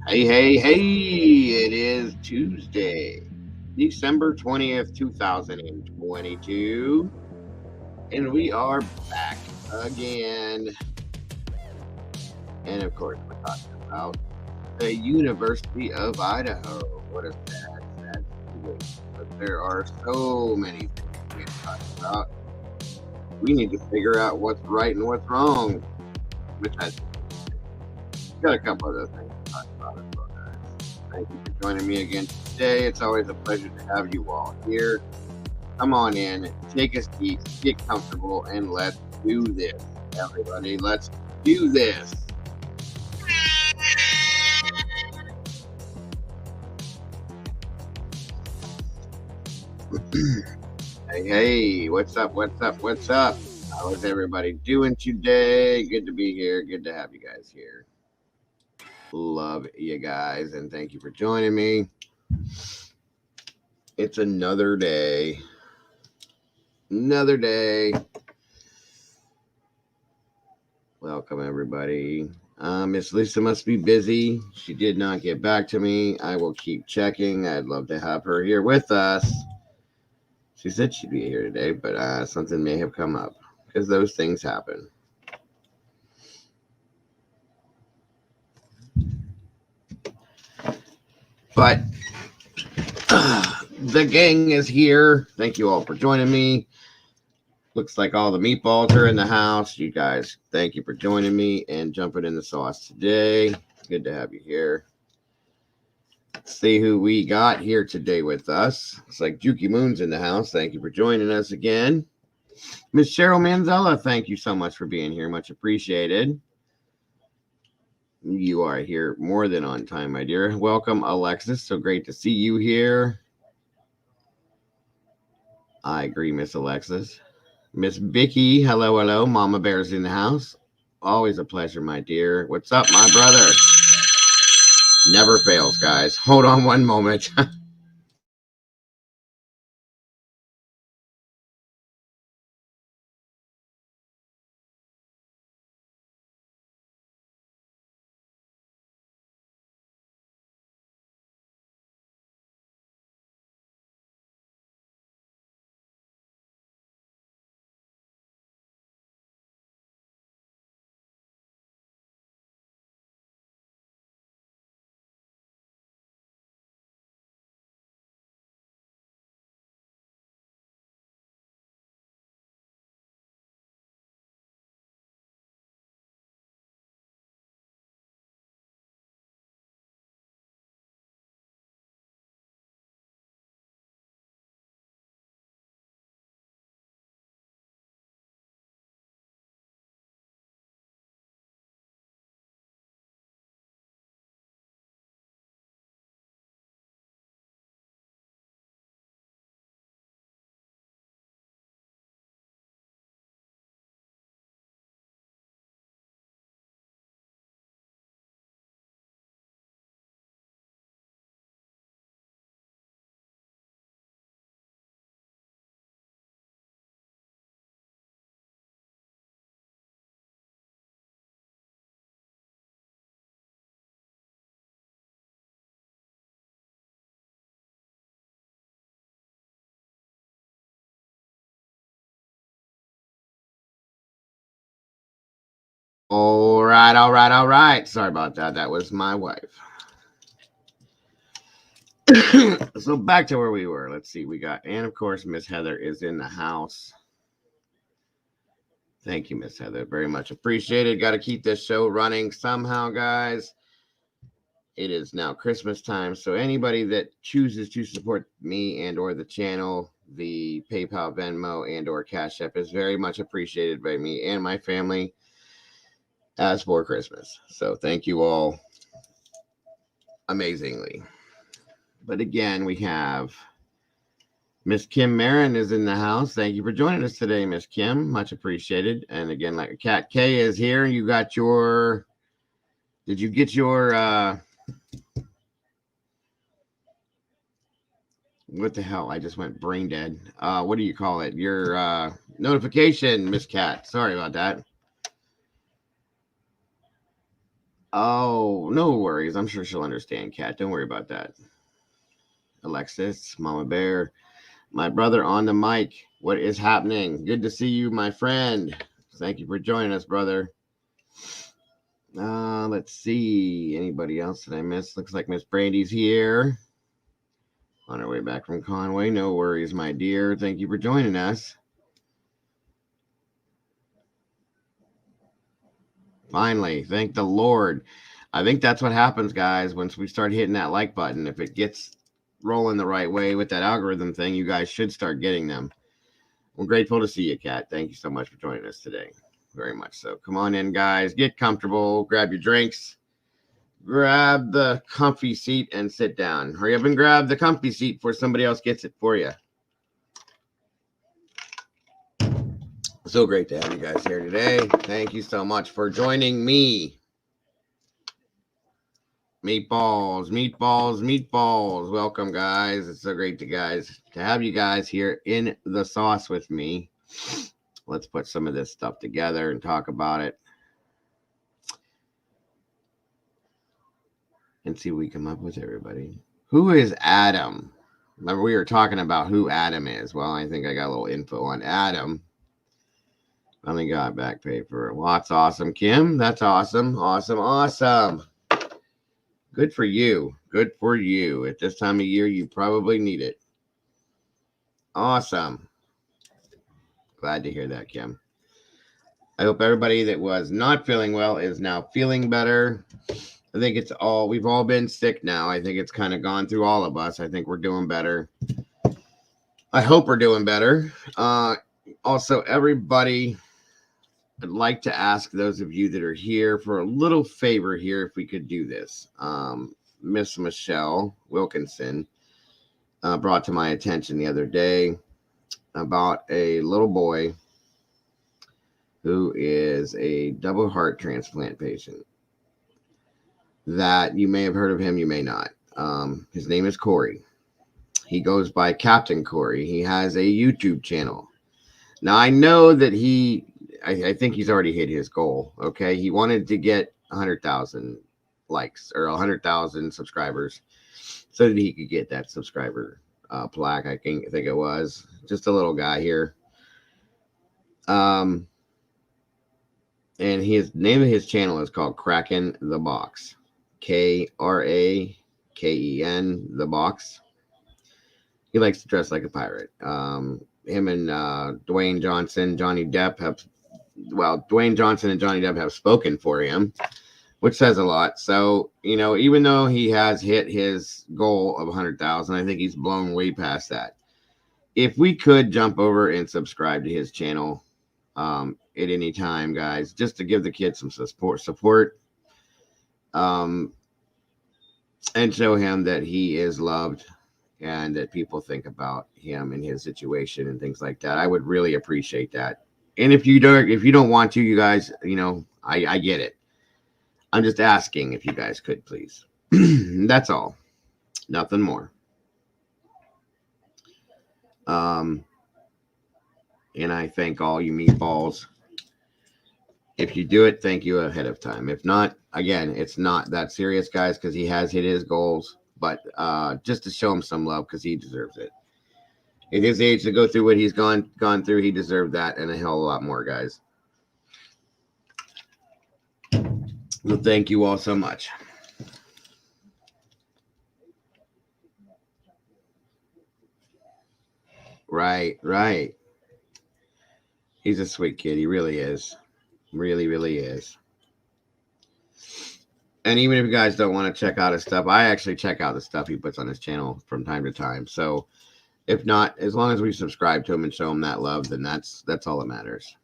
Hey, hey, hey, it is Tuesday, December 20th, 2022, and we are back again. And of course, we're talking about the University of Idaho. What a sad, sad situation. But there are so many things we can talk about. We need to figure out what's right and what's wrong, which I think got a couple other things to talk about as well, guys. Thank you for joining me again today. It's always a pleasure to have you all here. Come on in, take a seat, get comfortable, and let's do this. Everybody, let's do this. Hey, hey, what's up? What's up? What's up? How is everybody doing today? Good to be here. Good to have you guys here. Love you guys, and thank you for joining me. It's another day. Another day. Welcome, everybody. Miss Lisa must be busy. She did not get back to me. I will keep checking. I'd love to have her here with us. She said she'd be here today, but something may have come up because those things happen. But the gang is here. Thank you all for joining me. Looks like all the meatballs are in the house. You guys, thank you for joining me and jumping in the sauce today. Good to have you here. Let's see who we got here today with us. It's like Juki Moon's in the house. Thank you for joining us again. Miss Cheryl Manzella, thank you so much for being here. Much appreciated. You are here more than on time, my dear. Welcome, Alexis. So great to see you here. I agree, Miss Alexis. Miss Vicky, hello, hello. Mama Bear's in the house. Always a pleasure, my dear. What's up, my brother? Never fails, guys. Hold on one moment. All right, all right, all right. Sorry about that. That was my wife. So back to where we were. Let's see. We got, and of course, Miss Heather is in the house. Thank you, Miss Heather. Very much appreciated. Got to keep this show running somehow, guys. It is now Christmas time, so anybody that chooses to support me and or the channel, the PayPal, Venmo, and or Cash App is very much appreciated by me and my family as for Christmas. So thank you all amazingly. But again, we have Miss Kim Marin is in the house. Thank you for joining us today, Miss Kim. Much appreciated. And again, like Cat K is here. You got your, did you get your, what the hell? I just went brain dead. What do you call it? Your notification, Miss Cat. Sorry about that. Oh, no worries. I'm sure she'll understand, Kat. Don't worry about that. Alexis, Mama Bear, my brother on the mic. What is happening? Good to see you, my friend. Thank you for joining us, brother. Let's see. Anybody else that I missed? Looks like Miss Brandy's here. On her way back from Conway. No worries, my dear. Thank you for joining us. Finally, thank the Lord. I think that's what happens, guys, once we start hitting that like button. If it gets rolling the right way with that algorithm thing, you guys should start getting them. We're grateful to see you, Kat. Thank you so much for joining us today. Very much so. Come on in, guys. Get comfortable. Grab your drinks. Grab the comfy seat and sit down. Hurry up and grab the comfy seat before somebody else gets it for you. So great to have you guys here today. Thank you so much for joining me. Meatballs, meatballs, meatballs. Welcome, guys. It's so great to have you guys here in the sauce with me. Let's put some of this stuff together and talk about it. And see what we come up with, everybody. Who is Adam? Remember, we were talking about who Adam is. Well, I think I got a little info on Adam. Only got back paper. Well, that's awesome, Kim. That's awesome. Awesome. Awesome. Good for you. Good for you. At this time of year, you probably need it. Awesome. Glad to hear that, Kim. I hope everybody that was not feeling well is now feeling better. I think we've all been sick now. I think it's kind of gone through all of us. I think we're doing better. I hope we're doing better. Also, everybody, I'd like to ask those of you that are here for a little favor here, if we could do this. Miss Michelle Wilkinson brought to my attention the other day about a little boy who is a double heart transplant patient. That you may have heard of him, you may not. His name is Corey. He goes by Captain Corey. He has a YouTube channel. Now, I know that I think he's already hit his goal. Okay. He wanted to get 100,000 likes or 100,000 subscribers so that he could get that subscriber plaque. I think it was just a little guy here. And his name of his channel is called Kraken the Box. Kraken the Box. He likes to dress like a pirate. Him and Dwayne Johnson and Johnny Depp have spoken for him, which says a lot. So, even though he has hit his goal of 100,000, I think he's blown way past that. If we could jump over and subscribe to his channel at any time, guys, just to give the kid some support, and show him that he is loved and that people think about him and his situation and things like that. I would really appreciate that. And if you don't want to, you guys, I get it. I'm just asking if you guys could, please. That's all. Nothing more. And I thank all you meatballs. If you do it, thank you ahead of time. If not, again, it's not that serious, guys, because he has hit his goals. But just to show him some love, because he deserves it. At his age, to go through what he's gone through, he deserved that and a hell of a lot more, guys. Well, thank you all so much. Right. He's a sweet kid. He really is. Really, really is. And even if you guys don't want to check out his stuff, I actually check out the stuff he puts on his channel from time to time. So if not, as long as we subscribe to him and show him that love, then that's all that matters.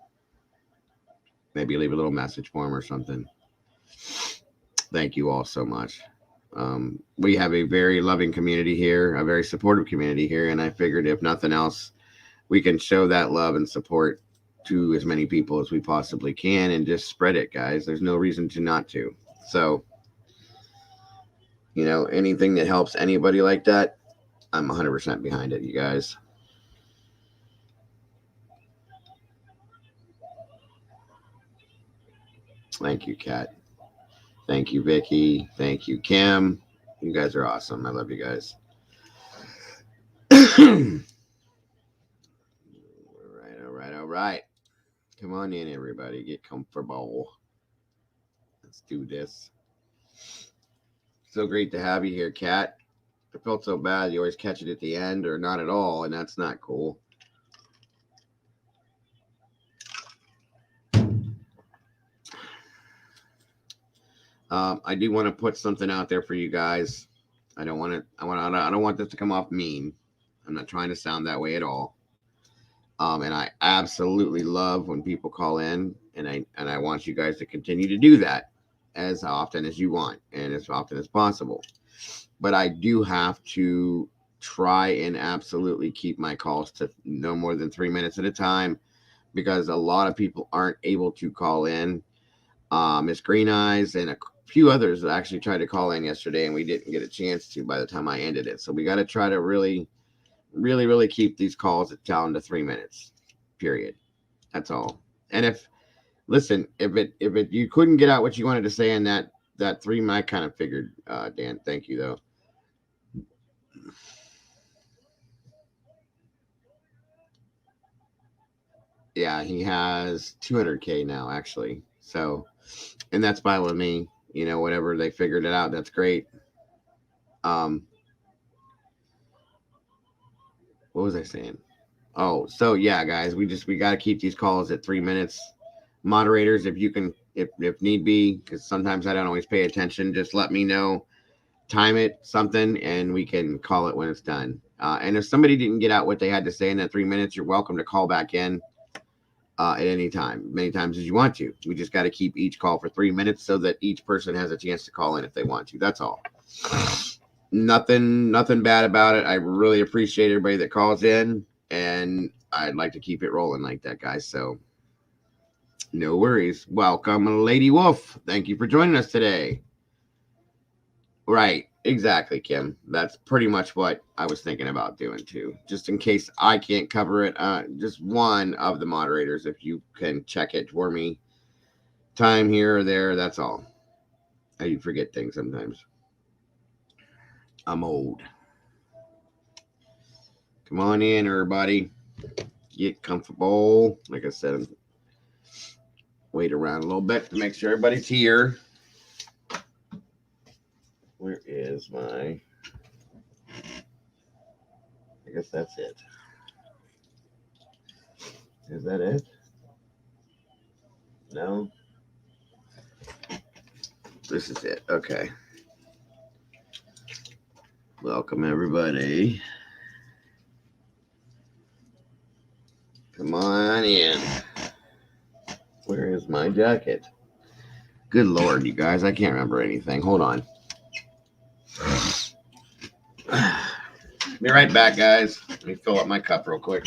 Maybe leave a little message for him or something. Thank you all so much. We have a very loving community here, a very supportive community here, and I figured if nothing else, we can show that love and support to as many people as we possibly can and just spread it, guys. There's no reason to not to. So, anything that helps anybody like that, I'm 100% behind it, you guys. Thank you, Kat. Thank you, Vicky. Thank you, Kim. You guys are awesome. I love you guys. All right, all right, all right. Come on in, everybody. Get comfortable. Let's do this. So great to have you here, Kat. I felt so bad. You always catch it at the end or not at all, and that's not cool. I do want to put something out there for you guys. I don't want to. I don't want this to come off mean. I'm not trying to sound that way at all. And I absolutely love when people call in, and I want you guys to continue to do that as often as you want and as often as possible. But I do have to try and absolutely keep my calls to no more than 3 minutes at a time because a lot of people aren't able to call in. Miss Green Eyes and a few others actually tried to call in yesterday, and we didn't get a chance to by the time I ended it. So we got to try to really keep these calls down to 3 minutes. Period. That's all. And if if you couldn't get out what you wanted to say in that 3, I kind of figured. Dan, thank you though. Yeah, he has 200K now actually. So, and that's fine with me. You know, whatever they figured it out, that's great. Um, what was I saying? Oh, so yeah, guys, we got to keep these calls at 3 minutes. Moderators, if you can, if need be, because sometimes I don't always pay attention, just let me know, time it something, and we can call it when it's done. And if somebody didn't get out what they had to say in that 3 minutes, you're welcome to call back in at any time, many times as you want to. We just got to keep each call for 3 minutes so that each person has a chance to call in if they want to. That's all. Nothing bad about it. I really appreciate everybody that calls in, and I'd like to keep it rolling like that, guys. So no worries. Welcome, Lady Wolf. Thank you for joining us today. Right, exactly, Kim. That's pretty much what I was thinking about doing too. Just in case I can't cover it, just one of the moderators, if you can check it for me, time here or there. That's all. I forget things sometimes. I'm old. Come on in, everybody. Get comfortable. Like I said, wait around a little bit to make sure everybody's here. Where is my... I guess that's it. Is that it? No? This is it. Okay. Welcome, everybody. Come on in. Where is my jacket? Good Lord, you guys. I can't remember anything. Hold on. Be right back, guys. Let me fill up my cup real quick.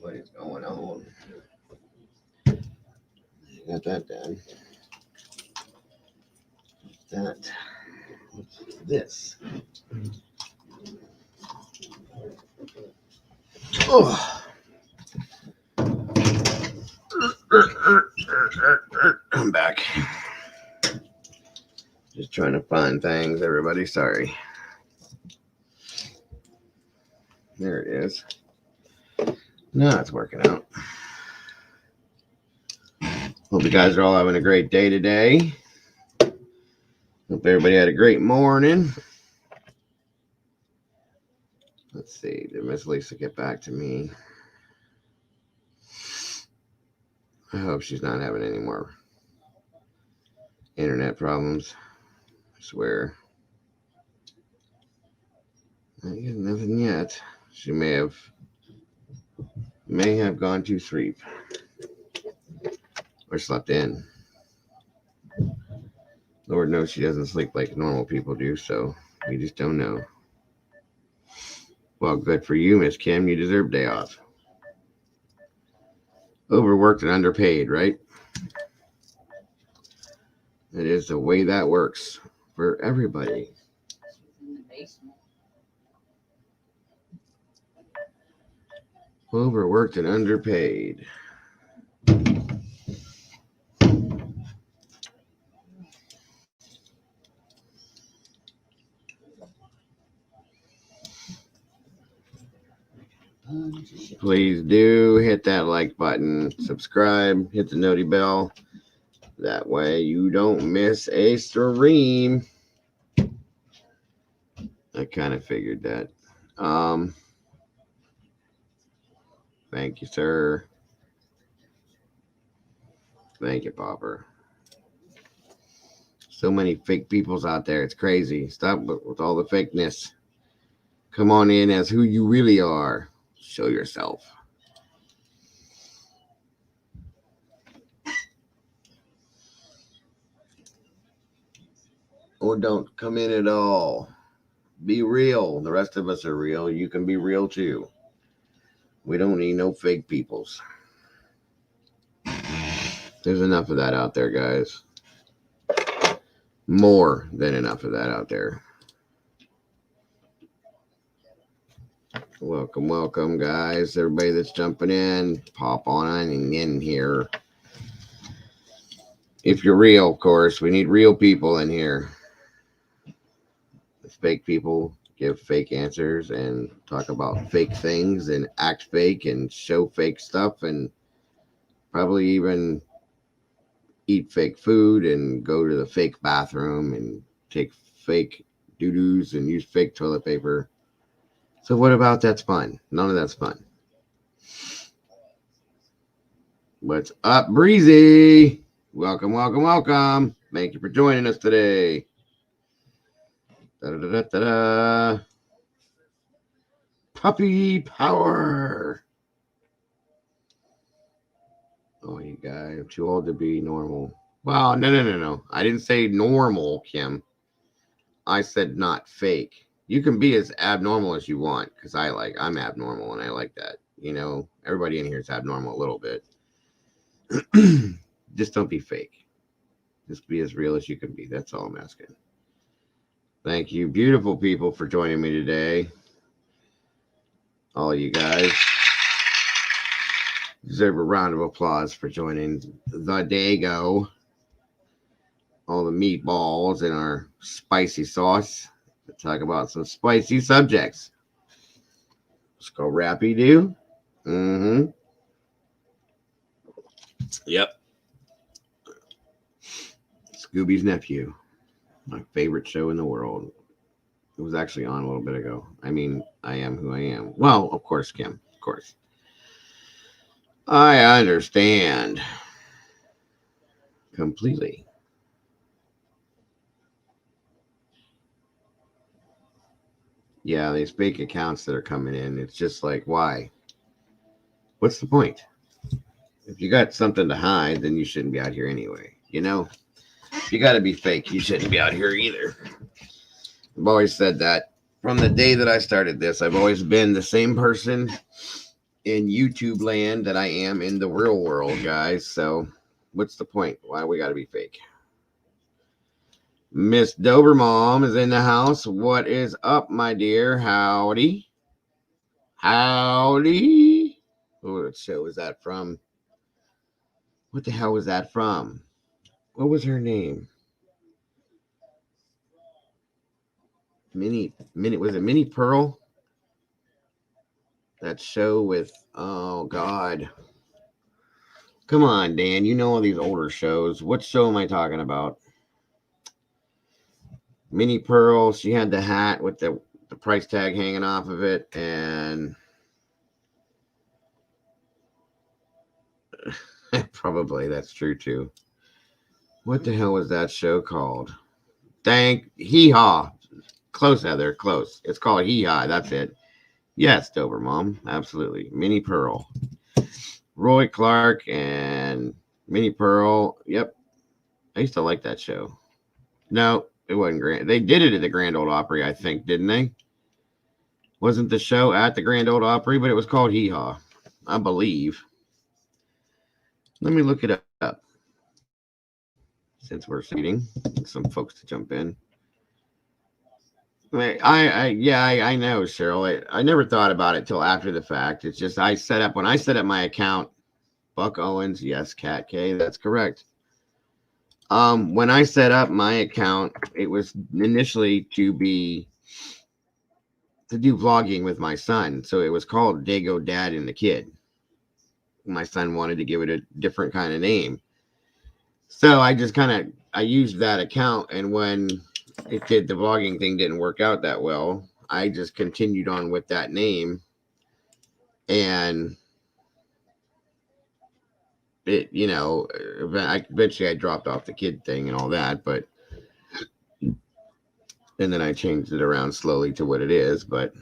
What is going on? Got that done. That. What's this? Oh. I'm back. Just trying to find things, everybody. Sorry. There it is. Now it's working out. Hope you guys are all having a great day today. Hope everybody had a great morning. Let's see. Did Miss Lisa get back to me? I hope she's not having any more internet problems. I swear. I get nothing yet. She may have gone to sleep or slept in. Lord knows she doesn't sleep like normal people do, so we just don't know. Well, good for you, Miss Kim. You deserve a day off. Overworked and underpaid, right? It is the way that works for everybody. Overworked and underpaid. Please do hit that like button, subscribe, hit the noti bell. That way you don't miss a stream. I kind of figured that. Thank you, sir. Thank you, Popper. So many fake peoples out there. It's crazy. Stop with all the fakeness. Come on in as who you really are. Show yourself. Or don't come in at all. Be real. The rest of us are real. You can be real too. We don't need no fake peoples. There's enough of that out there, guys. More than enough of that out there. Welcome, welcome, guys. Everybody that's jumping in, pop on in here. If you're real, of course, we need real people in here. Fake people give fake answers and talk about fake things and act fake and show fake stuff and probably even eat fake food and go to the fake bathroom and take fake doo-doos and use fake toilet paper. So what about that's fun? None of that's fun. What's up, Breezy? Welcome, welcome, welcome. Thank you for joining us today. Da-da-da-da-da. Puppy power. Oh, you guys, I'm too old to be normal. Well, no. I didn't say normal, Kim. I said not fake. You can be as abnormal as you want because I'm abnormal and I like that. You know, everybody in here is abnormal a little bit. Just don't be fake. Just be as real as you can be. That's all I'm asking. Thank you, beautiful people, for joining me today. All you guys deserve a round of applause for joining the Dago. All the meatballs in our spicy sauce to talk about some spicy subjects. Let's go Rappy Doo. Mm-hmm. Yep. Scooby's Nephew. My favorite show in the world. It was actually on a little bit ago. I mean, I am who I am. Well, of course, Kim. Of course. I understand. Completely. Yeah, these fake accounts that are coming in, it's just like, why? What's the point? If you got something to hide, then you shouldn't be out here anyway. You know? If you got to be fake, you shouldn't be out here either. I've always said that. From the day that I started this, I've always been the same person in YouTube land that I am in the real world, guys. So what's the point? Why we got to be fake? Miss Dobermom is in the house. What is up, my dear? Howdy. Howdy. What show is that from? What the hell was that from? What was her name? Was it Minnie Pearl? That show with, oh God. Come on, Dan. You know all these older shows. What show am I talking about? Minnie Pearl, she had the hat with the price tag hanging off of it, and probably that's true too. What the hell was that show called? Thank Hee Haw. Close, Heather. Close. It's called Hee Haw. That's it. Yes, Dober Mom. Absolutely. Minnie Pearl. Roy Clark and Minnie Pearl. Yep. I used to like that show. No, it wasn't Grand. They did it at the Grand Ole Opry, I think, didn't they? Wasn't the show at the Grand Ole Opry, but it was called Hee Haw, I believe. Let me look it up since we're waiting. Some folks to jump in. I know, Cheryl. I never thought about it till after the fact. It's just when I set up my account, Buck Owens, yes, Cat K, that's correct. When I set up my account, it was initially to do vlogging with my son, so it was called Dago Dad and the Kid. My son wanted to give it a different kind of name, so I used that account, and when the vlogging thing didn't work out that well, I just continued on with that name, and eventually I dropped off the kid thing and all that, and then I changed it around slowly to what it is, but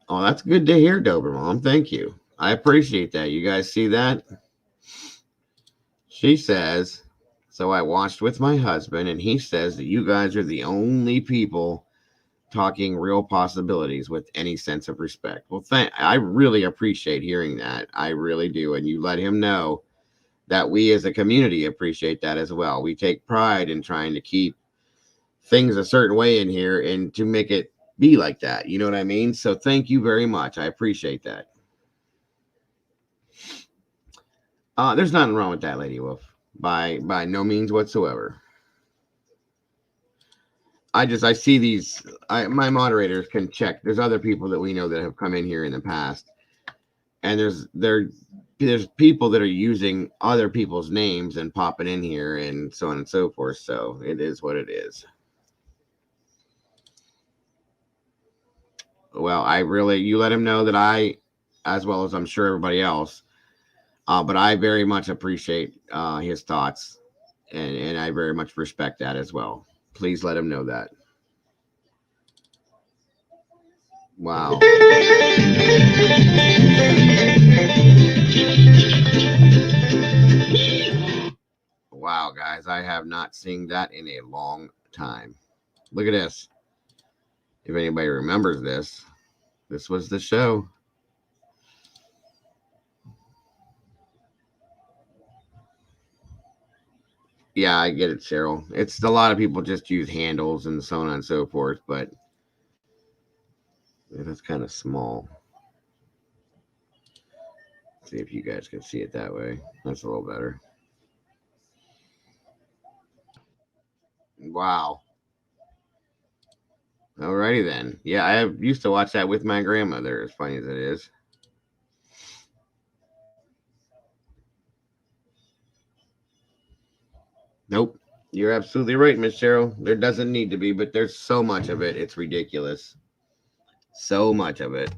oh, that's good to hear, Dober Mom. Thank you. I appreciate that. You guys see that? She says, so I watched with my husband, and he says that you guys are the only people talking real possibilities with any sense of respect. Well, I really appreciate hearing that. I really do. And you let him know that we as a community appreciate that as well. We take pride in trying to keep things a certain way in here and to make it be like that. You know what I mean? So thank you very much. I appreciate that. There's nothing wrong with that, Lady Wolf. By no means whatsoever. I see these. My moderators can check. There's other people that we know that have come in here in the past, and there's people that are using other people's names and popping in here and so on and so forth. So it is what it is. Well, you let him know that as well as I'm sure everybody else, but I very much appreciate his thoughts, and I very much respect that as well. Please let him know that. Wow. Wow, guys, I have not seen that in a long time. Look at this. If anybody remembers this, this was the show. Yeah, I get it, Cheryl. It's a lot of people just use handles and so on and so forth, but that's kind of small. See if you guys can see it that way. That's a little better. Wow. Alrighty then. Yeah, I used to watch that with my grandmother, as funny as it is. Nope. You're absolutely right, Miss Cheryl. There doesn't need to be, but there's so much of it. It's ridiculous. So much of it.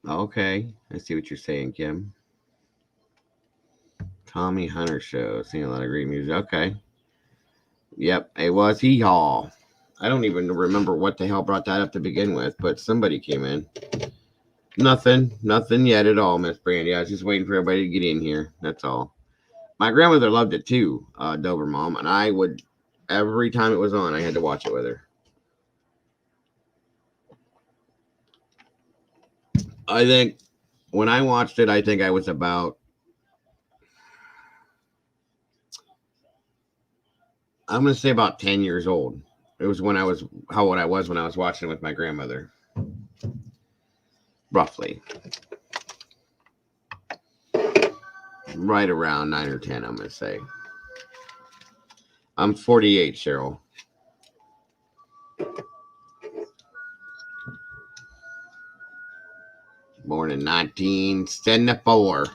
Okay. I see what you're saying, Kim. Tommy Hunter show. Seeing a lot of great music. Okay. Yep, it was Hee Haw. I don't even remember what the hell brought that up to begin with, but somebody came in. Nothing yet at all, Miss Brandy. I was just waiting for everybody to get in here. That's all. My grandmother loved it too, Dober Mom, and I would every time it was on, I had to watch it with her. I think when I watched it, I think I was about I'm going to say about 10 years old. It was when I was how old I was when I was watching it with my grandmother. Roughly. Right around 9 or 10, I'm going to say. I'm 48, Cheryl. born in 1974.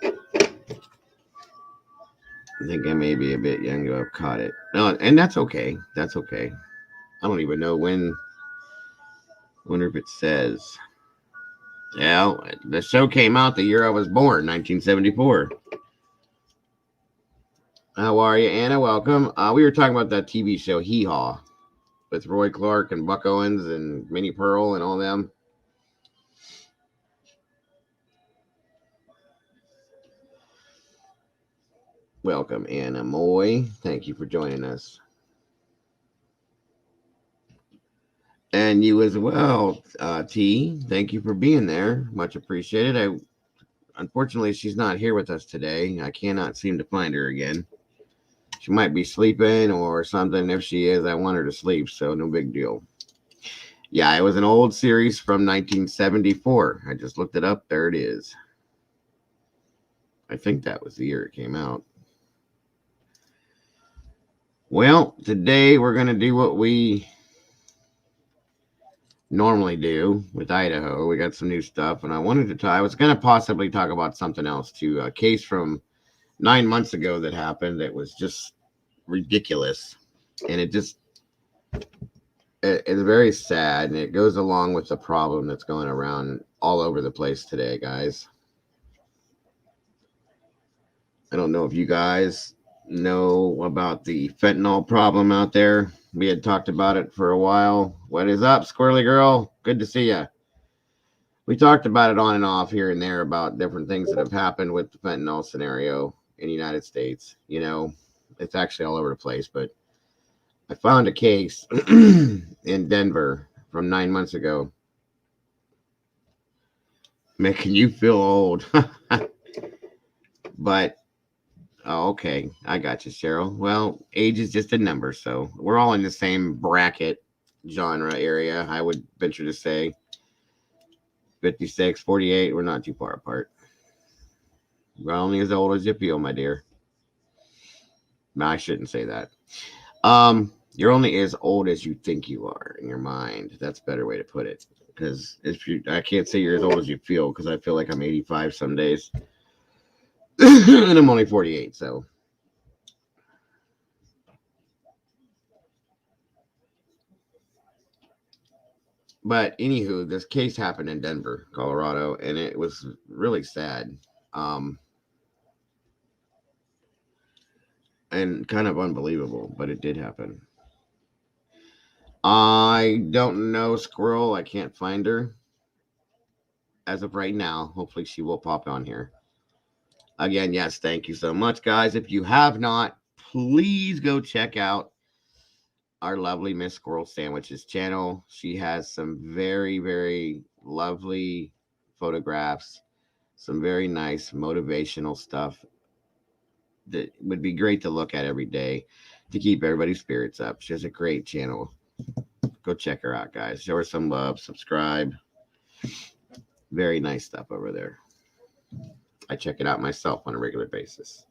I think I may be a bit young to have caught it. No, and that's okay. That's okay. I don't even know when. Wonder if it says. Yeah, the show came out the year I was born, 1974. How are you, Anna? Welcome. We were talking about that TV show Hee Haw with Roy Clark and Buck Owens and Minnie Pearl and all them. Welcome, Anna Moy. Thank you for joining us. And you as well, T. Thank you for being there. Much appreciated. Unfortunately, she's not here with us today. I cannot seem to find her again. She might be sleeping or something. If she is, I want her to sleep, so no big deal. Yeah, it was an old series from 1974. I just looked it up. There it is. I think that was the year it came out. Well, today we're going to do what we normally do with Idaho. We got some new stuff, and I was going to possibly talk about something else too. A case from 9 months ago that happened that was just ridiculous, and it's very sad, and it goes along with the problem that's going around all over the place today, guys. I don't know if you guys know about the fentanyl problem out there. We had talked about it for a while. What is up, Squirrely Girl? Good to see you. We talked about it on and off here and there about different things that have happened with the fentanyl scenario in the United States. You know, it's actually all over the place, but I found a case in Denver from 9 months ago. Making you feel old. But, oh, okay. I got you, Cheryl. Well, age is just a number, so we're all in the same bracket genre area, I would venture to say. 56, 48, we're not too far apart. We're only as old as you feel, my dear. No, I shouldn't say that. You're only as old as you think you are in your mind. That's a better way to put it. Because I can't say you're as old as you feel, because I feel like I'm 85 some days. And I'm only 48, so. But anywho, this case happened in Denver, Colorado, and it was really sad. And kind of unbelievable, but it did happen. I don't know Squirrel. I can't find her as of right now. Hopefully she will pop on here. Again, yes, thank you so much, guys. If you have not, please go check out our lovely Miss Squirrel Sandwiches channel. She has some very, very lovely photographs, some very nice motivational stuff that would be great to look at every day to keep everybody's spirits up. She has a great channel. Go check her out, guys. Show her some love. Subscribe. Very nice stuff over there. I check it out myself on a regular basis.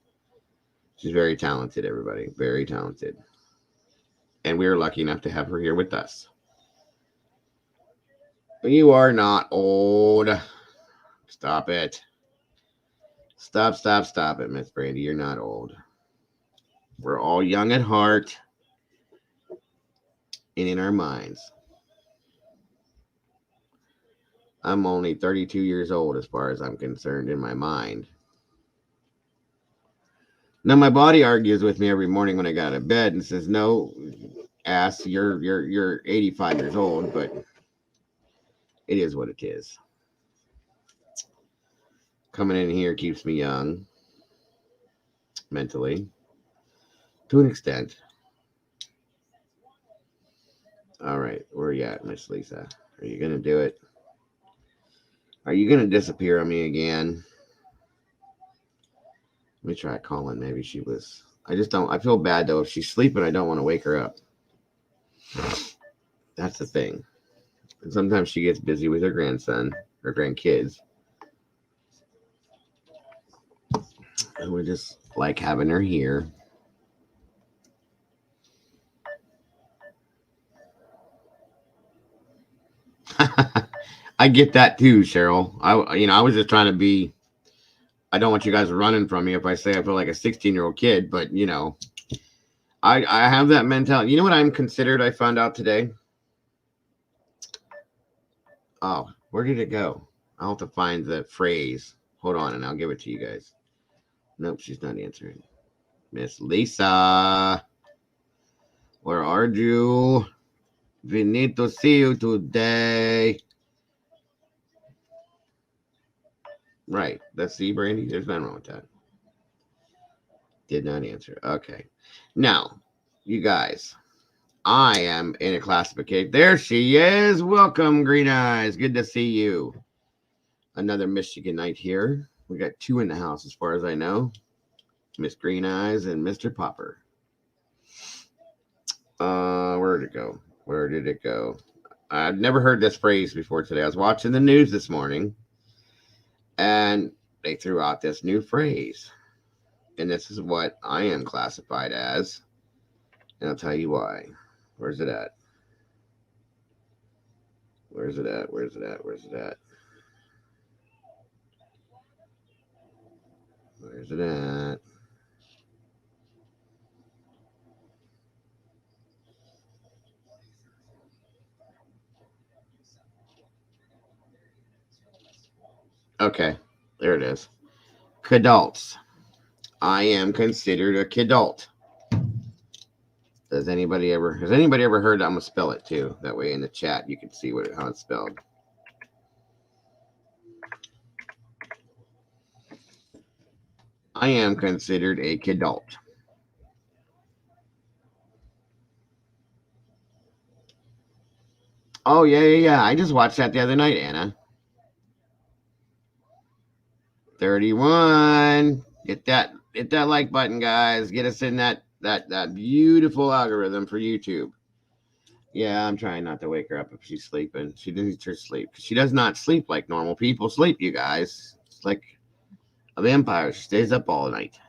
She's very talented, everybody. Very talented. And we are lucky enough to have her here with us. You are not old. Stop it. Stop it, Miss Brandy. You're not old. We're all young at heart and in our minds. I'm only 32 years old as far as I'm concerned in my mind. Now my body argues with me every morning when I got out of bed and says, "No, ass, you're 85 years old," but it is what it is. Coming in here keeps me young mentally to an extent. All right, where are you at, Miss Lisa? Are you gonna do it? Are you gonna disappear on me again? Let me try calling. Maybe she was. I just don't. I feel bad though. If she's sleeping, I don't want to wake her up. That's the thing. And sometimes she gets busy with her grandson, her grandkids. And we just like having her here. I get that too, Cheryl. I was just trying to be. I don't want you guys running from me if I say I feel like a 16-year-old kid, but I have that mentality. You know what I'm considered? I found out today. Oh, where did it go? I'll have to find the phrase. Hold on, and I'll give it to you guys. Nope, she's not answering. Miss Lisa, where are you? We need to see you today. Right. Let's see, Brandy. There's nothing wrong with that. Did not answer. Okay. Now, you guys, I am in a classification. There she is. Welcome, Green Eyes. Good to see you. Another Michiganite here. We got two in the house, as far as I know. Miss Green Eyes and Mr. Popper. Where did it go? Where did it go? I've never heard this phrase before today. I was watching the news this morning, and they threw out this new phrase. And this is what I am classified as. And I'll tell you why. Where's it at? Where's it at? Where's it at? Where's it at? Where's it at? Okay, there it is. Kidults. I am considered a kidult. Has anybody ever heard? I'm gonna spell it too. That way in the chat you can see how it's spelled. I am considered a kidult. Oh yeah. I just watched that the other night, Anna. 31. Hit that like button, guys. Get us in that beautiful algorithm for YouTube. Yeah, I'm trying not to wake her up if she's sleeping. She needs her sleep. She does not sleep like normal people sleep, you guys. It's like a vampire. She stays up all night.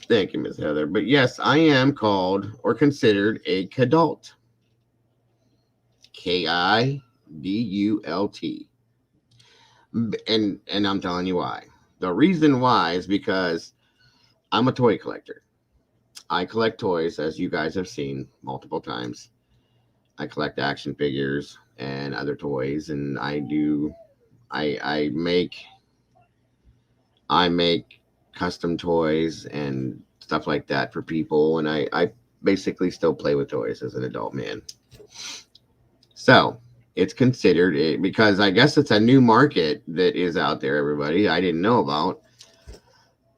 Thank you, Miss Heather. But yes, I am called or considered a kidult. Kidult. And I'm telling you why. The reason why is because I'm a toy collector. I collect toys, as you guys have seen multiple times. I collect action figures and other toys, and I make custom toys and stuff like that for people, and I basically still play with toys as an adult man. So it's considered it because I guess it's a new market that is out there, everybody. I didn't know about.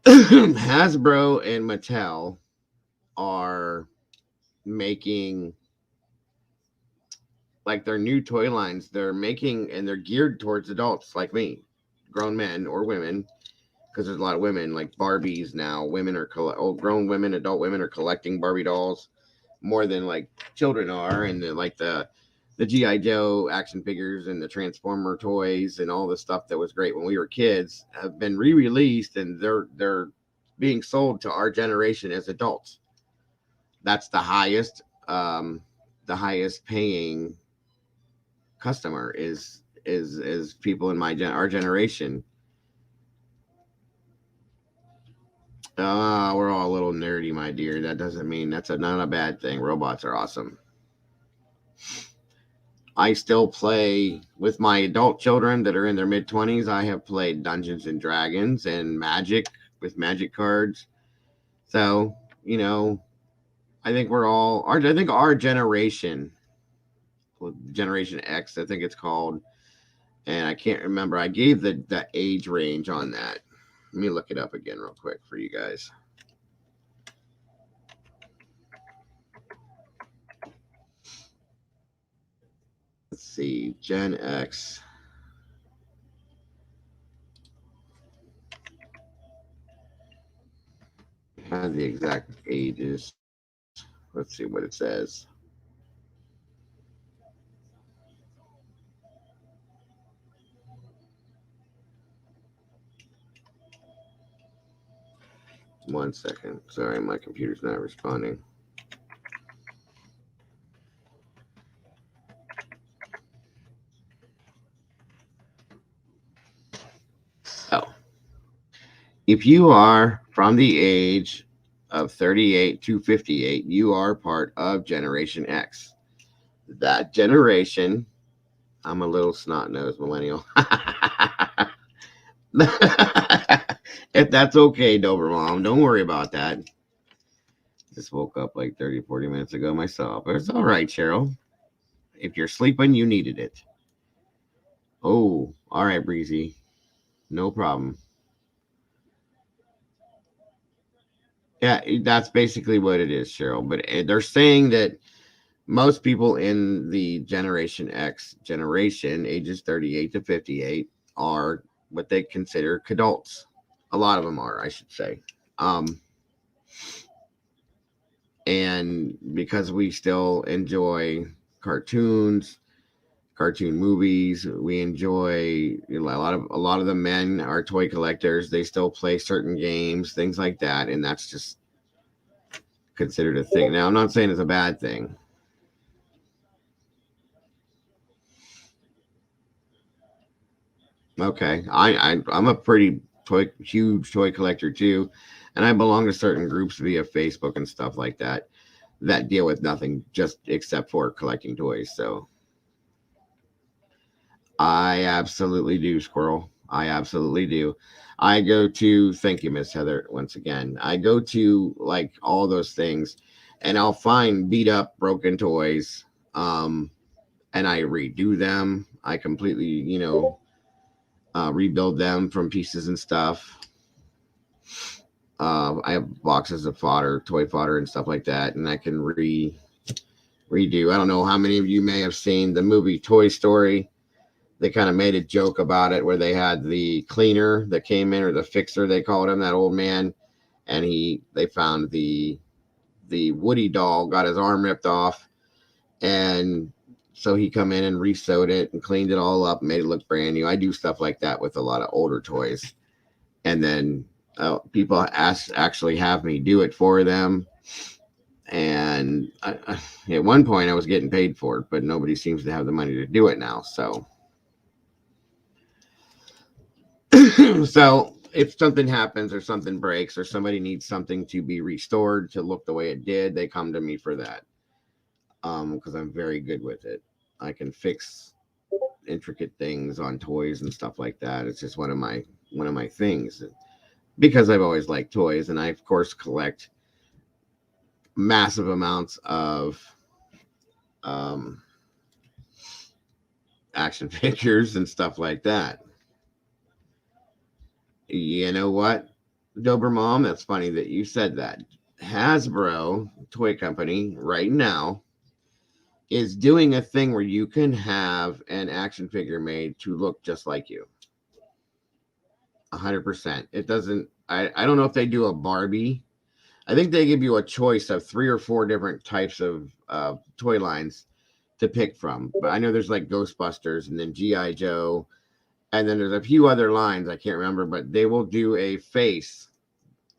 Hasbro and Mattel are making like their new toy lines. They're making and they're geared towards adults like me, grown men or women, because there's a lot of women like Barbies now. Women are grown women, adult women are collecting Barbie dolls more than like children are, and the GI Joe action figures and the Transformer toys and all the stuff that was great when we were kids have been re-released, and they're being sold to our generation as adults. That's the highest paying customer is people in our generation. We're all a little nerdy, my dear. That doesn't mean that's not a bad thing. Robots are awesome. I still play with my adult children that are in their mid-20s. I have played Dungeons and Dragons and Magic with Magic cards. So, I think I think our generation, Generation X, I think it's called, and I can't remember. I gave the age range on that. Let me look it up again real quick for you guys. Let's see, Gen X. Have the exact ages. Let's see what it says. One second. Sorry, my computer's not responding. If you are from the age of 38 to 58, you are part of Generation X. That generation, I'm a little snot nosed millennial. If that's okay, Dober Mom, don't worry about that. Just woke up like 30, 40 minutes ago myself. But it's all right, Cheryl. If you're sleeping, you needed it. Oh, all right, Breezy. No problem. Yeah, that's basically what it is, Cheryl. But they're saying that most people in the Generation X generation, ages 38 to 58, are what they consider kidults. A lot of them are, I should say. Um, and because we still enjoy cartoons, cartoon movies, we enjoy a lot of the men are toy collectors. They still play certain games, things like that, and that's just considered a thing. Now, I'm not saying it's a bad thing. Okay, I'm a pretty huge toy collector too, and I belong to certain groups via Facebook and stuff like that that deal with nothing just except for collecting toys. So I absolutely do, Squirrel. I absolutely do. I go to thank you, Miss Heather, once again. I go to like all those things, and I'll find beat up, broken toys, um, and I redo them. I completely, rebuild them from pieces and stuff. I have boxes of fodder, toy fodder, and stuff like that, and I can redo. I don't know how many of you may have seen the movie Toy Story. They kind of made a joke about it where they had the cleaner that came in, or the fixer they called him, that old man, and they found the Woody doll got his arm ripped off, and so he come in and resewed it and cleaned it all up, made it look brand new. I do stuff like that with a lot of older toys, and then people actually have me do it for them. And at one point, I was getting paid for it, but nobody seems to have the money to do it now. So, so if something happens or something breaks or somebody needs something to be restored to look the way it did, they come to me for that. Because I'm very good with it. I can fix intricate things on toys and stuff like that. It's just one of my things because I've always liked toys, and I of course collect massive amounts of um, action figures and stuff like that. You know what, Dober Mom? That's funny that you said that. Hasbro Toy Company right now is doing a thing where you can have an action figure made to look just like you. 100%. It doesn't. I don't know if they do a Barbie. I think they give you a choice of 3 or 4 different types of toy lines to pick from. But I know there's like Ghostbusters and then GI Joe, and then there's a few other lines I can't remember. But they will do a face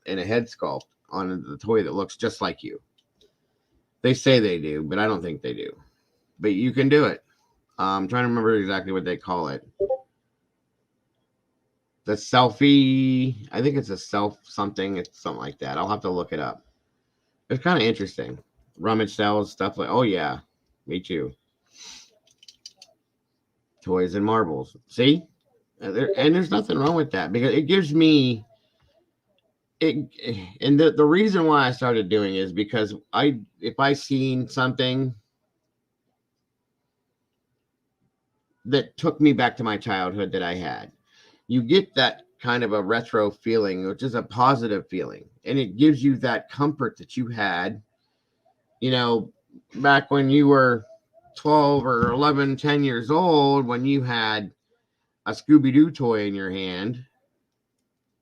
and a head sculpt on the toy that looks just like you. They say they do, but I don't think they do. But you can do it. I'm trying to remember exactly what they call it. The selfie, I think it's a self something. It's something like that. I'll have to look it up. It's kind of interesting. Rummage sales, stuff like, oh, yeah, me too. Toys and marbles. See? And there's nothing wrong with that because it gives me it. And the reason why I started doing it is because if I seen something that took me back to my childhood that I had, you get that kind of a retro feeling, which is a positive feeling. And it gives you that comfort that you had, you know, back when you were 12 or 11, 10 years old, when you had a Scooby Doo toy in your hand.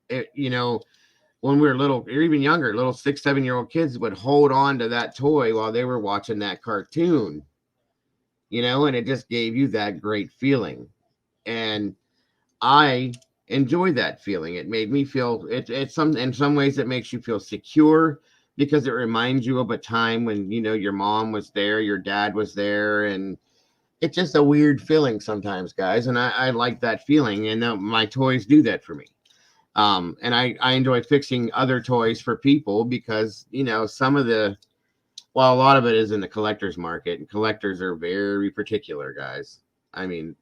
When we were little, or even younger, little 6, 7-year-old kids would hold on to that toy while they were watching that cartoon, and it just gave you that great feeling. And I enjoy that feeling. It made me feel it's in some ways it makes you feel secure because it reminds you of a time when your mom was there, your dad was there, and it's just a weird feeling sometimes, guys. And I like that feeling, and my toys do that for me. And I enjoy fixing other toys for people because, you know, some of the, well, a lot of it is in the collector's market, and collectors are very particular, guys. I mean,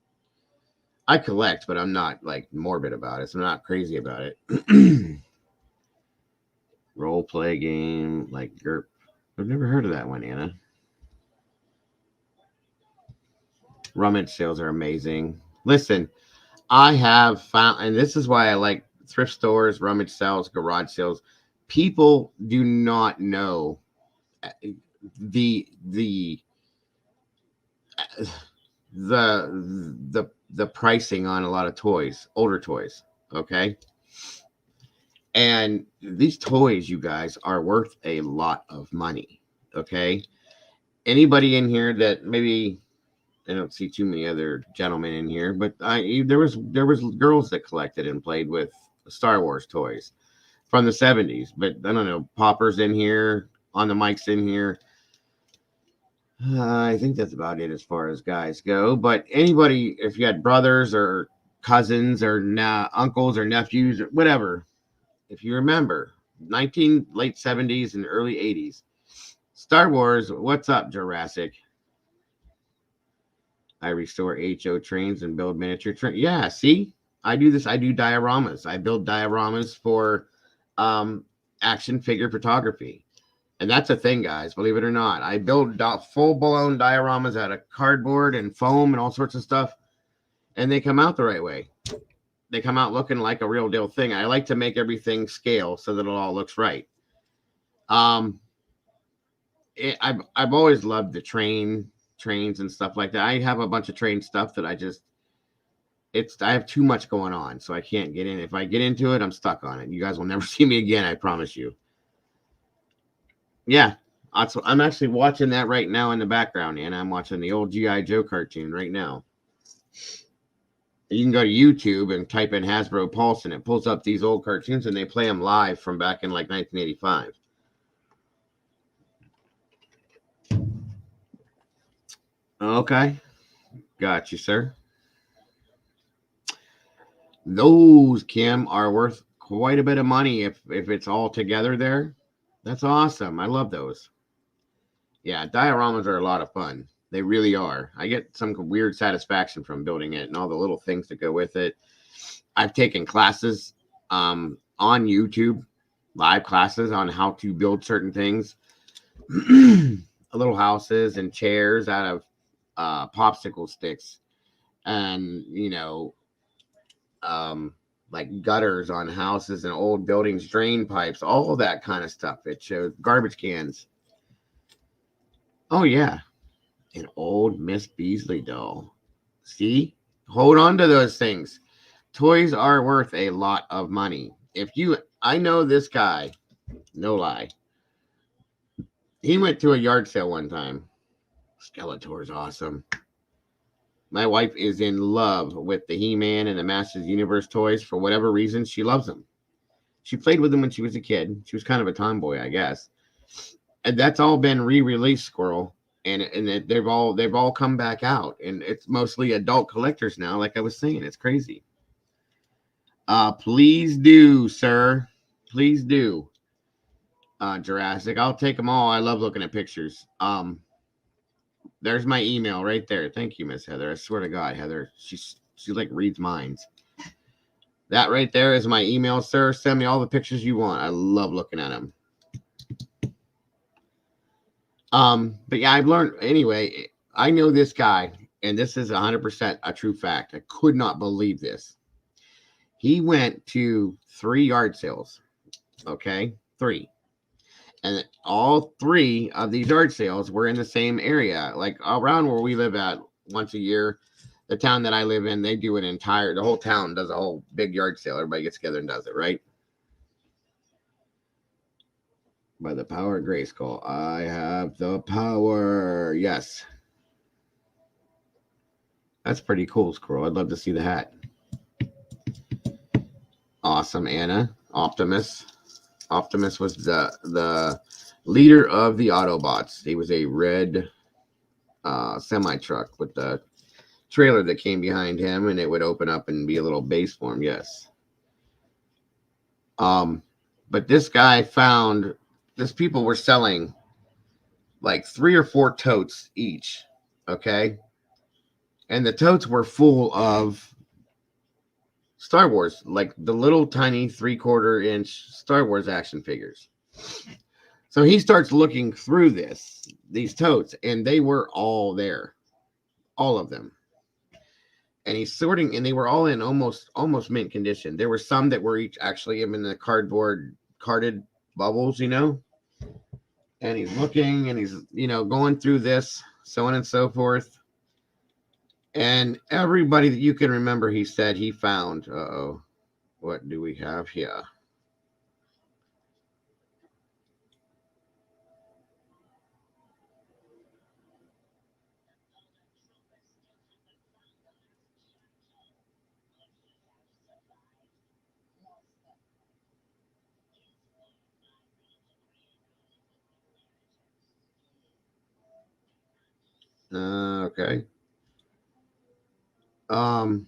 I collect, but I'm not like morbid about it. So I'm not crazy about it. Role play game like GURP. I've never heard of that one, Anna. Rummage sales are amazing. Listen, I have found, and this is why I like thrift stores, rummage sales, garage sales. People do not know the the pricing on a lot of toys, older toys. Okay, and these toys, you guys, are worth a lot of money. Okay, anybody in here that maybe, I don't see too many other gentlemen in here, but there was girls that collected and played with Star Wars toys from the 70s. But I don't know, Poppers in here, on the mics in here. I think that's about it as far as guys go. But anybody, if you had brothers or cousins or uncles or nephews or whatever, if you remember, late 70s and early 80s, Star Wars. What's up, Jurassic? I restore HO trains and build miniature trains. Yeah, see, I do this. I do dioramas. I build dioramas for action figure photography. And that's a thing, guys. Believe it or not, I build full-blown dioramas out of cardboard and foam and all sorts of stuff, and they come out the right way. They come out looking like a real deal thing. I like to make everything scale so that it all looks right. I've always loved the trains and stuff like that. I have a bunch of train stuff that I have too much going on, so I can't get in. If I get into it, I'm stuck on it. You guys will never see me again, I promise you. Yeah, I'm actually watching that right now in the background, and I'm watching the old G.I. Joe cartoon right now. You can go to YouTube and type in Hasbro Pulse, and it pulls up these old cartoons, and they play them live from back in like 1985. Okay, got you, sir. Those, Kim, are worth quite a bit of money if it's all together there. That's awesome. I love those. Yeah, dioramas are a lot of fun. They really are. I get some weird satisfaction from building it and all the little things that go with it. I've taken classes on YouTube, live classes on how to build certain things. Little houses and chairs out of popsicle sticks, and like gutters on houses and old buildings, drain pipes, all of that kind of stuff. It shows garbage cans. Oh yeah, an old Miss Beasley doll. See, hold on to those things. Toys are worth a lot of money. I know this guy, no lie. He went to a yard sale one time. Skeletor's awesome. My wife is in love with the He-Man and the Masters Universe toys. For whatever reason, she loves them. She played with them when she was a kid. She was kind of a tomboy, I guess. And that's all been re-released, Squirrel. And they've all come back out. And it's mostly adult collectors now, like I was saying. It's crazy. Please do, sir. Please do. Jurassic. I'll take them all. I love looking at pictures. There's my email right there. Thank you, Miss Heather. I swear to God, Heather, she like reads minds. That right there is my email, sir. Send me all the pictures you want. I love looking at them. But yeah, I've learned anyway. I know this guy, and this is 100% a true fact. I could not believe this. He went to 3 yard sales. Okay, 3. And all 3 of these yard sales were in the same area, like around where we live at. Once a year, the town that I live in, they do the whole town does a whole big yard sale. Everybody gets together and does it, right? By the power of Grayskull, I have the power. Yes. That's pretty cool, Squirrel. I'd love to see the hat. Awesome, Anna. Optimus. Optimus was the leader of the Autobots. He was a red semi-truck with the trailer that came behind him, and it would open up and be a little base for him. Yes. But this guy found this people were selling like 3 or 4 totes each. Okay. And the totes were full of Star Wars, like the little tiny 3/4 inch Star Wars action figures. So he starts looking through these totes, and they were all there, all of them. And he's sorting, and they were all in almost mint condition. There were some that were each actually in the carded bubbles, And he's looking, and he's going through this, so on and so forth. And everybody that you can remember, he said he found. Uh-oh. What do we have here? Okay. Um.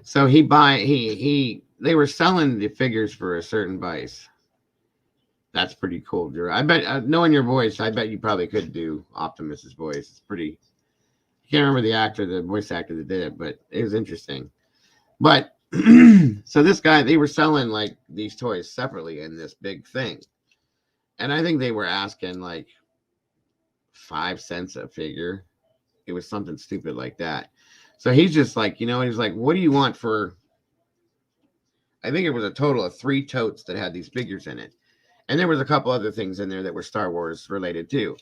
So they were selling the figures for a certain price. That's pretty cool, Drew. I bet, knowing your voice, I bet you probably could do Optimus's voice. It's pretty. I can't remember the voice actor that did it, but it was interesting. But so this guy, they were selling like these toys separately in this big thing, and I think they were asking like 5 cents a figure. It was something stupid like that. So he's just like, he's like, what do you want for? I think it was a total of 3 totes that had these figures in it. And there was a couple other things in there that were Star Wars related too.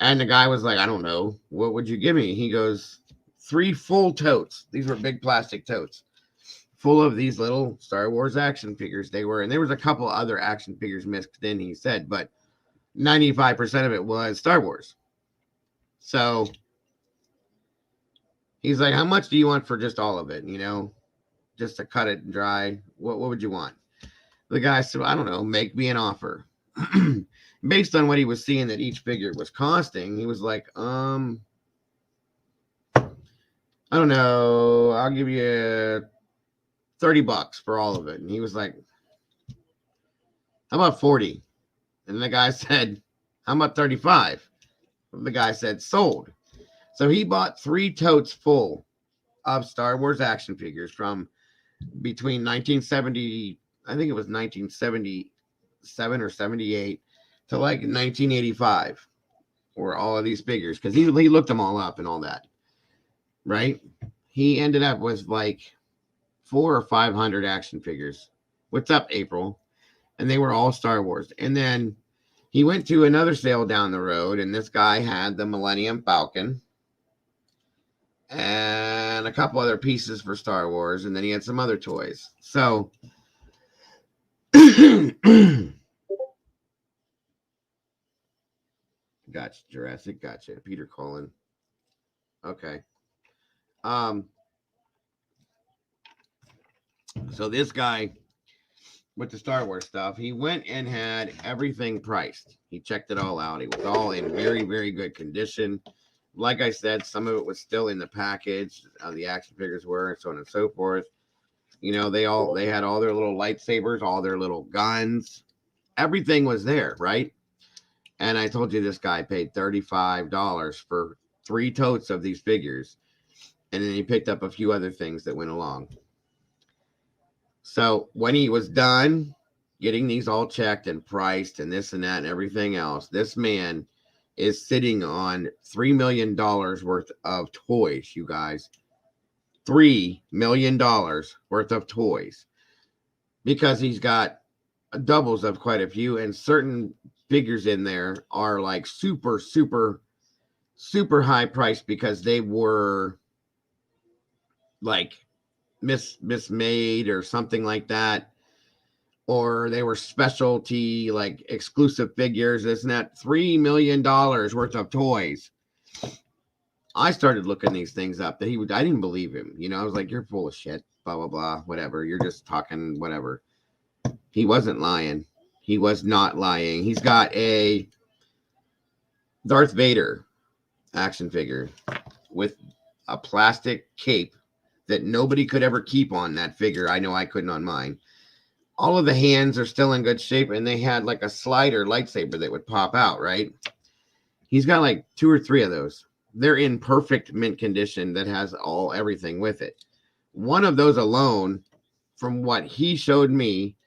And the guy was like, I don't know. What would you give me? He goes, 3 full totes. These were big plastic totes full of these little Star Wars action figures. And there was a couple other action figures mixed in, he said, but 95% of it was Star Wars. So he's like, how much do you want for just all of it? Just to cut it dry. What would you want? The guy said, I don't know, make me an offer. Based on what he was seeing that each figure was costing, he was like, I don't know, I'll give you $30 for all of it. And he was like, how about 40? And the guy said, how about 35? The guy said, sold. So he bought 3 totes full of Star Wars action figures from between 1970, I think it was 1977 or 78 to like 1985, or all of these figures, because he looked them all up and all that, right? He ended up with like 400 or 500 action figures. What's up, April? And they were all Star Wars. And then he went to another sale down the road, and this guy had the Millennium Falcon and a couple other pieces for Star Wars, and then he had some other toys. So gotcha, Jurassic, gotcha. Peter Cullen. Okay. So this guy with the Star Wars stuff, he went and had everything priced. He checked it all out. It was all in very, very good condition. Like I said, some of it was still in the package. The action figures were, and so on and so forth. They had all their little lightsabers, all their little guns. Everything was there, right? And I told you this guy paid $35 for 3 totes of these figures. And then he picked up a few other things that went along. So when he was done getting these all checked and priced and this and that and everything else, this man is sitting on $3 million worth of toys, you guys. $3 million worth of toys. Because he's got doubles of quite a few, and certain figures in there are like super, super, super high priced because they were like mismade or something like that, or they were specialty, like exclusive figures. Isn't that $3 million worth of toys? I started looking these things up that I didn't believe him. I was like, you're full of shit, blah, blah, blah, whatever. You're just talking, whatever. He wasn't lying. He was not lying. He's got a Darth Vader action figure with a plastic cape that nobody could ever keep on that figure. I know I couldn't on mine. All of the hands are still in good shape, and they had like a slider lightsaber that would pop out, right? He's got like 2 or 3 of those. They're in perfect mint condition that has everything with it. One of those alone, from what he showed me,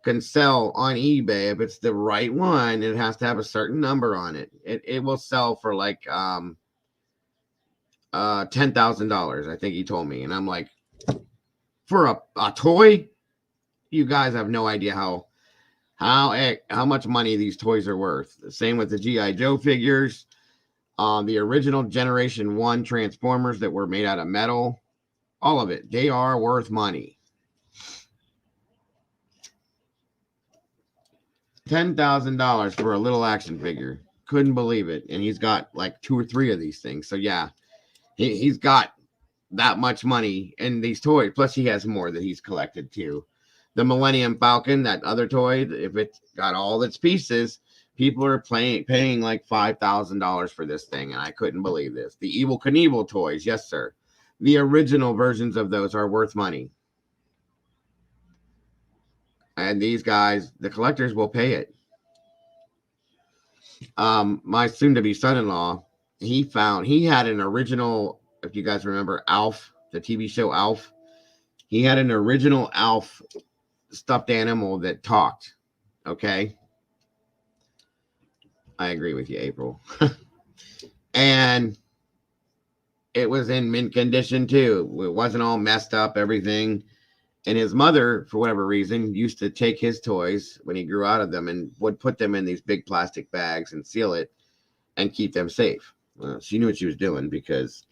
can sell on eBay if it's the right one. It has to have a certain number on it. It will sell for like $10,000, I think he told me. And I'm like, for a toy? You guys have no idea how much money these toys are worth. The same with the G.I. Joe figures. The original Generation 1 Transformers that were made out of metal. All of it. They are worth money. $10,000 for a little action figure. Couldn't believe it. And he's got like 2 or 3 of these things. So yeah, he's got that much money in these toys. Plus he has more that he's collected too. The Millennium Falcon, that other toy, if it's got all its pieces, people are paying like $5,000 for this thing. And I couldn't believe this. The Evil Knievel toys. Yes, sir. The original versions of those are worth money. And these guys, the collectors, will pay it. My soon-to-be son-in-law, he had an original, if you guys remember Alf, the TV show Alf. He had an original Alf stuffed animal that talked. Okay, I agree with you, April. And it was in mint condition too. It wasn't all messed up, everything. And his mother, for whatever reason, used to take his toys when he grew out of them and would put them in these big plastic bags and seal it and keep them safe. Well, she knew what she was doing because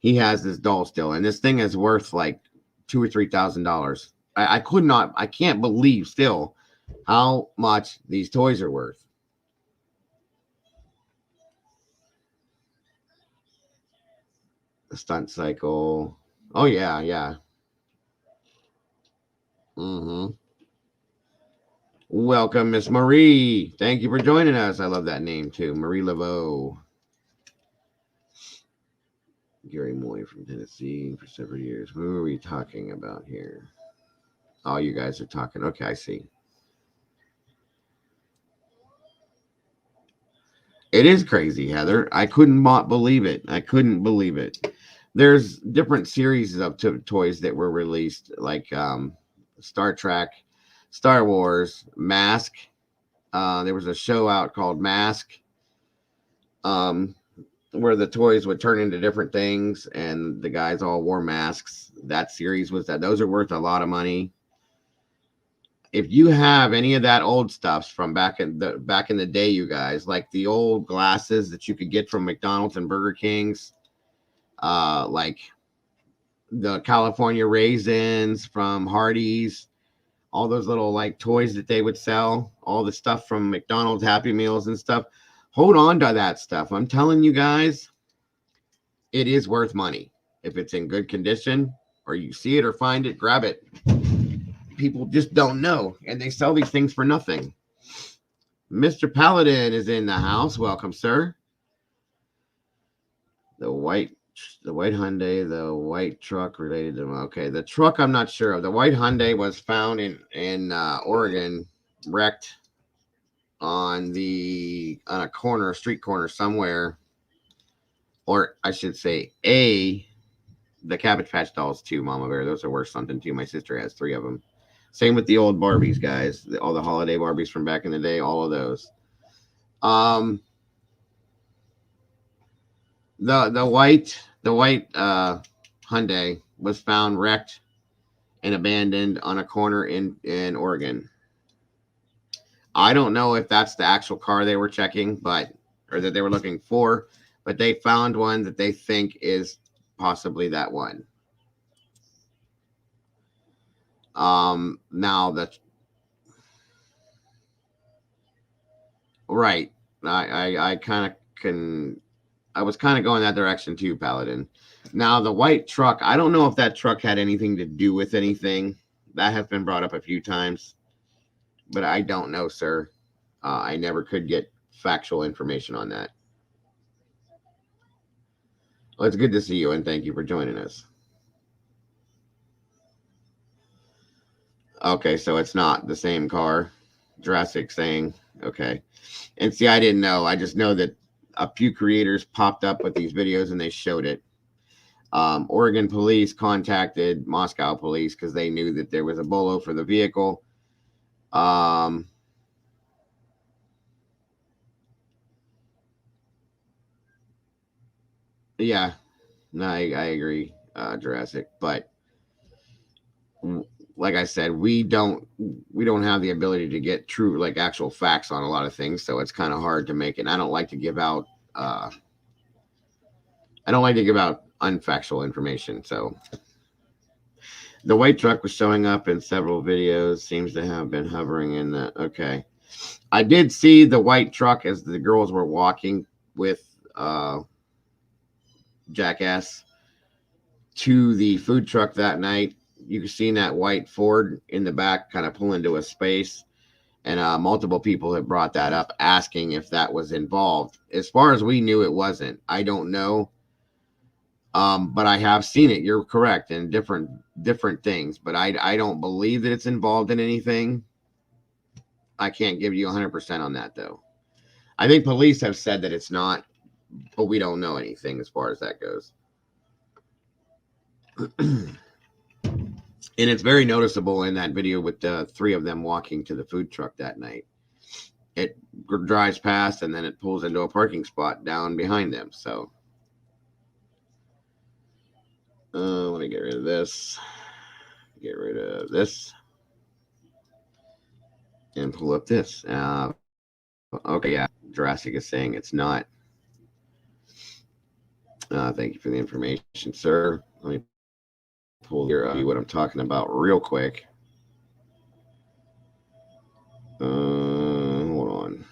he has this doll still, and this thing is worth like $2,000 or $3,000. I can't believe still how much these toys are worth. The stunt cycle. Oh yeah, yeah. Mm-hmm. Welcome, Miss Marie. Thank you for joining us. I love that name too, Marie Laveau. Gary Moy from Tennessee for several years. Who are we talking about here? Oh, you guys are talking. Okay, I see. It is crazy, Heather. I couldn't believe it. I couldn't believe it. There's different series of toys that were released, like Star Trek, Star Wars, Mask. There was a show out called Mask, um, where the toys would turn into different things, and the guys all wore masks. That series was that. Those are worth a lot of money. If you have any of that old stuff from back in the day, you guys, like the old glasses that you could get from McDonald's and Burger King's, like the California raisins from Hardee's, all those little like toys that they would sell, all the stuff from McDonald's Happy Meals and stuff. Hold on to that stuff. I'm telling you guys, it is worth money. If it's in good condition or you see it or find it, grab it. People just don't know, and they sell these things for nothing. Mr. Paladin is in the house. Welcome, sir. The white Hyundai, the white truck related to, okay, the truck I'm not sure of. The white Hyundai was found in Oregon, wrecked on a corner, street corner somewhere, or I should say the Cabbage Patch Dolls too, Mama Bear. Those are worth something too. My sister has 3 of them. Same with the old Barbies, guys. All the holiday Barbies from back in the day, all of those. The white Hyundai was found wrecked and abandoned on a corner in Oregon. I don't know if that's the actual car they were checking, or that they were looking for, but they found one that they think is possibly that one. Now that right, I kind of can. I was kind of going that direction too, Paladin. Now the white truck, I don't know if that truck had anything to do with anything. That has been brought up a few times, but I don't know, sir. I never could get factual information on that. Well, it's good to see you, and thank you for joining us. Okay, so it's not the same car. Jurassic saying, okay. And see, I didn't know. I just know that a few creators popped up with these videos and they showed it. Oregon police contacted Moscow police because they knew that there was a bolo for the vehicle. Um, yeah, no, I agree, Jurassic. But like I said, we don't have the ability to get true, like, actual facts on a lot of things, so it's kind of hard to make it. I don't like to give out unfactual information. So the white truck was showing up in several videos, seems to have been hovering in the, okay. I did see the white truck as the girls were walking with Jackass to the food truck that night. You could see that white Ford in the back kind of pull into a space. And multiple people have brought that up, asking if that was involved. As far as we knew, it wasn't. I don't know, but I have seen it. You're correct in different things, but I don't believe that it's involved in anything. I can't give you 100% on that though. I think police have said that it's not, but we don't know anything as far as that goes. And it's very noticeable in that video with the three of them walking to the food truck that night. It drives past and then it pulls into a parking spot down behind them. So let me get rid of this. Get rid of this. And pull up this. Okay, yeah. Jurassic is saying it's not. Thank you for the information, sir. Let me pull here what I'm talking about real quick. Hold on.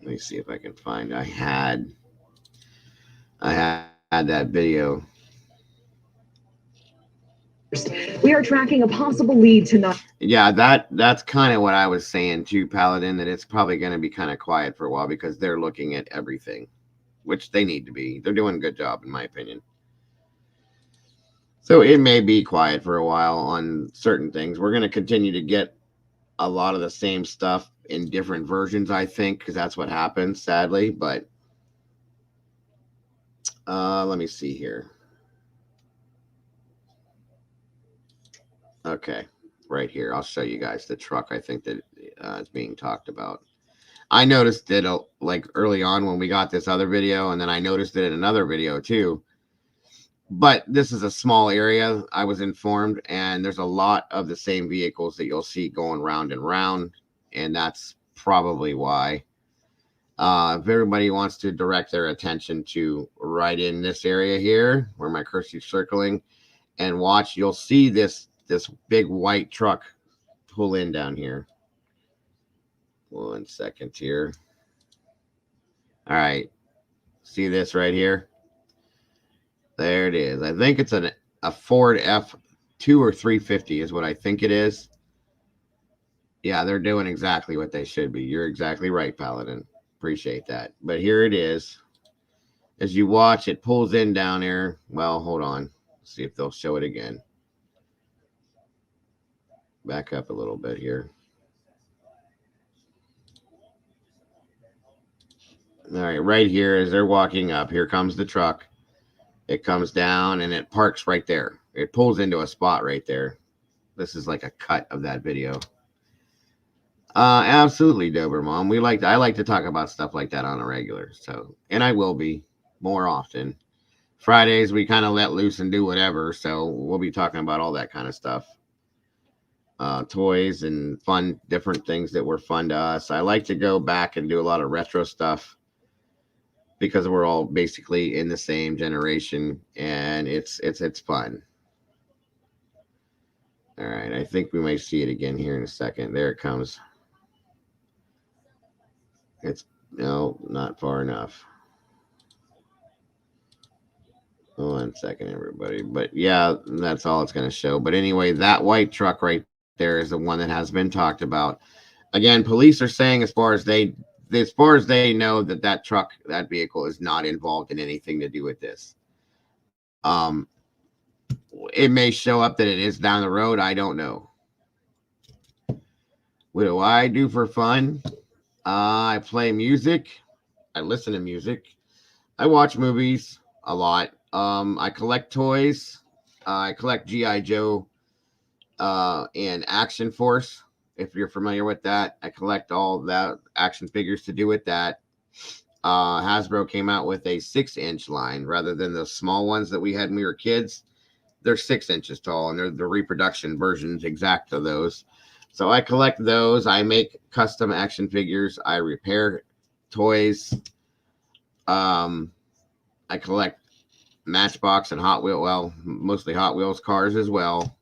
Let me see if I can find. I had that video. We are tracking a possible lead tonight. Yeah, that's kind of what I was saying too, Paladin, that it's probably going to be kind of quiet for a while because they're looking at everything, which they need to be. They're doing a good job, in my opinion. So it may be quiet for a while on certain things. We're going to continue to get a lot of the same stuff in different versions, I think, because that's what happens, sadly. But let me see here. Okay, right here. I'll show you guys the truck I think that is being talked about. I noticed it like early on when we got this other video, and then I noticed it in another video too. But this is a small area, I was informed, and there's a lot of the same vehicles that you'll see going round and round, and that's probably why. If everybody wants to direct their attention to right in this area here, where my cursor's circling, and watch, you'll see this big white truck pull in down here. 1 second here. All right. See this right here? There it is. I think it's a Ford F2 or 350 is what I think it is. Yeah, they're doing exactly what they should be. You're exactly right, Paladin. Appreciate that. But here it is. As you watch, it pulls in down here. Well, hold on. Let's see if they'll show it again. Back up a little bit here. All right, right here as they're walking up, here comes the truck. It comes down and it parks right there. It pulls into a spot right there. This is like a cut of that video. Absolutely, Dobermom. I like to talk about stuff like that on a regular. So, and I will be more often. Fridays we kind of let loose and do whatever. So we'll be talking about all that kind of stuff. Toys and fun, different things that were fun to us. I like to go back and do a lot of retro stuff because we're all basically in the same generation, and it's fun. All right, I think we might see it again here in a second. There it comes. It's no, not far enough. 1 second, everybody. But yeah, that's all it's going to show. But anyway, that white truck right there is the one that has been talked about. Again, police are saying as far as they as far as they know, that truck, that vehicle is not involved in anything to do with this. Um, it may show up that it is down the road. I don't know. What do I do for fun? I play music. I listen to music. I watch movies a lot. I collect toys. I collect GI Joe and Action Force. If you're familiar with that, I collect all that action figures to do with that. Hasbro came out with a 6-inch line rather than the small ones that we had when we were kids. They're 6 inches tall, and they're the reproduction versions exact of those. So I collect those. I make custom action figures. I repair toys. I collect Matchbox and Hot Wheel. Well, mostly Hot Wheels cars as well.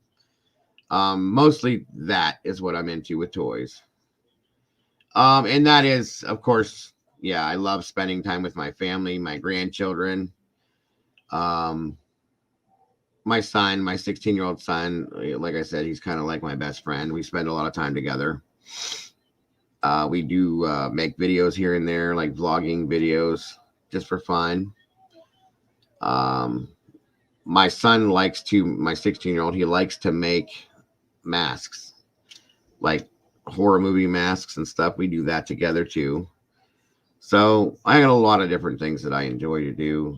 Mostly that is what I'm into with toys. And that is, of course, yeah, I love spending time with my family, my grandchildren. My son, my 16-year-old son, like I said, he's kind of like my best friend. We spend a lot of time together. We do make videos here and there, like vlogging videos, just for fun. My son likes to, my 16-year-old, he likes to make masks, like horror movie masks and stuff. We do that together too. So I got a lot of different things that I enjoy to do.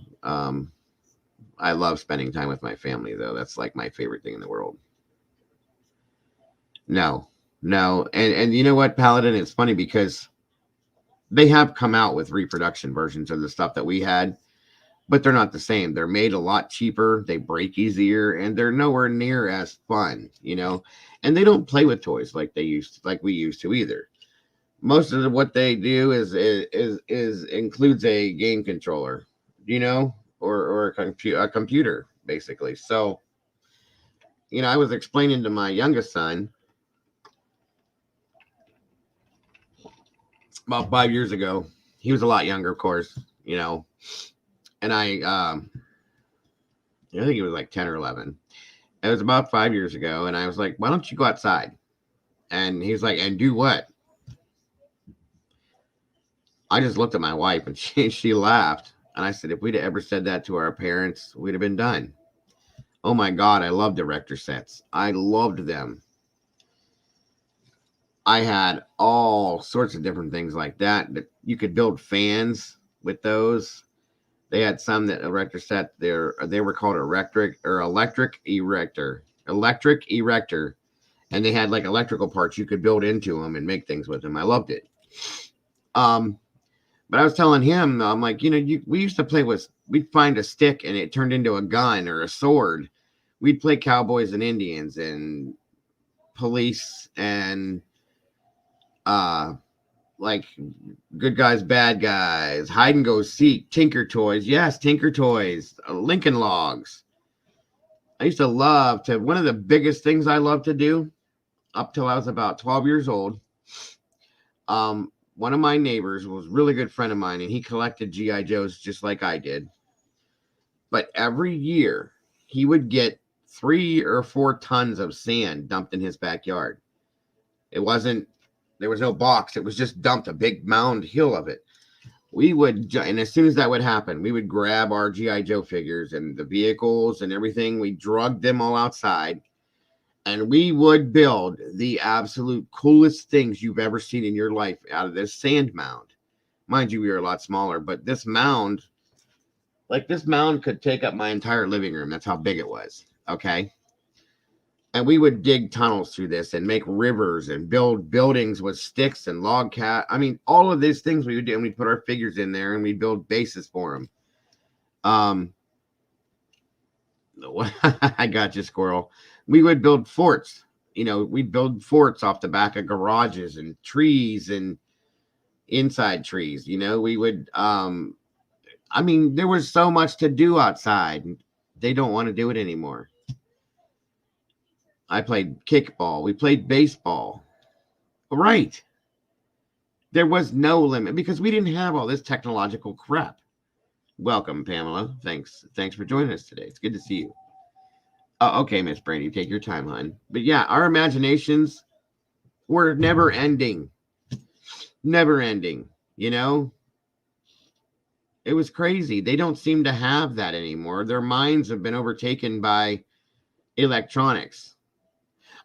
I love spending time with my family, though. That's like my favorite thing in the world. No. And you know what, Paladin? It's funny because they have come out with reproduction versions of the stuff that we had, but they're not the same. They're made a lot cheaper. They break easier, and they're nowhere near as fun, and they don't play with toys like we used to either. Most of what they do is includes a game controller, or a computer, basically. So, I was explaining to my youngest son about 5 years ago. He was a lot younger, of course, and I think he was like 10 or 11. It was about 5 years ago, and I was like, why don't you go outside? And he's like, and do what? I just looked at my wife, and she laughed. And I said, if we'd ever said that to our parents, we'd have been done. Oh my God, I loved director sets. I loved them. I had all sorts of different things like that. You could build fans with those. They had some that erector set there. They were called electric erector, and they had like electrical parts you could build into them and make things with them. I loved it. But I was telling him, I'm like, we used to play with. We'd find a stick and it turned into a gun or a sword. We'd play cowboys and Indians and police and like good guys, bad guys, hide and go seek, Tinker Toys. Yes, Tinker Toys, Lincoln Logs. I used to love to, one of the biggest things I loved to do up till I was about 12 years old. One of my neighbors was a really good friend of mine, and he collected GI Joes just like I did. But every year he would get 3 or 4 tons of sand dumped in his backyard. There was no box. It was just dumped, a big mound hill of it. We would, and as soon as that would happen, we would grab our GI Joe figures and the vehicles and everything. We drugged them all outside, and we would build the absolute coolest things you've ever seen in your life out of this sand mound. Mind you, we were a lot smaller, but this mound could take up my entire living room. That's how big it was. Okay. And we would dig tunnels through this and make rivers and build buildings with sticks and log cat. I mean, all of these things we would do, and we'd put our figures in there and we'd build bases for them. I got you, squirrel. We would build forts. We'd build forts off the back of garages and trees and inside trees. We would, there was so much to do outside. They don't want to do it anymore. I played kickball. We played baseball. Right. There was no limit because we didn't have all this technological crap. Welcome, Pamela. Thanks for joining us today. It's good to see you. Okay, Miss Brandy, take your time, hon. But yeah, our imaginations were never ending. Never ending. You know, it was crazy. They don't seem to have that anymore. Their minds have been overtaken by electronics.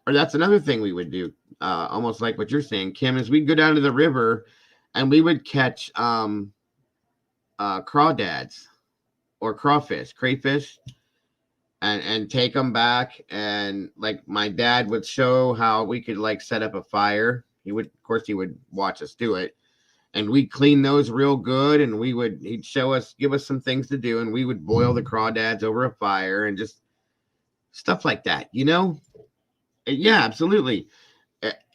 Or that's another thing we would do, almost like what you're saying, Kim, is we'd go down to the river and we would catch crawdads or crawfish, crayfish, and take them back. And like my dad would show how we could like set up a fire. He would, of course, he would watch us do it, and we'd clean those real good. And he'd show us, give us some things to do, and we would boil the crawdads over a fire and just stuff like that. Yeah, absolutely.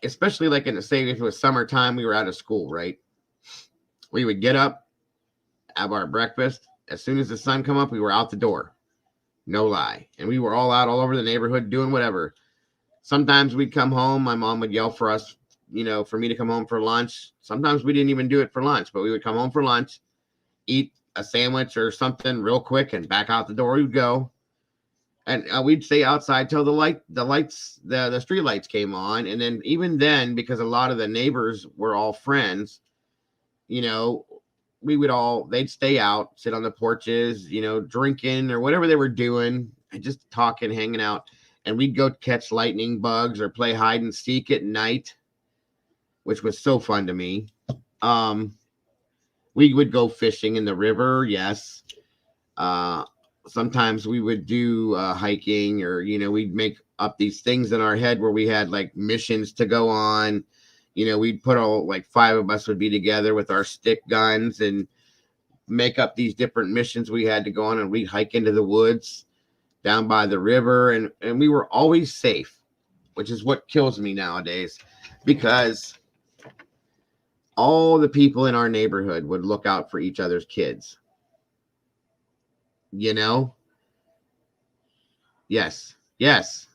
Especially like in the say if it was summertime, we were out of school, right? We would get up, have our breakfast. As soon as the sun come up, we were out the door. No lie. And we were all out all over the neighborhood doing whatever. Sometimes we'd come home. My mom would yell for us, for me to come home for lunch. Sometimes we didn't even do it for lunch, but we would come home for lunch, eat a sandwich or something real quick, and back out the door we'd go. And we'd stay outside till the street lights came on. And then even then, because a lot of the neighbors were all friends, you know, they'd stay out, sit on the porches, drinking or whatever they were doing, and just talking, hanging out. And we'd go catch lightning bugs or play hide and seek at night, which was so fun to me. Um, we would go fishing in the river. Yes. Uh, Sometimes we would do hiking, or, we'd make up these things in our head where we had like missions to go on. We'd put all like five of us would be together with our stick guns and make up these different missions we had to go on, and we'd hike into the woods down by the river, and we were always safe, which is what kills me nowadays, because all the people in our neighborhood would look out for each other's kids. You know? Yes. Yes.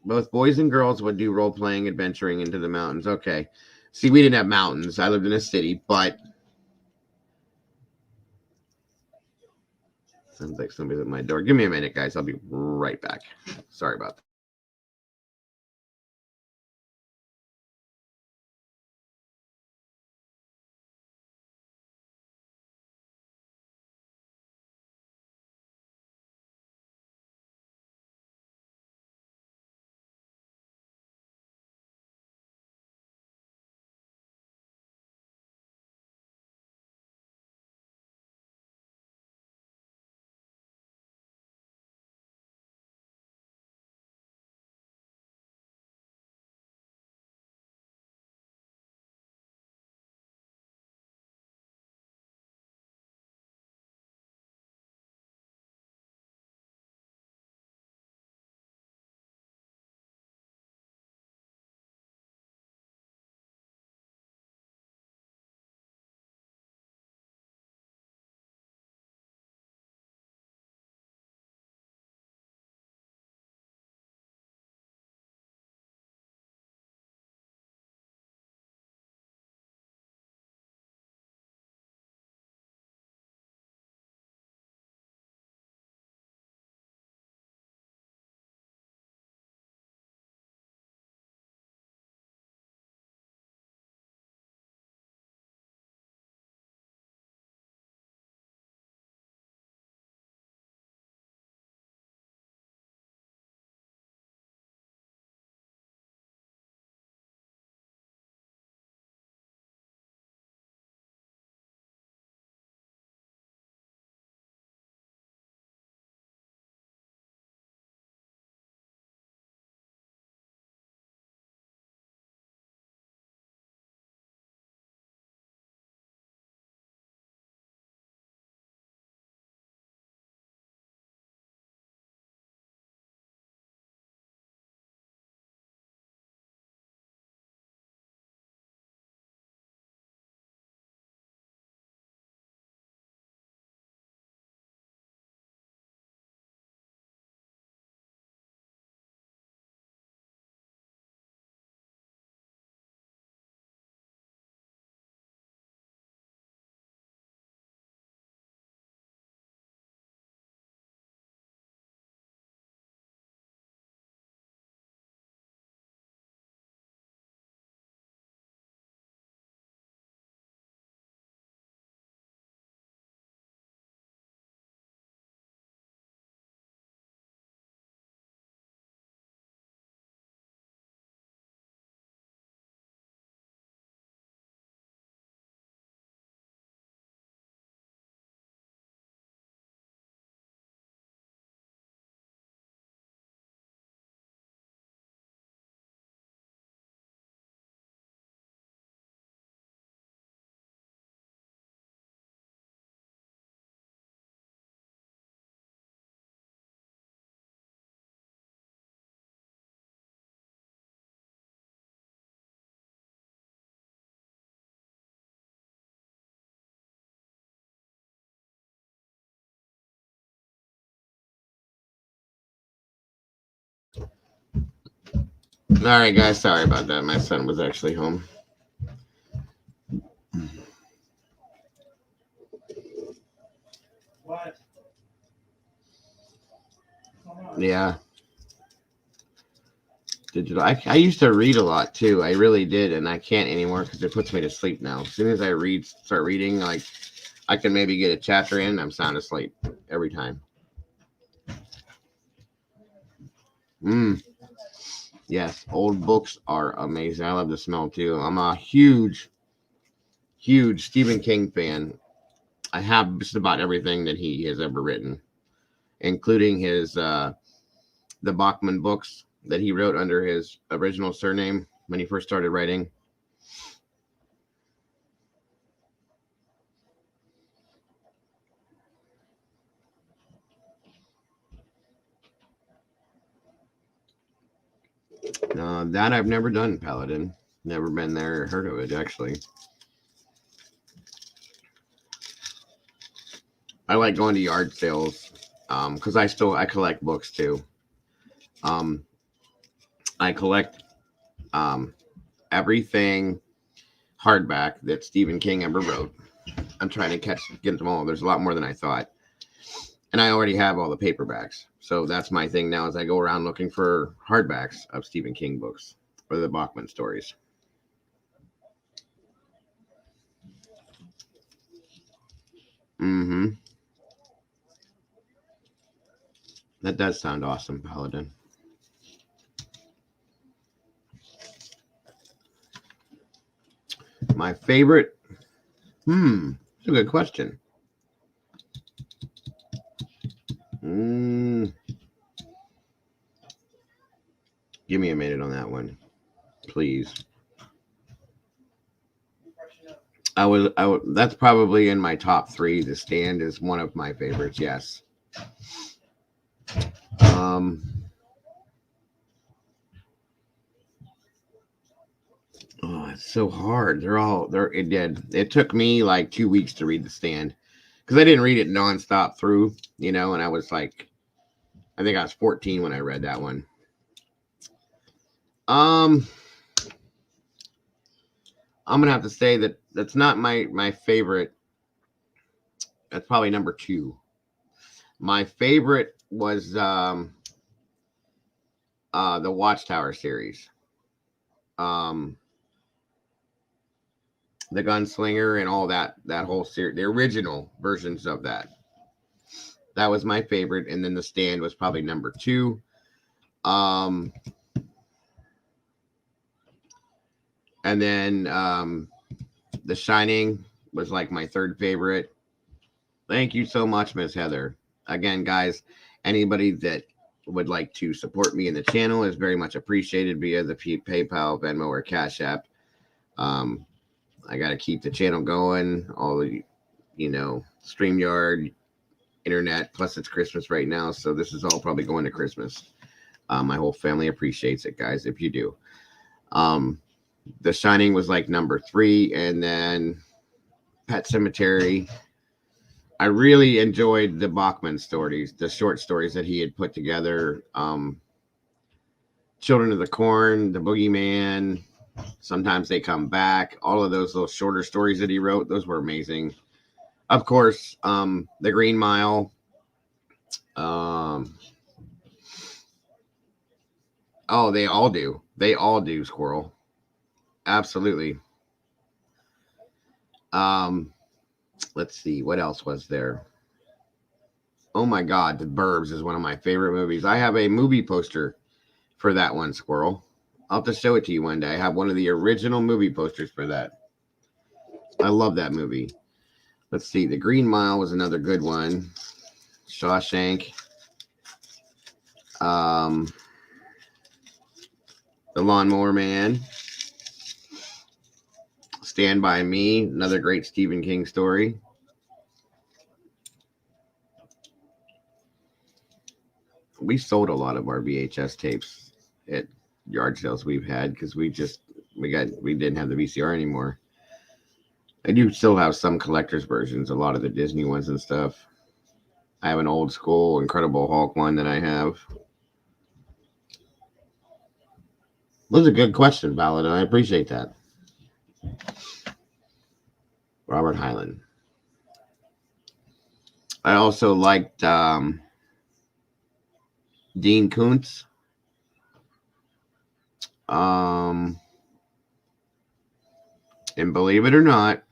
Both boys and girls would do role playing, adventuring into the mountains. Okay. See, we didn't have mountains. I lived in a city, but sounds like somebody's at my door. Give me a minute, guys. I'll be right back. Sorry about that. All right, guys. Sorry about that. My son was actually home. What? Yeah. Digital. I used to read a lot too. I really did, and I can't anymore because it puts me to sleep now. As soon as I start reading, like I can maybe get a chapter in, I'm sound asleep every time. Yes, old books are amazing. I love the smell too. I'm a huge, huge Stephen King fan. I have just about everything that he has ever written, including his the Bachman books that he wrote under his original surname when he first started writing. That I've never done, Paladin. Never been there or heard of it, actually. I like going to yard sales because I collect books too. Um, I collect um, everything hardback that Stephen King ever wrote. I'm trying to get them all. There's a lot more than I thought, and I already have all the paperbacks. So that's my thing now. As I go around looking for hardbacks of Stephen King books or the Bachman stories. Mm-hmm. That does sound awesome, Paladin. My favorite. It's a good question. Mm, give me a minute on that one, please. That's probably in my top three. The Stand is one of my favorites. Yes. Um. Oh, it's so hard. It did. It took me like 2 weeks to read The Stand because I didn't read it nonstop through, and I was like, I think I was 14 when I read that one. Um, I'm gonna have to say that that's not my favorite. That's probably number two. My favorite was the Watchtower series. Um, the Gunslinger and all that whole series, the original versions of that. That was my favorite, and then The Stand was probably number two. Um, and then The Shining was like my third favorite. Thank you so much, Miss Heather. Again, guys, anybody that would like to support me in the channel is very much appreciated via the PayPal, Venmo, or Cash App. I got to keep the channel going. All the, StreamYard, internet. Plus, it's Christmas right now, so this is all probably going to Christmas. My whole family appreciates it, guys. If you do, The Shining was like number three, and then Pet Cemetery. I really enjoyed the Bachman stories, the short stories that he had put together. Children of the Corn, The Boogeyman, Sometimes They Come Back. All of those little shorter stories that he wrote, those were amazing. Of course, The Green Mile. Oh, they all do. They all do, Squirrel. Absolutely. Let's see, what else was there? Oh my God, The Burbs is one of my favorite movies. I have a movie poster for that one, Squirrel. I'll have to show it to you one day. I have one of the original movie posters for that. I love that movie. Let's see, The Green Mile was another good one. Shawshank. The Lawnmower Man. Stand By Me, another great Stephen King story. We sold a lot of our VHS tapes at yard sales we've had because we didn't have the VCR anymore. I do still have some collector's versions, a lot of the Disney ones and stuff. I have an old school Incredible Hulk one that I have. That was a good question, Ballard, and I appreciate that. Robert Hyland. I also liked Dean Koontz. Um, and believe it or not,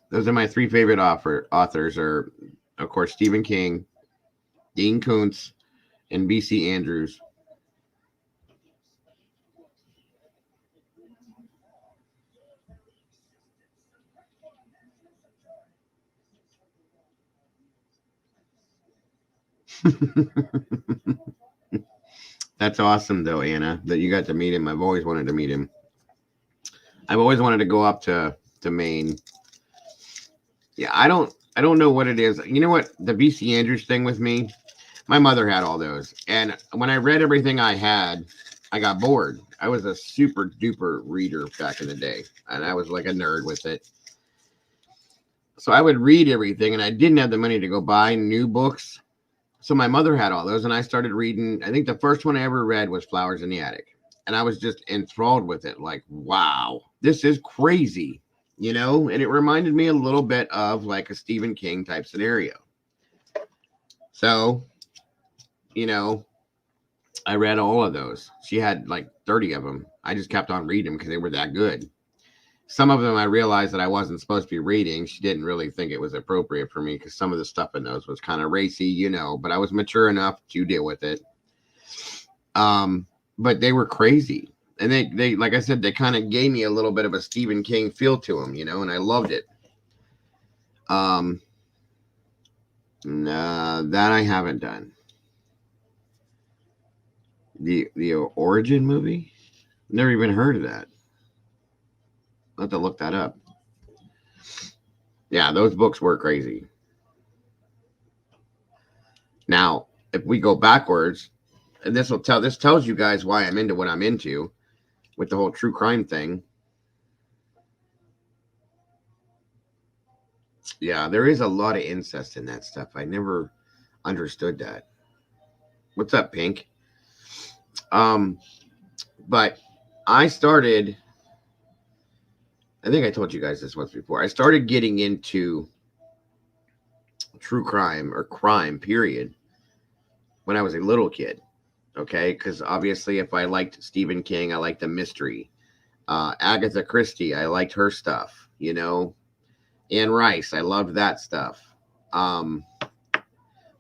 those are my three favorite authors. Are of course Stephen King, Dean Koontz, and B.C. Andrews. That's awesome, though, Anna, that you got to meet him. I've always wanted to meet him. I've always wanted to go up to Maine. Yeah, I don't know what it is. You know what the B.C. Andrews thing with me? My mother had all those, and when I read everything I had, I got bored. I was a super duper reader back in the day, and I was like a nerd with it. So I would read everything, and I didn't have the money to go buy new books. So my mother had all those, and I started reading. I think the first one I ever read was Flowers in the Attic, and I was just enthralled with it. Like, wow, this is crazy, And it reminded me a little bit of like a Stephen King type scenario. So, you know, I read all of those. She had like 30 of them. I just kept on reading them because they were that good. Some of them I realized that I wasn't supposed to be reading. She didn't really think it was appropriate for me because some of the stuff in those was kind of racy, but I was mature enough to deal with it. But they were crazy. And they like I said, they kind of gave me a little bit of a Stephen King feel to them, and I loved it. Nah, that I haven't done. The Origin movie? Never even heard of that. I'll have to look that up. Yeah, those books were crazy. Now, if we go backwards, and this tells you guys why I'm into what I'm into with the whole true crime thing. Yeah, there is a lot of incest in that stuff. I never understood that. What's up, Pink? Um, but I started. I think I told you guys this once before. I started getting into true crime or crime, period, when I was a little kid. Okay, because obviously, if I liked Stephen King, I liked the mystery. Agatha Christie, I liked her stuff. Anne Rice, I loved that stuff. Um,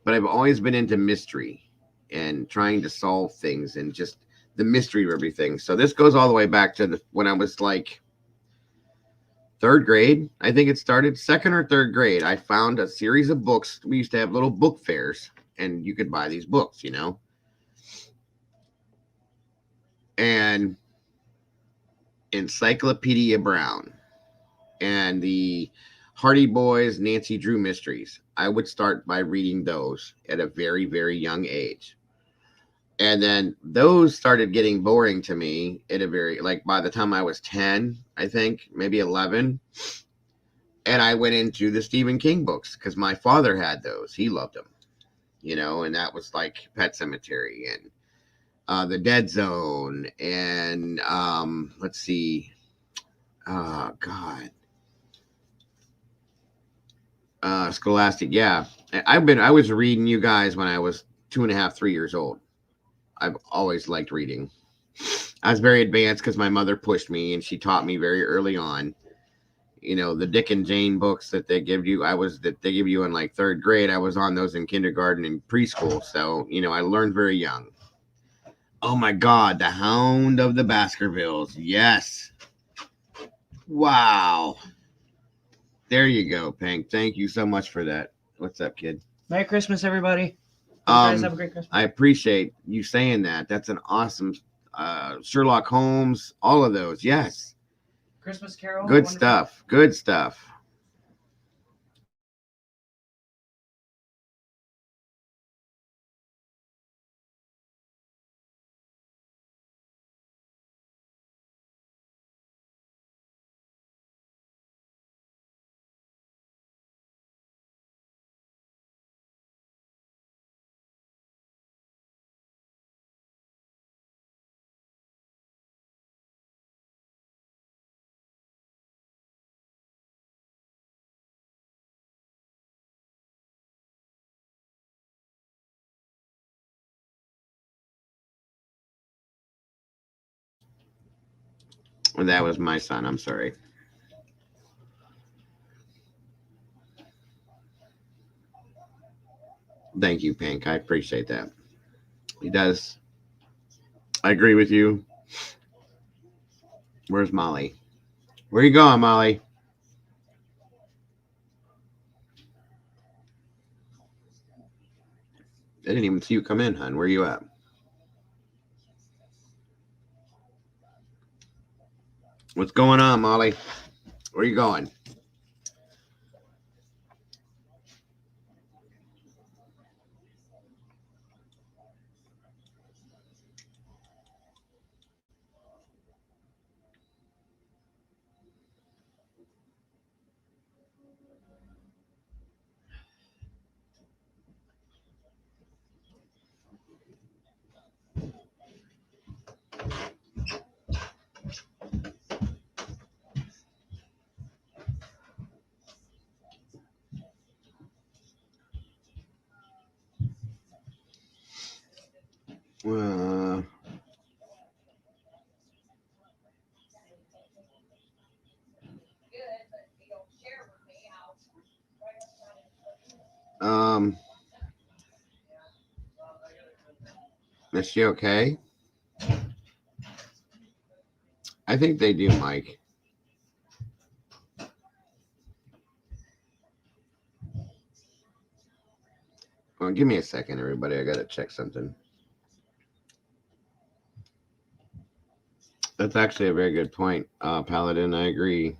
but I've always been into mystery and trying to solve things and just the mystery of everything. So this goes all the way back to when I was like third grade. I think it started second or third grade. I found a series of books. We used to have little book fairs, and you could buy these books, and Encyclopedia Brown and the Hardy Boys, Nancy Drew mysteries. I would start by reading those at a very, very young age. And then those started getting boring to me at a very, like by the time I was 10, I think, maybe 11. And I went into the Stephen King books because my father had those. He loved them, and that was like Pet Cemetery and The Dead Zone. And let's see. Oh, God. Scholastic. Yeah. I was reading you guys when I was 2.5, 3 years old. I've always liked reading. I was very advanced because my mother pushed me and she taught me very early on. The Dick and Jane books that they give you, that they give you in like third grade. I was on those in kindergarten and preschool. So, I learned very young. Oh my God, The Hound of the Baskervilles. Yes. Wow. There you go, Pink. Thank you so much for that. What's up, kid? Merry Christmas, everybody. You guys have a great Christmas. I appreciate you saying that. That's an awesome Sherlock Holmes, all of those. Yes. Christmas Carol. Good stuff. Good stuff. That was my son. I'm sorry. Thank you, Pink. I appreciate that. He does. I agree with you. Where's Molly? Where you going, Molly? I didn't even see you come in, hon. Where you at? What's going on, Molly? Where you going? Uh, um, is she okay? I think they do, Mike. Well, give me a second, everybody. I gotta check something. That's actually a very good point, Paladin. I agree.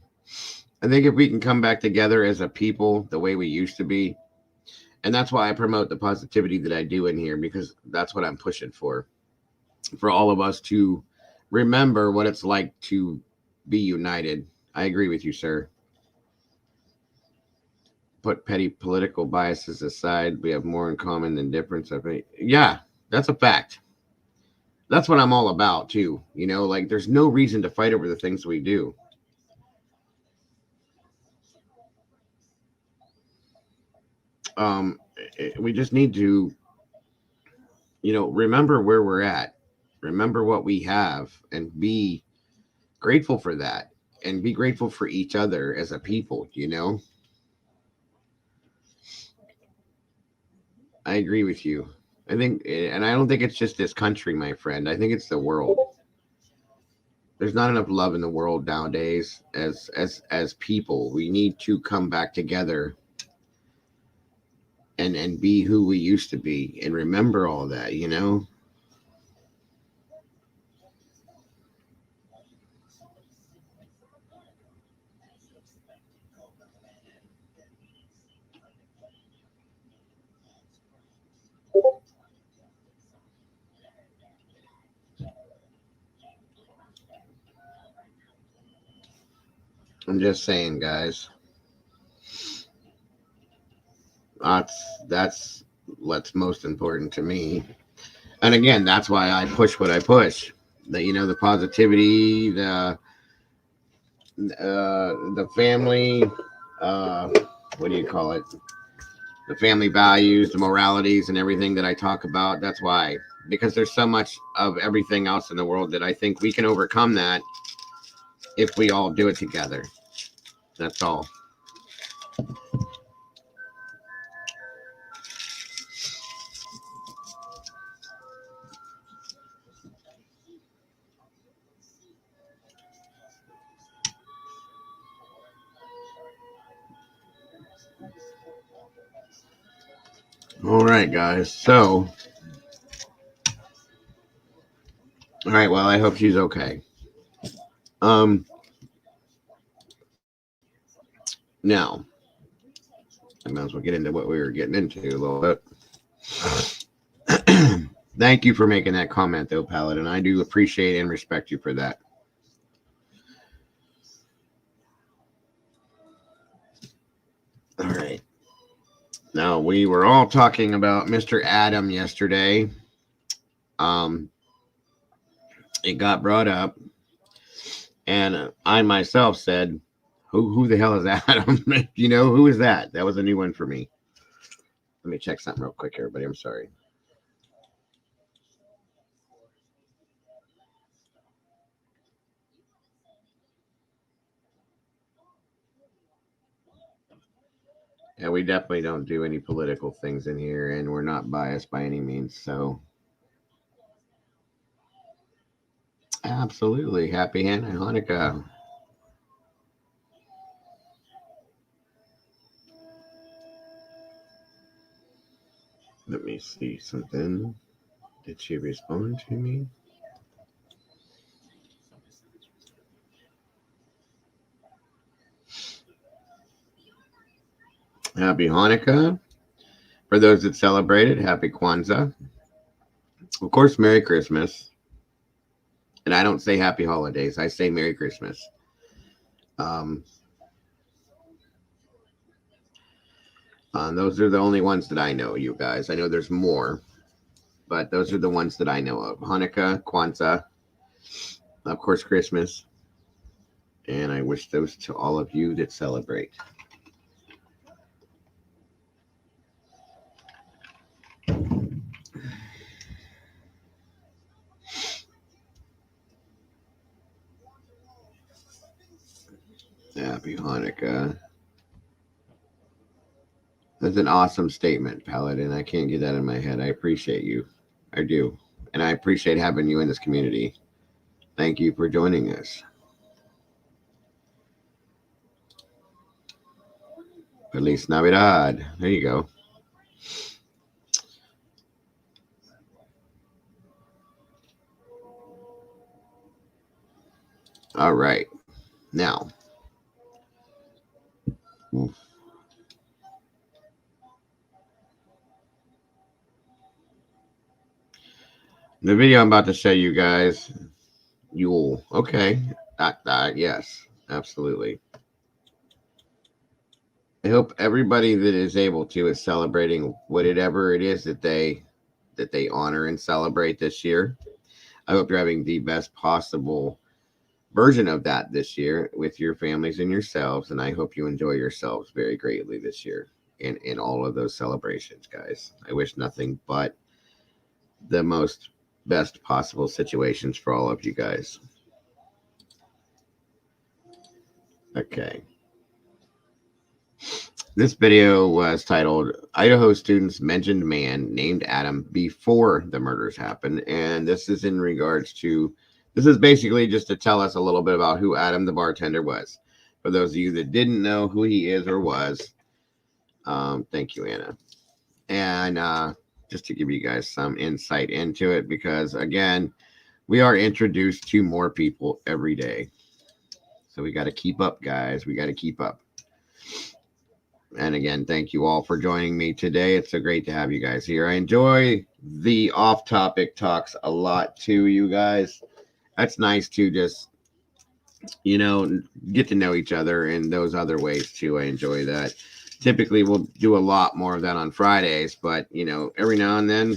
I think if we can come back together as a people the way we used to be, and that's why I promote the positivity that I do in here, because that's what I'm pushing for all of us to remember what it's like to be united. I agree with you, sir. Put petty political biases aside. We have more in common than difference. I think, yeah, that's a fact. That's what I'm all about too. Like there's no reason to fight over the things we do. Um, we just need to, remember where we're at, remember what we have, and be grateful for that, and be grateful for each other as a people. I agree with you. I think, and I don't think it's just this country, my friend. I think it's the world. There's not enough love in the world nowadays as people. We need to come back together and be who we used to be and remember all that. I'm just saying, guys. That's what's most important to me. And again, that's why I push what I push. The positivity, the family, uh, what do you call it? The family values, the moralities, and everything that I talk about. That's why, because there's so much of everything else in the world that I think we can overcome that if we all do it together. That's all. All right, guys. So, all right. Well, I hope she's okay. Now, I might as well get into what we were getting into a little bit. Thank you for making that comment, though, Paladin. I do appreciate and respect you for that. All right. Now, we were all talking about Mr. Adam yesterday. It got brought up, and I myself said, who the hell is Adam? Who is that? That was a new one for me. Let me check something real quick, everybody. I'm sorry. Yeah, we definitely don't do any political things in here, and we're not biased by any means. So, absolutely. Happy Hanukkah. Let me see something. Did she respond to me? Happy Hanukkah. For those that celebrate it, happy Kwanzaa. Of course, Merry Christmas. And I don't say happy holidays, I say Merry Christmas. Those are the only ones that I know, you guys. I know there's more, but those are the ones that I know of. Hanukkah, Kwanzaa, of course, Christmas. And I wish those to all of you that celebrate. Happy Hanukkah. That's an awesome statement, Paladin. I can't get that in my head. I appreciate you. I do. And I appreciate having you in this community. Thank you for joining us. Feliz Navidad. There you go. All right. Now, the video I'm about to show you guys, Yule. Okay. Yes, absolutely. I hope everybody that is able to is celebrating whatever it is that they honor and celebrate this year. I hope you're having the best possible version of that this year with your families and yourselves, and I hope you enjoy yourselves very greatly this year in all of those celebrations, guys. I wish nothing but the most best possible situations for all of you guys. Okay. This video was titled Idaho Students Mentioned Man Named Adam Before the Murders Happened. And this is in regards to, this is basically just to tell us a little bit about who Adam the bartender was. For those of you that didn't know who he is or was, thank you, Anna. And just to give you guys some insight into it, because again, we are introduced to more people every day. So we got to keep up, guys. We got to keep up. And again, thank you all for joining me today. It's so great to have you guys here. I enjoy the off-topic talks a lot too, you guys. That's nice to just, you know, get to know each other in those other ways too. I enjoy that. Typically, we'll do a lot more of that on Fridays, but, you know, every now and then,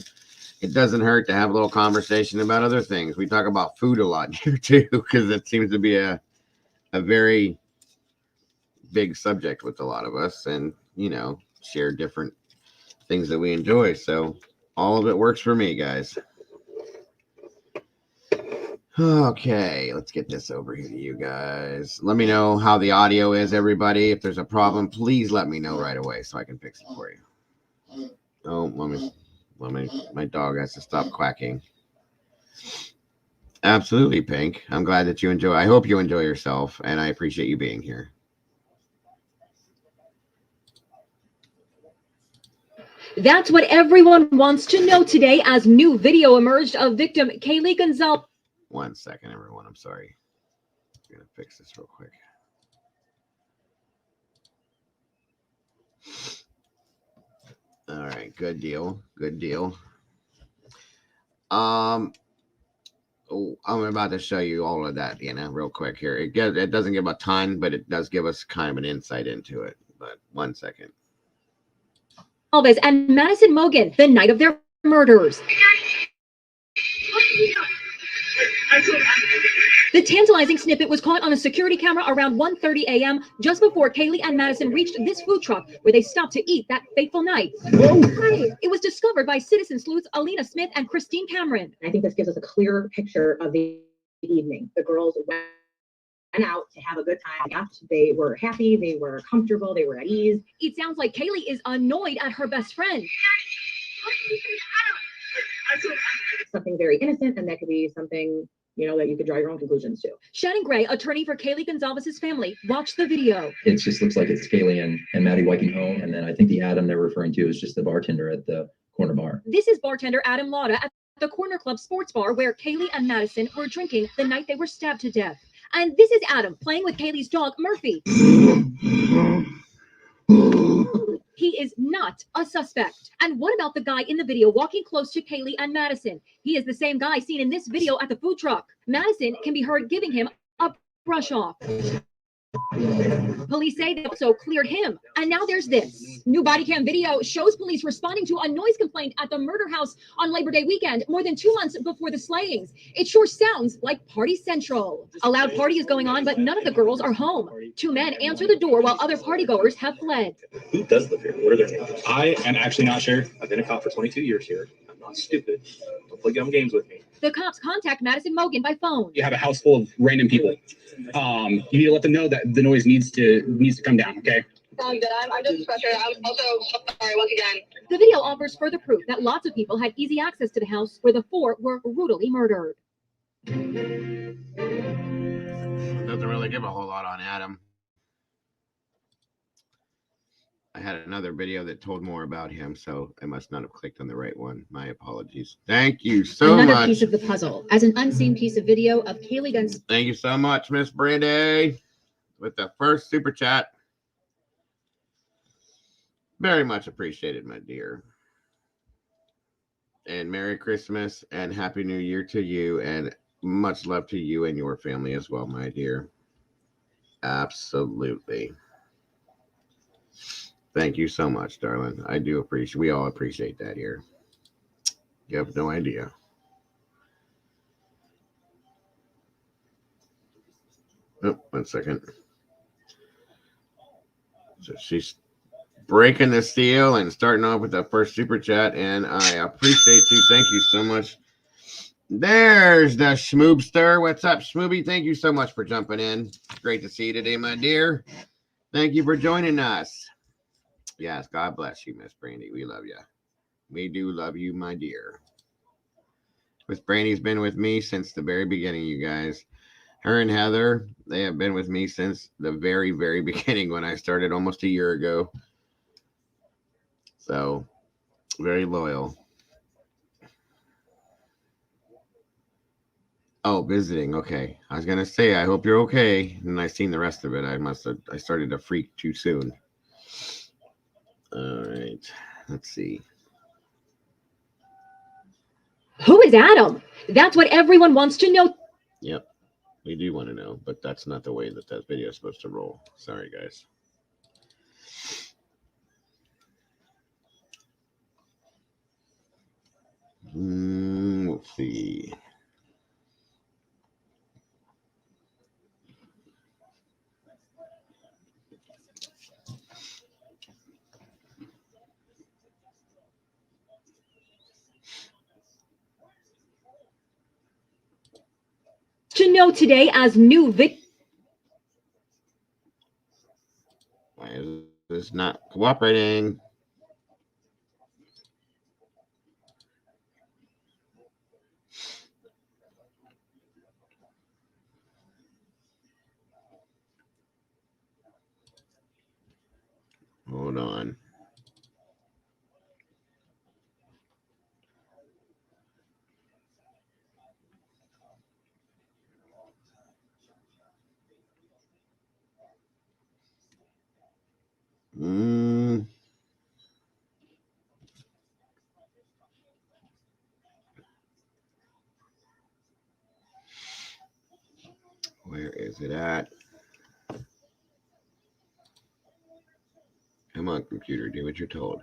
it doesn't hurt to have a little conversation about other things. We talk about food a lot here too, because it seems to be a very big subject with a lot of us, and you know, share different things that we enjoy. So all of it works for me, guys. Okay, let's get this over here to you guys. Let me know how the audio is, everybody. If there's a problem, please let me know right away so I can fix it for you. Oh, my dog has to stop quacking. Absolutely, Pink. I'm glad that you enjoy. I hope you enjoy yourself, and I appreciate you being here. That's what everyone wants to know today as new video emerged of victim Kaylee Gonzalez. 1 second, everyone. I'm sorry. I'm going to fix this real quick. All right. Good deal. Good deal. I'm about to show you all of that, real quick here. It doesn't give a ton, but it does give us kind of an insight into it. But 1 second. Alves and Madison Mogan, the night of their murders. The tantalizing snippet was caught on a security camera around 1:30 a.m. just before Kaylee and Madison reached this food truck where they stopped to eat that fateful night. It was discovered by citizen sleuths Alina Smith and Christine Cameron. I think this gives us a clearer picture of the evening. The girls went out to have a good time. They were happy, they were comfortable, they were at ease. It sounds like Kaylee is annoyed at her best friend. Something very innocent, and that could be something, you know, that you could draw your own conclusions to. Shannon Gray, attorney for Kaylee Gonzalez's family, watched the video. It just looks like it's Kaylee and Maddie walking home, and then I think the Adam they're referring to is just the bartender at the corner bar. This is bartender Adam Lauda at the Corner Club Sports Bar where Kaylee and Madison were drinking the night they were stabbed to death. And this is Adam playing with Kaylee's dog, Murphy. He is not a suspect. And what about the guy in the video walking close to Kaylee and Madison? He is the same guy seen in this video at the food truck. Madison can be heard giving him a brush off. Police say they also cleared him. And now there's this. New body cam video shows police responding to a noise complaint at the murder house on Labor Day weekend, more than 2 months before the slayings. It sure sounds like Party Central. A loud party is going on, but none of the girls are home. 2 men answer the door while other partygoers have fled. Who does live here? What are their names? I am actually not sure. I've been a cop for 22 years here. I'm not stupid. Don't play dumb games with me. The cops contact Madison Mogan by phone. You have a house full of random people. You need to let them know that the noise needs to come down, okay? I'm just frustrated. I'm also sorry once again. The video offers further proof that lots of people had easy access to the house where the 4 were brutally murdered. Doesn't really give a whole lot on Adam. I had another video that told more about him, so I must not have clicked on the right one. My apologies. Thank you so much. Another piece of the puzzle, as an unseen piece of video of Kaylee Gonzalez. Thank you so much, Miss Brandy, with the first super chat. Very much appreciated, my dear. And Merry Christmas and Happy New Year to you, and much love to you and your family as well, my dear. Absolutely. Thank you so much, darling. I do appreciate, we all appreciate that here. You have no idea. Oh, 1 second. So she's breaking the seal and starting off with that first super chat, and I appreciate you. Thank you so much. There's the Schmoobster. What's up, Schmooby? Thank you so much for jumping in. Great to see you today, my dear. Thank you for joining us. Yes, God bless you, Miss Brandy. We love you. We do love you, my dear. Miss Brandy's been with me since the very beginning, you guys. Her and Heather, they have been with me since the very, very beginning when I started almost a year ago. So, very loyal. Oh, visiting. Okay. I was going to say, I hope you're okay. And I seen the rest of it. I started to freak too soon. All right. Let's see. Who is Adam? That's what everyone wants to know. Yep. We do want to know, but that's not the way that video is supposed to roll. Sorry, guys. Let's see. To know today as new Why is this not cooperating? Hold on. Where is it at? Come on, computer, do what you're told.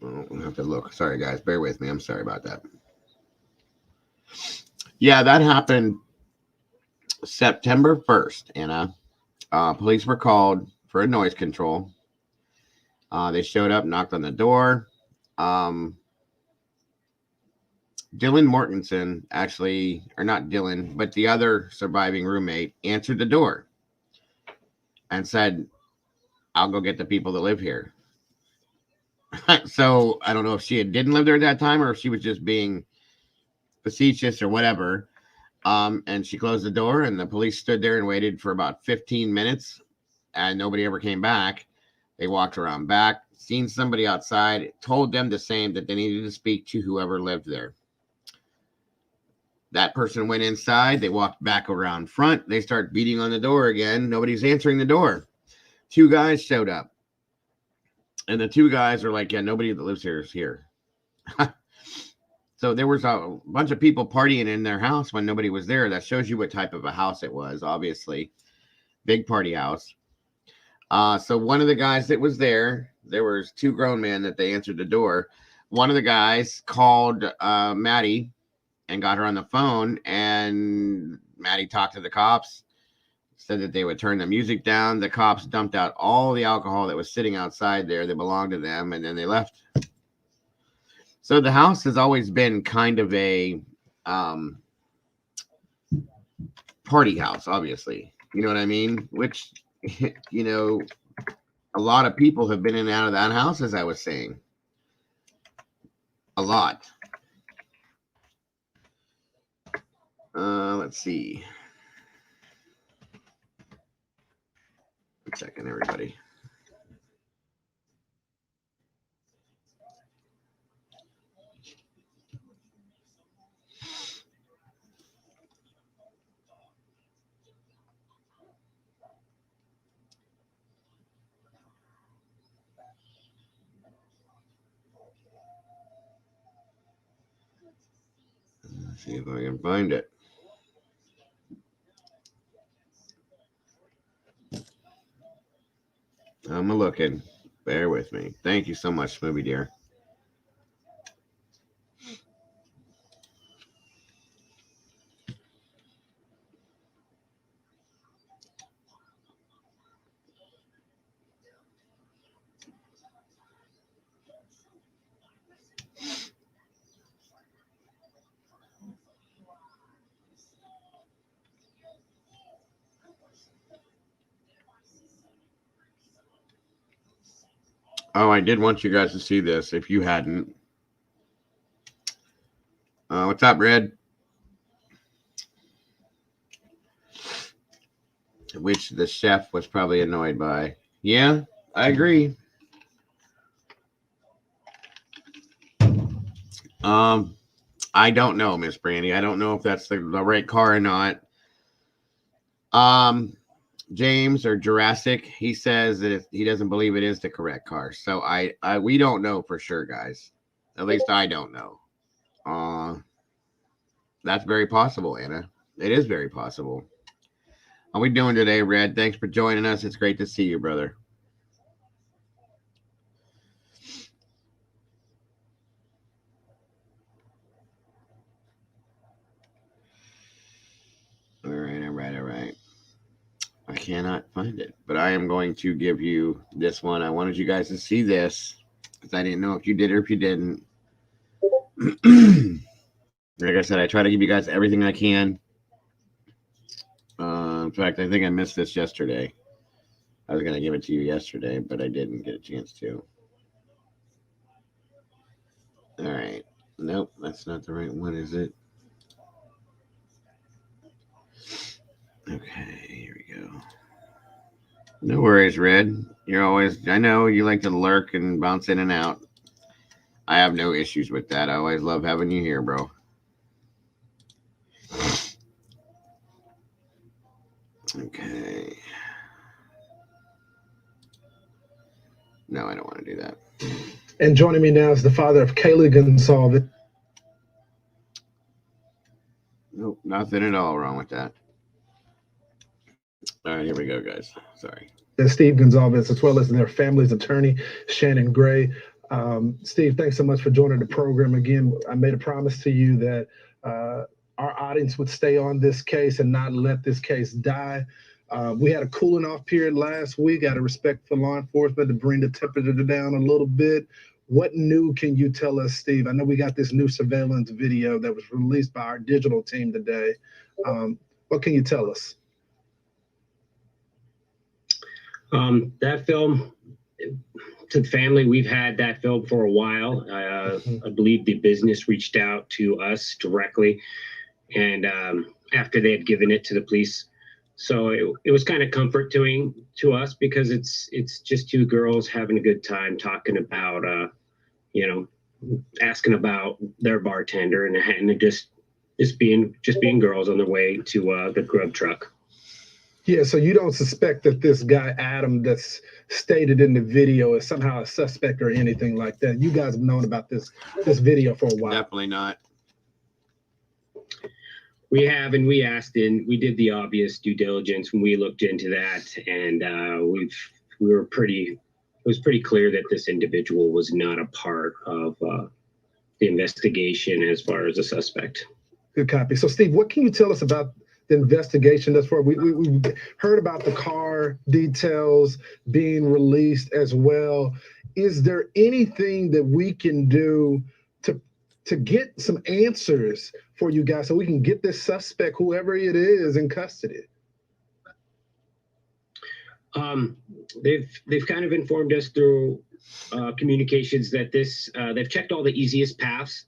Oh, we'll have to look. Sorry, guys. Bear with me. I'm sorry about that. Yeah, that happened September 1st, Anna. Police were called for a noise control. They showed up, knocked on the door. Dylan Mortensen actually, or not Dylan, but the other surviving roommate answered the door and said, I'll go get the people that live here. So I don't know if she didn't live there at that time or if she was just being facetious or whatever. And she closed the door and the police stood there and waited for about 15 minutes and nobody ever came back. They walked around back, seen somebody outside, told them the same, that they needed to speak to whoever lived there. That person went inside. They walked back around front. They start beating on the door again. Nobody's answering the door. 2 guys showed up. And the 2 guys are like, yeah, nobody that lives here is here. So there was a bunch of people partying in their house when nobody was there. That shows you what type of a house it was, obviously. Big party house. So one of the guys that was there was 2 grown men that they answered the door. One of the guys called Maddie and got her on the phone, and Maddie talked to the cops, said that they would turn the music down. The cops dumped out all the alcohol that was sitting outside there that belonged to them, and then they left. So the house has always been kind of a party house, obviously. You know what I mean? Which, you know, a lot of people have been in and out of that house, as I was saying. A lot. Let's see. 1 second, everybody. Let's see if I can find it. I'm looking. Bear with me. Thank you so much, Smoothie Dear. Oh, I did want you guys to see this if you hadn't. What's up, Red? Which the chef was probably annoyed by. Yeah, I agree. I don't know, Miss Brandy. I don't know if that's the right car or not. James or Jurassic, he says that he doesn't believe it is the correct car. So we don't know for sure, guys. At least I don't know. That's very possible, Anna. It is very possible. How we doing today, Red? Thanks for joining us. It's great to see you, brother. All right. I cannot find it, but I am going to give you this one. I wanted you guys to see this because I didn't know if you did or if you didn't. Like I said, I try to give you guys everything I can. In fact, I think I missed this yesterday. I was going to give it to you yesterday, but I didn't get a chance to. All right. Nope, that's not the right one, is it? Okay, here we go. No worries, Red. You're always, I know you like to lurk and bounce in and out. I have no issues with that. I always love having you here, bro. Okay. No, I don't want to do that. And joining me now is the father of Kaylee Gonzalez. Nope, nothing at all wrong with that. All right, here we go, guys. Sorry. And Steve Gonzalez, as well as their family's attorney, Shannon Gray. Steve, thanks so much for joining the program again. I made a promise to you that our audience would stay on this case and not let this case die. We had a cooling off period last week out of respect for law enforcement to bring the temperature down a little bit. What new can you tell us, Steve? I know we got this new surveillance video that was released by our digital team today. What can you tell us? That film, to the family, we've had that film for a while. I believe the business reached out to us directly, and after they had given it to the police. So it was kind of comforting to us, because it's just two girls having a good time talking about, asking about their bartender, and just being girls on their way to the grub truck. Yeah, so you don't suspect that this guy, Adam, that's stated in the video is somehow a suspect or anything like that. You guys have known about this video for a while. Definitely not. We have, and we asked, and we did the obvious due diligence when we looked into that, and it was pretty clear that this individual was not a part of the investigation as far as a suspect. Good copy. So, Steve, what can you tell us about the investigation thus far? We heard about the car details being released as well. Is there anything that we can do to get some answers for you guys so we can get this suspect, whoever it is, in custody? They've kind of informed us through communications that they've checked all the easiest paths.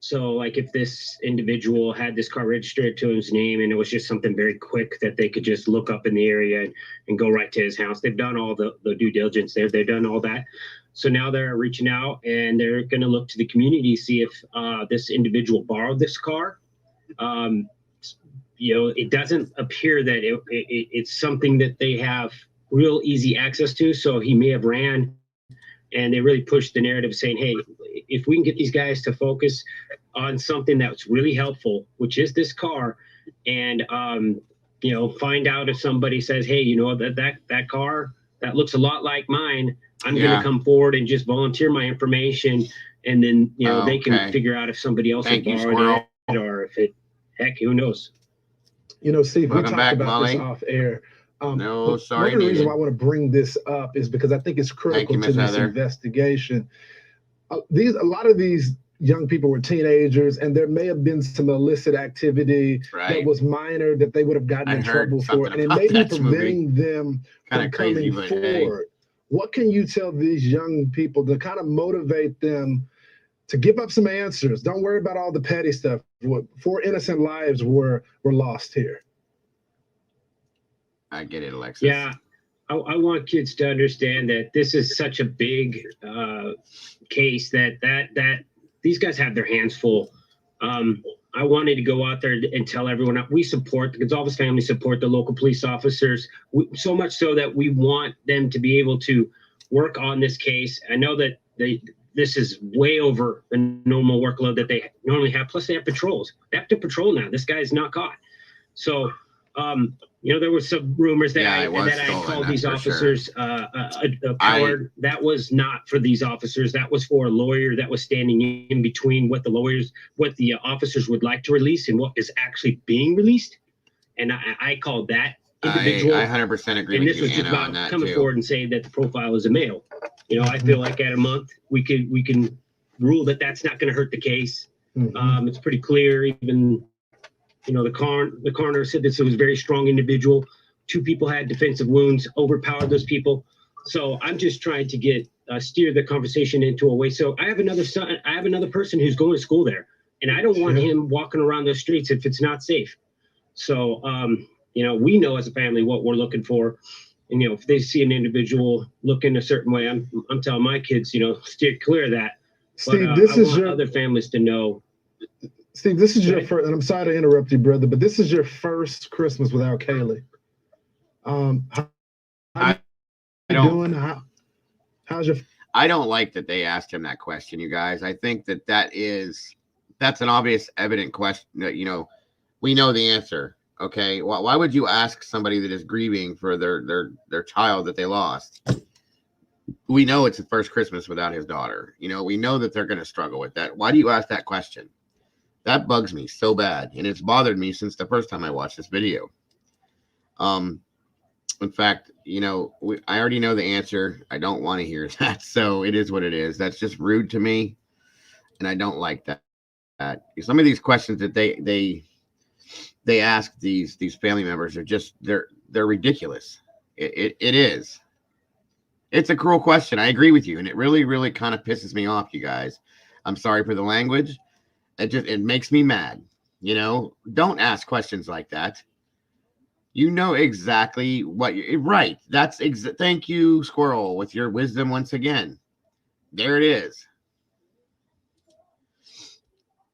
So, like, if this individual had this car registered to his name and it was just something very quick that they could just look up in the area and go right to his house, they've done all the due diligence there. They've done all that. So now they're reaching out, and they're going to look to the community, see if this individual borrowed this car. It doesn't appear that it's something that they have real easy access to. So he may have ran, and they really pushed the narrative saying, hey, if we can get these guys to focus on something that's really helpful, which is this car, and find out if somebody says, hey, that car that looks a lot like mine, I'm going to come forward and just volunteer my information, and then they can figure out if somebody else has borrowed it, or if who knows. Steve, we talked about Molly. this off air. No, sorry. One of the reasons why I want to bring this up is because I think it's critical to this Heather. investigation. A lot of these young people were teenagers, and there may have been some illicit activity that was minor that they would have gotten in trouble for, and it may be preventing them from coming forward. What can you tell these young people to kind of motivate them to give up some answers? Don't worry about all the petty stuff. 4 innocent lives were lost here. I get it, Alexis. Yeah, I want kids to understand that this is such a big case that these guys have their hands full. I wanted to go out there and tell everyone we support the Gonzalez family, support the local police officers, so much so that we want them to be able to work on this case. I know that this is way over the normal workload that they normally have. Plus, they have patrols. They have to patrol now. This guy is not caught. So, there were some rumors that I called these officers a coward. That was not for these officers. That was for a lawyer that was standing in between what the officers would like to release and what is actually being released. And I called that individual. I 100% agree and with this was just about coming too. forward and saying that the profile is a male. I feel like at a month we can rule that that's not going to hurt the case. It's pretty clear. Even the coroner said this was a very strong individual. 2 people had defensive wounds, overpowered those people. So I'm just trying to steer the conversation into a way. So I have another person who's going to school there, and I don't want him walking around the streets if it's not safe. So, we know as a family what we're looking for. And, if they see an individual looking a certain way, I'm telling my kids, steer clear of that. Steve, but, I want other families to know. Steve, this is your first, and I'm sorry to interrupt you, brother, but this is your first Christmas without Kaylee. How's your? I don't like that they asked him that question, you guys. I think that's an obvious, evident question that we know the answer. Okay, why would you ask somebody that is grieving for their child that they lost? We know it's the first Christmas without his daughter. We know that they're going to struggle with that. Why do you ask that question? That bugs me so bad, and it's bothered me since the first time I watched this video. In fact, you know, I already know the answer. I don't want to hear that. So it is what it is. That's just rude to me. And I don't like that. Some of these questions that they ask these family members are just, they're ridiculous. It is. It's a cruel question. I agree with you. And it really, really kind of pisses me off, you guys. I'm sorry for the language. It makes me mad. You know, don't ask questions like that. You know exactly what you're right. Thank you, Squirrel, with your wisdom once again. There it is.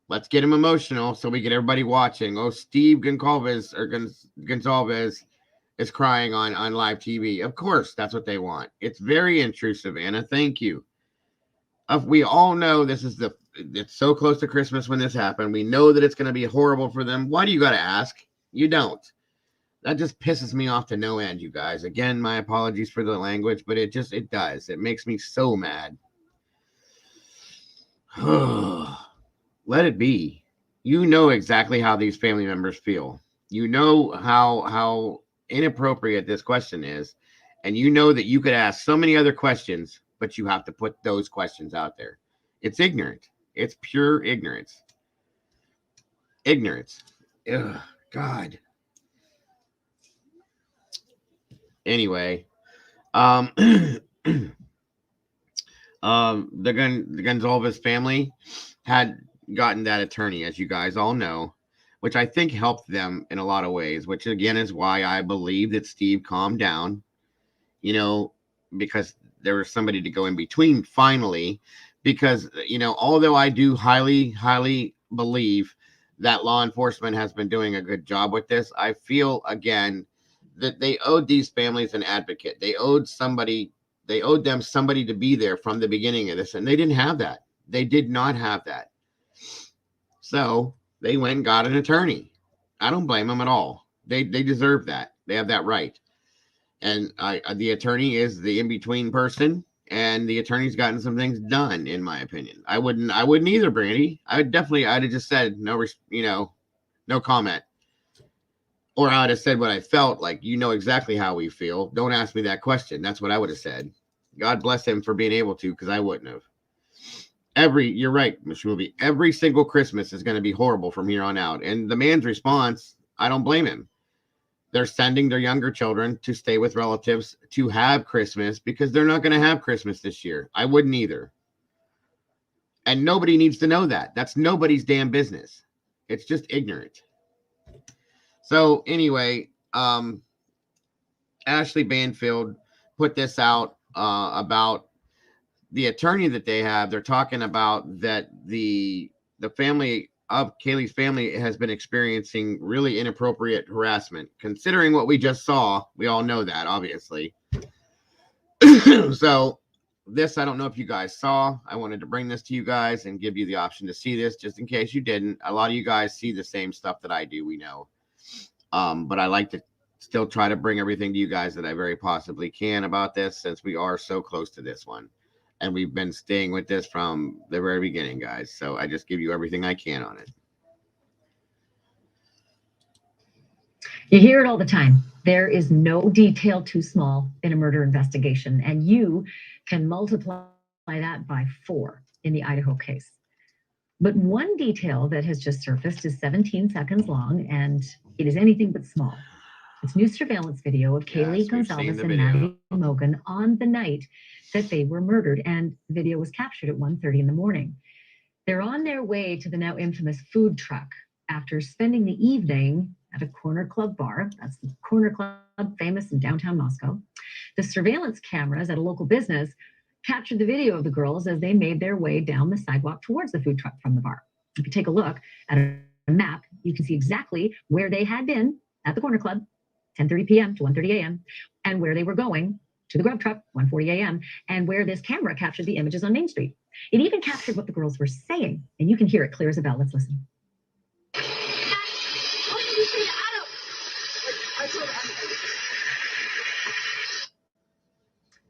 Let's get him emotional so we get everybody watching. Oh, Steve Gonzalez is crying on live TV. Of course, that's what they want. It's very intrusive, Anna. Thank you. We all know it's so close to Christmas when this happened. We know that it's going to be horrible for them. Why do you got to ask? You don't. That just pisses me off to no end, you guys. Again, my apologies for the language, but it does. It makes me so mad. Let it be. You know exactly how these family members feel. You know how inappropriate this question is, and you know that you could ask so many other questions, but you have to put those questions out there. It's ignorant. It's pure ignorance. Ignorance. Ugh, God. Anyway, the Gonzalez family had gotten that attorney, as you guys all know, which I think helped them in a lot of ways, which again is why I believe that Steve calmed down, you know, because there was somebody to go in between finally, because, you know, although I do highly, highly believe that law enforcement has been doing a good job with this, I feel again that they owed these families an advocate. They owed them somebody to be there from the beginning of this, and they didn't have that. They did not have that. So they went and got an attorney. I don't blame them at all. They deserve that. They have that right. And the attorney is the in-between person, and the attorney's gotten some things done, in my opinion. I wouldn't either, Brandy. I'd have just said no comment. Or I would have said what I felt, like, you know exactly how we feel. Don't ask me that question. That's what I would have said. God bless him for being able to, because I wouldn't have. You're right, Ms. Movie. Every single Christmas is going to be horrible from here on out. And the man's response, I don't blame him. They're sending their younger children to stay with relatives to have Christmas because they're not going to have Christmas this year. I wouldn't either. And nobody needs to know that. That's nobody's damn business. It's just ignorant. So anyway, Ashley Banfield put this out about the attorney that they have. They're talking about that the family of Kaylee's family has been experiencing really inappropriate harassment. Considering what we just saw, we all know that, obviously. So this, I don't know if you guys saw. I wanted to bring this to you guys and give you the option to see this, just in case you didn't. A lot of you guys see the same stuff that I do, we know. But I like to still try to bring everything to you guys that I very possibly can about this, since we are so close to this one. And we've been staying with this from the very beginning, guys. So I just give you everything I can on it. You hear it all the time. There is no detail too small in a murder investigation, and you can multiply that by 4 in the Idaho case. But one detail that has just surfaced is 17 seconds long, and it is anything but small. It's new surveillance video of Kaylee Gonzalez and Maddie Mogan on the night that they were murdered, and the video was captured at 1:30 in the morning. They're on their way to the now infamous food truck after spending the evening at a corner club bar. That's the corner club, famous in downtown Moscow. The surveillance cameras at a local business captured the video of the girls as they made their way down the sidewalk towards the food truck from the bar. If you take a look at a map, you can see exactly where they had been at the corner club, 10:30 p.m. to 1:30 a.m., and where they were going to the grub truck, 1:40 a.m., and where this camera captured the images on Main Street. It even captured what the girls were saying, and you can hear it clear as a bell. Let's listen.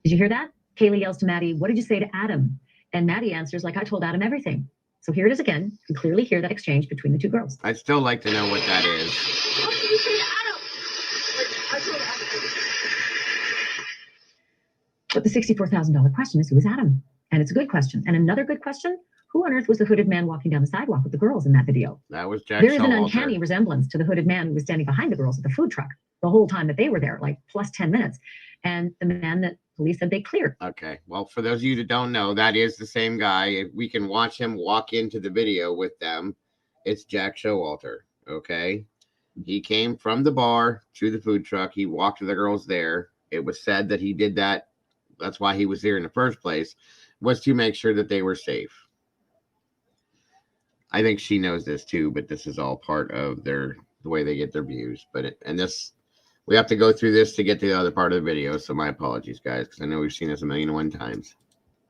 Did you hear that? Kaylee yells to Maddie, "What did you say to Adam?" And Maddie answers, like, "I told Adam everything." So here it is again. You can clearly hear that exchange between the two girls. I'd still like to know what that is. What did you say to Adam? I told Adam everything. But the $64,000 question is, who was Adam? And it's a good question. And another good question, who on earth was the hooded man walking down the sidewalk with the girls in that video? That was Jack There is an Showalter. uncanny resemblance to the hooded man who was standing behind the girls at the food truck the whole time that they were there, like plus 10 minutes. And the man that police said they cleared. Okay. Well, for those of you that don't know, that is the same guy. We can watch him walk into the video with them. It's Jack Showalter. Okay. He came from the bar to the food truck. He walked to the girls there. It was said that he did that. That's why he was there in the first place, was to make sure that they were safe. I think she knows this too, but this is all part of the way they get their views. But we have to go through this to get to the other part of the video. So my apologies, guys, because I know we've seen this 1,000,001 times.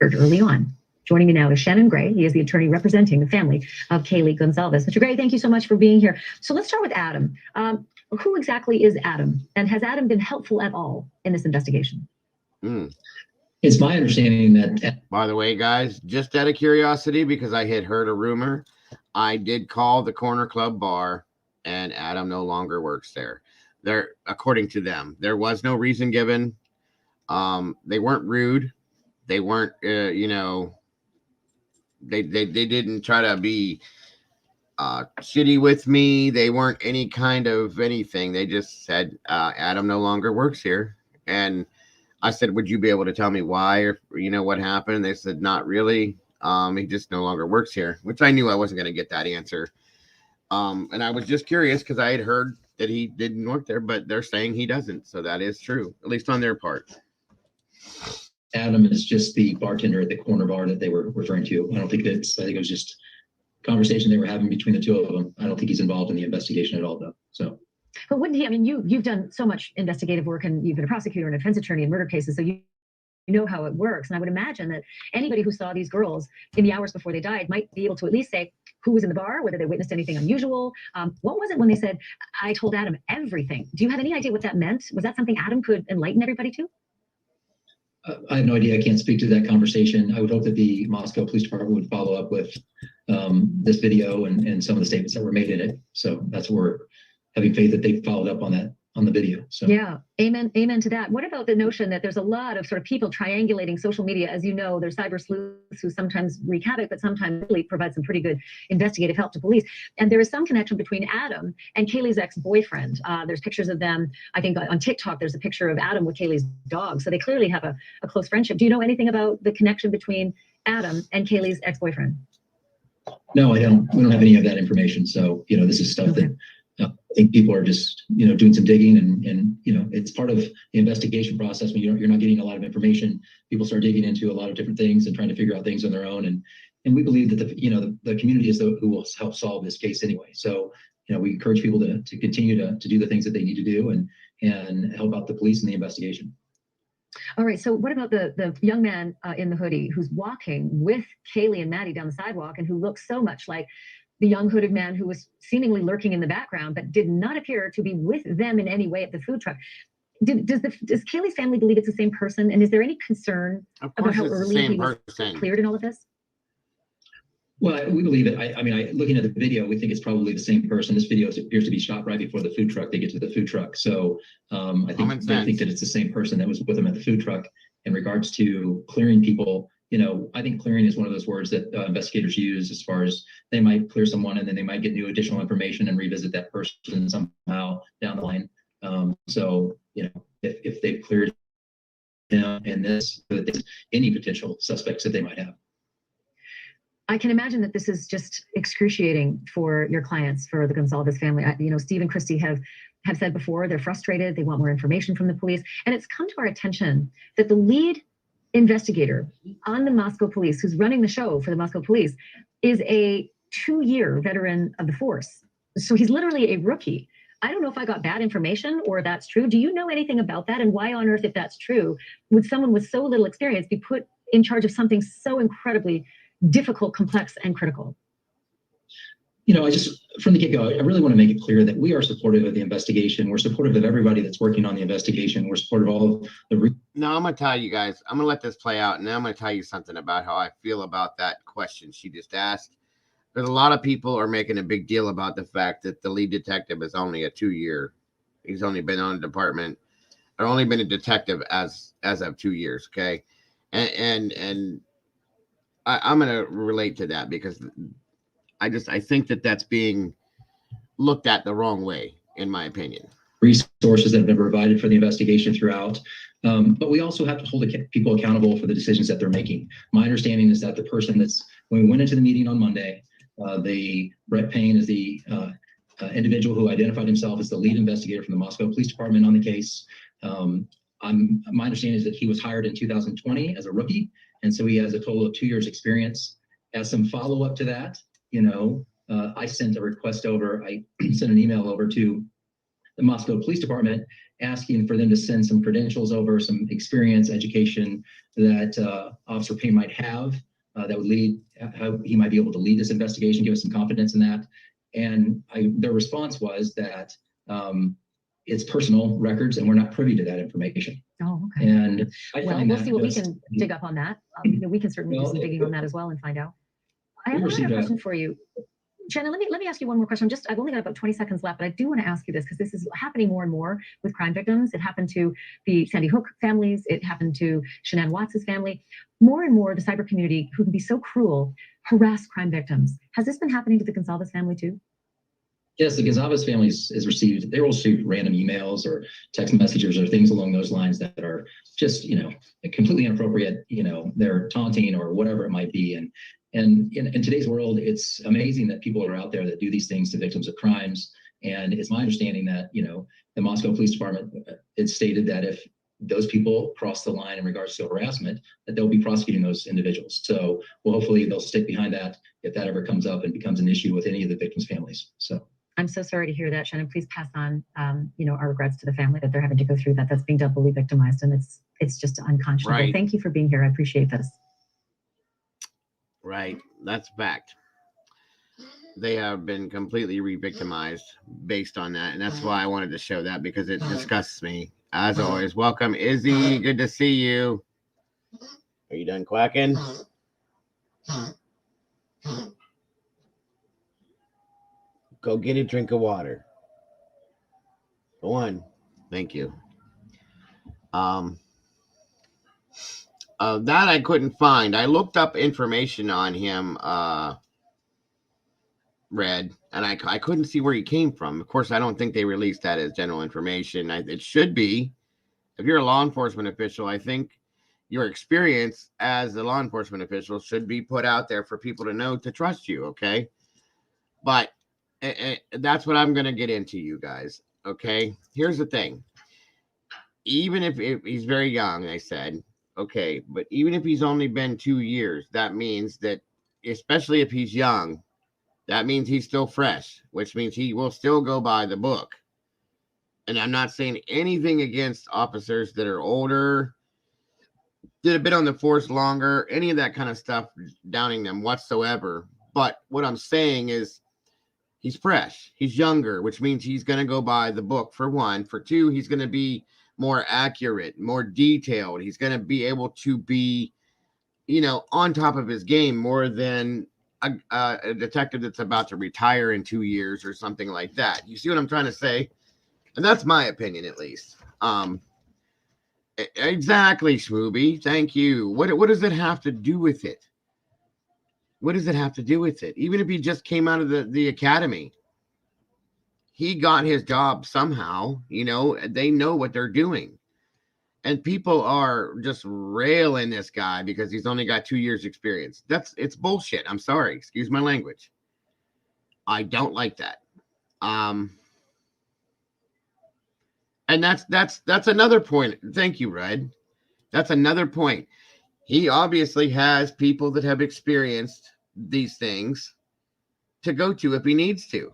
Early on. Joining me now is Shannon Gray. He is the attorney representing the family of Kaylee Gonzalez. Mr. Gray, thank you so much for being here. So let's start with Adam. Who exactly is Adam? And has Adam been helpful at all in this investigation? It's my understanding that. By the way, guys, just out of curiosity, because I had heard a rumor, I did call the Corner Club bar, and Adam no longer works there. According to them, there was no reason given. They weren't rude. They weren't, they didn't try to be shitty with me. They weren't any kind of anything. They just said, Adam no longer works here. And I said, would you be able to tell me why, or what happened? They said, not really. He just no longer works here, which I knew I wasn't going to get that answer. And I was just curious because I had heard that he didn't work there, but they're saying he doesn't. So that is true, at least on their part. Adam is just the bartender at the corner bar that they were referring to. I think it was just conversation they were having between the two of them. I don't think he's involved in the investigation at all, though. So. But wouldn't he? I mean, you've done so much investigative work, and you've been a prosecutor and a defense attorney in murder cases, so you know how it works. And I would imagine that anybody who saw these girls in the hours before they died might be able to at least say who was in the bar, whether they witnessed anything unusual. What was it when they said, I told Adam everything? Do you have any idea what that meant? Was that something Adam could enlighten everybody to? I have no idea. I can't speak to that conversation. I would hope that the Moscow Police Department would follow up with this video and some of the statements that were made in it. So that's where we're having faith that they followed up on that on the video. So yeah, amen to that. What about the notion that there's a lot of sort of people triangulating social media? As you know, there's cyber sleuths who sometimes wreak havoc, but sometimes really provide some pretty good investigative help to police. And there is some connection between Adam and Kaylee's ex-boyfriend. There's pictures of them. I think on TikTok, there's a picture of Adam with Kaylee's dog. So they clearly have a close friendship. Do you know anything about the connection between Adam and Kaylee's ex-boyfriend? No, I don't. We don't have any of that information. So, this is stuff that I think people are just, doing some digging and it's part of the investigation process. When you're not getting a lot of information, people start digging into a lot of different things and trying to figure out things on their own. And we believe that the community is who will help solve this case anyway. So, we encourage people to continue to do the things that they need to do and help out the police in the investigation. All right. So what about the young man in the hoodie who's walking with Kaylee and Maddie down the sidewalk and who looks so much like the young hooded man who was seemingly lurking in the background, but did not appear to be with them in any way at the food truck? Does Kaylee's family believe it's the same person? And is there any concern about how early he was cleared in all of this? Well, we believe it. I mean, looking at the video, we think it's probably the same person. This video appears to be shot right before the food truck. They get to the food truck. So I think they think that it's the same person that was with them at the food truck. In regards to clearing people, I think clearing is one of those words that investigators use as far as they might clear someone and then they might get new additional information and revisit that person somehow down the line. So, if they've cleared him and this, any potential suspects that they might have. I can imagine that this is just excruciating for your clients, for the Gonzalez family. Steve and Christy have said before, they're frustrated. They want more information from the police. And it's come to our attention that the lead investigator on the Moscow police, who's running the show for the Moscow police, is a 2-year veteran of the force. So he's literally a rookie. I don't know if I got bad information or that's true. Do you know anything about that? And why on earth, if that's true, would someone with so little experience be put in charge of something so incredibly difficult, complex, and critical? From the get-go, I really want to make it clear that we are supportive of the investigation. We're supportive of everybody that's working on the investigation. We're supportive of all of the... No, I'm going to tell you guys, I'm going to let this play out, and then I'm going to tell you something about how I feel about that question she just asked. Because a lot of people are making a big deal about the fact that the lead detective is only a 2-year. He's only been on the department I've only been a detective as of 2 years. Okay. And I'm going to relate to that because I think that that's being looked at the wrong way, in my opinion. Resources that have been provided for the investigation throughout. But we also have to hold people accountable for the decisions that they're making. My understanding is that the person when we went into the meeting on Monday, Brett Payne is the individual who identified himself as the lead investigator from the Moscow Police Department on the case. My understanding is that he was hired in 2020 as a rookie. And so he has a total of 2 years experience. As some follow-up to that, I sent a request over, I sent an email over to the Moscow Police Department asking for them to send some credentials over, some experience, education that Officer Payne might have that would lead, how he might be able to lead this investigation, give us some confidence in that. And their response was that it's personal records and we're not privy to that information. Oh, okay. And we'll see what we can dig up on that. We can certainly do some digging on that as well and find out. I have another question for you. Shannon, let me ask you one more question. I've only got about 20 seconds left, but I do want to ask you this because this is happening more and more with crime victims. It happened to the Sandy Hook families. It happened to Shanann Watts' family. More and more, the cyber community, who can be so cruel, harass crime victims. Has this been happening to the Gonzalez family too? Yes, the Gonzalez family they will receive random emails or text messages or things along those lines that are just, completely inappropriate. They're taunting or whatever it might be. And in today's world, it's amazing that people are out there that do these things to victims of crimes. And it's my understanding that, the Moscow Police Department, it's stated that if those people cross the line in regards to harassment, that they'll be prosecuting those individuals. So hopefully they'll stick behind that if that ever comes up and becomes an issue with any of the victims' families. So I'm so sorry to hear that, Shannon. Please pass on, our regrets to the family that they're having to go through that. That's being doubly victimized, and it's just unconscionable. Right. Thank you for being here. I appreciate this. Right. That's fact. They have been completely re-victimized based on that. And that's why I wanted to show that because it disgusts me. As always, welcome, Izzy. Good to see you. Are you done quacking? Go get a drink of water. Go on. Thank you. That I couldn't find. I looked up information on him, Red, and I couldn't see where he came from. Of course, I don't think they released that as general information. It should be. If you're a law enforcement official, I think your experience as a law enforcement official should be put out there for people to know to trust you, okay? But that's what I'm going to get into, you guys, okay? Here's the thing. Even if he's very young, I said, okay, but even if he's only been 2 years, that means that, especially if he's young, that means he's still fresh, which means he will still go by the book. And I'm not saying anything against officers that are older, that have been on the force longer, any of that kind of stuff, downing them whatsoever. But what I'm saying is he's fresh, he's younger, which means he's going to go by the book, for one. For two, he's going to be more accurate, more detailed. He's going to be able to be, on top of his game more than a detective that's about to retire in 2 years or something like that. You see what I'm trying to say? And that's my opinion, at least. Exactly, Schmooby. Thank you. What does it have to do with it? What does it have to do with it? Even if he just came out of the academy, he got his job somehow. They know what they're doing. And people are just railing this guy because he's only got 2 years experience. It's bullshit. I'm sorry. Excuse my language. I don't like that. And that's another point. Thank you, Red. That's another point. He obviously has people that have experienced these things to go to if he needs to.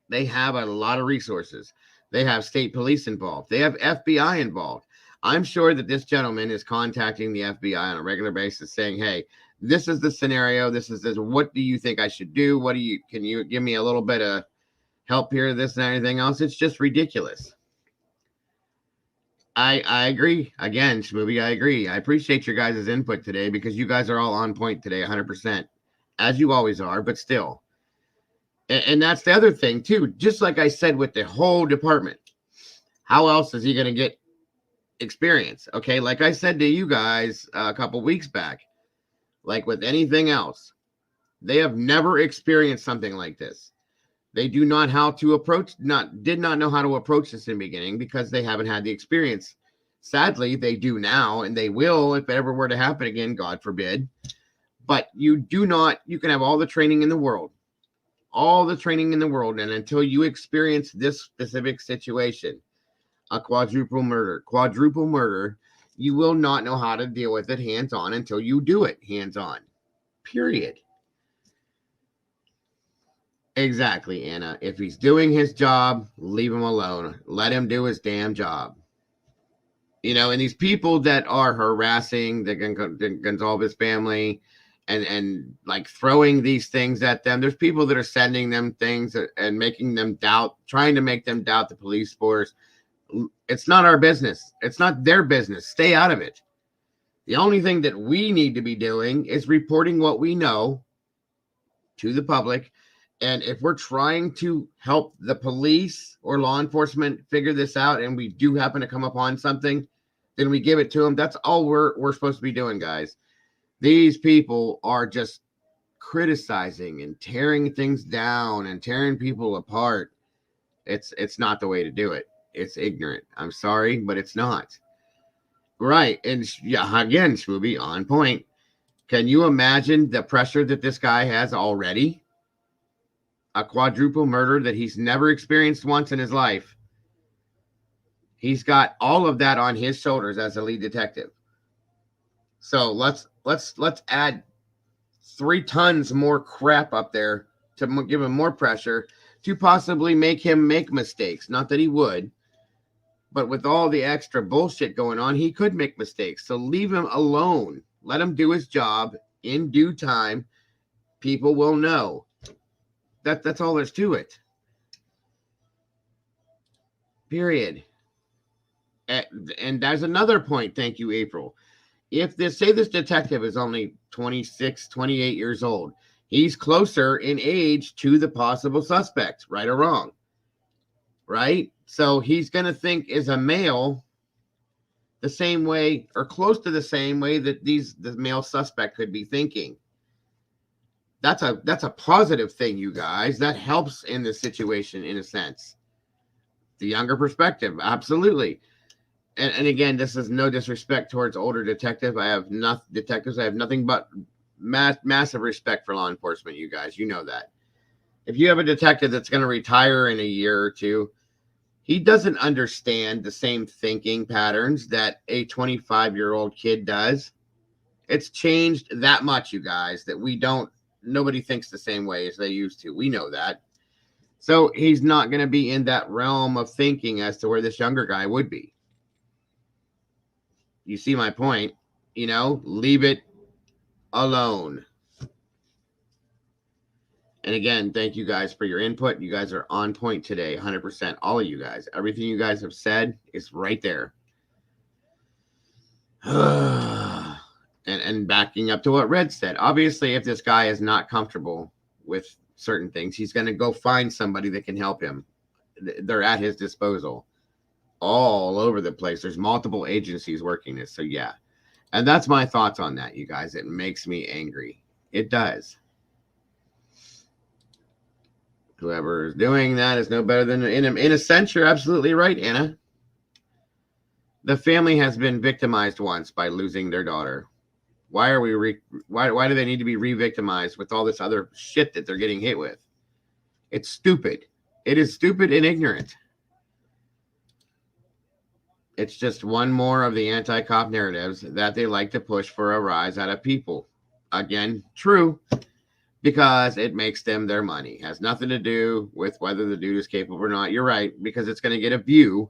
They have a lot of resources. They have state police involved. They have FBI involved. I'm sure that this gentleman is contacting the FBI on a regular basis saying, hey, this is the scenario. This is this. What do you think I should do? Can you give me a little bit of help here, this and everything else? It's just ridiculous. I agree. Again, Schmooby, I agree. I appreciate your guys' input today because you guys are all on point today, 100%, as you always are, but still. And that's the other thing, too. Just like I said with the whole department, how else is he going to get experience. Okay, like I said to you guys a couple weeks back, like with anything else, they have never experienced something like this. They do not did not know how to approach this in the beginning because they haven't had the experience. Sadly, they do now, and they will if it ever were to happen again, God forbid. But you can have all the training in the world, and until you experience this specific situation, a quadruple murder, you will not know how to deal with it hands-on until you do it hands-on. Period. Exactly, Anna. If he's doing his job, leave him alone. Let him do his damn job. You know, and these people that are harassing the Gonzalez family and like throwing these things at them, there's people that are sending them things and making them trying to make them doubt the police force. It's not our business. It's not their business. Stay out of it. The only thing that we need to be doing is reporting what we know to the public. And if we're trying to help the police or law enforcement figure this out and we do happen to come upon something, then we give it to them. That's all we're supposed to be doing, guys. These people are just criticizing and tearing things down and tearing people apart. It's not the way to do it. It's ignorant. I'm sorry, but it's not. Right. And yeah, again, Smoothie, on point. Can you imagine the pressure that this guy has already? A quadruple murder that he's never experienced once in his life. He's got all of that on his shoulders as a lead detective. So let's add 3 tons more crap up there to give him more pressure to possibly make him make mistakes. Not that he would, but with all the extra bullshit going on, he could make mistakes. So leave him alone. Let him do his job in due time. People will know. That's all there's to it. Period. And there's another point. Thank you, April. If this detective is only 26, 28 years old, he's closer in age to the possible suspect, right or wrong. Right? So he's going to think as a male the same way or close to the same way that the male suspect could be thinking. That's a positive thing, you guys. That helps in this situation in a sense. The younger perspective, absolutely. And again, this is no disrespect towards older detectives. I have nothing but massive respect for law enforcement, you guys. You know that. If you have a detective that's going to retire in a year or two, he doesn't understand the same thinking patterns that a 25-year-old kid does. It's changed that much, you guys, that nobody thinks the same way as they used to. We know that. So he's not going to be in that realm of thinking as to where this younger guy would be. You see my point? Leave it alone. And again, thank you guys for your input. You guys are on point today, 100%. All of you guys. Everything you guys have said is right there. And backing up to what Red said, obviously, if this guy is not comfortable with certain things, he's going to go find somebody that can help him. They're at his disposal all over the place. There's multiple agencies working this. So, yeah. And that's my thoughts on that, you guys. It makes me angry. It does. Whoever is doing that is no better than in a sense. You're absolutely right, Anna. The family has been victimized once by losing their daughter. Why are why do they need to be re-victimized with all this other shit that they're getting hit with? It's stupid. It is stupid and ignorant. It's just one more of the anti-cop narratives that they like to push for a rise out of people. Again, true, because it makes them their money. Has nothing to do with whether the dude is capable or not. You're right, because it's going to get a view.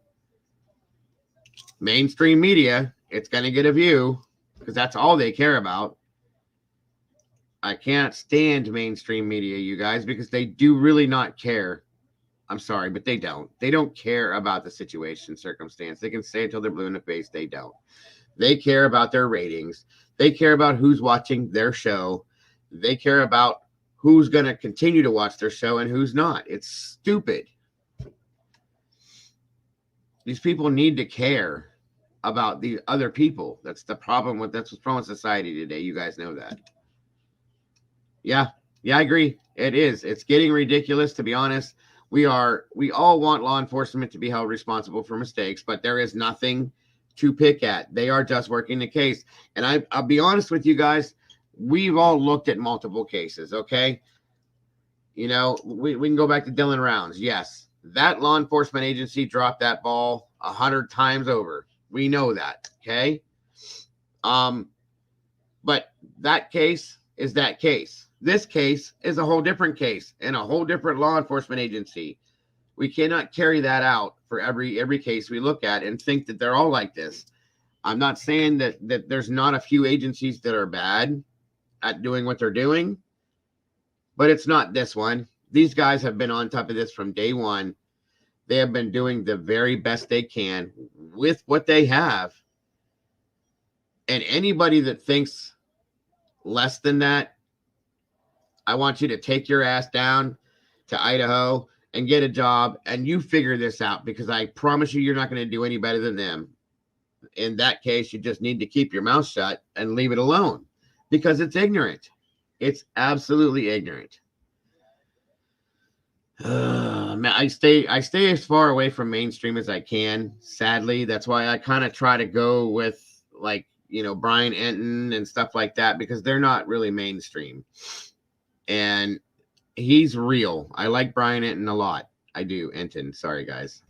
Mainstream media, it's going to get a view. Because that's all they care about. I can't stand mainstream media, you guys, because they do really not care. I'm sorry, but they don't. They don't care about the situation, circumstance. They can say it till they're blue in the face. They don't. They care about their ratings. They care about who's watching their show. They care about who's going to continue to watch their show and who's not. It's stupid. These people need to care. about the other people. That's the problem that's what's wrong with society today. You guys know that. Yeah, I agree. It is. It's getting ridiculous, to be honest. We all want law enforcement to be held responsible for mistakes, but there is nothing to pick at. They are just working the case. And I'll be honest with you guys, we've all looked at multiple cases, okay? You know, we can go back to Dylan Rounds. Yes, that law enforcement agency dropped that ball 100 times over. We know that, okay? But that case is that case. This case is a whole different case and a whole different law enforcement agency. We cannot carry that out for every case we look at and think that they're all like this. I'm not saying that there's not a few agencies that are bad at doing what they're doing, but it's not this one. These guys have been on top of this from day one. They have been doing the very best they can with what they have. And anybody that thinks less than that, I want you to take your ass down to Idaho and get a job, and you figure this out, because I promise you, you're not going to do any better than them. In that case, you just need to keep your mouth shut and leave it alone, because it's ignorant. It's absolutely ignorant. I stay as far away from mainstream as I can. Sadly, that's why I kind of try to go with, like, you know, Brian Enton and stuff like that, because they're not really mainstream. And he's real. I like Brian Enton a lot. I do. Enton. Sorry, guys.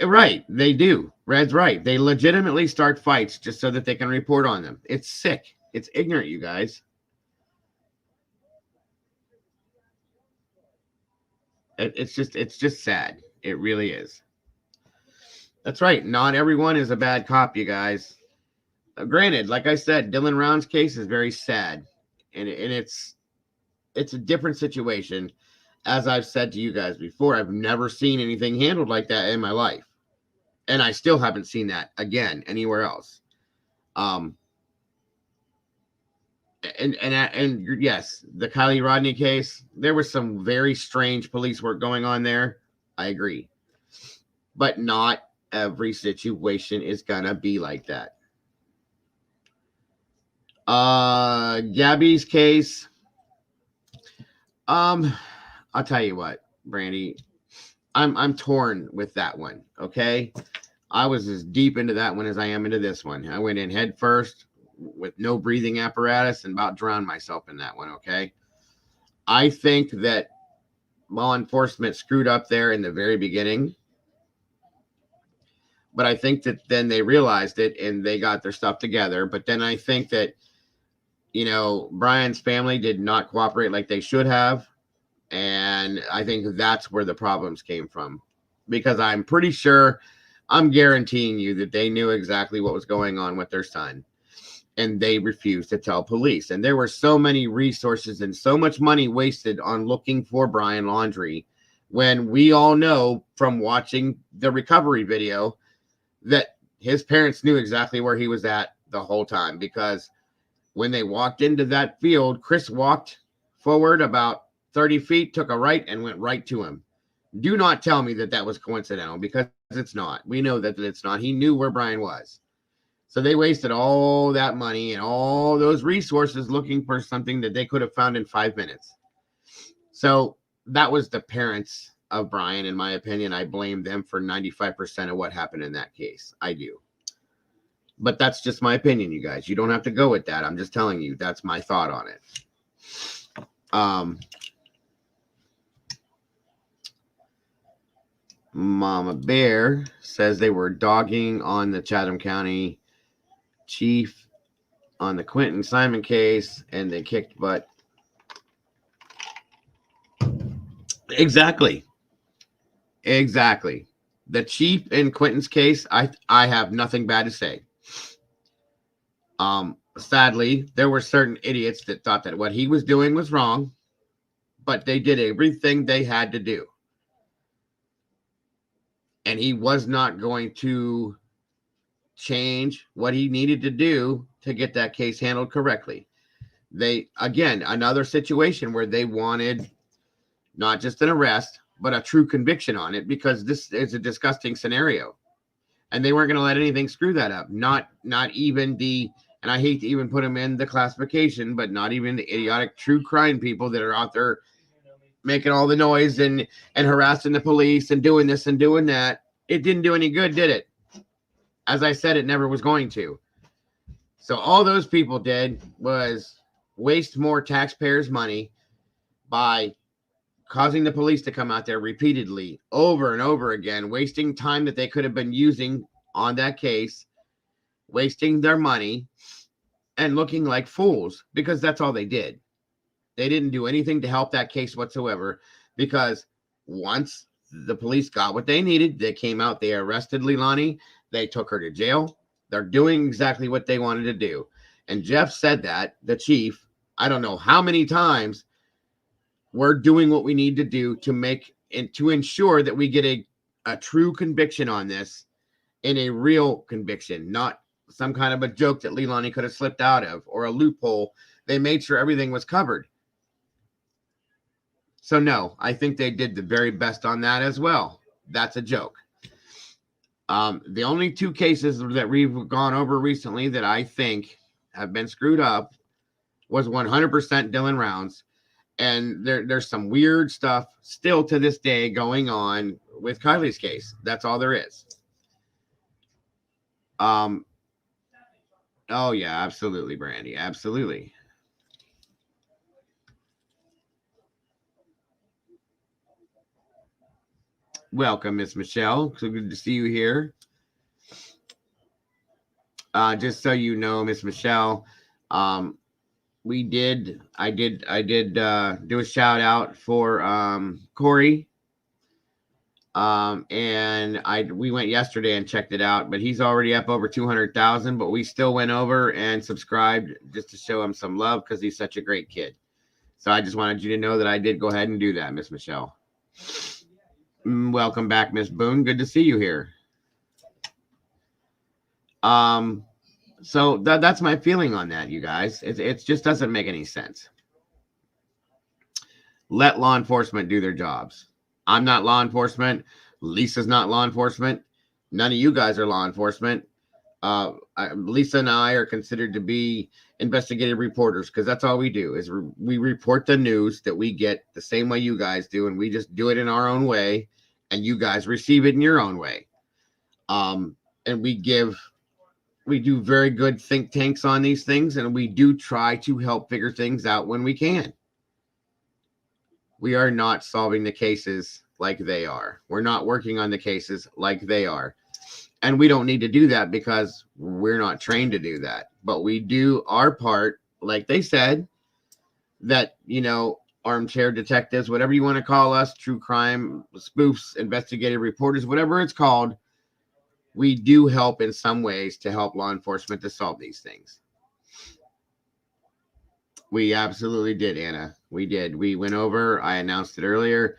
Right. They do. Red's right. They legitimately start fights just so that they can report on them. It's sick. It's ignorant, you guys. It's just sad. It really is. That's right. Not everyone is a bad cop, you guys. Granted, like I said, Dylan Round's case is very sad, and it's a different situation. As I've said to you guys before, I've never seen anything handled like that in my life, and I still haven't seen that again anywhere else. And yes, the Kylie Rodney case, there was some very strange police work going on there. I agree, but not every situation is gonna be like that. Gabby's case. I'll tell you what, Brandy, I'm torn with that one. Okay. I was as deep into that one as I am into this one. I went in head first with no breathing apparatus and about drowned myself in that one. Okay. I think that law enforcement screwed up there in the very beginning, but I think that then they realized it and they got their stuff together. But then I think that, you know, Brian's family did not cooperate like they should have. And I think that's where the problems came from, because I'm pretty sure, I'm guaranteeing you that they knew exactly what was going on with their son, and they refused to tell police. And there were so many resources and so much money wasted on looking for Brian Laundrie, when we all know from watching the recovery video that his parents knew exactly where he was at the whole time, because when they walked into that field, Chris walked forward about 30 feet, took a right, and went right to him. Do not tell me that that was coincidental, because it's not. We know that it's not. He knew where Brian was. So they wasted all that money and all those resources looking for something that they could have found in 5 minutes. So that was the parents of Brian, in my opinion. I blame them for 95% of what happened in that case. I do. But that's just my opinion, you guys. You don't have to go with that. I'm just telling you, that's my thought on it. Mama Bear says they were dogging on the Chatham County chief on the Quentin Simon case, and they kicked butt. Exactly. The chief in Quentin's case, I have nothing bad to say. Sadly, there were certain idiots that thought that what he was doing was wrong, but they did everything they had to do. And he was not going to change what he needed to do to get that case handled correctly. They, again, another situation where they wanted not just an arrest, but a true conviction on it, because this is a disgusting scenario. And they weren't going to let anything screw that up. Not even the, and I hate to even put them in the classification, but not even the idiotic true crime people that are out there making all the noise and harassing the police and doing this and doing that. It didn't do any good, did it? As I said, it never was going to. So all those people did was waste more taxpayers' money by causing the police to come out there repeatedly over and over again, wasting time that they could have been using on that case, wasting their money, and looking like fools, because that's all they did. They didn't do anything to help that case whatsoever, because once the police got what they needed, they came out, they arrested Leilani, they took her to jail. They're doing exactly what they wanted to do. And Jeff said that, the chief, I don't know how many times, we're doing what we need to do to make and to ensure that we get a true conviction on this, and a real conviction, not some kind of a joke that Leilani could have slipped out of, or a loophole. They made sure everything was covered. So no, I think they did the very best on that as well. That's a joke. The only two cases that we've gone over recently that I think have been screwed up was 100% Dylan Rounds. And there's some weird stuff still to this day going on with Kylie's case. That's all there is. Oh yeah, absolutely, Brandy. Absolutely. Welcome, Miss Michelle. So good to see you here. Just so you know, Miss Michelle, I did do a shout out for Corey. And we went yesterday and checked it out, but he's already up over 200,000, but we still went over and subscribed just to show him some love, because he's such a great kid. So I just wanted you to know that I did go ahead and do that, Miss Michelle. Welcome back, Miss Boone. Good to see you here. So that's my feeling on that, you guys. It just doesn't make any sense. Let law enforcement do their jobs. I'm not law enforcement. Lisa's not law enforcement. None of you guys are law enforcement. Lisa and I are considered to be investigative reporters, because that's all we do, is we report the news that we get the same way you guys do, and we just do it in our own way, and you guys receive it in your own way. And we do very good think tanks on these things, and we do try to help figure things out when we can. We are not solving the cases like they are. We're not working on the cases like they are. And we don't need to do that, because we're not trained to do that. But we do our part, like they said, that, armchair detectives, whatever you want to call us, true crime spoofs, investigative reporters, whatever it's called, we do help in some ways to help law enforcement to solve these things. We absolutely did, Anna. We did. We went over. I announced it earlier.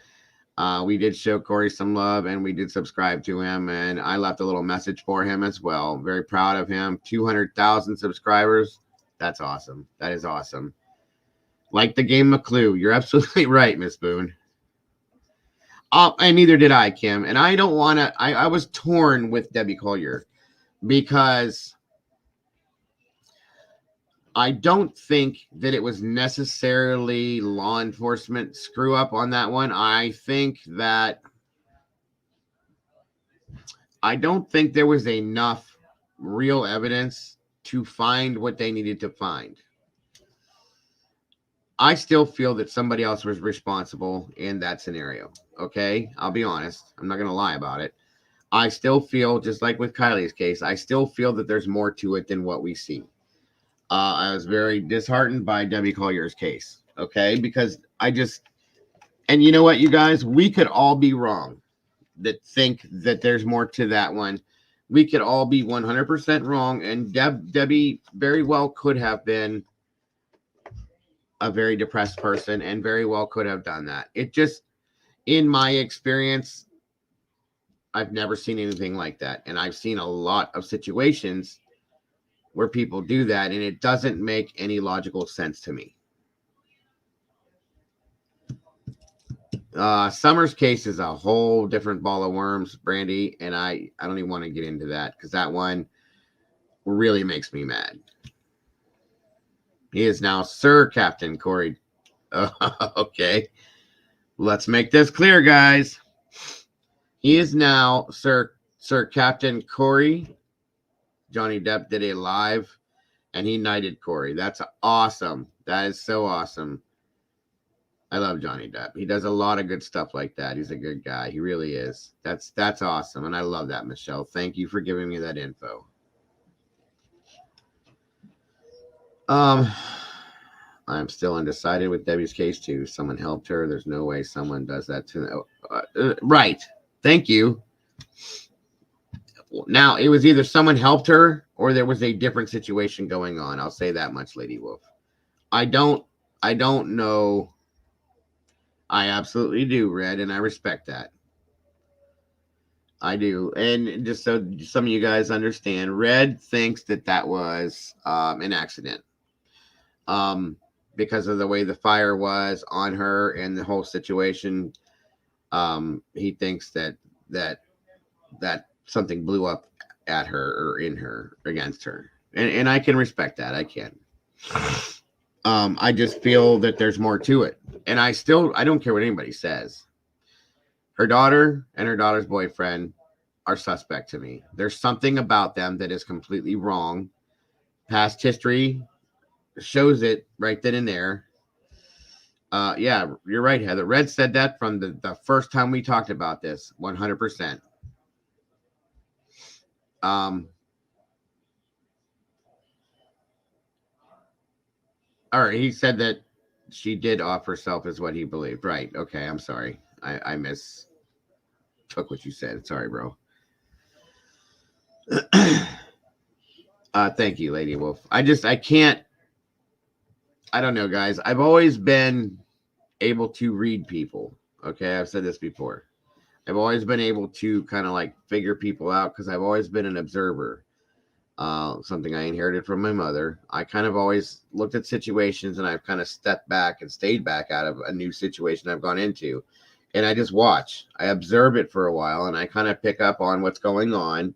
We did show Corey some love, and we did subscribe to him, and I left a little message for him as well. Very proud of him. 200,000 subscribers. That's awesome. That is awesome. Like the game of Clue. You're absolutely right, Miss Boone. And neither did I, Kim. And I don't want to. I was torn with Debbie Collier, because I don't think that it was necessarily law enforcement screw up on that one. I don't think there was enough real evidence to find what they needed to find. I still feel that somebody else was responsible in that scenario. Okay, I'll be honest. I'm not going to lie about it. I still feel, just like with Kylie's case, I still feel that there's more to it than what we see. I was very disheartened by Debbie Collier's case. Okay, because and you know what, you guys, we could all be wrong that think that there's more to that one. We could all be 100% wrong, and Debbie very well could have been a very depressed person, and very well could have done that. It just, in my experience, I've never seen anything like that. And I've seen a lot of situations where people do that, and it doesn't make any logical sense to me. Summer's case is a whole different ball of worms, Brandy, and I don't even want to get into that because that one really makes me mad. He is now Sir Captain Corey. Okay. Let's make this clear, guys. He is now Sir Captain Corey. Johnny Depp did a live and he knighted Corey. That's awesome. That is so awesome. I love Johnny Depp. He does a lot of good stuff like that. He's a good guy. He really is. That's awesome. And I love that, Michelle. Thank you for giving me that info. I'm still undecided with Debbie's case too. Someone helped her. There's no way someone does that to right. Thank you. Now, it was either someone helped her or there was a different situation going on. I'll say that much, Lady Wolf. I don't know. I absolutely do, Red, and I respect that. I do. And just so some of you guys understand, Red thinks that was an accident. Because of the way the fire was on her and the whole situation. He thinks that something blew up at her or in her, against her. And I can respect that. I can. I just feel that there's more to it. And I don't care what anybody says. Her daughter and her daughter's boyfriend are suspect to me. There's something about them that is completely wrong. Past history shows it right then and there. Yeah, you're right, Heather. Red said that from the first time we talked about this, 100%. All right, he said that she did off herself is what he believed. Right. Okay, I'm sorry. I mistook what you said. Sorry, bro. Thank you, Lady Wolf. I don't know, guys. I've always been able to read people. Okay, I've said this before. I've always been able to kind of like figure people out because I've always been an observer. Something I inherited from my mother. I kind of always looked at situations and I've kind of stepped back and stayed back out of a new situation I've gone into. And I just watch. I observe it for a while and I kind of pick up on what's going on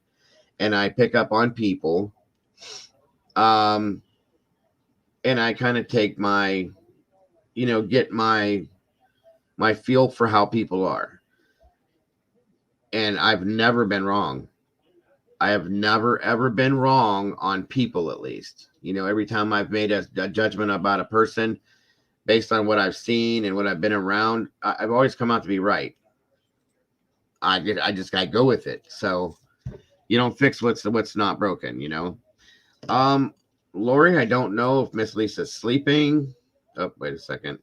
and I pick up on people. And I kind of take my, get my feel for how people are. And I've never been wrong. I have never, ever been wrong on people, at least. Every time I've made a judgment about a person based on what I've seen and what I've been around, I've always come out to be right. I go with it. So you don't fix what's not broken, Lori, I don't know if Miss Lisa's sleeping. Oh, wait a second.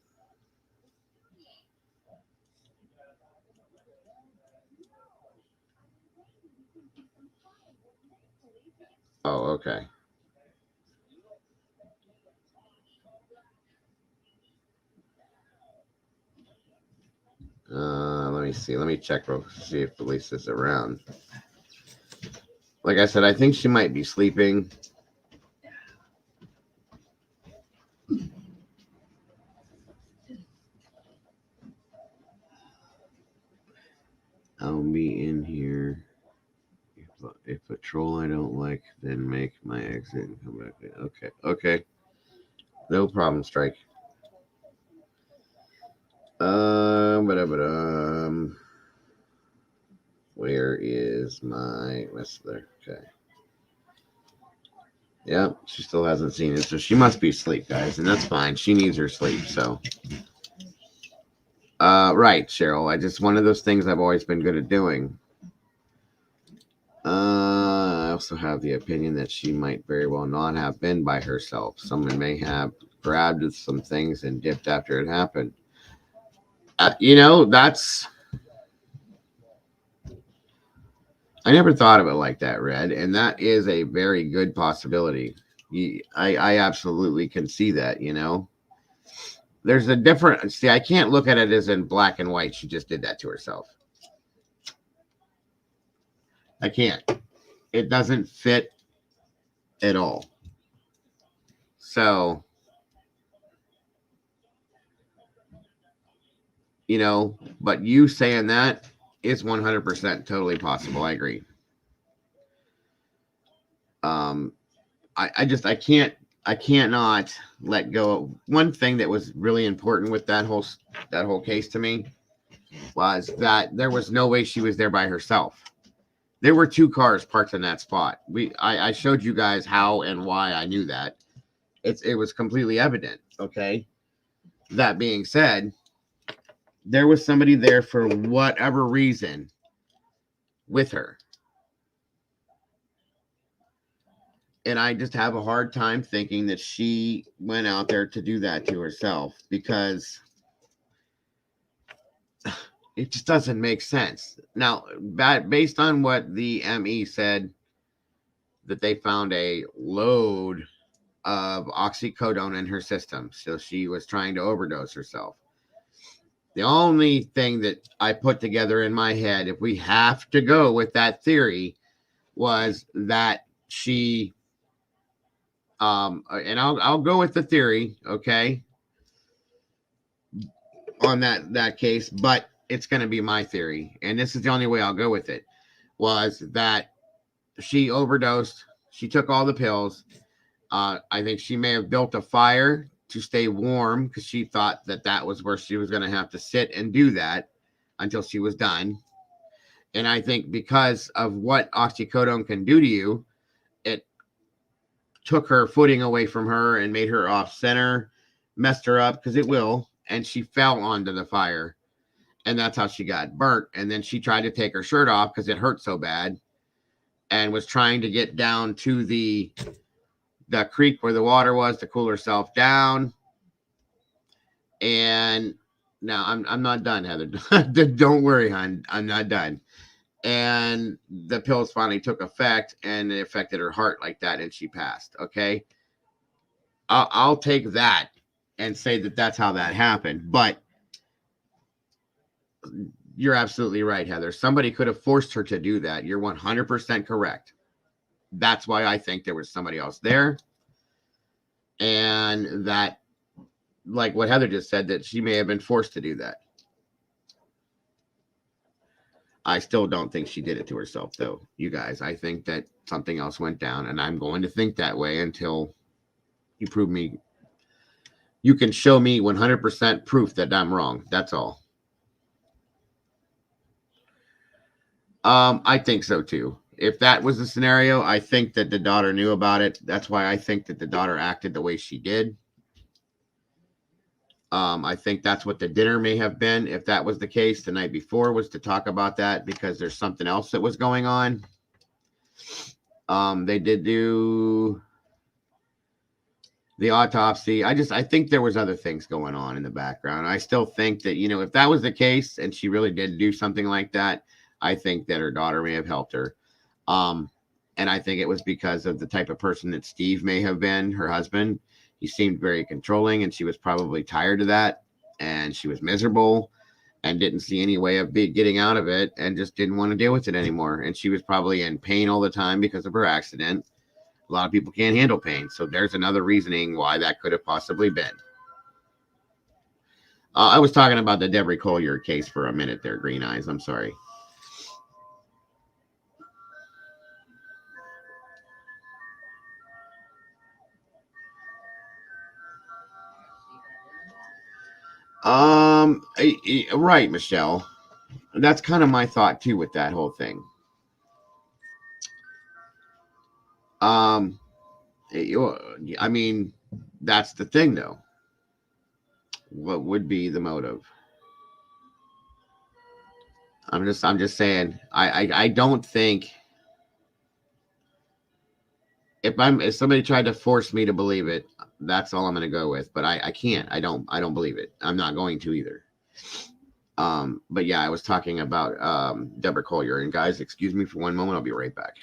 Oh, okay. Let me see. Let me check. See if Lisa's around. Like I said, I think she might be sleeping. I'll be in here. If a troll I don't like, then make my exit and come back. Okay. No problem, Strike. Where is my wrestler? Okay. Yeah, she still hasn't seen it, so she must be asleep, guys, and that's fine. She needs her sleep, so. Right, Cheryl. One of those things I've always been good at doing. I also have the opinion that she might very well not have been by herself. Someone may have grabbed some things and dipped after it happened. That's. I never thought of it like that, Red, and that is a very good possibility. I absolutely can see that, There's a different. See, I can't look at it as in black and white. She just did that to herself. I can't. It doesn't fit at all. So, you know, but you saying that is 100% totally possible. I agree. I can't not let go. One thing that was really important with that whole case to me was that there was no way she was there by herself. There were 2 cars parked in that spot. I showed you guys how and why I knew that. It was completely evident. Okay. That being said, there was somebody there for whatever reason with her. And I just have a hard time thinking that she went out there to do that to herself, because it just doesn't make sense. Now, based on what the ME said, that they found a load of oxycodone in her system, so she was trying to overdose herself. The only thing that I put together in my head, if we have to go with that theory, was that she, and I'll go with the theory, okay, on that case, but it's going to be my theory, and this is the only way I'll go with it, was that she overdosed. She took all the pills. I think she may have built a fire to stay warm, because she thought that was where she was going to have to sit and do that until she was done. And I think because of what oxycodone can do to you, it took her footing away from her and made her off center, messed her up, because it will, and she fell onto the fire. And that's how she got burnt. And then she tried to take her shirt off because it hurt so bad, and was trying to get down to the creek where the water was to cool herself down. And now I'm not done, Heather. Don't worry, hon. I'm not done. And the pills finally took effect, and it affected her heart like that, and she passed. Okay. I'll take that and say that that's how that happened. But you're absolutely right, Heather. Somebody could have forced her to do that. You're 100% correct. That's why I think there was somebody else there. And that, like what Heather just said, that she may have been forced to do that. I still don't think she did it to herself, though, you guys. I think that something else went down, and I'm going to think that way until you prove me. You can show me 100% proof that I'm wrong. That's all. I think so, too. If that was the scenario, I think that the daughter knew about it. That's why I think that the daughter acted the way she did. I think that's what the dinner may have been, if that was the case the night before, was to talk about that, because there's something else that was going on. They did do the autopsy. I think there was other things going on in the background. I still think that, if that was the case and she really did do something like that, I think that her daughter may have helped her. And I think it was because of the type of person that Steve may have been, her husband. He seemed very controlling, and she was probably tired of that, and she was miserable and didn't see any way of getting out of it, and just didn't want to deal with it anymore. And she was probably in pain all the time because of her accident. A lot of people can't handle pain. So there's another reasoning why that could have possibly been. I was talking about the Deborah Collier case for a minute there, Green Eyes. I'm sorry. Right, Michelle. That's kind of my thought too with that whole thing. I mean, that's the thing, though. What would be the motive? I'm just saying. I don't think, if somebody tried to force me to believe it, that's all I'm going to go with. But I can't. I don't believe it. I'm not going to either. But yeah, I was talking about Deborah Collier. And guys, excuse me for one moment. I'll be right back.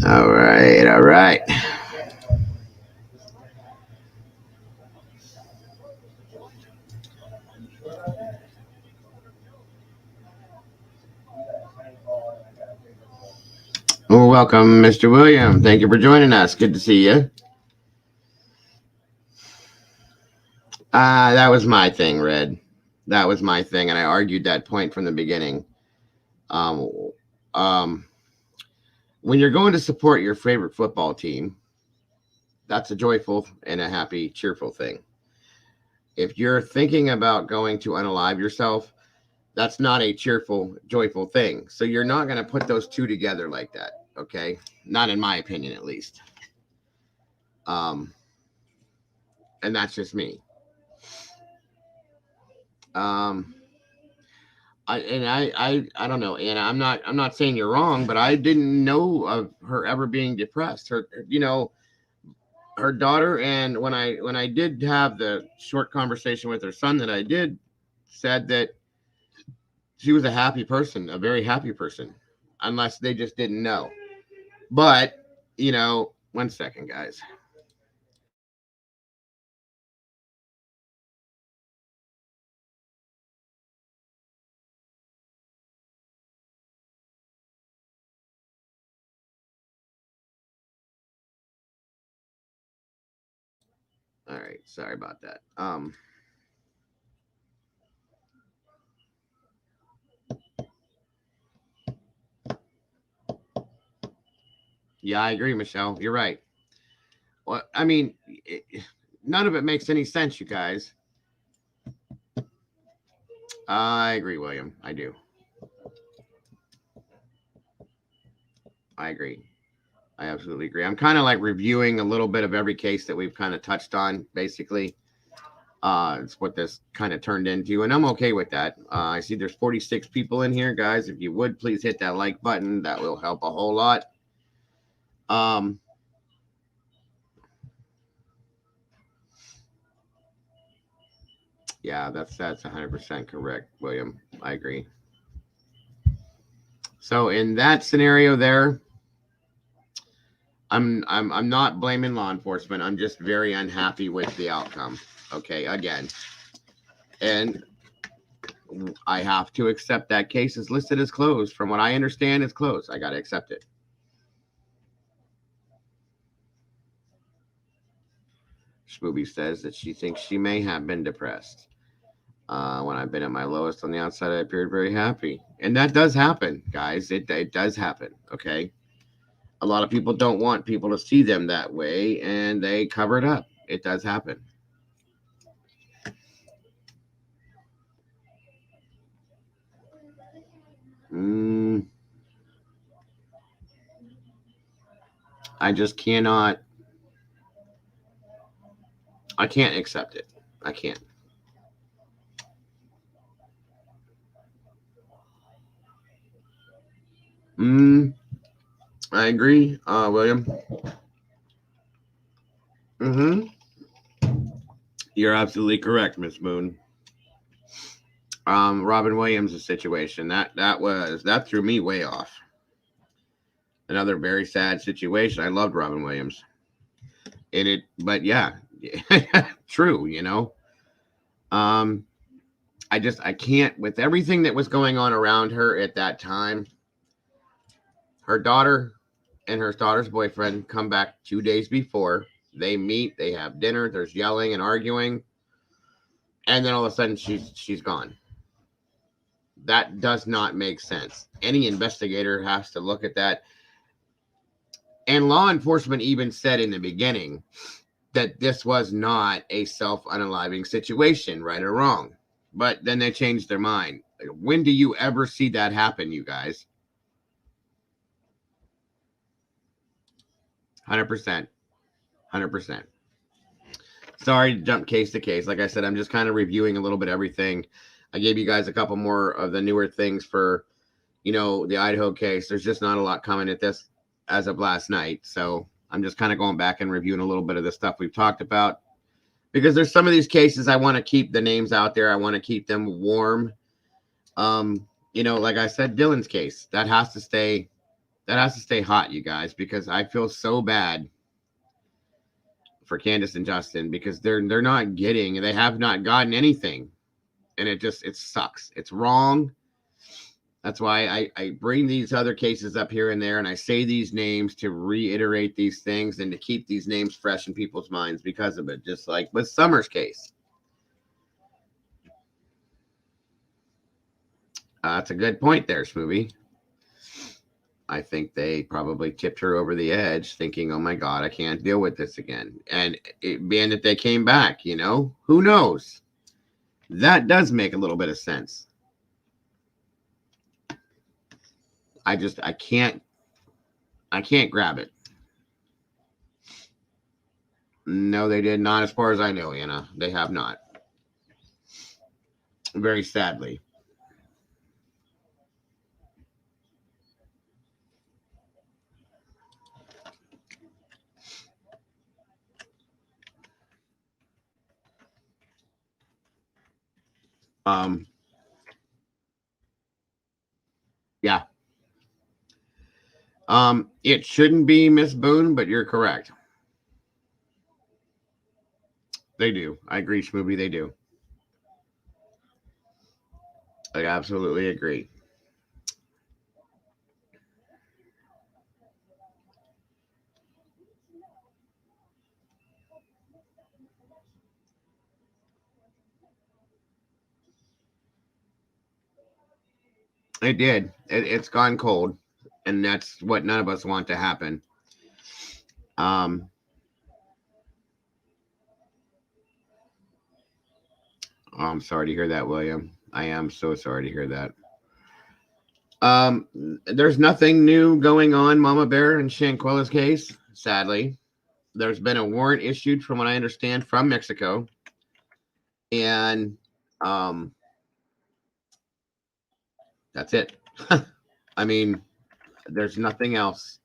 All right, all right. Well, welcome, Mr. William. Thank you for joining us. Good to see you. That was my thing, Red. That was my thing, and I argued that point from the beginning. When you're going to support your favorite football team, that's a joyful and a happy, cheerful thing. If you're thinking about going to unalive yourself, that's not a cheerful, joyful thing. So you're not going to put those two together like that, okay? Not in my opinion, at least. And that's just me. I don't know, Anna. I'm not saying you're wrong, but I didn't know of her ever being depressed. Her daughter, and when I did have the short conversation with her son that I did, said that she was a happy person, a very happy person, unless they just didn't know. But, 1 second, guys. All right, sorry about that. Yeah, I agree, Michelle. You're right. Well, I mean, none of it makes any sense, you guys. I agree, William. I do. I agree. I absolutely agree. I'm kind of like reviewing a little bit of every case that we've kind of touched on, basically. It's what this kind of turned into, and I'm okay with that. I see there's 46 people in here, guys. If you would, please hit that like button. That will help a whole lot. Yeah, that's 100% correct, William. I agree. So in that scenario there, I'm not blaming law enforcement. I'm just very unhappy with the outcome. Okay, again. And I have to accept that case is listed as closed. From what I understand, it's closed. I got to accept it. Smoothie says that she thinks she may have been depressed. When I've been at my lowest on the outside, I appeared very happy. And that does happen, guys. It does happen, okay? A lot of people don't want people to see them that way, and they cover it up. It does happen. I just cannot. I can't accept it. I can't. I agree, William. You're absolutely correct, Miss Moon. Robin Williams' situation that threw me way off. Another very sad situation. I loved Robin Williams. But yeah, true, I can't, with everything that was going on around her at that time. Her daughter and her daughter's boyfriend come back 2 days before. They meet, they have dinner, there's yelling and arguing, and then all of a sudden she's gone. That does not make sense. Any investigator has to look at that. And law enforcement even said in the beginning that this was not a self-unaliving situation, right or wrong. But then they changed their mind. When do you ever see that happen, you guys? 100%. 100%. Sorry to jump case to case. Like I said, I'm just kind of reviewing a little bit of everything. I gave you guys a couple more of the newer things for, the Idaho case. There's just not a lot coming at this as of last night. So I'm just kind of going back and reviewing a little bit of the stuff we've talked about. Because there's some of these cases I want to keep the names out there. I want to keep them warm. Like I said, Dylan's case, that has to stay That has to stay hot, you guys, because I feel so bad for Candace and Justin because they're not getting, they have not gotten anything, and it sucks. It's wrong. That's why I bring these other cases up here and there, and I say these names to reiterate these things and to keep these names fresh in people's minds because of it. Just like with Summer's case. That's a good point there, Smoothie. I think they probably tipped her over the edge thinking, oh my God, I can't deal with this again. And it being that they came back, you know, who knows? That does make a little bit of sense. I can't grab it. No, they did not, as far as I know, Anna. They have not. Very sadly. Yeah. It shouldn't be Miss Boone, but you're correct. They do. I agree, Schmoobie, they do. I absolutely agree. It did. It's gone cold, and that's what none of us want to happen. I'm sorry to hear that, William. I am so sorry to hear that. There's nothing new going on, Mama Bear and Shanquella's case, sadly. There's been a warrant issued, from what I understand, from Mexico. And that's it. I mean, there's nothing else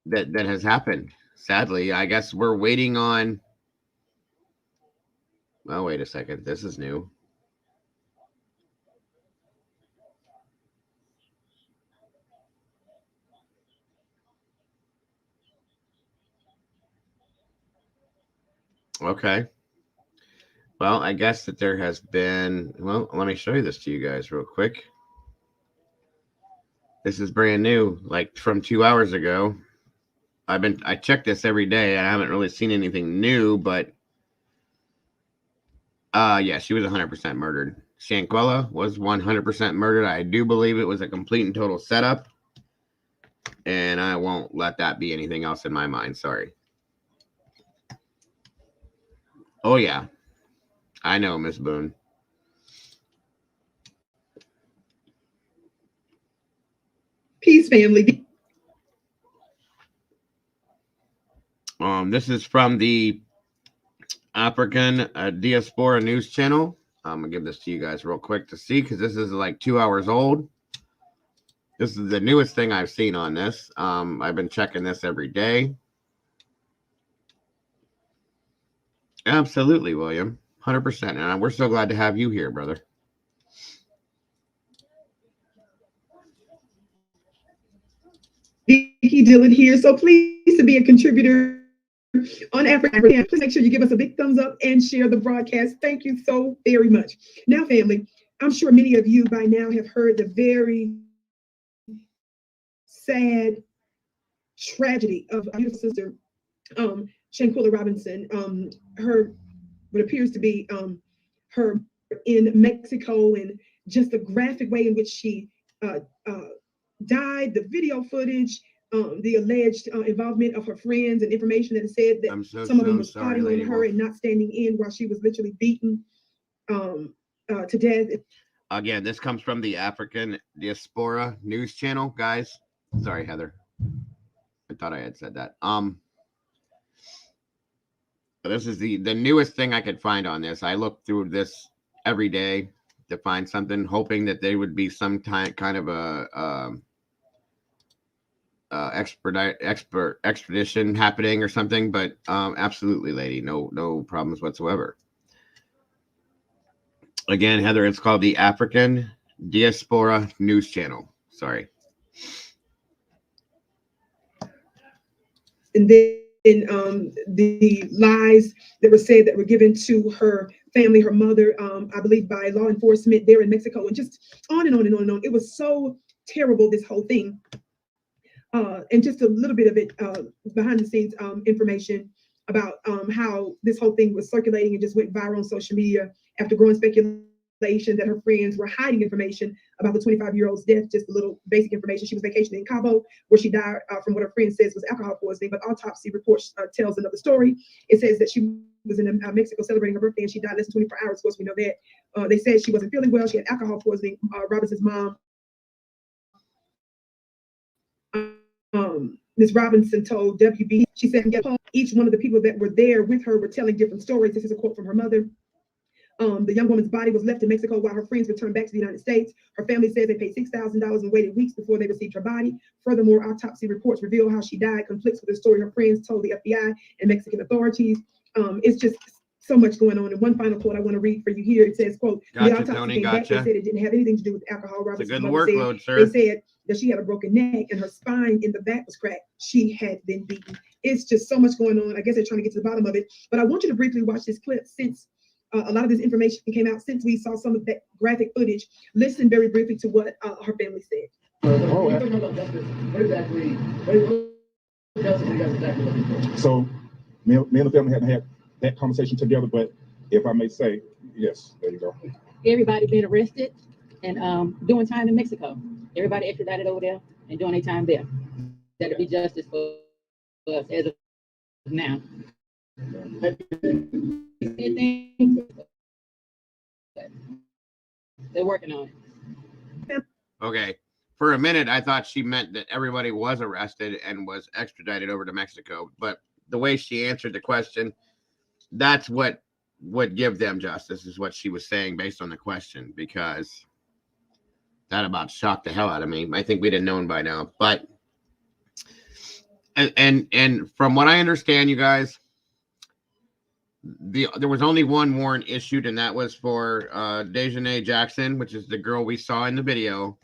that has happened. Sadly, I guess we're waiting on. Oh, wait a second. This is new. Okay. Well, I guess that there has been. Well, let me show you this to you guys real quick. This is brand new, like from 2 hours ago. I check this every day. I haven't really seen anything new, but yeah, she was 100% murdered. Shanquella was 100% murdered. I do believe it was a complete and total setup, and I won't let that be anything else in my mind. Sorry. Oh yeah, I know, Miss Boone. Peace, family. This is from the African Diaspora News Channel. I'm gonna give this to you guys real quick to see, because this is like 2 hours old. This is the newest thing I've seen on this. I've been checking this every day. Absolutely, William. 100%. And we're so glad to have you here, brother. Vicky Dillon here. So pleased to be a contributor on African. Please make sure you give us a big thumbs up and share the broadcast. Thank you so very much. Now, family, I'm sure many of you by now have heard the very sad tragedy of a beautiful sister, Shanquella Robinson. Her, what appears to be her in Mexico, and just the graphic way in which she died, the video footage, the alleged involvement of her friends, and information that said that some of them was plotting on her and not standing in while she was literally beaten to death. Again, this comes from the African Diaspora News Channel, guys. Sorry, Heather. I thought I had said that. This is the newest thing I could find on this. I look through this every day to find something, hoping that there would be some kind of a extradition happening or something, but absolutely, lady, no problems whatsoever. Again, Heather, it's called the African Diaspora News Channel. Sorry. And then the lies that were said that were given to her family, her mother, I believe by law enforcement there in Mexico, and just on and on and on and on. It was so terrible, this whole thing. And just a little bit of it behind the scenes information about how this whole thing was circulating and just went viral on social media after growing speculation that her friends were hiding information about the 25-year-old's death. Just a little basic information. She was vacationing in Cabo, where she died from what her friend says was alcohol poisoning, but autopsy reports tells another story. It says that she was in Mexico celebrating her birthday and she died less than 24 hours. Of course, we know that. They said she wasn't feeling well. She had alcohol poisoning. Robinson's mom, Ms. Robinson, told WB, she said, each one of the people that were there with her were telling different stories. This is a quote from her mother. The young woman's body was left in Mexico while her friends returned back to the United States. Her family says they paid $6,000 and waited weeks before they received her body. Furthermore, autopsy reports reveal how she died conflicts with the story her friends told the FBI and Mexican authorities. It's just so much going on. And one final quote I want to read for you here. It says, quote, gotcha, the autopsy Tony, came back. They said it didn't have anything to do with alcohol. It's a good workload, said, sir. They said that she had a broken neck and her spine in the back was cracked. She had been beaten. It's just so much going on. I guess they're trying to get to the bottom of it. But I want you to briefly watch this clip since a lot of this information came out, since we saw some of that graphic footage. Listen very briefly to what her family said. So me and the family hadn't had that conversation together, but if I may say, yes, there you go. Everybody been arrested and doing time in Mexico. Everybody extradited over there and doing their time there. That'll be justice for us as of now. They're working on it. Okay. For a minute, I thought she meant that everybody was arrested and was extradited over to Mexico. But the way she answered the question, that's what would give them justice, is what she was saying based on the question, because that about shocked the hell out of me. I think we'd have known by now. But and from what I understand, you guys, there was only one warrant issued, and that was for Dejanay Jackson, which is the girl we saw in the video.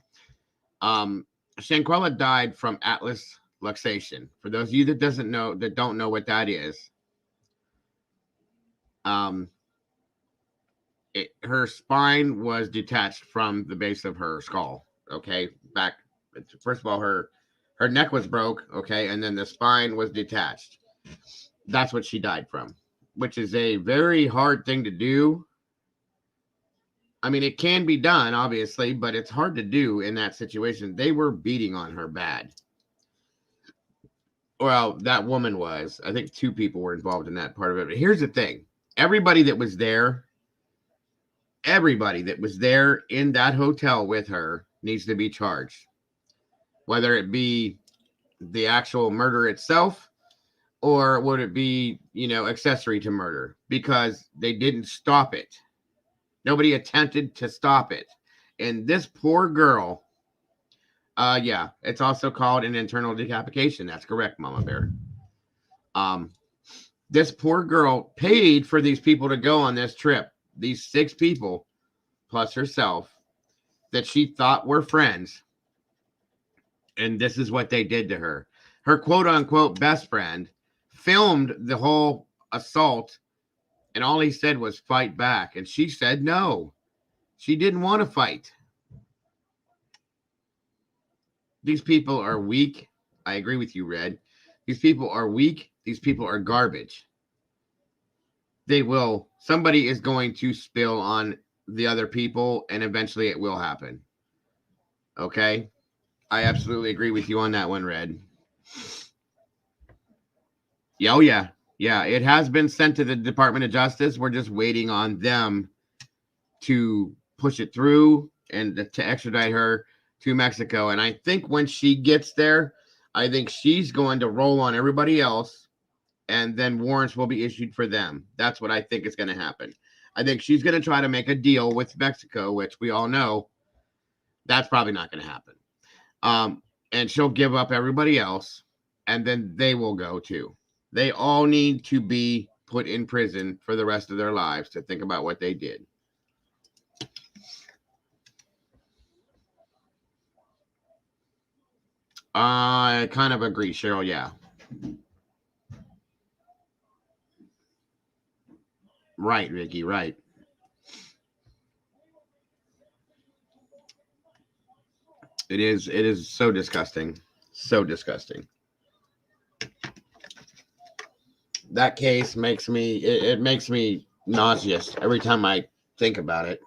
Shanquella died from atlas luxation. For those of you that don't know what that is, her spine was detached from the base of her skull. Okay, back. First of all, her neck was broke. Okay, and then the spine was detached. That's what she died from, which is a very hard thing to do. I mean, it can be done, obviously, but it's hard to do in that situation. They were beating on her bad. Well, that woman was. I think 2 people were involved in that part of it. But here's the thing. Everybody that was there in that hotel with her needs to be charged. Whether it be the actual murder itself, or would it be, accessory to murder? Because they didn't stop it. Nobody attempted to stop it. And this poor girl, yeah, it's also called an internal decapitation. That's correct, Mama Bear. This poor girl paid for these people to go on this trip. These 6 people, plus herself, that she thought were friends. And this is what they did to her. Her quote-unquote best friend filmed the whole assault, and all he said was fight back. And she said no. She didn't want to fight. These people are weak. I agree with you, Red. These people are weak. These people are garbage. Somebody is going to spill on the other people, and eventually it will happen. Okay? I absolutely agree with you on that one, Red. Oh, yeah. Yeah, it has been sent to the Department of Justice. We're just waiting on them to push it through and to extradite her to Mexico. And I think when she gets there, I think she's going to roll on everybody else, and then warrants will be issued for them. That's what I think is going to happen. I think she's going to try to make a deal with Mexico, which we all know that's probably not going to happen. And she'll give up everybody else, and then they will go too. They all need to be put in prison for the rest of their lives to think about what they did. I kind of agree, Cheryl. Yeah. Right, Vicky. Right. It is. It is so disgusting. So disgusting. That case makes me. It makes me nauseous every time I think about it.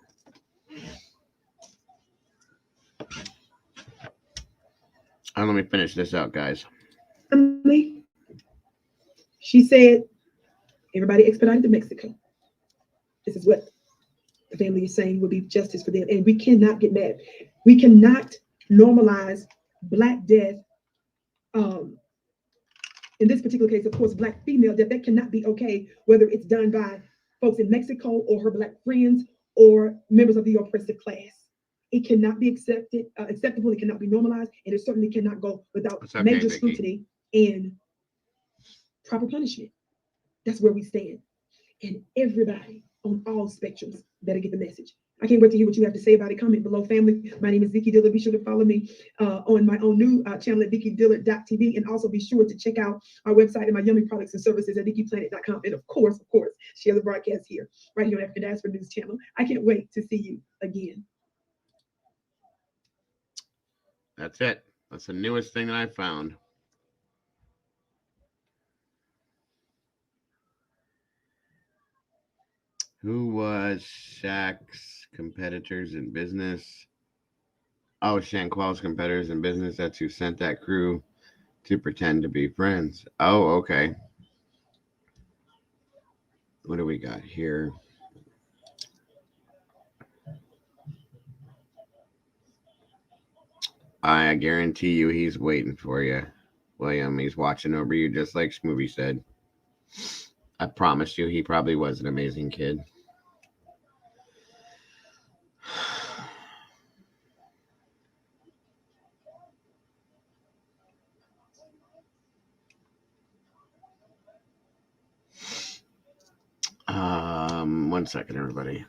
And let me finish this out, guys. She said, everybody expedited to Mexico. This is what the family is saying would be justice for them. And we cannot get mad. We cannot normalize Black death. In this particular case, of course, Black female death. That cannot be okay, whether it's done by folks in Mexico or her Black friends or members of the oppressive class. It cannot be acceptable. It cannot be normalized, and it certainly cannot go without major scrutiny and proper punishment. That's where we stand. And everybody on all spectrums better get the message. I can't wait to hear what you have to say about it. Comment below, family. My name is Vicky Dillard. Be sure to follow me on my own new channel at vickydillard.tv, and also be sure to check out our website and my yummy products and services at vickyplanet.com. And of course, share the broadcast here, right here on African Diaspora News Channel. I can't wait to see you again. That's it. That's the newest thing that I found. Who was Shaq's competitors in business? Oh, Shanquella's competitors in business. That's who sent that crew to pretend to be friends. Oh, okay. What do we got here? I guarantee you he's waiting for you, William. He's watching over you just like Smoothie said. I promise you he probably was an amazing kid. One second, everybody.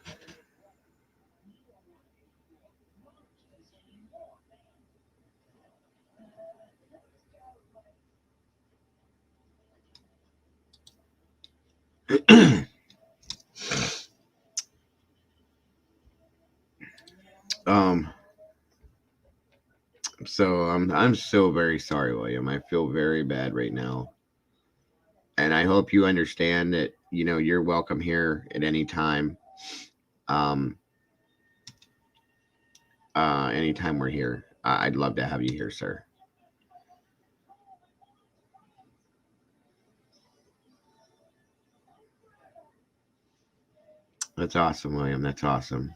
So I'm so very sorry, William. I feel very bad right now. And I hope you understand that, you know, you're welcome here at any time. Anytime we're here. I'd love to have you here, sir. That's awesome, William. That's awesome.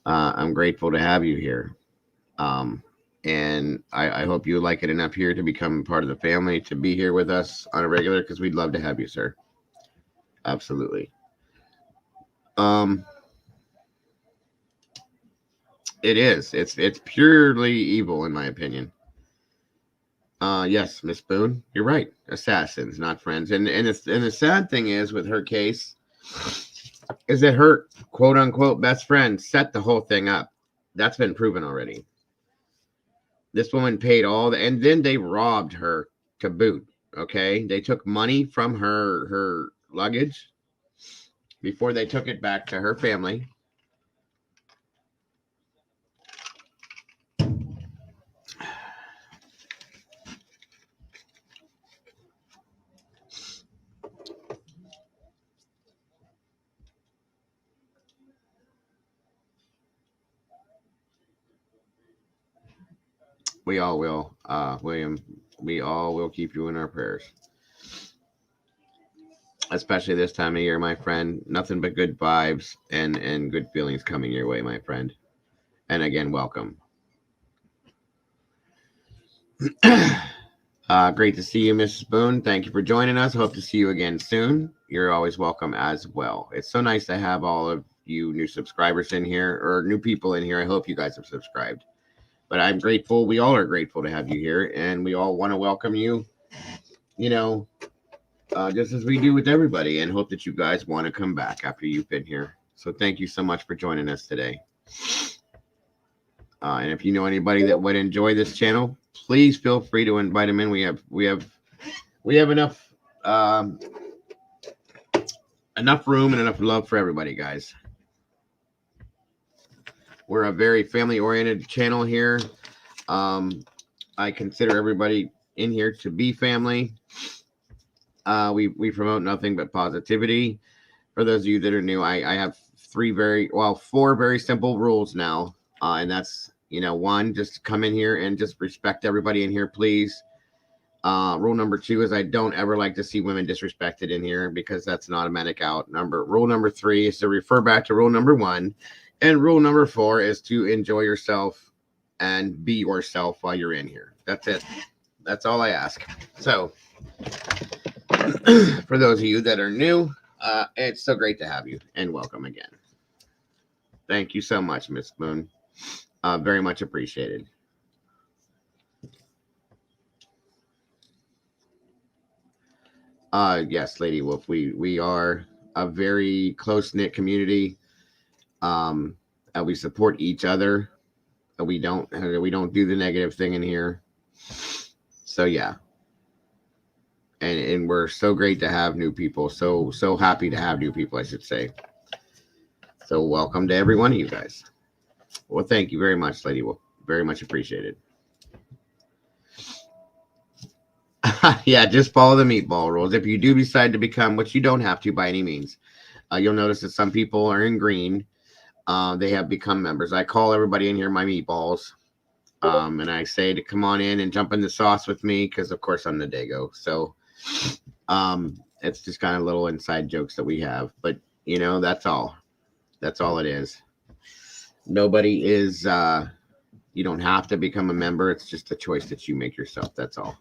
I'm grateful to have you here. And I hope you like it enough here to become part of the family, to be here with us on a regular, because we'd love to have you, sir. Absolutely. It is. It's purely evil, in my opinion. Yes, Miss Boone, you're right. Assassins, not friends. And the sad thing is with her case is that her quote unquote best friend set the whole thing up. That's been proven already. This woman paid all the, and then they robbed her to boot. Okay, they took money from her luggage before they took it back to her family. We all will, William. We all will keep you in our prayers. Especially this time of year, my friend. Nothing but good vibes and good feelings coming your way, my friend. And again, welcome. Great to see you, Mrs. Boone. Thank you for joining us. Hope to see you again soon. You're always welcome as well. It's so nice to have all of you new subscribers in here, or new people in here. I hope you guys have subscribed. But I'm grateful. We all are grateful to have you here, and we all want to welcome you, you know, just as we do with everybody, and hope that you guys want to come back after you've been here. So thank you so much for joining us today. And if you know anybody that would enjoy this channel, please feel free to invite them in. We have enough enough room and enough love for everybody, guys. We're a very family-oriented channel here. I consider everybody in here to be family. We promote nothing but positivity. For those of you that are new, I have four very simple rules now. And that's, one, just come in here and just respect everybody in here, please. Rule number 2 is I don't ever like to see women disrespected in here because that's an automatic out. Rule number 3 is to refer back to rule number 1. And rule number 4 is to enjoy yourself and be yourself while you're in here. That's it. That's all I ask. So for those of you that are new, it's so great to have you and welcome again. Thank you so much, Miss Moon. Very much appreciated. Yes, Lady Wolf, we are a very close-knit community. We support each other. We don't do the negative thing in here. So yeah. And we're so great to have new people. So happy to have new people, I should say. So welcome to every one of you guys. Well, thank you very much, Lady Wolf. Very much appreciated. Yeah, just follow the meatball rules. If you do decide to become, which you don't have to by any means, you'll notice that some people are in green. They have become members. I call everybody in here my meatballs. And I say to come on in and jump in the sauce with me because, of course, I'm the Dago. So it's just kind of little inside jokes that we have. But, that's all. That's all it is. Nobody is, you don't have to become a member. It's just a choice that you make yourself. That's all.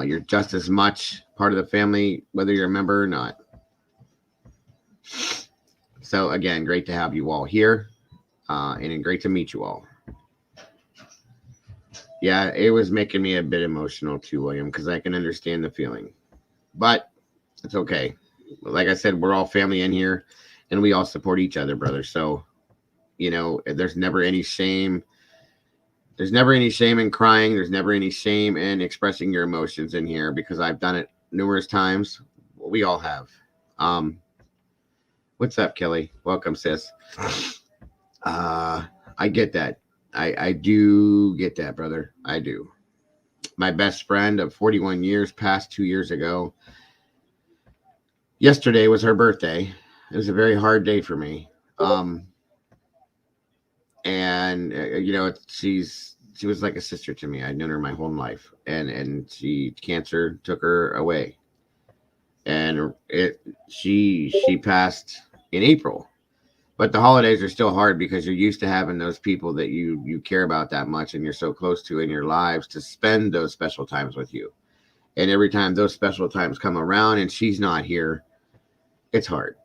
You're just as much part of the family, whether you're a member or not. So, again, great to have you all here. And great to meet you all. Yeah, it was making me a bit emotional too, William, because I can understand the feeling. But it's okay. Like I said, we're all family in here, and we all support each other, brother. So, there's never any shame. There's never any shame in crying. There's never any shame in expressing your emotions in here because I've done it numerous times. We all have. What's up, Kelly? Welcome, sis. I get that. I do get that, brother. I do. My best friend of 41 years passed 2 years ago. Yesterday was her birthday. It was a very hard day for me. And she was like a sister to me. I'd known her my whole life, and cancer took her away, and she passed in April. But the holidays are still hard because you're used to having those people that you care about that much and you're so close to in your lives to spend those special times with you. And every time those special times come around and she's not here, it's hard.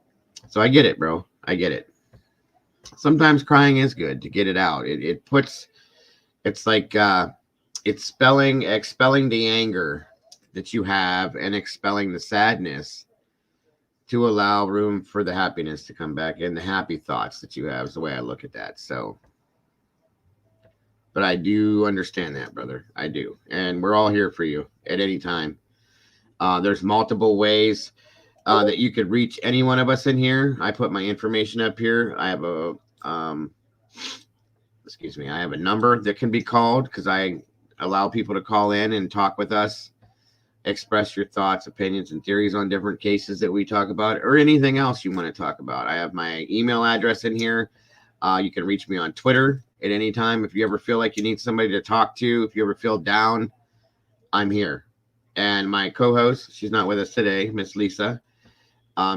So I get it, bro. I get it. Sometimes crying is good to get it out. It's like expelling the anger that you have and expelling the sadness to allow room for the happiness to come back and the happy thoughts that you have is the way I look at that. So, but I do understand that, brother. I do. And we're all here for you at any time. There's multiple ways that you could reach any one of us in here. I put my information up here. I have a, I have a number that can be called because I allow people to call in and talk with us. Express your thoughts, opinions, and theories on different cases that we talk about or anything else you want to talk about. I have my email address in here. You can reach me on Twitter at any time. If you ever feel like you need somebody to talk to, if you ever feel down, I'm here. And my co-host, she's not with us today, Miss Lisa.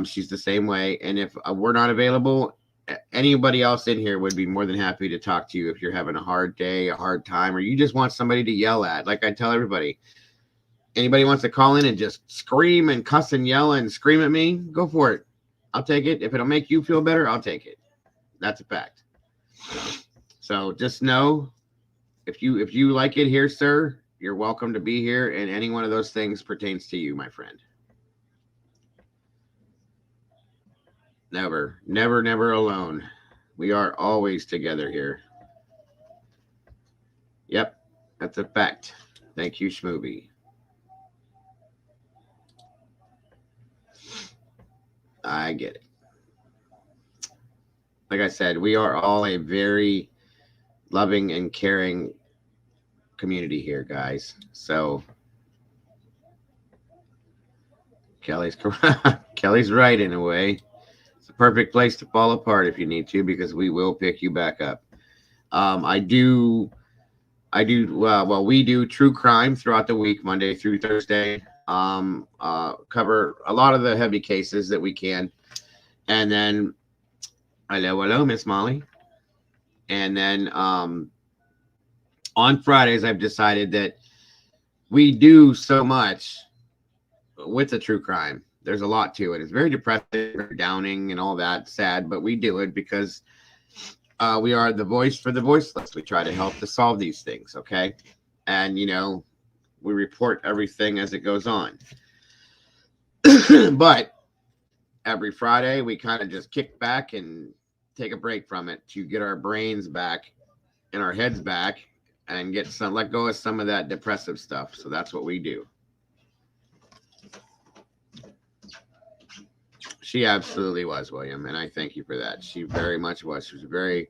She's the same way. And if we're not available, anybody else in here would be more than happy to talk to you if you're having a hard day, a hard time, or you just want somebody to yell at. Like I tell everybody, anybody wants to call in and just scream and cuss and yell and scream at me, go for it. I'll take it. If it'll make you feel better, I'll take it. That's a fact. So just know if you like it here, sir, you're welcome to be here, and any one of those things pertains to you, my friend. Never, never, never alone. We are always together here. Yep, that's a fact. Thank you, Schmovie. I get it. Like I said, we are all a very loving and caring community here, guys. So Kelly's Kelly's right in a way. It's the perfect place to fall apart if you need to, because we will pick you back up. We do true crime throughout the week, Monday through Thursday. Cover a lot of the heavy cases that we can, and then hello, Miss Molly. And then on Fridays, I've decided that we do so much with the true crime. There's a lot to it. It's very depressing, very downing, and all that, sad, but we do it because we are the voice for the voiceless. We try to help to solve these things, okay? And, we report everything as it goes on. But every Friday, we kind of just kick back and take a break from it to get our brains back and our heads back and let go of some of that depressive stuff. So that's what we do. She absolutely was, William, and I thank you for that. She very much was. She was a very,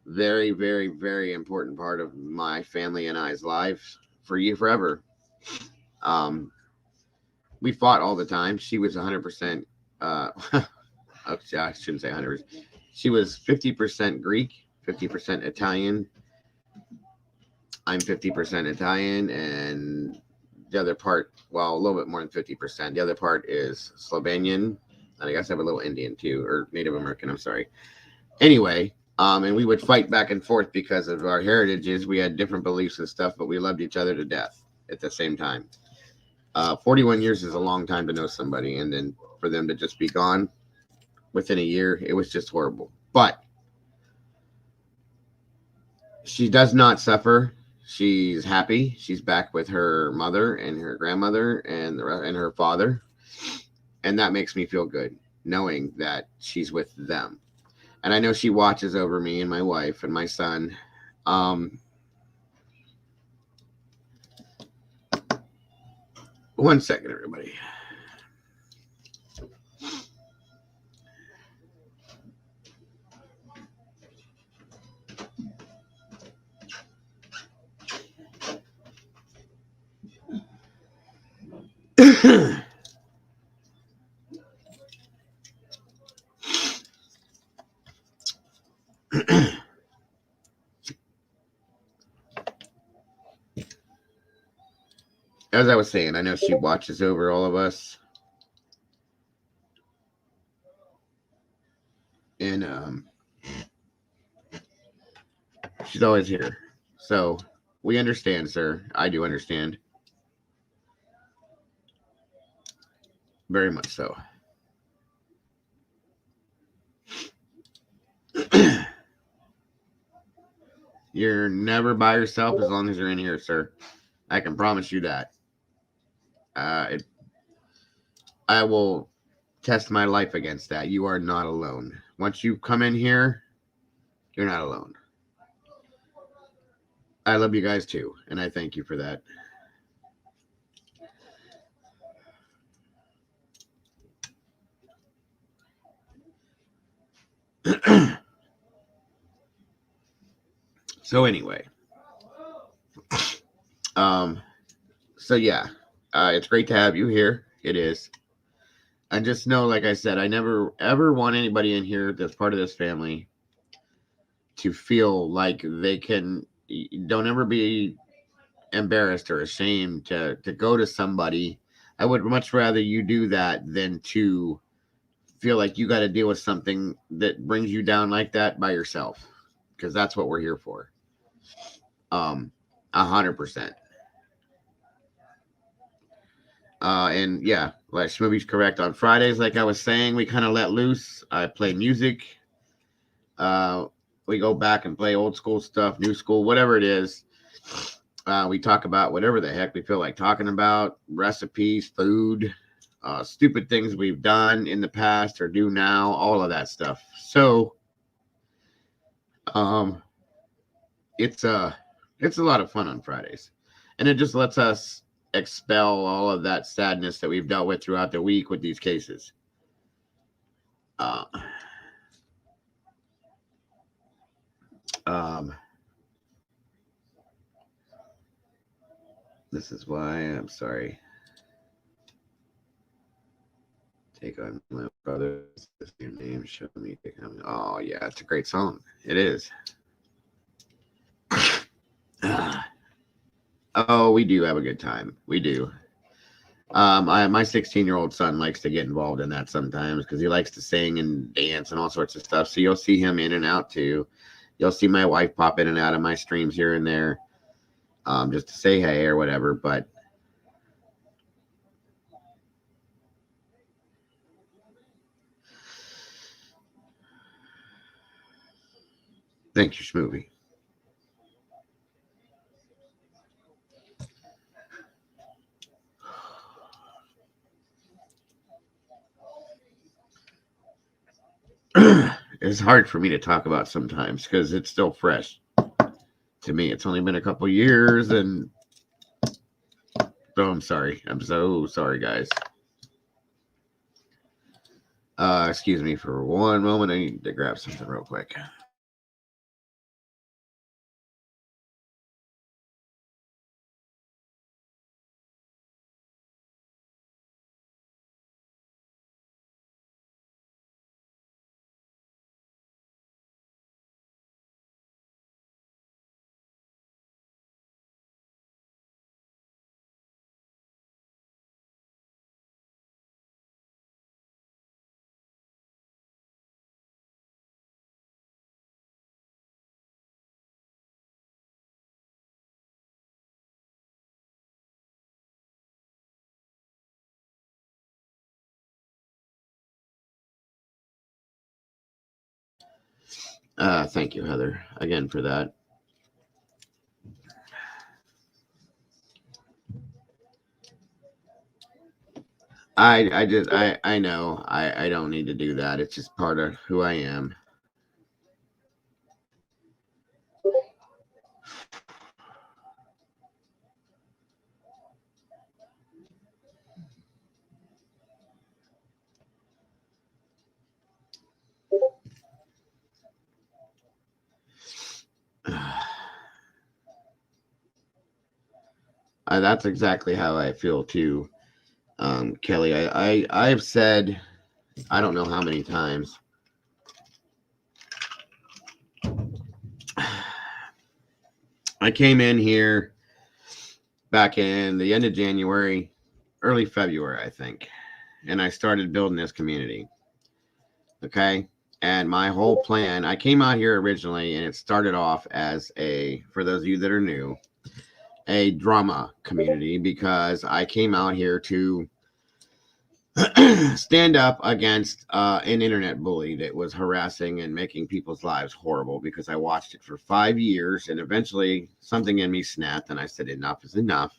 very, very, very important part of my family and I's lives for you forever. We fought all the time. She was 100%. I shouldn't say 100%. She was 50% Greek, 50% Italian. I'm 50% Italian, and the other part, well, a little bit more than 50%. The other part is Slovenian. And I guess I have a little Indian too, or Native American, I'm sorry. Anyway, and we would fight back and forth because of our heritages. We had different beliefs and stuff, but we loved each other to death at the same time. 41 years is a long time to know somebody, and then for them to just be gone within a year, it was just horrible. But she does not suffer. She's happy. She's back with her mother and her grandmother and her father. And that makes me feel good, knowing that she's with them. And I know she watches over me and my wife and my son. One second, everybody. As I was saying, I know she watches over all of us. And she's always here. So we understand, sir. I do understand. Very much so. You're never by yourself as long as you're in here, sir. I can promise you that. I will test my life against that. You are not alone. Once you come in here, you're not alone. I love you guys too, and I thank you for that. So anyway, so yeah, it's great to have you here. It is. And just know, like I said, I never ever want anybody in here that's part of this family to feel like they can. Don't ever be embarrassed or ashamed to go to somebody. I would much rather you do that than to feel like you got to deal with something that brings you down like that by yourself, because that's what we're here for. 100%. And yeah, like Schmovie's correct. On Fridays, like I was saying, we kind of let loose. I play music. We go back and play old school stuff, new school, whatever it is. We talk about whatever the heck we feel like talking about, recipes, food, stupid things we've done in the past or do now, all of that It's a lot of fun on Fridays. And it just lets us expel all of that sadness that we've dealt with throughout the week with these cases. This is why I'm sorry. Take on my brother's name. Show me. Oh yeah, it's a great song. It is. Oh, we do have a good time. We do. My 16-year-old son likes to get involved in that sometimes because he likes to sing and dance and all sorts of stuff. So you'll see him in and out too. You'll see my wife pop in and out of my streams here and there, just to say hey or whatever. But thank you, Schmovie. It's hard for me to talk about sometimes because it's still fresh to me. It's only been a couple years, and so I'm sorry. I'm so sorry, guys. Excuse me for one moment. I need to grab something real quick. Thank you, Heather, again for that. I know I don't need to do that. It's just part of who I am. That's exactly how I feel too, Kelly. I've said, I don't know how many times, I came in here back in the end of January, early February, I think, and I started building this community. Okay. And my whole plan, I came out here originally, and it started off as for those of you that are new, a drama community, because I came out here to stand up against an internet bully that was harassing and making people's lives horrible, because I watched it for 5 years, and eventually something in me snapped and I said enough is enough.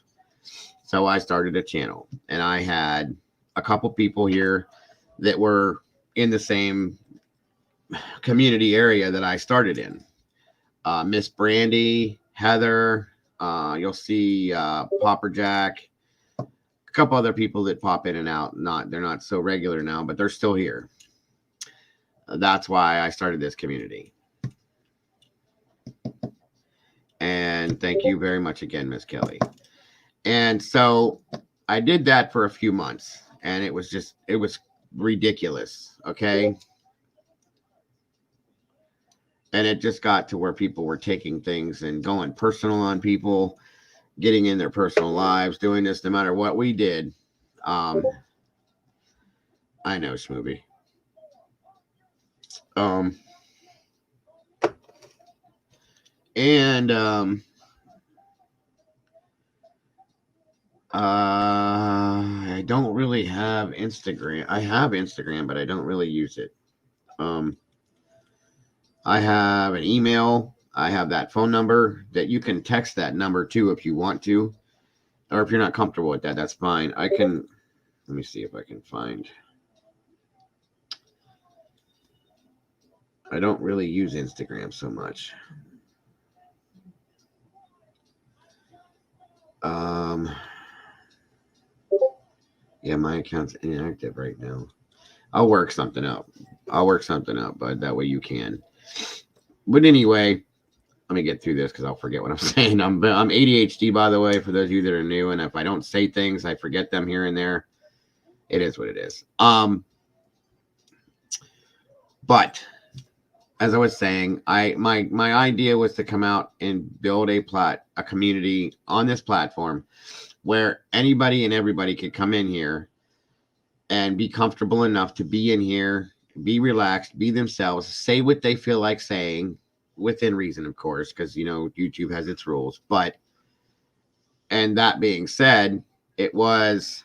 So I started a channel, and I had a couple people here that were in the same community area that I started in. Miss Brandy, Heather, you'll see Popper Jack, a couple other people that pop in and out. They're not so regular now, but they're still here. That's why I started this community. And thank you very much again, Miss Kelly. And so I did that for a few months, and it was ridiculous. Okay. And it just got to where people were taking things and going personal on people, getting in their personal lives, doing this no matter what we did. I know, Schmovie. I don't really have Instagram. I have Instagram, but I don't really use it. I have an email. I have that phone number that you can text that number to if you want to, or if you're not comfortable with that, that's fine. Let me see if I can find. I don't really use Instagram so much. Yeah, my account's inactive right now. I'll work something out. But that way you can. But anyway, let me get through this because I'll forget what I'm saying. I'm ADHD, by the way, for those of you that are new, and if I don't say things, I forget them here and there. It is what it is. But as I was saying, my idea was to come out and build a community on this platform where anybody and everybody could come in here and be comfortable enough to be in here, be relaxed, be themselves, say what they feel like saying, within reason, of course, because, you know, YouTube has its rules. But, and that being said, it was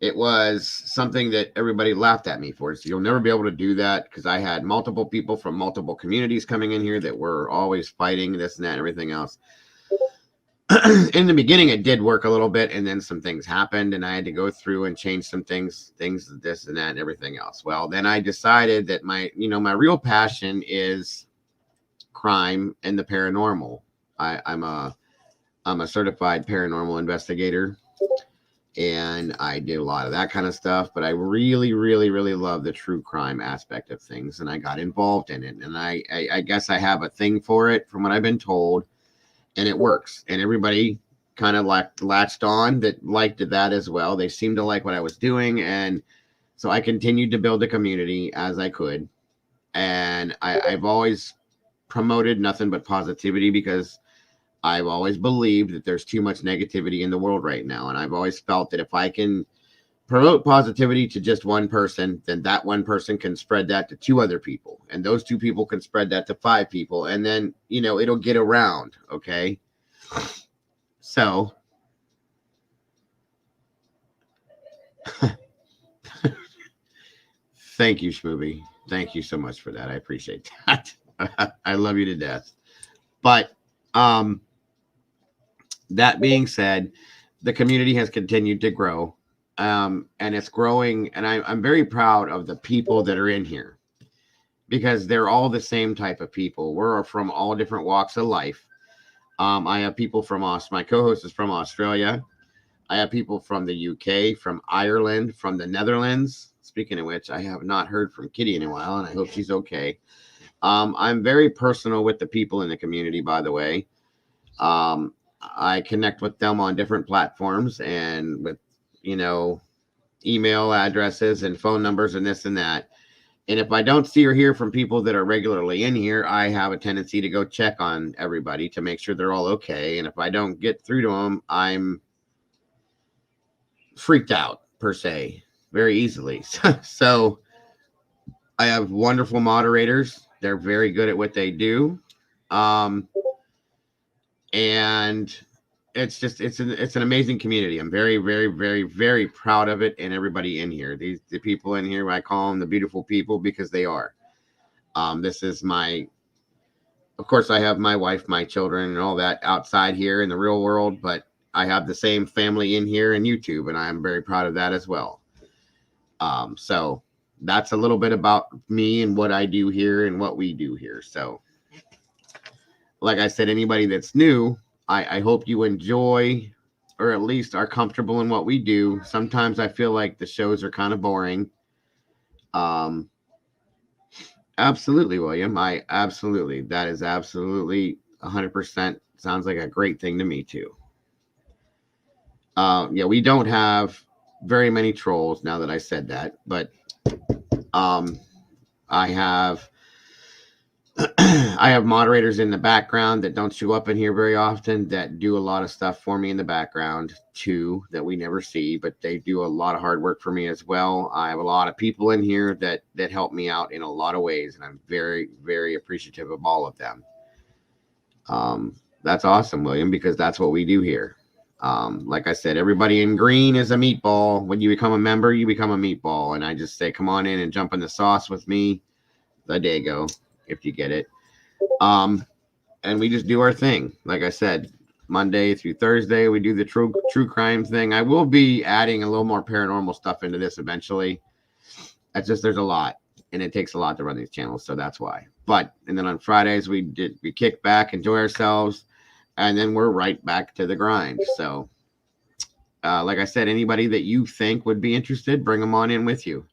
something that everybody laughed at me for. So you'll never be able to do that, because I had multiple people from multiple communities coming in here that were always fighting this and that and everything else. In the beginning, it did work a little bit, and then some things happened, and I had to go through and change some things, this and that and everything else. Well, then I decided that my real passion is crime and the paranormal. I'm a certified paranormal investigator, and I did a lot of that kind of stuff, but I really, really, really love the true crime aspect of things, and I got involved in it, and I guess I have a thing for it from what I've been told. And it works, and everybody kind of latched on that liked that as well. They seemed to like what I was doing, and so I continued to build a community as I could. And I've always promoted nothing but positivity, because I've always believed that there's too much negativity in the world right now, and I've always felt that if I can promote positivity to just one person, then that one person can spread that to 2 other people, and those 2 people can spread that to 5 people, and then, you know, it'll get around. Okay. So thank you, Schmoovy. Thank you so much for that. I appreciate that. I love you to death. But that being said, the community has continued to grow. And it's growing, and I'm very proud of the people that are in here, because they're all the same type of people. We're from all different walks of life. I have people from my co-host is from Australia. I have people from the UK, from Ireland, from the Netherlands. Speaking of which, I have not heard from Kitty in a while, and I hope she's okay. I'm very personal with the people in the community, by the way. I connect with them on different platforms, and with, you know, email addresses and phone numbers and this and that. And if I don't see or hear from people that are regularly in here, I have a tendency to go check on everybody to make sure they're all okay. And if I don't get through to them, I'm freaked out, per se, very easily. So I have wonderful moderators. They're very good at what they do. And it's an amazing community. I'm very, very, very, very proud of it, and everybody in here. The people in here, I call them the beautiful people, because they are. This is of course, I have my wife, my children, and all that outside here in the real world, but I have the same family in here in YouTube, and I'm very proud of that as well. So that's a little bit about me and what I do here and what we do here. So, like I said, anybody that's new, I hope you enjoy, or at least are comfortable in what we do. Sometimes I feel like the shows are kind of boring. Absolutely, William. That is absolutely 100% sounds like a great thing to me too. Yeah, we don't have very many trolls now that I said that, but I have moderators in the background that don't show up in here very often, that do a lot of stuff for me in the background too, that we never see, but they do a lot of hard work for me as well. I have a lot of people in here that help me out in a lot of ways, and I'm very, very appreciative of all of them. That's awesome, William, because that's what we do here. Like I said, everybody in green is a meatball. When you become a member, you become a meatball, and I just say, come on in and jump in the sauce with me. The Dago, if you get it. And we just do our thing. Like I said, Monday through Thursday, we do the true crime thing. I will be adding a little more paranormal stuff into this eventually. That's just, there's a lot, and it takes a lot to run these channels, so that's why. And then on Fridays, we kick back, enjoy ourselves, and then we're right back to the grind. So, like I said, anybody that you think would be interested, bring them on in with you.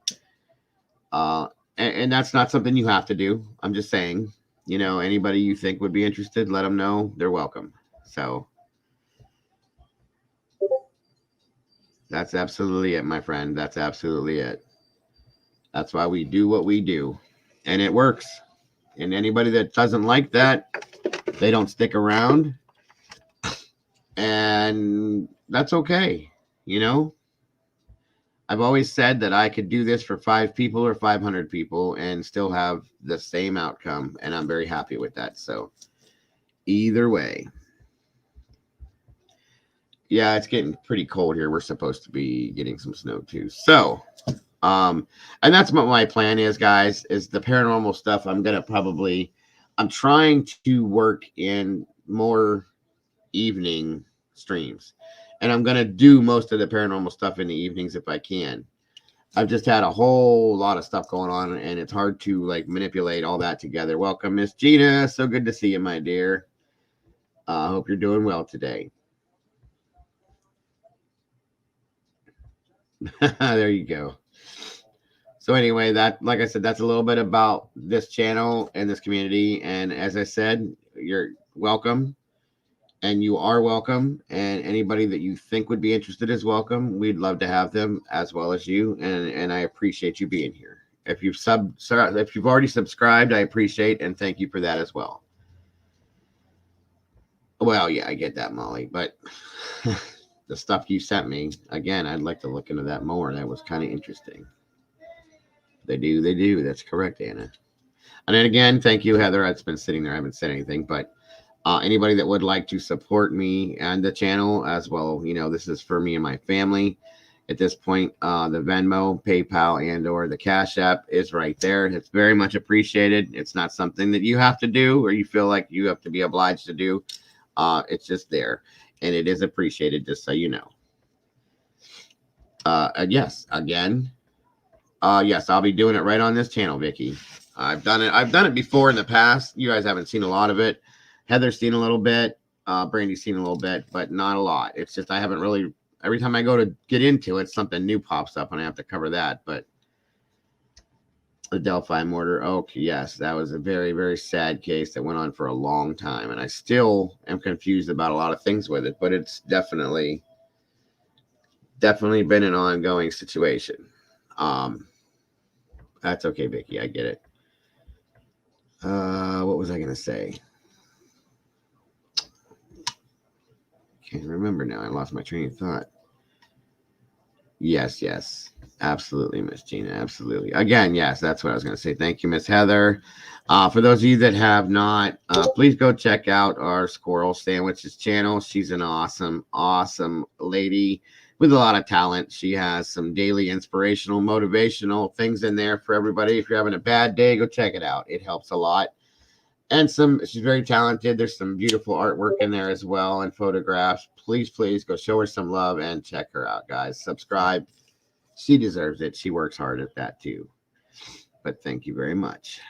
And that's not something you have to do. I'm just saying, you know, anybody you think would be interested, let them know they're welcome. So that's absolutely it, my friend. That's absolutely it. That's why we do what we do, and it works. And anybody that doesn't like that, they don't stick around, and that's okay. You know, I've always said that I could do this for 5 people or 500 people and still have the same outcome, and I'm very happy with that. So either way. Yeah, it's getting pretty cold here. We're supposed to be getting some snow too. So, and that's what my plan is, guys, is the paranormal stuff. I'm trying to work in more evening streams, and I'm going to do most of the paranormal stuff in the evenings if I can. I've just had a whole lot of stuff going on, and it's hard to like manipulate all that together. Welcome, Miss Gina. So good to see you, my dear. I hope you're doing well today. There you go. So anyway, that, like I said, that's a little bit about this channel and this community. And as I said, you're welcome, and you are welcome. And anybody that you think would be interested is welcome. We'd love to have them as well as you. And I appreciate you being here. If you've already subscribed, I appreciate and thank you for that as well. Well, yeah, I get that, Molly, but the stuff you sent me, again, I'd like to look into that more. That was kind of interesting. They do. That's correct, Anna. And then again, thank you, Heather. It's been sitting there. I haven't said anything, but anybody that would like to support me and the channel as well, you know, this is for me and my family. At this point, the Venmo, PayPal, and or the Cash App is right there. It's very much appreciated. It's not something that you have to do or you feel like you have to be obliged to do. It's just there, and it is appreciated, just so you know. Yes, again, yes, I'll be doing it right on this channel, Vicky. I've done it before in the past. You guys haven't seen a lot of it. Heather's seen a little bit. Brandy's seen a little bit, but not a lot. It's just I haven't really. Every time I go to get into it, something new pops up, and I have to cover that. But the Delphi mortar. Okay, yes, that was a very, very sad case that went on for a long time, and I still am confused about a lot of things with it. But it's definitely been an ongoing situation. That's okay, Vicky. I get it. What was I going to say? Can't remember now. I lost my train of thought. Yes. Absolutely, Miss Gina. Absolutely. Again, yes, that's what I was going to say. Thank you, Miss Heather. For those of you that have not, please go check out our Squirrel Sandwiches channel. She's an awesome, awesome lady with a lot of talent. She has some daily inspirational, motivational things in there for everybody. If you're having a bad day, go check it out. It helps a lot. And she's very talented. There's some beautiful artwork in there as well and photographs. Please go show her some love and check her out, guys. Subscribe. She deserves it. She works hard at that too. But thank you very much.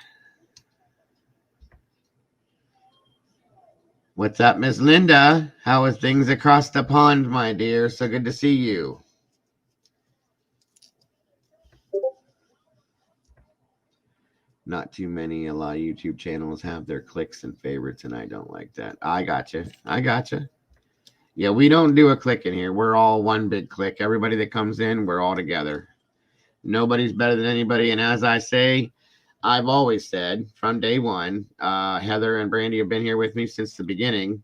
What's up, Miss Linda? How are things across the pond, my dear? So good to see you. Not too many. A lot of YouTube channels have their clicks and favorites, and I don't like that. I gotcha. Yeah, we don't do a click in here. We're all one big click. Everybody that comes in, we're all together. Nobody's better than anybody. And as I say, I've always said from day one, Heather and Brandy have been here with me since the beginning.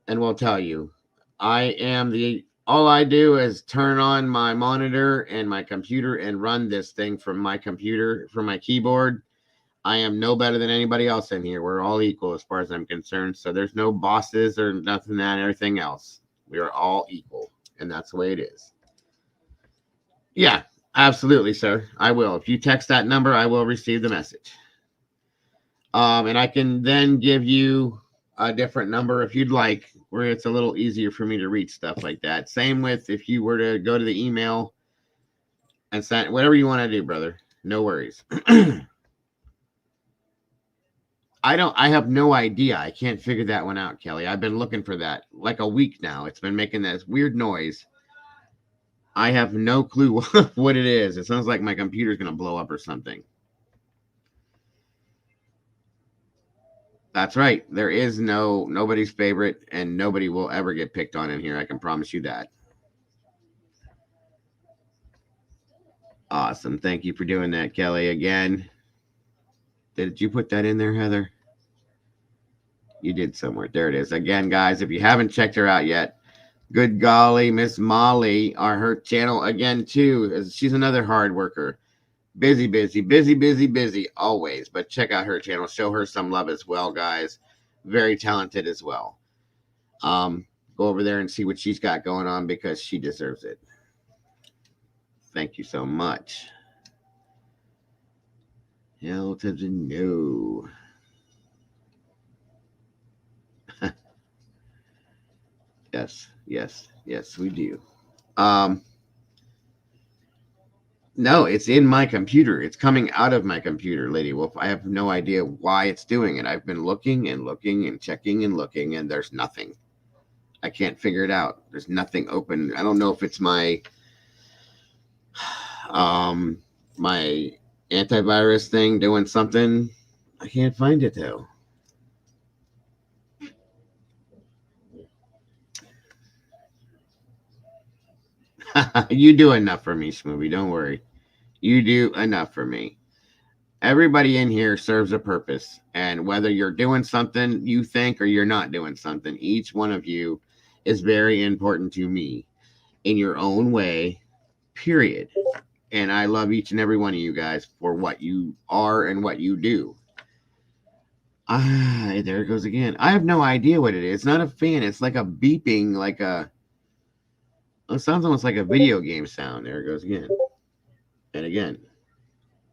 And will tell you, all I do is turn on my monitor and my computer and run this thing from my computer, from my keyboard. I am no better than anybody else in here. We're all equal as far as I'm concerned. So there's no bosses or nothing that everything else. We are all equal. And that's the way it is. Yeah, absolutely, sir. I will. If you text that number, I will receive the message. And I can then give you a different number if you'd like, where it's a little easier for me to reach stuff like that. Same with if you were to go to the email and send whatever you want to do, brother. No worries. I have no idea. I can't figure that one out, Kelly. I've been looking for that like a week now. It's been making this weird noise. I have no clue what it is. It sounds like my computer's going to blow up or something. That's right. There is nobody's favorite, and nobody will ever get picked on in here. I can promise you that. Awesome. Thank you for doing that, Kelly. Again, did you put that in there, Heather? You did somewhere. There it is. Again, guys, if you haven't checked her out yet, good golly, Miss Molly, her channel again, too. She's another hard worker. Busy, always. But check out her channel. Show her some love as well, guys. Very talented as well. Go over there and see what she's got going on because she deserves it. Thank you so much. Hell to the no. Yes, we do. No, it's in my computer. It's coming out of my computer, Lady Wolf. I have no idea why it's doing it. I've been looking and checking and looking, and there's nothing. I can't figure it out. There's nothing open. I don't know if it's my my antivirus thing doing something. I can't find it though. You do enough for me, Smoothie. Don't worry. You do enough for me. Everybody in here serves a purpose. And whether you're doing something you think or you're not doing something, each one of you is very important to me in your own way, period. And I love each and every one of you guys for what you are and what you do. There it goes again. I have no idea what it is. It's not a fan. It's like a beeping, like a... It sounds almost like a video game sound. There it goes again. And again.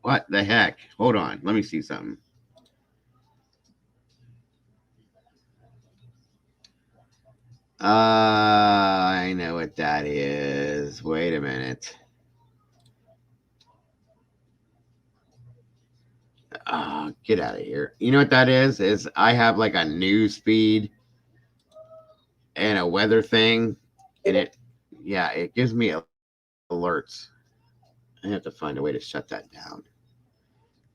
What the heck? Hold on. Let me see something. I know what that is. Wait a minute. Get out of here. You know what that is? Is I have like a news feed and a weather thing. And it gives me alerts. I have to find a way to shut that down.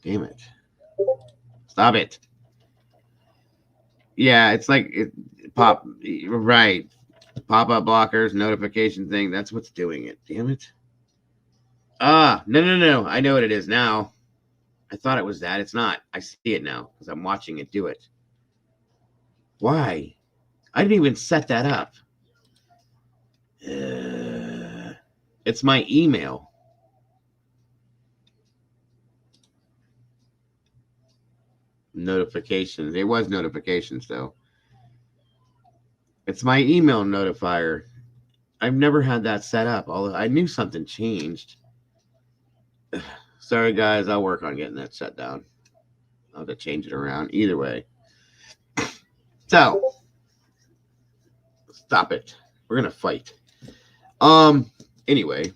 Damn it. Stop it. Yeah, it's like right. Pop-up blockers, notification thing. That's what's doing it. Damn it. No. I know what it is now. I thought it was that. It's not. I see it now because I'm watching it do it. Why? I didn't even set that up. It's my email. Notifications. It was notifications, though. It's my email notifier. I've never had that set up, although I knew something changed. Sorry, guys. I'll work on getting that shut down. I'll have to change it around. Either way. So, stop it. We're going to fight. Anyway.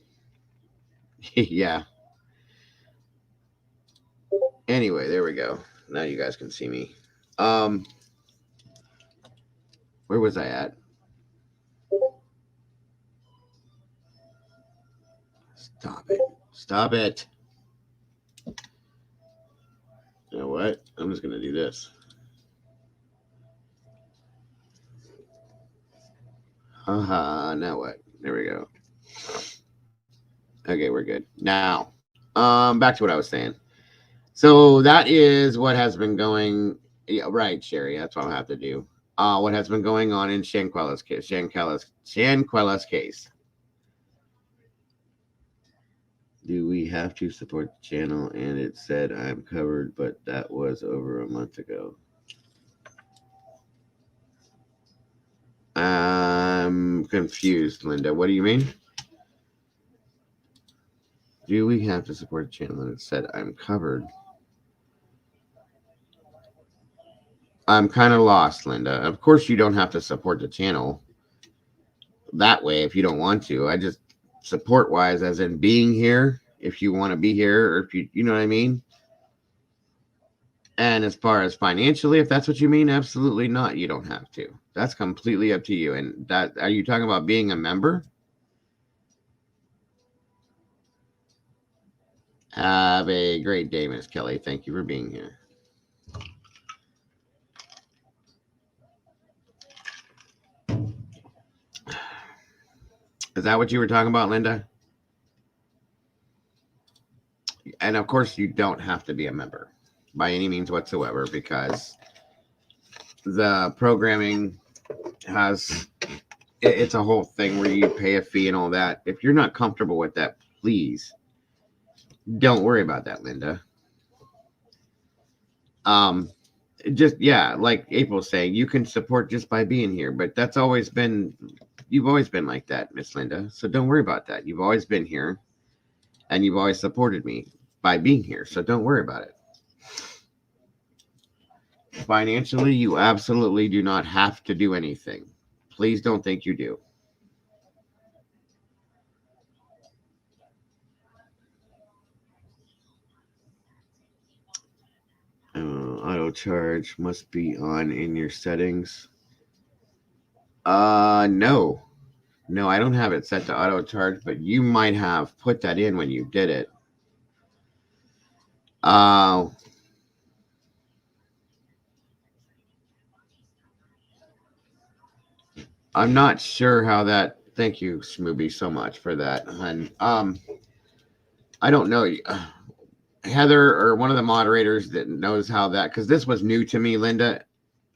Yeah. Anyway, there we go. Now you guys can see me. Where was I at? Stop it. Stop it. You know what? I'm just going to do this. Now what? There we go. Okay, we're good. Now, back to what I was saying. So that is what has been going. Yeah, right, Sherry. That's what I'll have to do. What has been going on in Shanquella's case. Shanquella's case. Do we have to support the channel? And it said I'm covered, but that was over a month ago. I'm confused, Linda. What do you mean? Do we have to support the channel? And it said I'm covered. I'm kind of lost, Linda. Of course, you don't have to support the channel that way if you don't want to. I just support-wise, as in being here, if you want to be here, or if you know what I mean. And as far as financially, if that's what you mean, absolutely not. You don't have to. That's completely up to you. And that, are you talking about being a member? Have a great day, Miss Kelly. Thank you for being here. Is that what you were talking about, Linda? And of course, you don't have to be a member by any means whatsoever, because the programming has, it's a whole thing where you pay a fee and all that. If you're not comfortable with that, please don't worry about that, Linda. Just, yeah, like April's saying, you can support just by being here, but that's always been, you've always been like that, Miss Linda. So don't worry about that. You've always been here, and you've always supported me by being here. So don't worry about it. Financially, you absolutely do not have to do anything. Please don't think you do. Auto charge must be on in your settings. No. No, I don't have it set to auto charge, but you might have put that in when you did it. I'm not sure how that. Thank you, Smooby, so much for that. And I don't know. Heather or one of the moderators that knows how that, because this was new to me, Linda.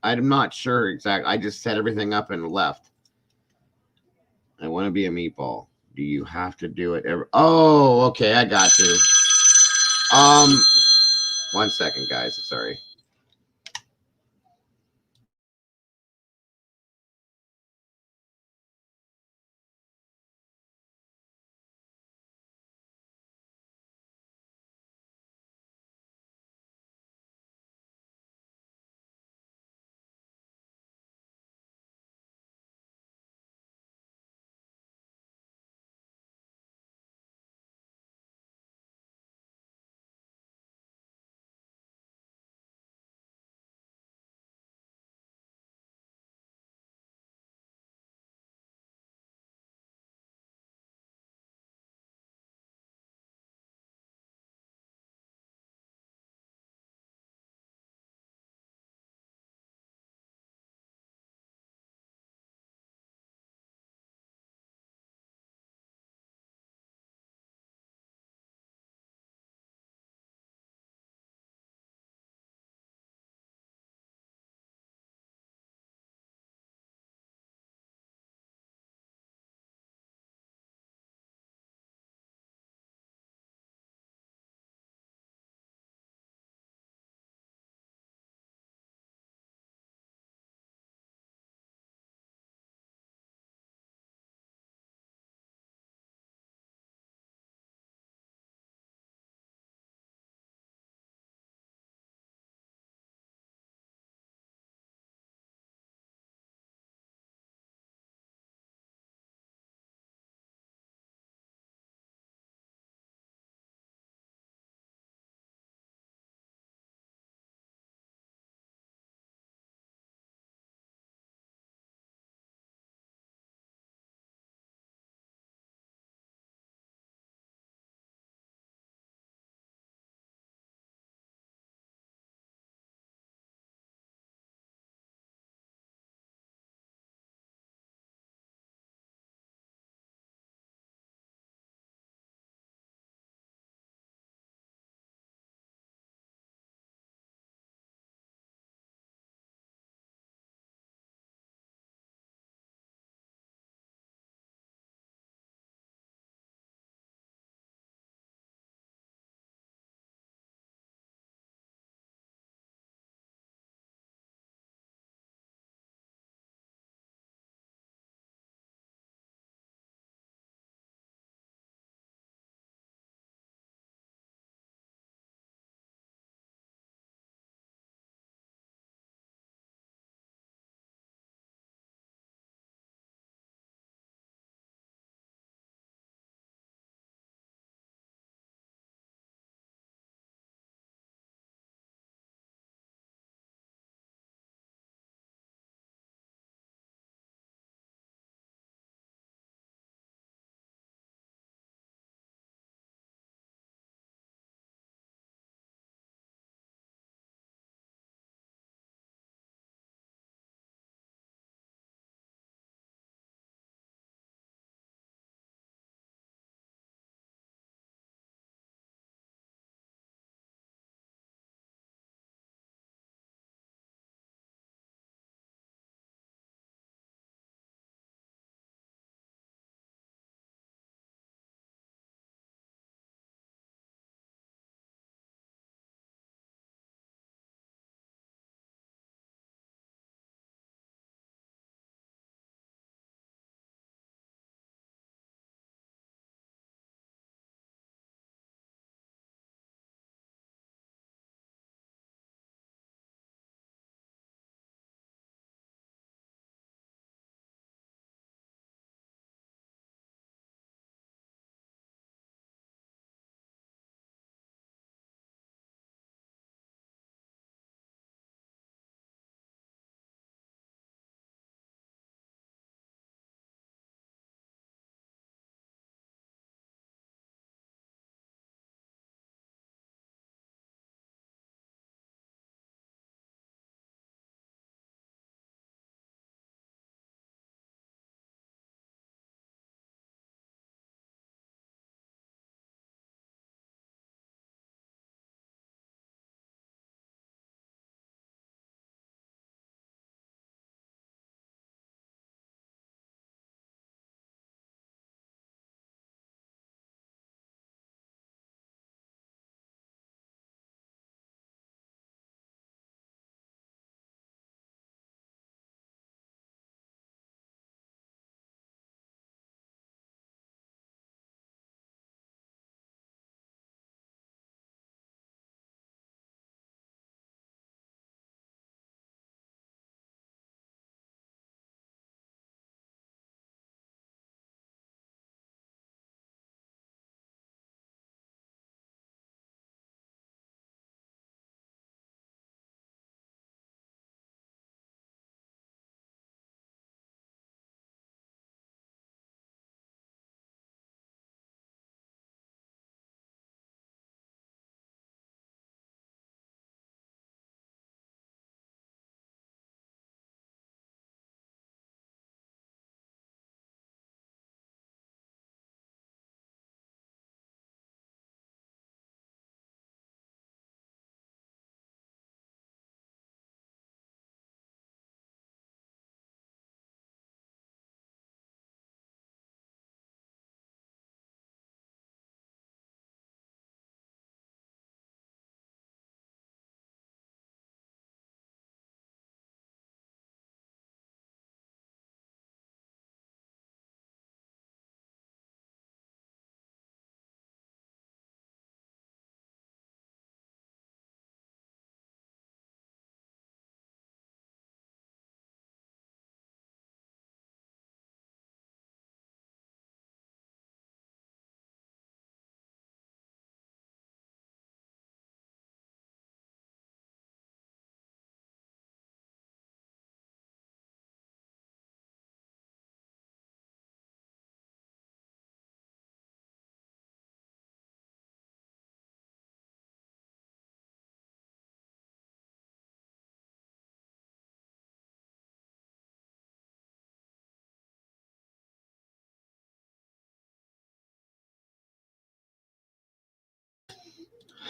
I'm not sure exactly. I just set everything up and left. I want to be a meatball. Do you have to do it every? Oh, okay, I got you. 1 second, guys. Sorry.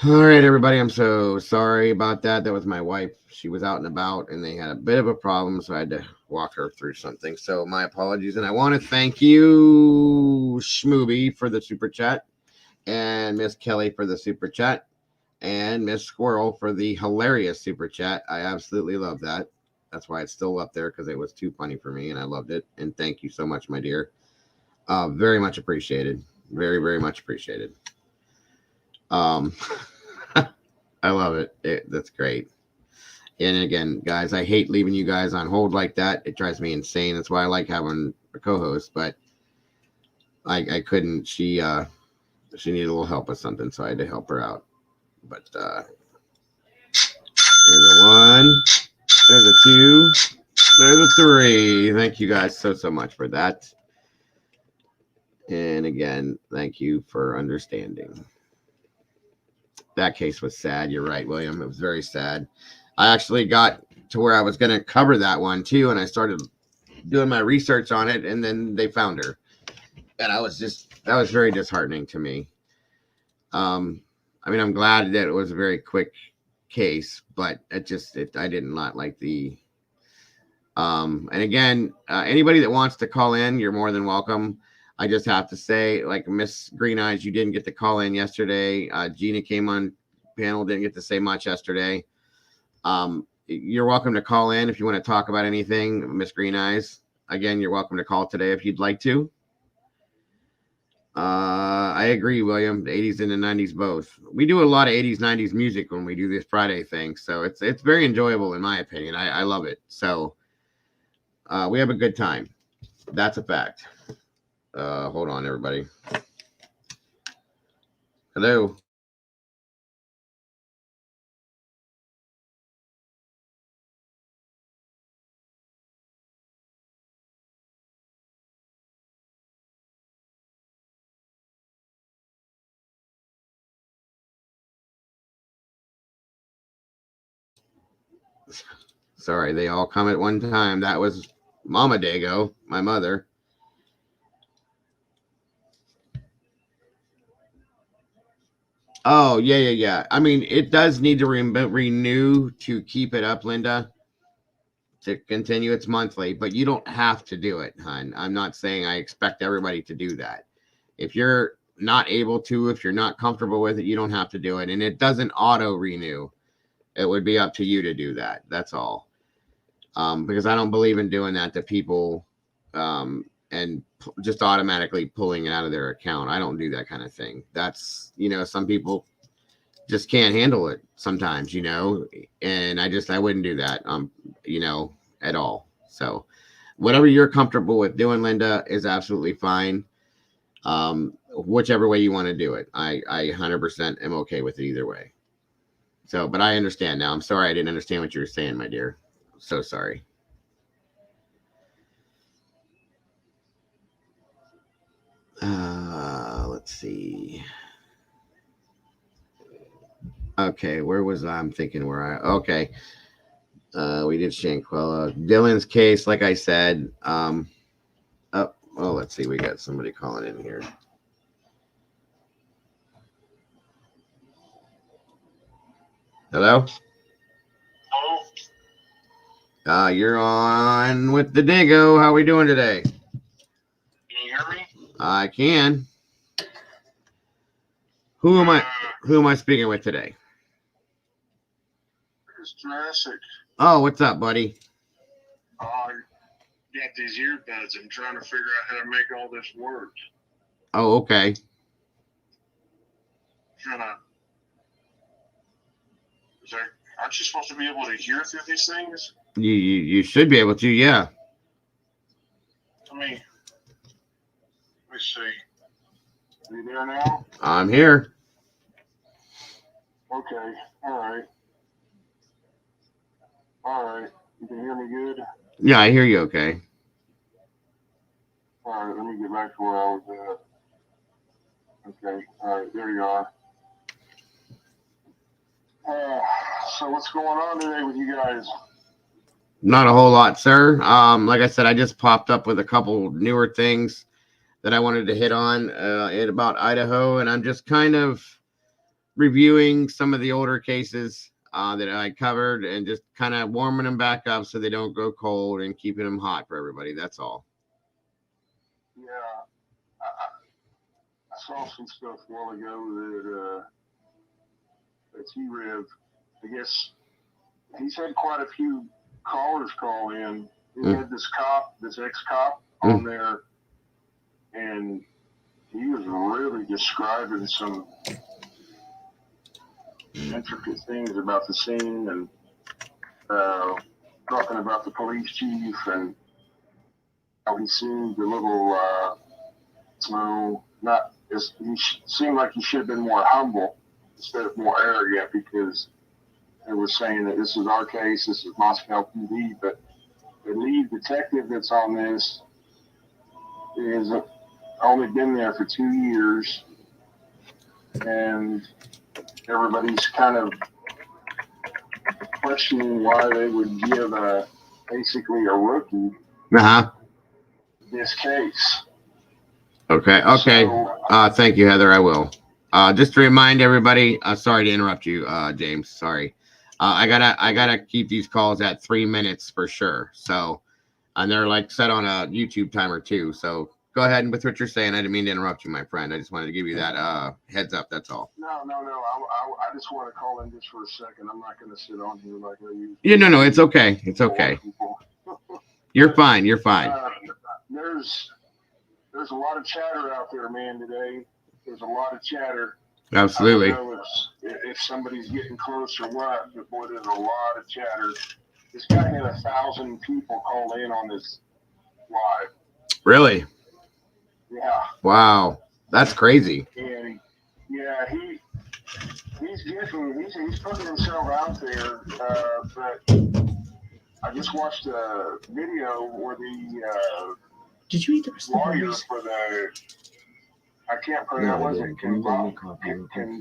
All right, everybody. I'm so sorry about that. That was my wife. She was out and about, and they had a bit of a problem, so I had to walk her through something. So my apologies. And I want to thank you, Schmooby, for the super chat, and Miss Kelly for the super chat, and Miss Squirrel for the hilarious super chat. I absolutely love that. That's why it's still up there, because it was too funny for me, and I loved it. And thank you so much, my dear. Very much appreciated. Very, very much appreciated. I love it. That's great. And again, guys, I hate leaving you guys on hold like that. It drives me insane. That's why I like having a co-host, but I couldn't. She needed a little help with something, so I had to help her out. But there's a 1, there's a 2, there's a 3. Thank you guys so much for that. And again, thank you for understanding. That case was sad. You're right, William. It was very sad. I actually got to where I was going to cover that one too, and I started doing my research on it, and then they found her. And that was very disheartening to me. I mean, I'm glad that it was a very quick case, but I did not like the and again, anybody that wants to call in, you're more than welcome. I just have to say, like Miss Green Eyes, you didn't get to call in yesterday. Gina came on panel, didn't get to say much yesterday. You're welcome to call in if you want to talk about anything, Miss Green Eyes. Again, you're welcome to call today if you'd like to. I agree, William. The 80s and the 90s both. We do a lot of 80s, 90s music when we do this Friday thing, so it's very enjoyable in my opinion. I love it. So we have a good time. That's a fact. Hold on, everybody. Hello. Sorry, they all come at one time. That was Mama Dago, my mother. Oh, yeah. I mean, it does need to renew to keep it up, Linda, to continue. It's monthly, but you don't have to do it, hon. I'm not saying I expect everybody to do that. If you're not able to, if you're not comfortable with it, you don't have to do it. And it doesn't auto renew. It would be up to you to do that. That's all. Because I don't believe in doing that to people and just automatically pulling it out of their account. I don't do that kind of thing. That's, some people just can't handle it sometimes, and I wouldn't do that, at all. So whatever you're comfortable with doing, Linda, is absolutely fine. Whichever way you want to do it. I 100% am okay with it either way. So, but I understand now. I'm sorry I didn't understand what you were saying, my dear. So sorry. Let's see. Okay, where was I'm thinking okay. We did Shanquella. Dylan's case, like I said. Let's see. We got somebody calling in here. Hello? You're on with the Dago. How are we doing today? Can you hear me? I can. Who am I speaking with today? It's Jurassic. Oh, what's up, buddy? I got these earbuds. I'm trying to figure out how to make all this work. Oh, okay. Aren't you supposed to be able to hear through these things? You should be able to, yeah. Let me see. Are you there now? I'm here. Okay. All right. You can hear me good? Yeah, I hear you okay. All right, let me get back to where I was at. Okay. All right, there you are. So what's going on today with you guys? Not a whole lot, sir. Like I said, I just popped up with a couple newer things that I wanted to hit on about Idaho, and I'm just kind of reviewing some of the older cases that I covered and just kind of warming them back up so they don't go cold and keeping them hot for everybody. That's all. Yeah, I saw some stuff a while ago that T-Rev, I guess he's had quite a few callers call in. He had this cop, this ex-cop on there, and he was really describing some intricate things about the scene and talking about the police chief and how he seemed a little, he seemed like he should have been more humble instead of more arrogant, because they were saying that this is our case, this is Moscow PD, but the lead detective that's on this is only been there for 2 years, and everybody's kind of questioning why they would give basically a rookie this case. Okay. So, thank you, Heather. I will. Just to remind everybody, sorry to interrupt you, James. Sorry. I gotta keep these calls at 3 minutes for sure. So, and they're like set on a YouTube timer too. So go ahead and with what you're saying. I didn't mean to interrupt you, my friend. I just wanted to give you that heads up. That's all. No. I just want to call in just for a second. I'm not going to sit on here like I usually. Yeah, no. It's okay. It's okay. You're fine. You're fine. There's a lot of chatter out there, man, today. There's a lot of chatter. Absolutely. I don't know if somebody's getting close or what, but boy, there's a lot of chatter. This guy had 1,000 people call in on this live. Really? Yeah. Wow. That's crazy. And yeah, he's putting himself out there, but I just watched a video where the did you eat the rest of the lawyer burgers? for the, I can't pronounce, was it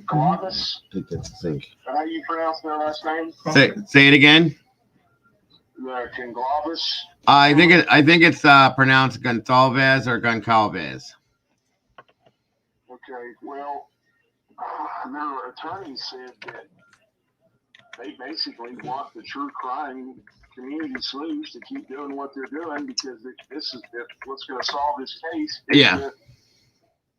Gonzalez? Take that sink. How do you pronounce their last name? Say it again. The Gonzalez. I think it's pronounced Gonzalez or Goncalves. Okay, well, their attorney said that they basically want the true crime community sleuths to keep doing what they're doing, because this is what's going to solve this case. Yeah. The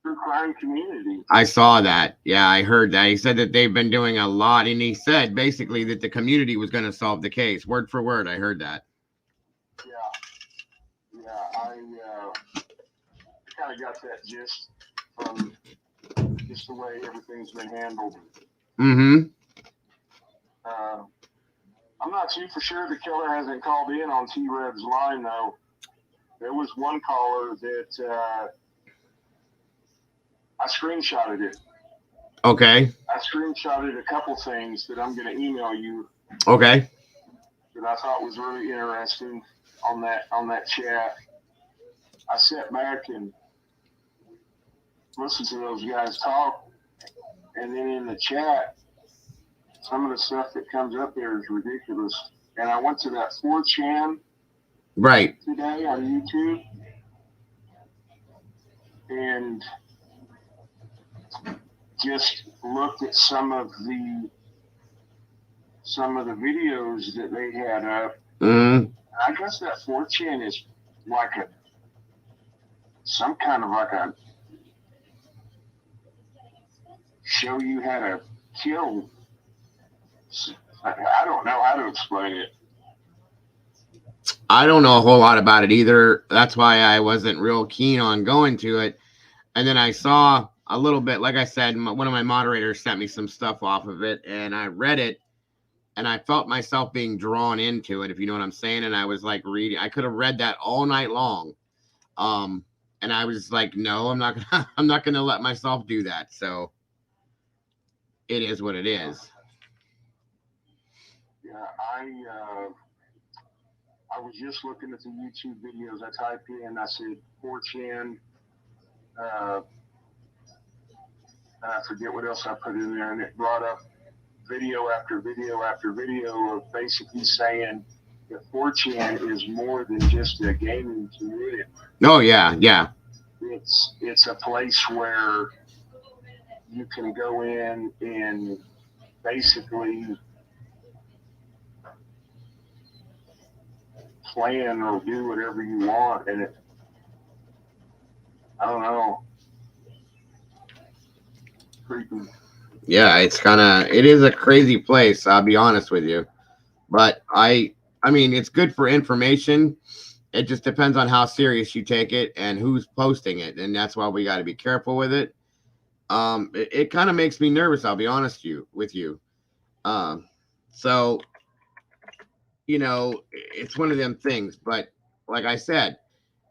true crime community. I saw that. Yeah, I heard that. He said that they've been doing a lot, and he said basically that the community was going to solve the case. Word for word, I heard that. Yeah, I kind of got that gist from just the way everything's been handled. Mm-hmm. I'm not too for sure the killer hasn't called in on T-Red's line, though. There was one caller that I screenshotted it. Okay. I screenshotted a couple things that I'm going to email you. Okay. That I thought was really interesting on that chat. I sat back and listened to those guys talk, and then in the chat, some of the stuff that comes up there is ridiculous. And I went to that 4chan right today on YouTube, and just looked at some of the videos that they had up. Mm-hmm. I guess that 4chan is like some kind of like a show you how to kill. I don't know how to explain it. I don't know a whole lot about it either. That's why I wasn't real keen on going to it. And then I saw a little bit, like I said, one of my moderators sent me some stuff off of it, and I read it, and I felt myself being drawn into it, if you know what I'm saying. And I was like reading. I could have read that all night long. And I was like, no, I'm not gonna let myself do that. So it is what it is. Yeah, I was just looking at the YouTube videos. I typed in, I said 4chan. I forget what else I put in there, and it brought up video after video after video of basically saying that 4chan is more than just a gaming community. Oh yeah, yeah. It's a place where you can go in and basically plan or do whatever you want, and I don't know, creepy. Yeah, it is a crazy place, I'll be honest with you. But I mean, it's good for information. It just depends on how serious you take it and who's posting it, and that's why we got to be careful with it. It kind of makes me nervous, I'll be honest with you. So it's one of them things. But like I said,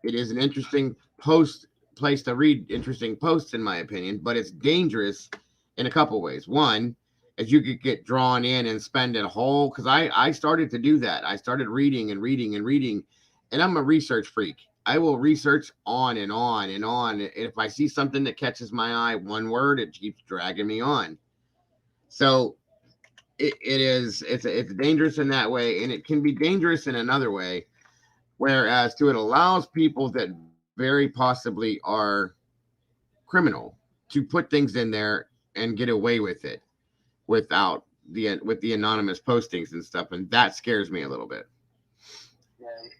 it is an interesting place to read interesting posts, in my opinion. But it's dangerous in a couple ways. One, as you could get drawn in and spend a whole, because I started to do that. I started reading and reading and reading, and I'm a research freak. I will research on and on and on. And if I see something that catches my eye, one word, it keeps dragging me on. So it's dangerous in that way, and it can be dangerous in another way, whereas it allows people that very possibly are criminal to put things in there and get away with it with the anonymous postings and stuff, and that scares me a little bit. Right.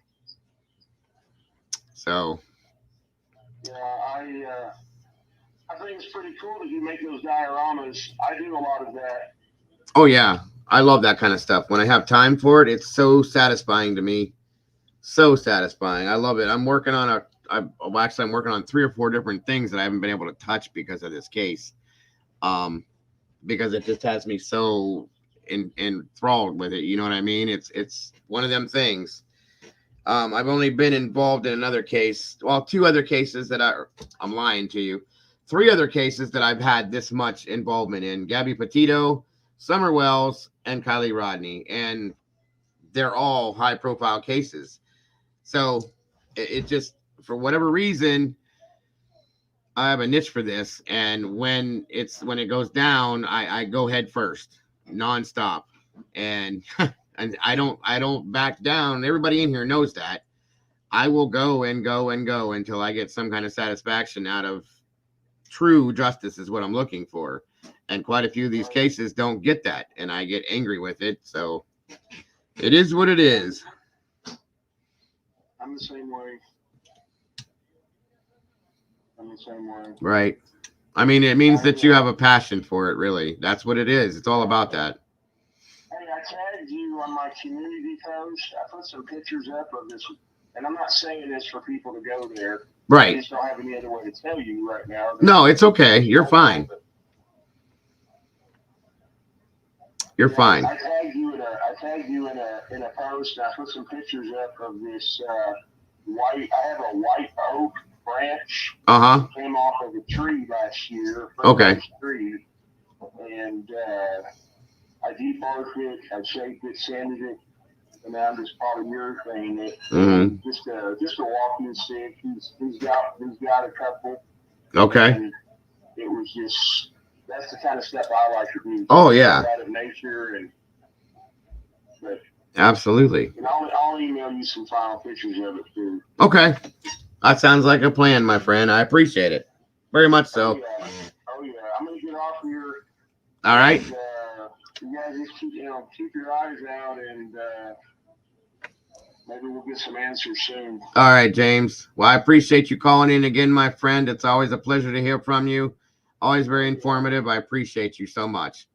So yeah, I think it's pretty cool that you make those dioramas. I do a lot of that. Oh yeah, I love that kind of stuff. When I have time for it, it's so satisfying to me. So satisfying. I love it. I'm working on I'm working on 3 or 4 different things that I haven't been able to touch because of this case. Because it just has me so enthralled with it. You know what I mean? It's one of them things. I've only been involved in another case. Well, 2 other cases that I'm lying to you. 3 other cases that I've had this much involvement in: Gabby Petito, Summer Wells, and Kylie Rodney. And they're all high profile cases. So it just, for whatever reason, I have a niche for this. And when it goes down, I go head first, nonstop. And and I don't back down. Everybody in here knows that. I will go and go and go until I get some kind of satisfaction out of true justice, is what I'm looking for. And quite a few of these cases don't get that, and I get angry with it. So it is what it is. I'm the same way. Right. I mean, it means that you have a passion for it, really. That's what it is. It's all about that. Hey, I tagged you on my community post. I put some pictures up of this, and I'm not saying this for people to go there. Right. I just don't have any other way to tell you right now. No, it's okay. You're fine. You're fine. I tagged you in a post, and I put some pictures up of this white. I have a white oak branch. Uh-huh. Came off of a tree last year. Okay. Tree, and I debarked it, I shaped it, sanded it, and now I'm just polyurethane it. Mm-hmm. Just a walking stick. He's got a couple. Okay. And it was just, that's the kind of stuff I like to do. Oh yeah. Out of nature but absolutely. And I'll email you some final pictures of it too. Okay. That sounds like a plan, my friend. I appreciate it very much. So. Oh yeah. I'm gonna get off here. All right. And, you guys just keep your eyes out, and maybe we'll get some answers soon. All right, James. Well, I appreciate you calling in again, my friend. It's always a pleasure to hear from you. Always very informative. I appreciate you so much.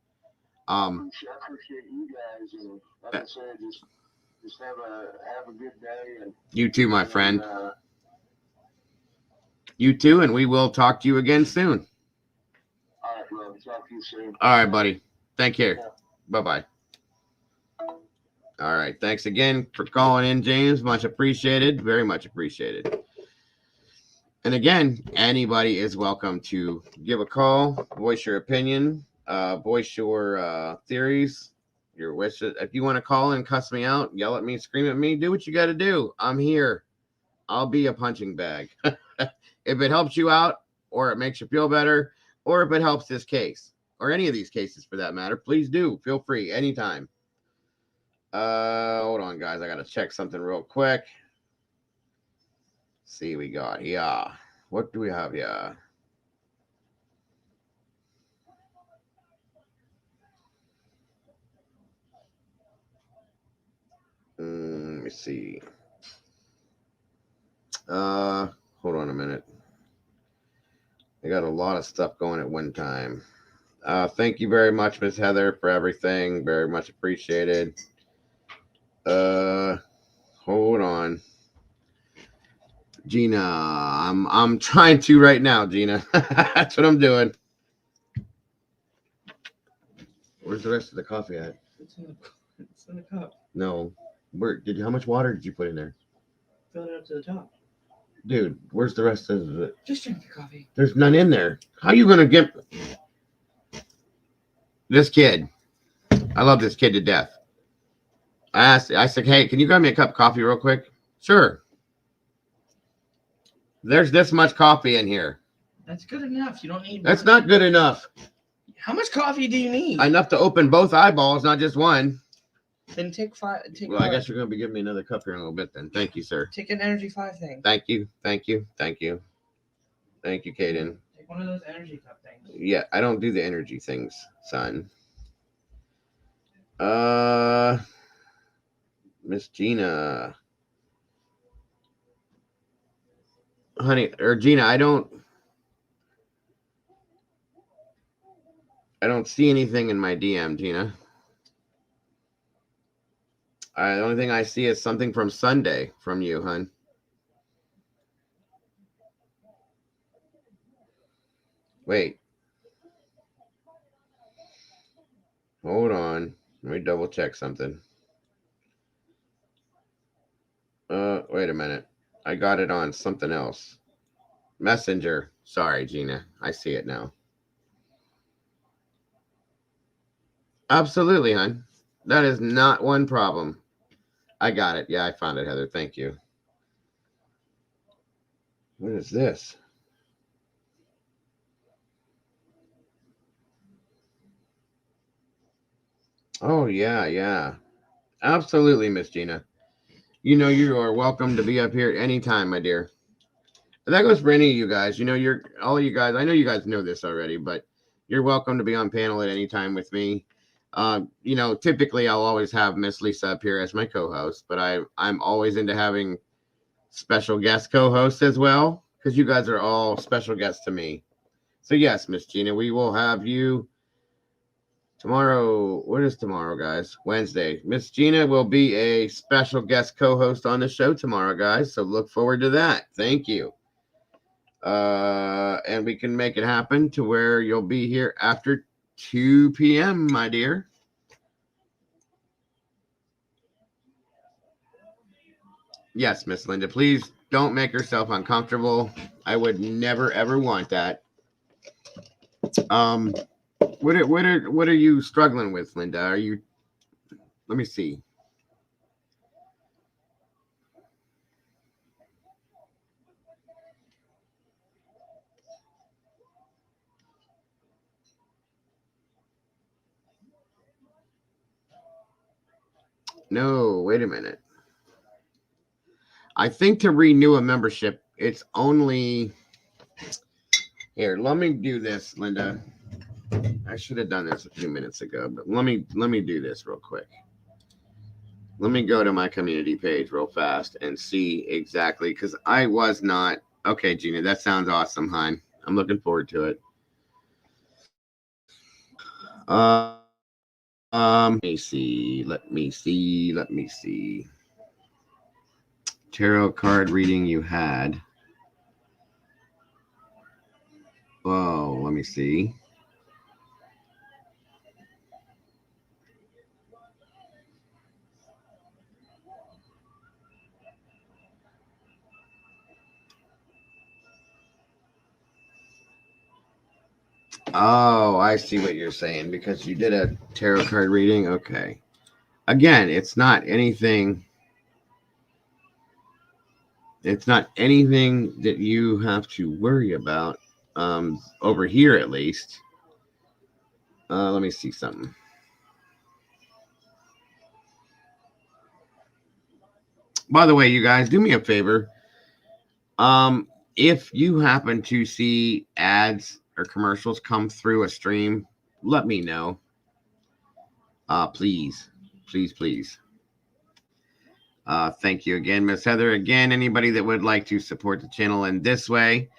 I appreciate you guys, and like I said, just have a good day. And you too, my friend. You too, and we will talk to you again soon. All right, bro. Talk to you soon. All right, buddy. Thank you. Yeah. Bye-bye. All right. Thanks again for calling in, James. Much appreciated. Very much appreciated. And again, anybody is welcome to give a call, voice your opinion, voice your theories, your wishes. If you want to call and cuss me out, yell at me, scream at me, do what you got to do. I'm here. I'll be a punching bag. If it helps you out, or it makes you feel better, or if it helps this case, or any of these cases for that matter, please do. Feel free anytime. Hold on, guys. I got to check something real quick. See, we got, yeah. What do we have? Yeah. me see. Hold on a minute. I got a lot of stuff going at one time. Thank you very much, Miss Heather, for everything. Very much appreciated. Hold on. Gina, I'm trying to right now, Gina. That's what I'm doing. Where's the rest of the coffee at? It's in the cup. No. How much water did you put in there? Fill it up to the top. Dude, where's the rest of it? Just drink the coffee. There's none in there. How are you gonna get this kid? I love this kid to death. I said, hey, can you grab me a cup of coffee real quick? Sure. There's this much coffee in here. That's good enough. You don't need. That's not good enough. How much coffee do you need? Enough to open both eyeballs, not just one. Then take 5. Well, I guess you're going to be giving me another cup here in a little bit then. Thank you, sir. Take an Energy 5 thing. Thank you. Thank you. Thank you. Thank you, Kaden. Take one of those energy cup things. Yeah, I don't do the energy things, son. Miss Gina. Honey, or Gina, I don't see anything in my DM, Gina. The only thing I see is something from Sunday from you, hon. Wait. Hold on. Let me double check something. Wait a minute. I got it on something else. Messenger. Sorry, Gina. I see it now. Absolutely, hon. That is not one problem. I got it. Yeah, I found it, Heather. Thank you. What is this? Oh, yeah. Absolutely, Miss Gina. You know you are welcome to be up here anytime, my dear. And that goes for any of you guys. You know, all of you guys, I know you guys know this already, but you're welcome to be on panel at any time with me. You know, typically I'll always have Miss Lisa up here as my co-host, but I'm always into having special guest co-hosts as well, because you guys are all special guests to me. So yes, Miss Gina, we will have you tomorrow. What is tomorrow, guys? Wednesday. Miss Gina will be a special guest co-host on the show tomorrow, guys. So look forward to that. Thank you. And we can make it happen to where you'll be here after 2 p.m., my dear. Yes, Miss Linda, please don't make yourself uncomfortable. I would never, ever want that. What are you struggling with, Linda? Let me see. No, wait a minute. I think to renew a membership, it's only here. Let me do this, Linda. I should have done this a few minutes ago, but let me do this real quick. Let me go to my community page real fast and see exactly, because I was not. Okay, Gina, that sounds awesome, hon. I'm looking forward to it. Let me see. Tarot card reading you had. Oh, let me see. Oh, I see what you're saying, because you did a tarot card reading. Okay. Again, it's not anything that you have to worry about, over here at least. Let me see something. By the way, you guys, do me a favor. If you happen to see ads or commercials come through a stream, let me know. Please. Thank you again, Miss Heather. Again, anybody that would like to support the channel in this way,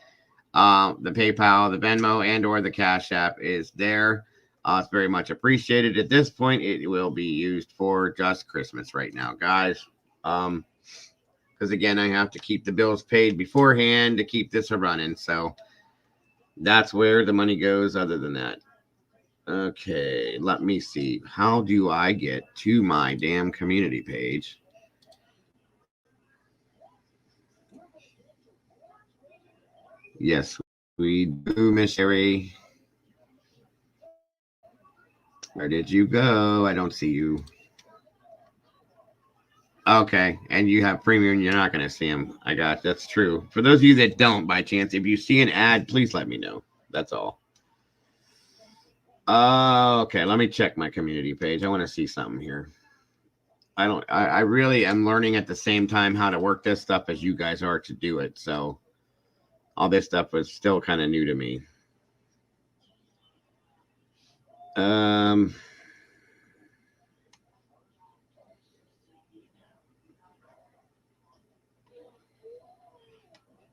the PayPal, the Venmo, and or the Cash App is there. It's very much appreciated. At this point, it will be used for just Christmas right now, guys. Because again, I have to keep the bills paid beforehand to keep this running. So that's where the money goes. Other than that, okay, let me see. How do I get to my damn community page? Yes, we do, Miss Sherry. Where did you go? I don't see you. Okay, and you have premium, you're not going to see them. I got, that's true. For those of you that don't, by chance, if you see an ad, please let me know. That's all. Okay, let me check my community page. I want to see something here. I really am learning at the same time how to work this stuff as you guys are to do it. So all this stuff was still kind of new to me.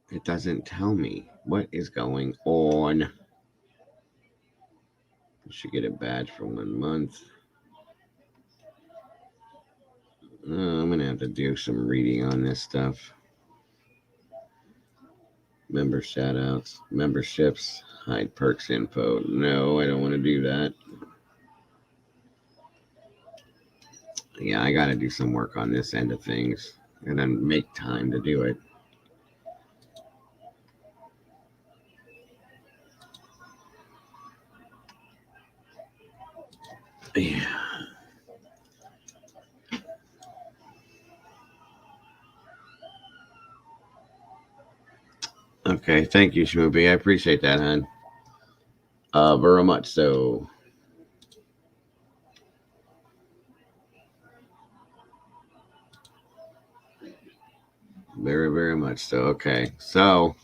It doesn't tell me what is going on. I should get a badge for 1 month. I'm going to have to do some reading on this stuff. Member shoutouts, memberships, hide perks info. No, I don't want to do that. Yeah, I got to do some work on this end of things and then make time to do it. Yeah. Okay, thank you, Shmoopy. I appreciate that, hon. Very much so. Very, very much so. Okay, so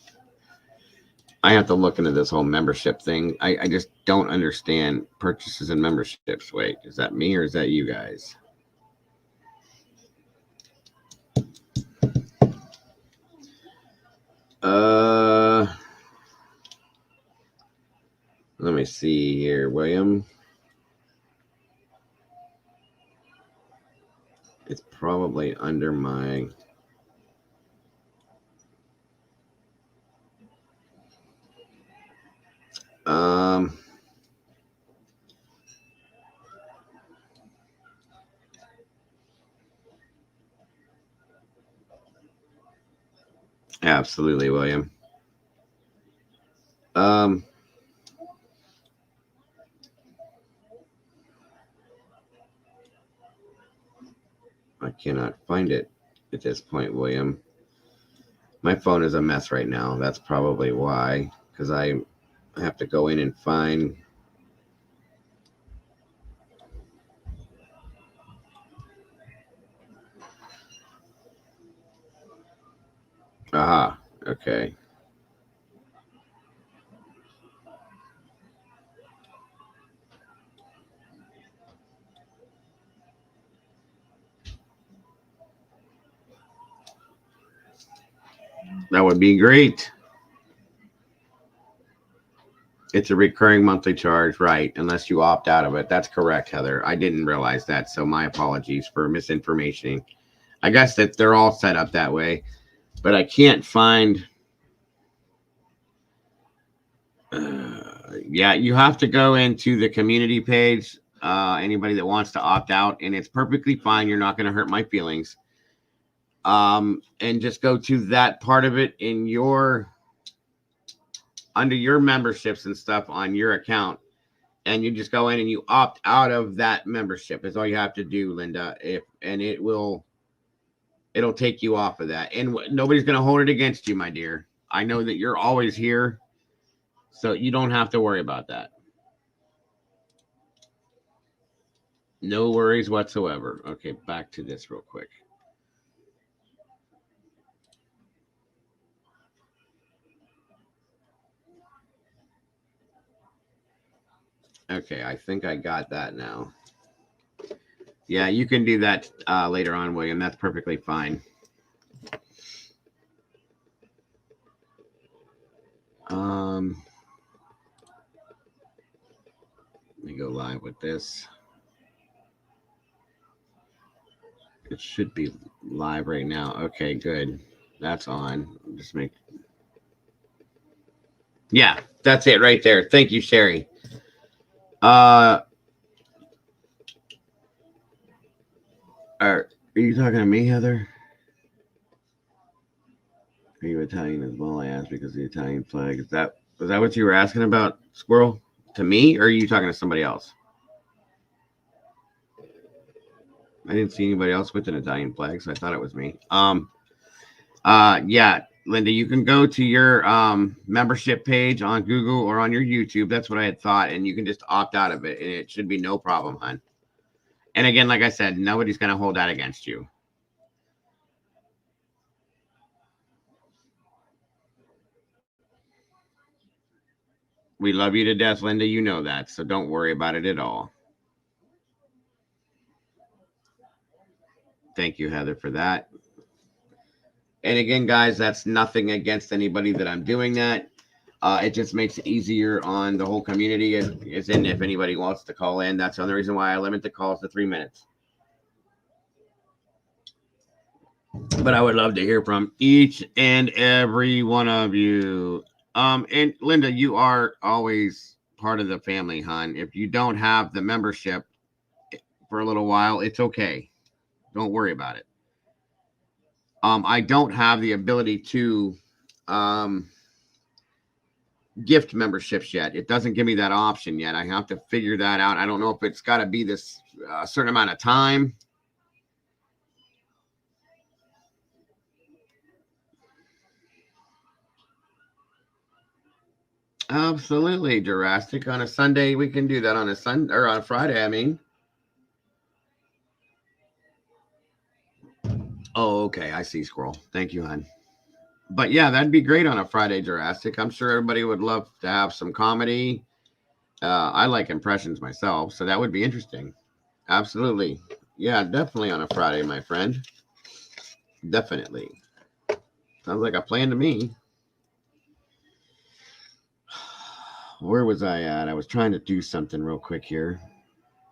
I have to look into this whole membership thing. I just don't understand purchases and memberships. Wait, is that me or is that you guys? Let me see here, William. It's probably under my... Absolutely, William. I cannot find it at this point, William. My phone is a mess right now. That's probably why, because I have to go in and find... Aha, okay. That would be great. It's a recurring monthly charge, right? Unless you opt out of it. That's correct, Heather. I didn't realize that, so my apologies for misinformation. I guess that they're all set up that way, but I can't find... yeah, you have to go into the community page. Anybody that wants to opt out, and it's perfectly fine. You're not going to hurt my feelings. And just go to that part of it in your... under your memberships and stuff on your account, and you just go in and you opt out of that membership. Is all you have to do, Linda. It'll take you off of that, and nobody's going to hold it against you, my dear. I know that you're always here, so you don't have to worry about that. No worries whatsoever. Okay, back to this real quick. Okay, I think I got that now. Yeah, you can do that later on, William. That's perfectly fine. Let me go live with this. It should be live right now. Okay, good. That's on. Just make. Yeah, that's it right there. Thank you, Sherry. Are you talking to me, Heather? Are you Italian as well? I asked because of the Italian flag. Was that what you were asking about, Squirrel? To me, or are you talking to somebody else? I didn't see anybody else with an Italian flag, so I thought it was me. Yeah, Linda, you can go to your membership page on Google or on your YouTube. That's what I had thought, and you can just opt out of it, and it should be no problem, hon. And again, like I said, nobody's going to hold that against you. We love you to death, Linda. You know that, so don't worry about it at all. Thank you, Heather, for that. And again, guys, that's nothing against anybody that I'm doing that. It just makes it easier on the whole community. As in, if anybody wants to call in, that's the only reason why I limit the calls to 3 minutes. But I would love to hear from each and every one of you. And Linda, you are always part of the family, hon. If you don't have the membership for a little while, it's okay. Don't worry about it. I don't have the ability to gift memberships yet. It doesn't give me that option yet. I have to figure that out. I don't know if it's got to be this certain amount of time. Absolutely, Jurassic. On a Sunday, we can do that on a Sunday or on a Friday. I mean. Oh, okay. I see, Squirrel. Thank you, hon. But yeah, that'd be great on a Friday, Jurassic. I'm sure everybody would love to have some comedy. I like impressions myself, so that would be interesting. Absolutely. Yeah, definitely on a Friday, my friend. Definitely. Sounds like a plan to me. Where was I at? I was trying to do something real quick here,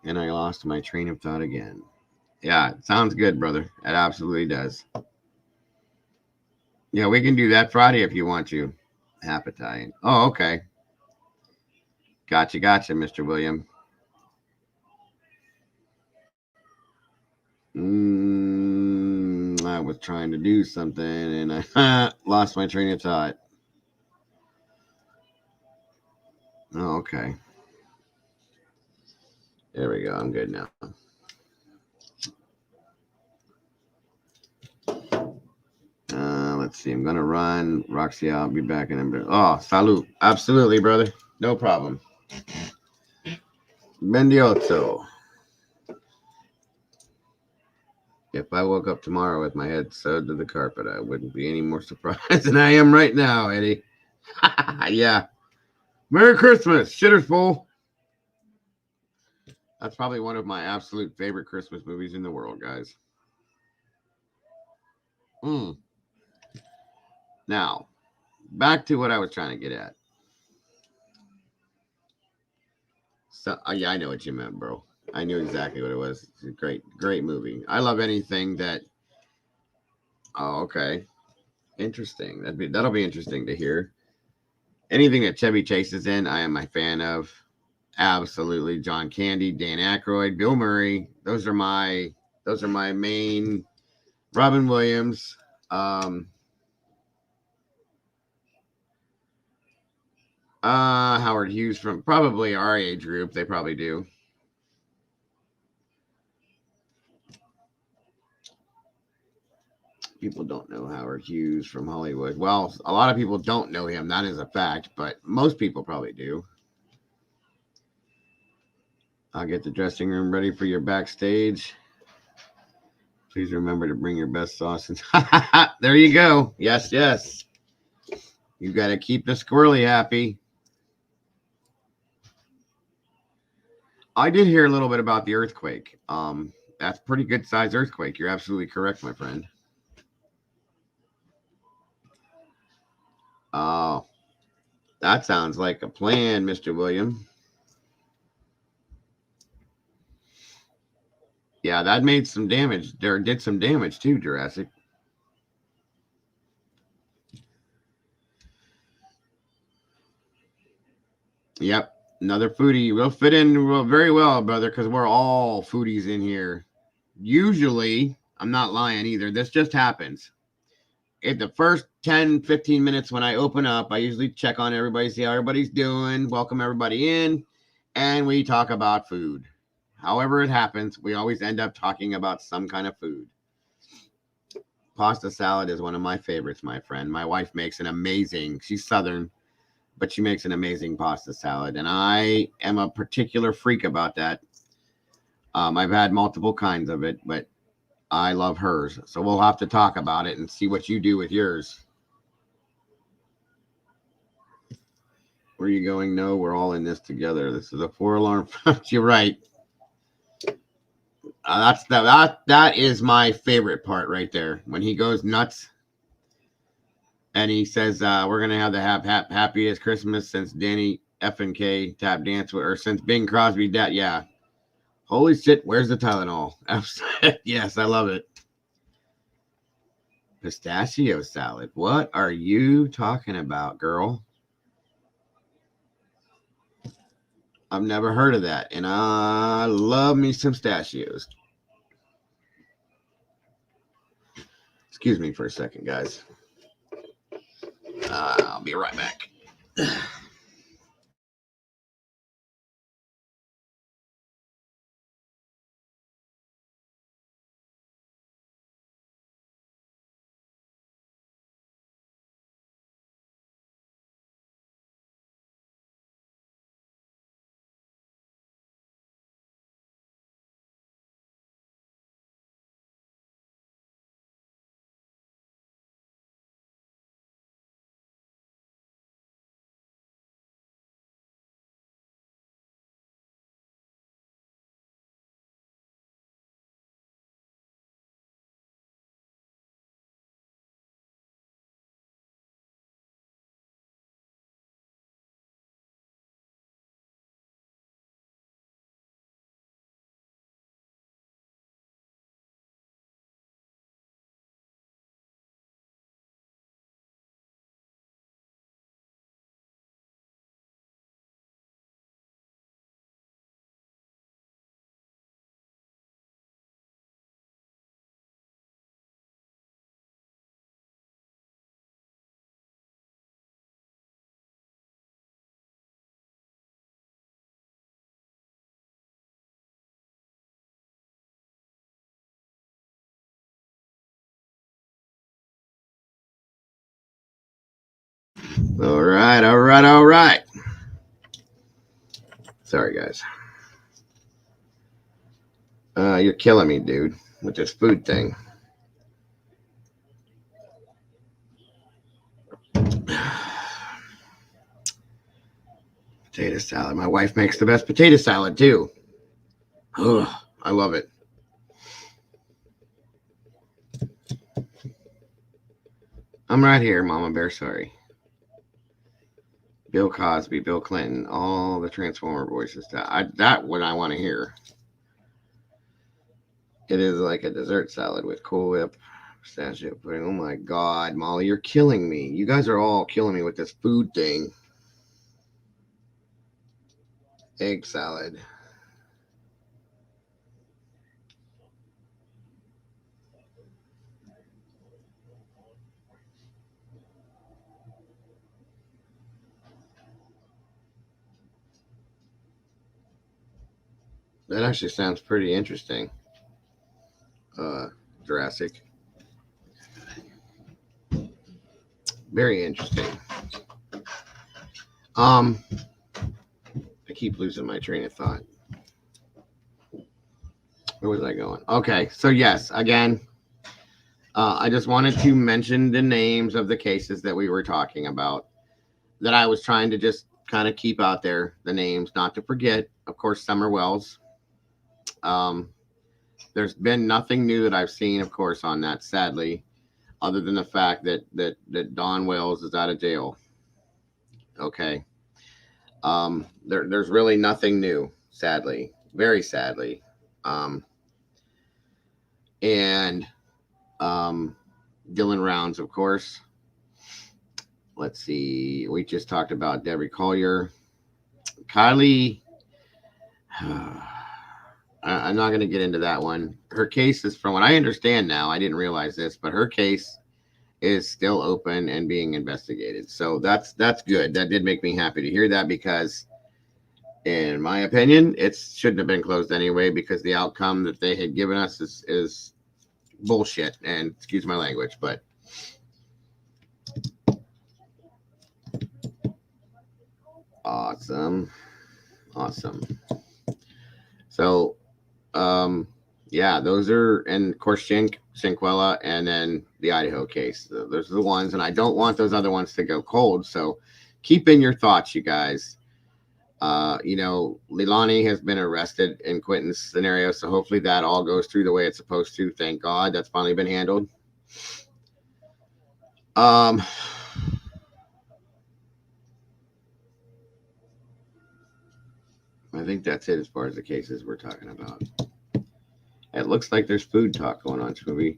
and I lost my train of thought again. Yeah, it sounds good, brother. It absolutely does. Yeah, we can do that Friday if you want to. Half Italian. Oh, okay. Gotcha, Mr. William. I was trying to do something, and I lost my train of thought. Oh, okay. There we go. I'm good now. Let's see. I'm going to run. Roxy, I'll be back in a minute. Oh, salute. Absolutely, brother. No problem. Bendiotto. If I woke up tomorrow with my head sewed to the carpet, I wouldn't be any more surprised than I am right now, Eddie. Yeah. Merry Christmas, Shitter's Full. That's probably one of my absolute favorite Christmas movies in the world, guys. Now, back to what I was trying to get at. So, yeah, I know what you meant, bro. I knew exactly what it was. It's a great movie. I love anything that. Oh, okay. Interesting. That'll be interesting to hear. Anything that Chevy Chase is in, I am a fan of. Absolutely. John Candy, Dan Aykroyd, Bill Murray. Those are my main. Robin Williams. Howard Hughes from probably our age group. They probably do. People don't know Howard Hughes from Hollywood. Well, a lot of people don't know him. That is a fact, but most people probably do. I'll get the dressing room ready for your backstage. Please remember to bring your best sauce. There you go. Yes. You got to keep the squirrely happy. I did hear a little bit about the earthquake. That's pretty good size earthquake. You're absolutely correct, my friend. Oh, that sounds like a plan, Mr. William. Yeah, that made some damage. There did some damage too, Jurassic. Yep, another foodie. We'll fit in very well, brother, because we're all foodies in here. Usually, I'm not lying either. This just happens. In the first 10, 15 minutes when I open up, I usually check on everybody, see how everybody's doing, welcome everybody in, and we talk about food. However it happens, we always end up talking about some kind of food. Pasta salad is one of my favorites, my friend. My wife makes an amazing, she's Southern, but she makes an amazing pasta salad, and I am a particular freak about that. I've had multiple kinds of it, but I love hers. So we'll have to talk about it and see what you do with yours. Where are you going? No, we're all in this together. This is a 4-alarm. You're right. That is my favorite part right there. When he goes nuts and he says, we're going to have the happiest Christmas since Danny F and K tap dance, or since Bing Crosby. Yeah. Holy shit, where's the Tylenol? Yes, I love it. Pistachio salad. What are you talking about, girl? I've never heard of that, and I love me some pistachios. Excuse me for a second, guys. I'll be right back. All right. Sorry, guys. You're killing me, dude, with this food thing. Potato salad. My wife makes the best potato salad, too. Ugh, I love it. I'm right here, Mama Bear. Sorry. Bill Cosby, Bill Clinton, all the Transformer voices. That what I want to hear. It is like a dessert salad with Cool Whip, pistachio pudding. Oh my God, Molly, you're killing me. You guys are all killing me with this food thing. Egg salad. That actually sounds pretty interesting. Jurassic. Very interesting. I keep losing my train of thought. Where was I going? Okay, so yes, again, I just wanted to mention the names of the cases that we were talking about, that I was trying to just kind of keep out there, the names, not to forget. Of course, Summer Wells. There's been nothing new that I've seen, of course, on that, sadly, other than the fact that Don Wales is out of jail. Okay. There's really nothing new, sadly, very sadly. And Dylan Rounds, of course. Let's see. We just talked about Debbie Collier. Kylie. I'm not going to get into that one. Her case is, from what I understand now, I didn't realize this, but her case is still open and being investigated. So that's good. That did make me happy to hear that, because in my opinion, it shouldn't have been closed anyway, because the outcome that they had given us is bullshit. And excuse my language, but awesome. So, yeah, those are, and of course, Shanquella, and then the Idaho case. Those are the ones, and I don't want those other ones to go cold. So keep in your thoughts, you guys. Leilani has been arrested in Quentin's scenario, so hopefully that all goes through the way it's supposed to. Thank God that's finally been handled. I think that's it as far as the cases we're talking about. It looks like there's food talk going on, Scooby.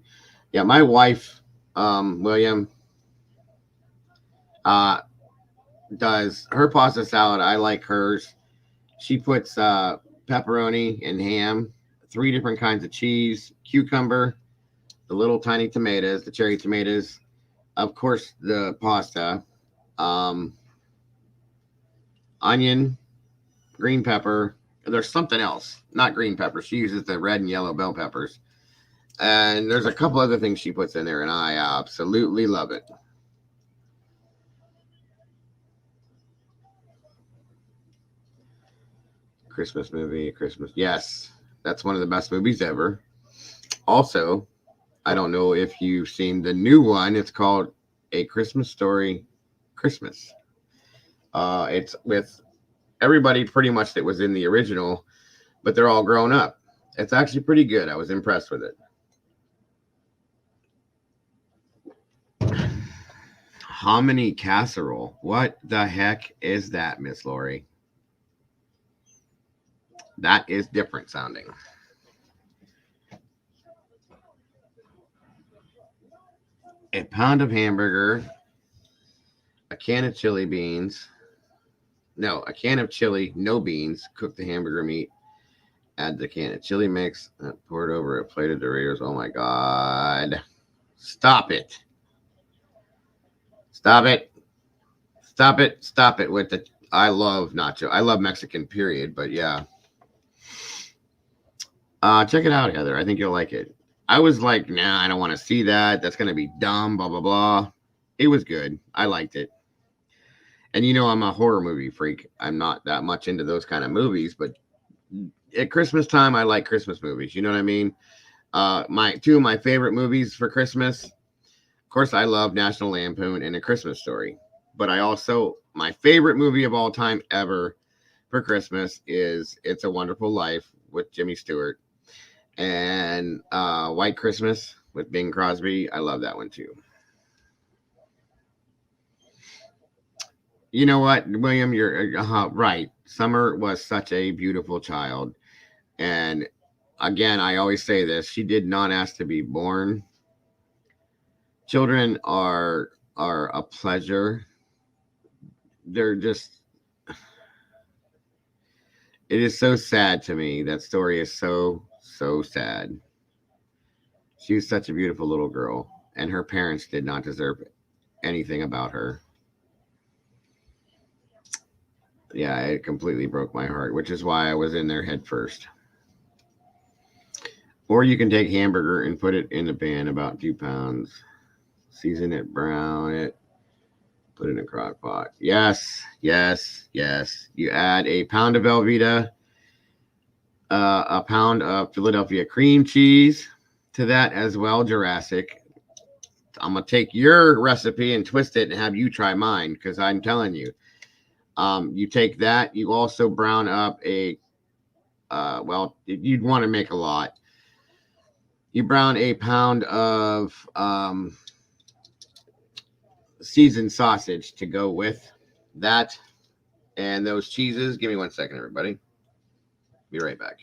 Yeah, my wife, William, does her pasta salad. I like hers. She puts pepperoni and ham, 3 different kinds of cheese, cucumber, the little tiny tomatoes, the cherry tomatoes, of course, the pasta, onion, green pepper. There's something else, not green pepper. She uses the red and yellow bell peppers. And there's a couple other things she puts in there, and I absolutely love it. Christmas movie, yes, that's one of the best movies ever. Also, I don't know if you've seen the new one. It's called A Christmas Story Christmas. It's with everybody pretty much that was in the original, but they're all grown up. It's actually pretty good. I was impressed with it. Hominy casserole. What the heck is that, Miss Lori? That is different sounding. A pound of hamburger, a can of chili beans. No, a can of chili, no beans. Cook the hamburger meat. Add the can of chili mix. Pour it over a plate of Doritos. Oh my God. Stop it. Stop it. Stop it. Stop it with the, I love nacho. I love Mexican, period. But yeah. Check it out, Heather. I think you'll like it. I was like, nah, I don't want to see that. That's going to be dumb, blah, blah, blah. It was good. I liked it. And I'm a horror movie freak. I'm not that much into those kind of movies, but at Christmas time, I like Christmas movies. You know what I mean? Two of my favorite movies for Christmas. Of course, I love National Lampoon and A Christmas Story. But my favorite movie of all time ever for Christmas is It's a Wonderful Life with Jimmy Stewart. And White Christmas with Bing Crosby. I love that one too. You know what, William? You're right. Summer was such a beautiful child. And again, I always say this. She did not ask to be born. Children are a pleasure. They're just... It is so sad to me. That story is so sad. She was such a beautiful little girl, and her parents did not deserve anything about her. Yeah, it completely broke my heart, which is why I was in there head first. Or you can take hamburger and put it in a pan, about 2 pounds. Season it, brown it, put it in a crock pot. Yes. You add a pound of Velveeta, a pound of Philadelphia cream cheese to that as well, Jurassic. I'm going to take your recipe and twist it and have you try mine, because I'm telling you. You take that. You also brown up you'd want to make a lot. You brown a pound of seasoned sausage to go with that and those cheeses. Give me 1 second, everybody. Be right back.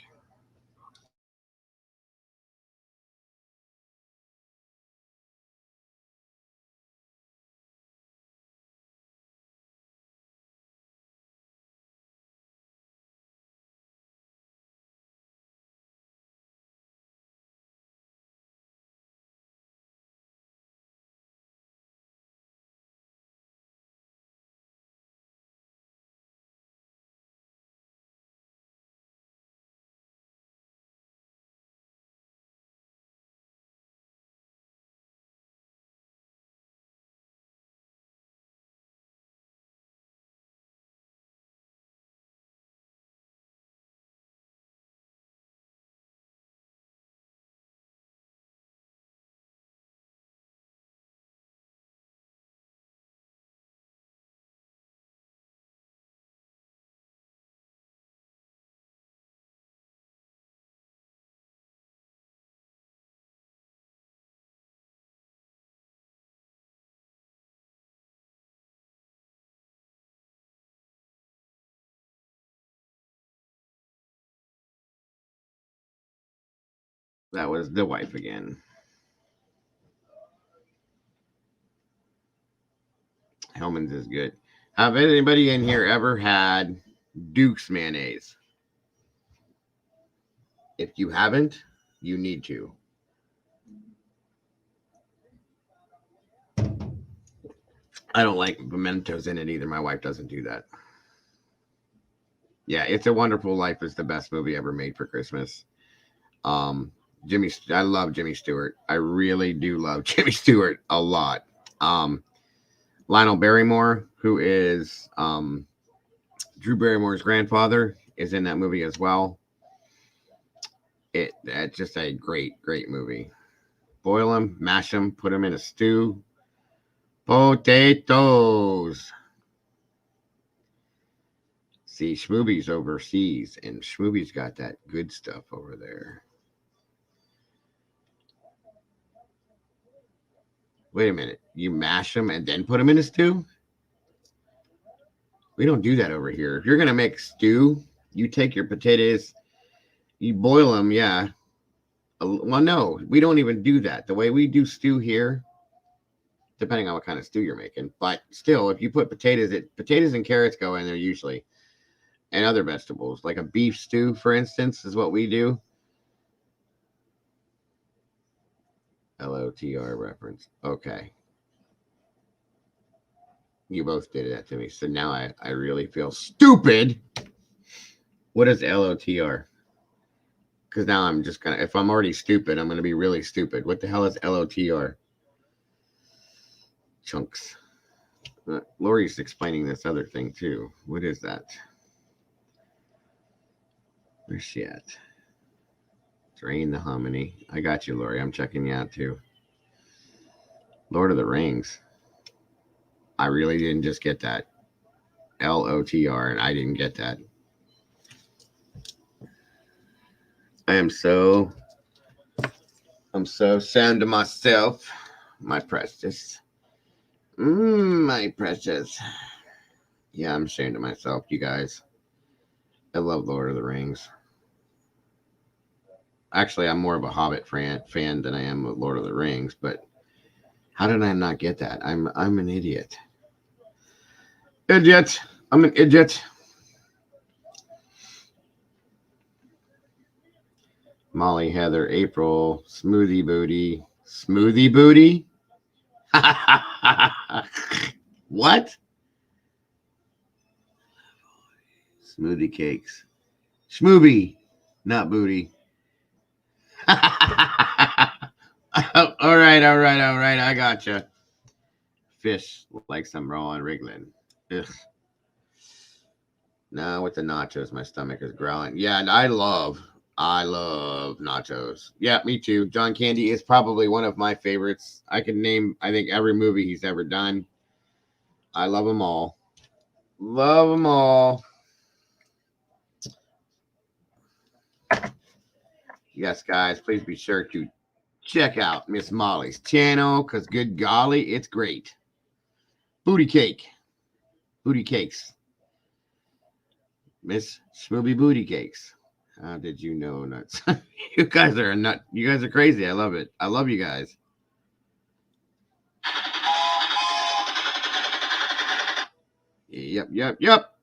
That was the wife again. Hellman's is good. Have anybody in here ever had Duke's mayonnaise? If you haven't, you need to. I don't like pimentos in it either. My wife doesn't do that. Yeah, It's a Wonderful Life is the best movie ever made for Christmas. I love Jimmy Stewart. I really do love Jimmy Stewart a lot. Lionel Barrymore, who is Drew Barrymore's grandfather, is in that movie as well. That's just a great movie. Boil them, mash them, put them in a stew. Potatoes. See, Schmooby's overseas, and Schmooby's got that good stuff over there. Wait a minute. You mash them and then put them in a stew? We don't do that over here. If you're going to make stew, you take your potatoes, you boil them, yeah. Well, no, we don't even do that. The way we do stew here, depending on what kind of stew you're making, but still, if you put potatoes and carrots go in there usually, and other vegetables, like a beef stew, for instance, is what we do. LOTR reference. Okay. You both did that to me. So now I really feel stupid. What is LOTR? Because now I'm just going to, if I'm already stupid, I'm going to be really stupid. What the hell is LOTR? Chunks. Lori's explaining this other thing too. What is that? Where's she at? Drain the hominy. I got you, Lori. I'm checking you out too. Lord of the Rings. I really didn't just get that. LOTR, and I didn't get that. I'm so sound to myself. My precious. My precious. Yeah, I'm ashamed of myself, you guys. I love Lord of the Rings. Actually, I'm more of a Hobbit fan than I am of Lord of the Rings, but how did I not get that? I'm an idiot. Idiot. I'm an idiot. Molly, Heather, April, Smoothie Booty. Smoothie Booty? What? Smoothie cakes. Schmoobie, not booty. All right. I gotcha. Fish like some raw and wriggling. Ugh. Now with the nachos, my stomach is growling. Yeah, and I love nachos. Yeah, me too. John Candy is probably one of my favorites. I can name, I think, every movie he's ever done. I love them all. Love them all. Yes, guys, please be sure to check out Miss Molly's channel because good golly, it's great. Booty cake. Booty cakes. Miss Schmooby Booty Cakes. How did you know nuts? You guys are a nut. You guys are crazy. I love it. I love you guys. Yep.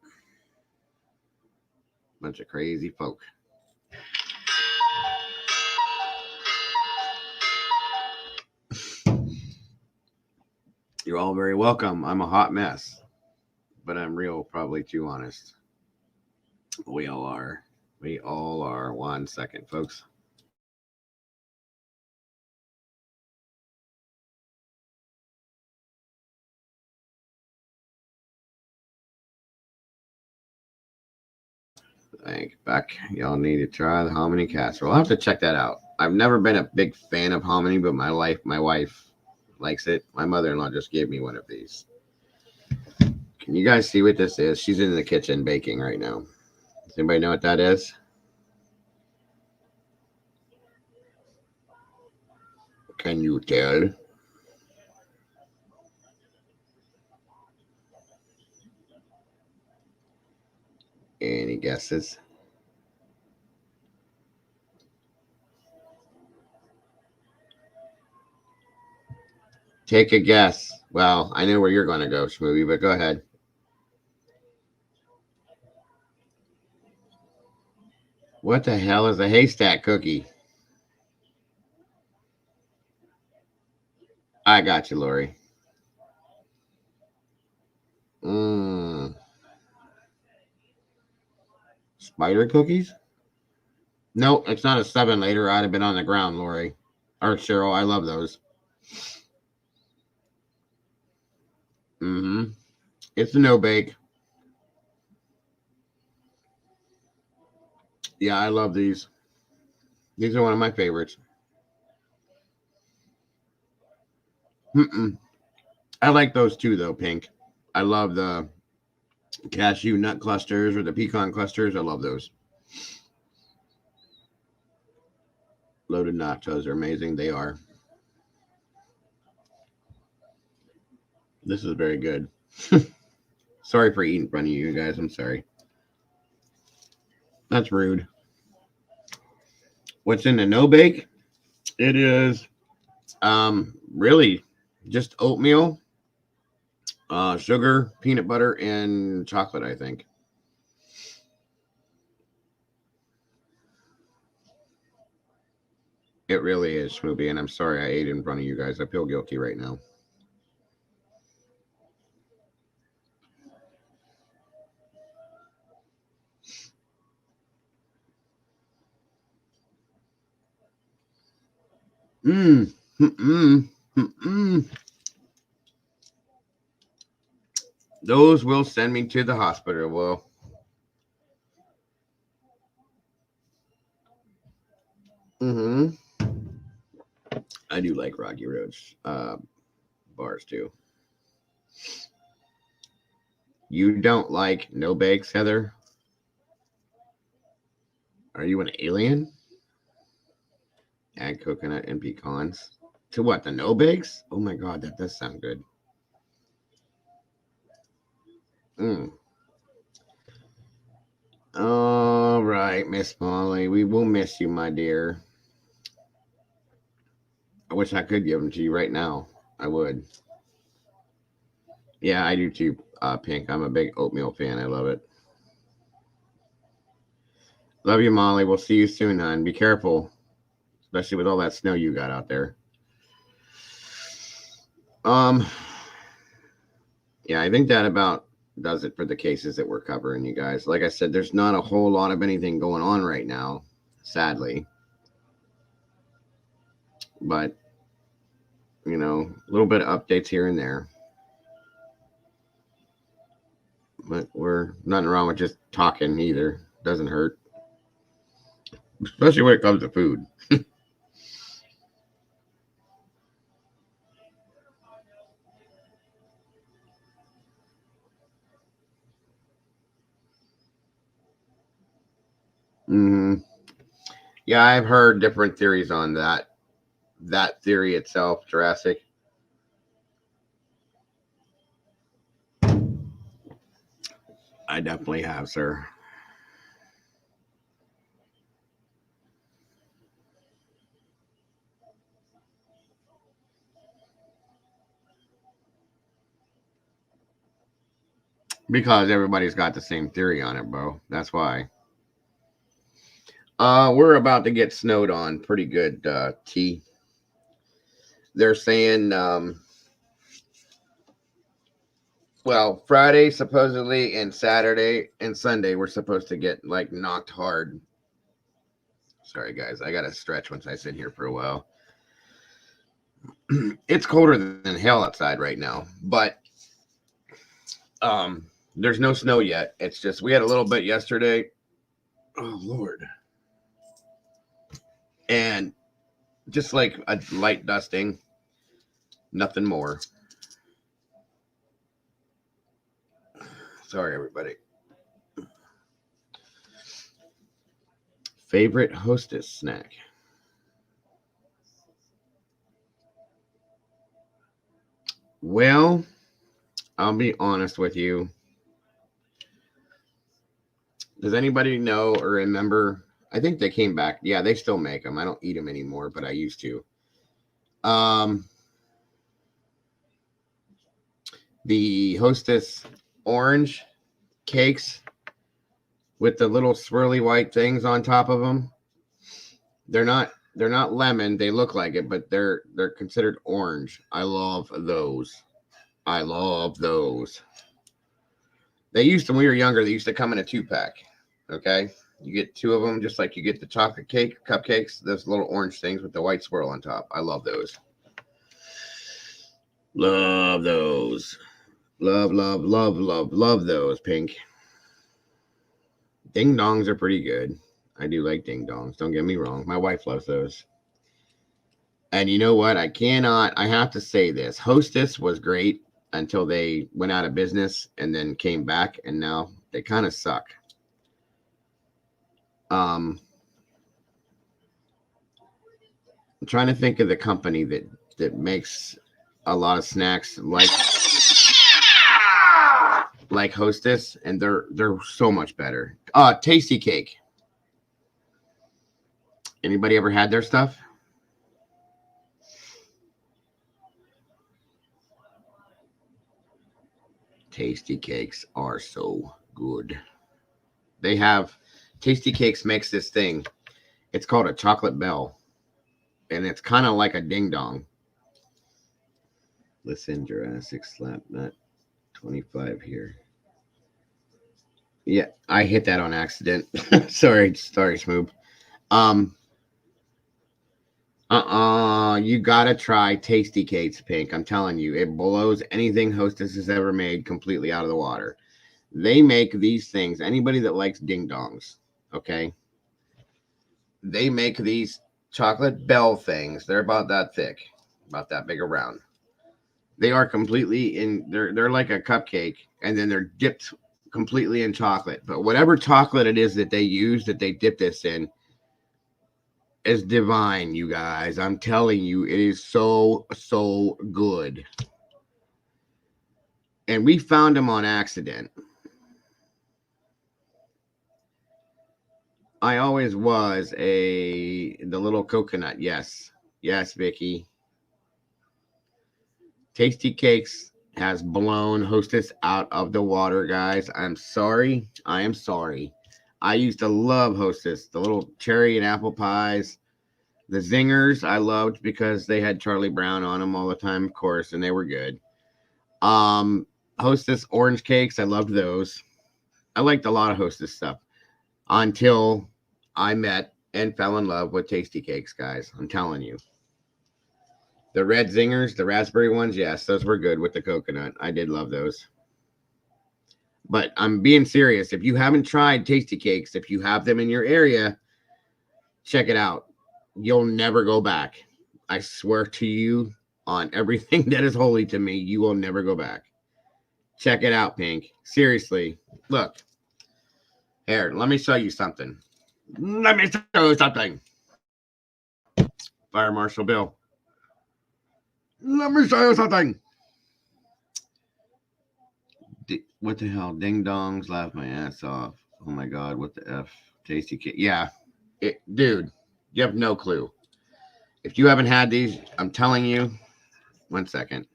Bunch of crazy folk. You're all very welcome. I'm a hot mess, but I'm real, probably too honest. We all are. We all are. 1 second, folks. Back. Y'all need to try the hominy casserole. I'll have to check that out. I've never been a big fan of hominy, but my wife likes it. My mother-in-law just gave me one of these. Can you guys see what this is? She's in the kitchen baking right now. Does anybody know what that is? Can you tell? Any guesses? Take a guess. Well, I know where you're going to go, Schmooby, but go ahead. What the hell is a haystack cookie? I got you, Lori. Spider cookies? No, it's not a 7 later. I'd have been on the ground, Lori. Or Cheryl, I love those. It's a no bake. Yeah, I love these. These are one of my favorites. I like those too, though, Pink. I love the cashew nut clusters or the pecan clusters. I love those. Loaded nachos are amazing. They are. This is very good. Sorry for eating in front of you guys. I'm sorry. That's rude. What's in the no bake? It is really just oatmeal, sugar, peanut butter, and chocolate, I think. It really is, Schmooby, and I'm sorry I ate in front of you guys. I feel guilty right now. Those will send me to the hospital. Well, I do like Rocky Road's bars too. You don't like no bakes, Heather? Are you an alien? Add coconut and pecans. To what? The no bakes? Oh my god, that does sound good. All right, Miss Molly. We will miss you, my dear. I wish I could give them to you right now. I would. Yeah, I do too, Pink. I'm a big oatmeal fan. I love it. Love you, Molly. We'll see you soon, hon. Be careful, especially with all that snow you got out there. Yeah, I think that about does it for the cases that we're covering, you guys. Like I said, there's not a whole lot of anything going on right now, sadly. But, you know, a little bit of updates here and there. But we're nothing wrong with just talking either. Doesn't hurt. Especially when it comes to food. Yeah, I've heard different theories on that. that theory itself, Jurassic. I definitely have, sir. Because everybody's got the same theory on it, bro. That's why. We're about to get snowed on pretty good, T. They're saying, well, Friday supposedly and Saturday and Sunday we're supposed to get like knocked hard. Sorry, guys. I got to stretch once I sit here for a while. It's colder than hell outside right now, but there's no snow yet. It's just we had a little bit yesterday. Oh, Lord. And just like a light dusting, nothing more. Sorry, everybody. Favorite Hostess snack? Well, I'll be honest with you. Does anybody know or remember? I think they came back. Yeah, they still make them. I don't eat them anymore, but I used to. The Hostess orange cakes with the little swirly white things on top of them. They're not lemon. They look like it, but they're considered orange. I love those. I love those. They used to, when we were younger, they used to come in a 2-pack. Okay? You get 2 of them, just like you get the chocolate cake, cupcakes, those little orange things with the white swirl on top. I love those. Love those. Love, love, love, love, love those, Pink. Ding dongs are pretty good. I do like ding dongs. Don't get me wrong. My wife loves those. And you know what? I have to say this. Hostess was great until they went out of business and then came back, and now they kind of suck. I'm trying to think of the company that makes a lot of snacks like Hostess, and they're so much better. Tasty Cake. Anybody ever had their stuff? Tasty Cakes are so good. They have Tasty Cakes makes this thing. It's called a chocolate bell, and it's kind of like a ding dong. Listen, Jurassic Slap Nut 25 here. Yeah, I hit that on accident. sorry, Smoob. You gotta try Tasty Cakes, Pink. I'm telling you, it blows anything Hostess has ever made completely out of the water. They make these things. Anybody that likes ding dongs, okay? They make these chocolate bell things. They're about that thick, about that big around. They are completely in. They're like a cupcake, and then they're dipped completely in chocolate. But whatever chocolate it is that they use, that they dip this in, is divine, you guys. I'm telling you, it is so good. And we found them on accident. I always was the little coconut. Yes, Vicky. Tasty Cakes has blown Hostess out of the water, guys. I'm sorry. I am sorry. I used to love Hostess. The little cherry and apple pies. The zingers I loved because they had Charlie Brown on them all the time, of course, and they were good. Hostess orange cakes, I loved those. I liked a lot of Hostess stuff until I met and fell in love with Tasty Cakes, guys. I'm telling you. The red zingers, the raspberry ones, yes, those were good with the coconut. I did love those. But I'm being serious. If you haven't tried Tasty Cakes, if you have them in your area, check it out. You'll never go back. I swear to you on everything that is holy to me, you will never go back. Check it out, Pink. Seriously. Look. Here, let me show you something. Fire Marshal Bill. Let me show you something. What the hell? Ding dongs, laugh my ass off. Oh my god, what the F? Tasty cake. Yeah. Dude, you have no clue. If you haven't had these, I'm telling you. 1 second.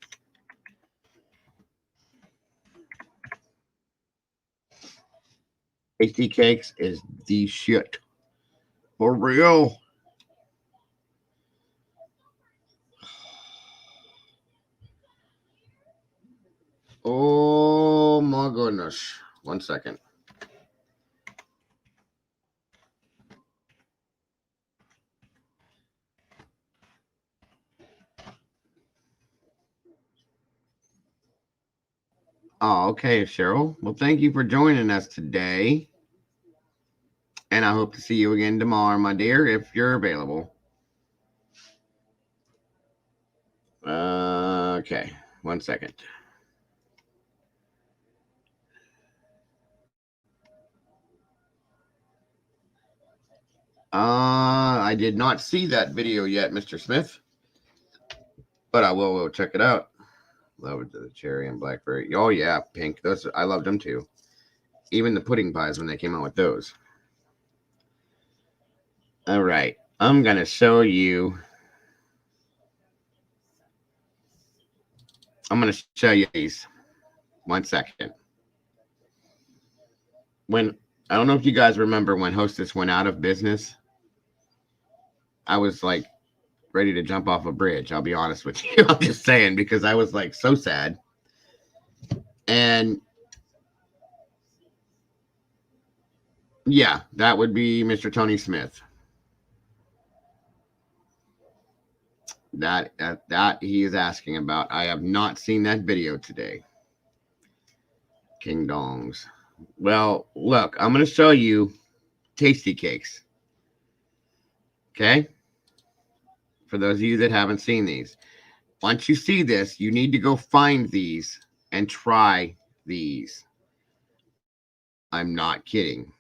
Tasty cakes is the shit. For real. Oh my goodness. 1 second. Oh, okay, Cheryl. Well, thank you for joining us today. And I hope to see you again tomorrow, my dear, if you're available. Okay, 1 second. I did not see that video yet, Mr. Smith, but I will check it out. Love the cherry and blackberry. Oh yeah, pink. Those I loved them too. Even the pudding pies when they came out with those. All right, I'm gonna show you. I'm gonna show you these. 1 second. When I don't know if you guys remember when Hostess went out of business. I was like ready to jump off a bridge. I'll be honest with you. I'm just saying because I was like so sad. And yeah, that would be Mr. Tony Smith. That he is asking about. I have not seen that video today. King dongs. Well, look, I'm going to show you tasty cakes. Okay? For those of you that haven't seen these. Once you see this, you need to go find these and try these. I'm not kidding.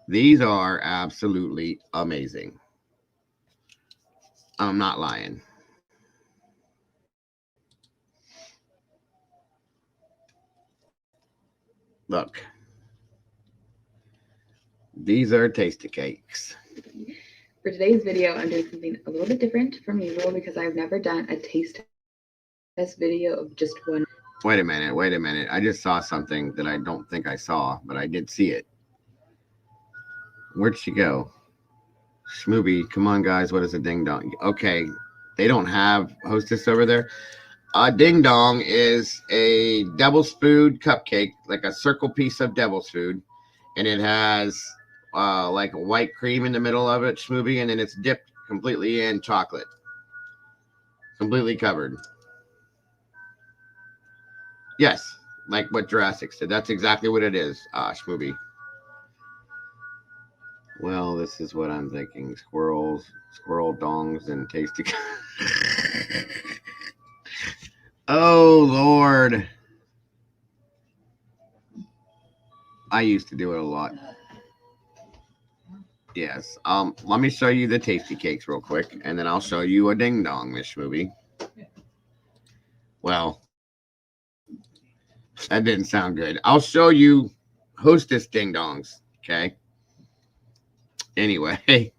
These are absolutely amazing. I'm not lying. Look. These are tasty cakes. For today's video, I'm doing something a little bit different from usual because I've never done a taste test video of just one. Wait a minute. I just saw something that I don't think I saw, but I did see it. Where'd she go? Schmooby, come on, guys. What is a ding dong? Okay, they don't have Hostess over there. A ding dong is a devil's food cupcake, like a circle piece of devil's food, and it has like a white cream in the middle of it, Schmooby, and then it's dipped completely in chocolate, completely covered. Yes, like what Jurassic said. That's exactly what it is, Schmooby. Well, this is what I'm thinking. Squirrel dongs and tasty. Oh, Lord. I used to do it a lot. Yes. Let me show you the tasty cakes real quick, and then I'll show you a ding dong, Miss Schmooby. Well, that didn't sound good. I'll show you Hostess ding dongs, okay? Anyway,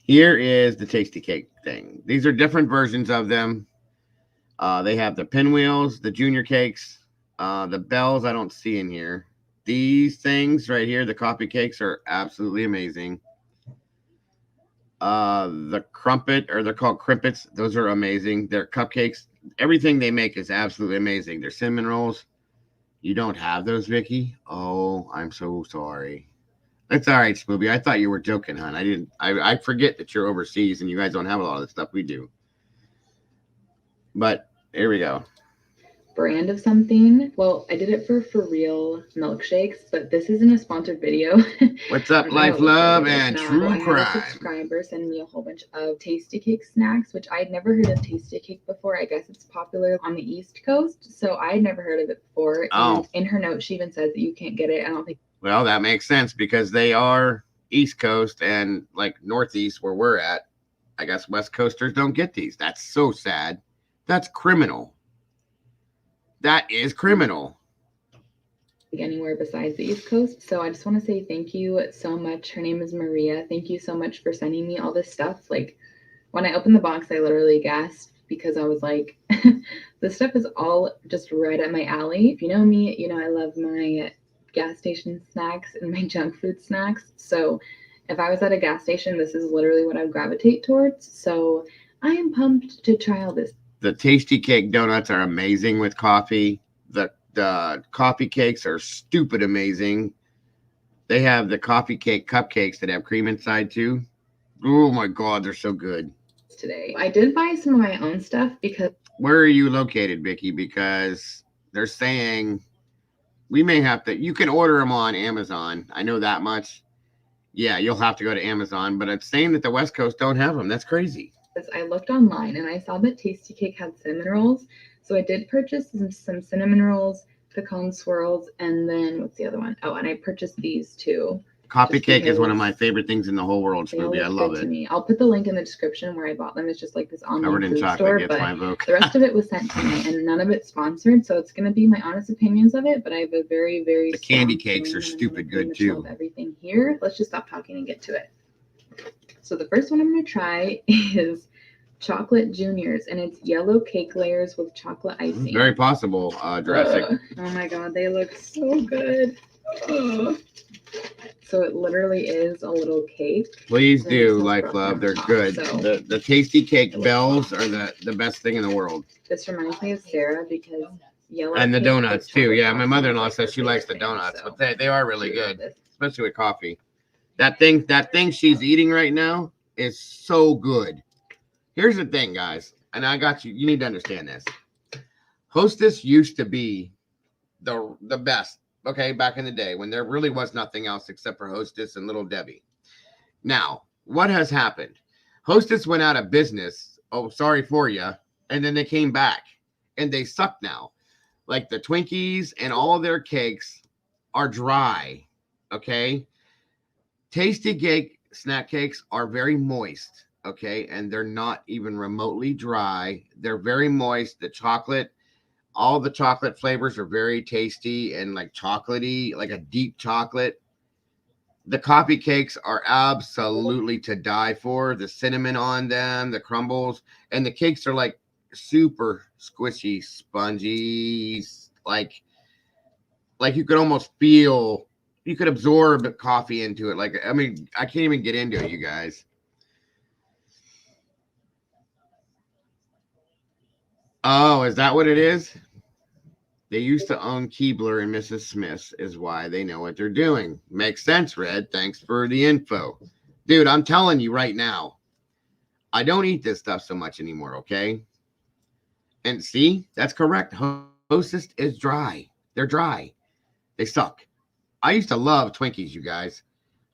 here is the tasty cake thing. These are different versions of them. They have the pinwheels, the junior cakes, the bells I don't see in here. These things right here, the coffee cakes, are absolutely amazing. The crumpet, or they're called crimpets, those are amazing. They're cupcakes. Everything they make is absolutely amazing. They're cinnamon rolls. You don't have those, Vicky? Oh, I'm so sorry. It's all right, Smoothie. I thought you were joking, hon. I didn't. I forget that you're overseas and you guys don't have a lot of the stuff we do. But here we go. Brand of something. Well, I did it for real milkshakes, but this isn't a sponsored video. What's up, life, love, and true crime? I had a subscriber send me a whole bunch of tasty cake snacks, which I'd never heard of tasty cake before. I guess it's popular on the East Coast, so I had never heard of it before. Oh. And in her note, she even says that you can't get it. I don't think. Well, that makes sense because they are East Coast and like Northeast where we're at. I guess West Coasters don't get these. That's so sad. That's criminal. That is criminal. Anywhere besides the East Coast. So I just want to say thank you so much. Her name is Maria. Thank you so much for sending me all this stuff. Like when I opened the box, I literally gasped because I was like, this stuff is all just right up my alley. If you know me, you know I love my gas station snacks and my junk food snacks. So if I was at a gas station, this is literally what I would gravitate towards. So I am pumped to try all this. The Tasty Cake donuts are amazing with coffee. The coffee cakes are stupid amazing. They have the coffee cake cupcakes that have cream inside too. Oh my God, they're so good. Today, I did buy some of my own stuff because. Where are you located, Vicky? Because they're saying we may have to. You can order them on Amazon. I know that much. Yeah, you'll have to go to Amazon, but it's saying that the West Coast don't have them. That's crazy. I looked online and I saw that Tasty Cake had cinnamon rolls. So I did purchase some cinnamon rolls, pecan swirls, and then what's the other one? Oh, and I purchased these too. Coffee cake is one of my favorite things in the whole world, Scooby. I love it. I'll put the link in the description where I bought them. It's just like this online covered in food chocolate store, gets but my vote. the rest of it was sent to me, and none of it's sponsored. So it's going to be my honest opinions of it. But I have a very, very the candy cakes are stupid good too. Everything here. Let's just stop talking and get to it. So the first one I'm going to try is Chocolate Juniors, and it's yellow cake layers with chocolate icing. Very possible, Jurassic. Oh my God, they look so good. So it literally is a little cake. Please do, Life Love. They're good. So, the Tasty Cake bells are the best thing in the world. This reminds me of Sarah because yellow and the cake donuts with too. chocolate Yeah, my frosting mother-in-law is says her she likes the favorite thing, donuts, so but they are really she loves good, this. especially with coffee. That thing she's eating right now is so good. Here's the thing, guys, and I got you. You need to understand this. Hostess used to be the best. Okay, back in the day when there really was nothing else except for Hostess and Little Debbie. Now, what has happened? Hostess went out of business. Oh, sorry for you. And then they came back and they suck now. Like the Twinkies and all their cakes are dry. Okay. Tasty Cake snack cakes are very moist. Okay. And they're not even remotely dry. They're very moist. The chocolate, all the chocolate flavors are very tasty and like chocolatey, like a deep chocolate. The coffee cakes are absolutely to die for. The cinnamon on them, the crumbles, and the cakes are like super squishy, spongy, like you could almost feel, you could absorb coffee into it. Like, I mean, I can't even get into it, you guys. Oh, is that what it is? They used to own Keebler and Mrs. Smith's is why they know what they're doing. Makes sense, Red. Thanks for the info. Dude, I'm telling you right now, I don't eat this stuff so much anymore, okay? And see, that's correct. Hostess is dry. They're dry. They suck. I used to love Twinkies, you guys.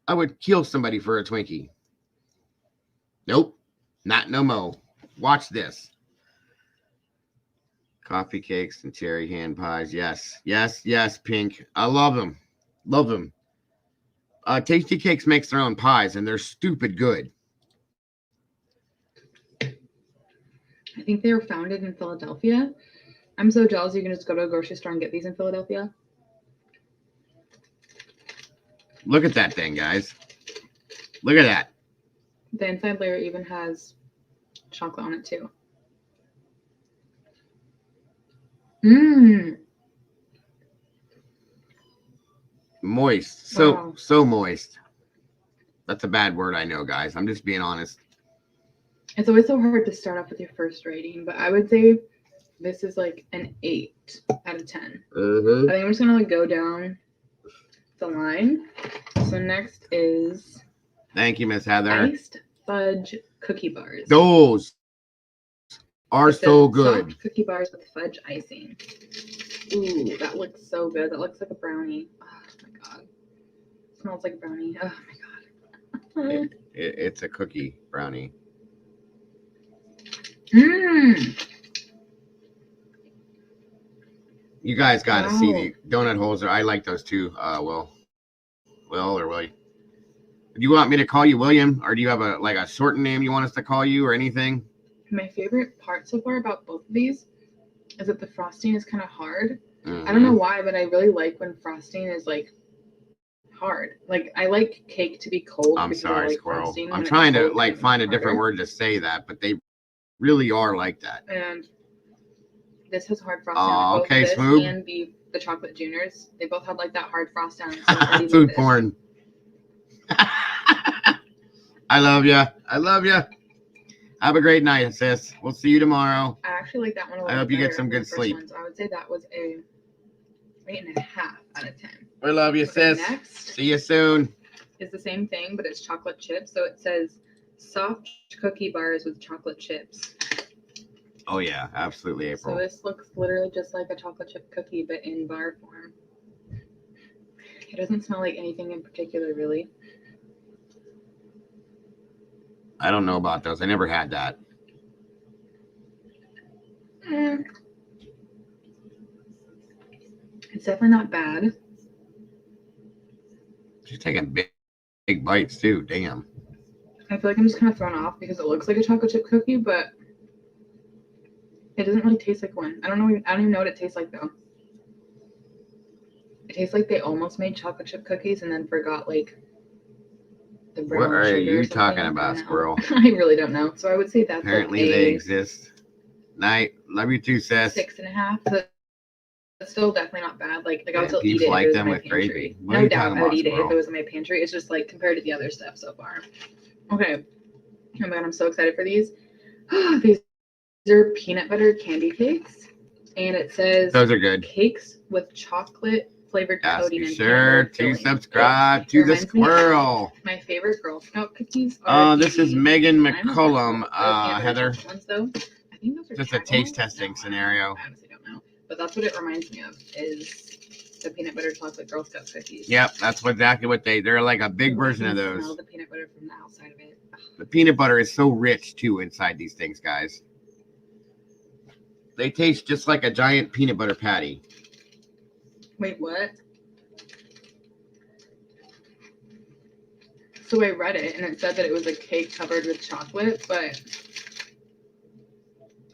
I would kill somebody for a Twinkie. Nope. Not no mo. Watch this. Coffee cakes and cherry hand pies. Yes, yes, yes, Pink. I love them. Love them. Tasty Cakes makes their own pies, and they're stupid good. I think they were founded in Philadelphia. I'm so jealous you can just go to a grocery store and get these in Philadelphia. Look at that thing, guys. Look at that. The inside layer even has chocolate on it, too. Mmm. Moist. So moist. That's a bad word, I know, guys. I'm just being honest. It's always so hard to start off with your first rating, but I would say this is like an 8 out of 10. I think I'm just gonna go down the line. So next is thank you, Miss Heather. Iced fudge cookie bars. Those are so good. Soft cookie bars with fudge icing. Ooh, that looks so good. That looks like a brownie. Oh my God. It smells like a brownie. Oh my God. It's a cookie brownie. Mmm. You guys got to see the donut holes. I like those too. Will. Do you want me to call you William, or do you have a shortened name you want us to call you, or anything? My favorite part so far about both of these is that the frosting is kind of hard. Mm-hmm. I don't know why, but I really like when frosting is like hard. Like I like cake to be cold. I'm sorry, I like squirrel. frosting I'm when trying it's to cold, like it's find a harder. different word to say that, but they really are like that. And this has hard frosting. Oh, both okay, this Smooth. and the chocolate juniors, they both had like that hard frost down. So Food porn. I love you. I love you. Have a great night, sis. We'll see you tomorrow. I actually like that one a little I hope bit you get better some than good the first sleep. one, so I would say that was a 8.5 out of 10. We love you, Okay, sis. next See you soon. is the same thing, but it's chocolate chips. So it says soft cookie bars with chocolate chips. Oh yeah, absolutely, April. So this looks literally just like a chocolate chip cookie, but in bar form. It doesn't smell like anything in particular, really. I don't know about those. I never had that. It's definitely not bad. She's taking big bites too. Damn. I feel like I'm just kind of thrown off because it looks like a chocolate chip cookie, but it doesn't really taste like one. I don't even know what it tastes like though. It tastes like they almost made chocolate chip cookies and then forgot like the brown What are sugar you or talking something. about, squirrel? I really don't know. So I would say that's Apparently like they exist. Night. Love you too, sis. 6.5. But it's still definitely not bad. Like I would still Peeps eat it like if it was them in my with pantry. gravy. What are No you doubt talking I would about, eat it if squirrel? it was in my pantry. It's just like compared to the other stuff so far. Okay. Oh my god, I'm so excited for these. These are peanut butter candy cakes. And it says Those are good. cakes with chocolate flavored Yes, coating be and sure peanut butter to filling. subscribe It to the reminds me of squirrel. my favorite Girl Scout cookies are This is Megan McCullum, peanut butter Heather. chocolate ones though. I think those are Just a taste testing scenario. I honestly don't know. But that's what it reminds me of is the peanut butter chocolate Girl Scout cookies. Yep, that's exactly what they're like a big version of Smell those. the peanut butter from the outside of it. The peanut butter is so rich too inside these things, guys. They taste just like a giant peanut butter patty. Wait, what? So I read it and it said that it was a cake covered with chocolate, but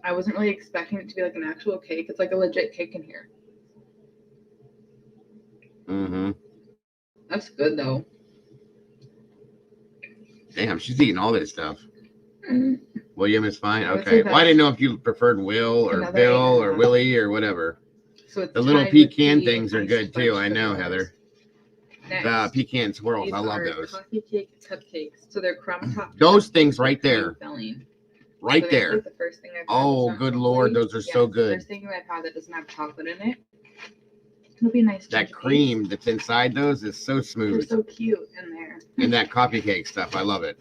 I wasn't really expecting it to be like an actual cake. It's like a legit cake in here. Mm-hmm. That's good though. Damn, she's eating all this stuff. William is fine. I would Okay. say Well, I didn't know if you preferred Will or another Bill or 8.5. Willie or whatever. So it's The little tied with pecan the things are iced good too. French I know, vanillas. Heather. Next, The pecan swirls. these I love are those. coffee cake cupcakes. So they're crumb top. Those cupcakes things with right cream there. filling. Right So that's, there. like, the first thing I've had Oh, that's not good Lord. chocolate. Those are so good. First thing I've had that doesn't have chocolate in it. It'll be a nice. That cream that's inside those is so They're smooth. so cute in there. And that coffee cake stuff. I love it.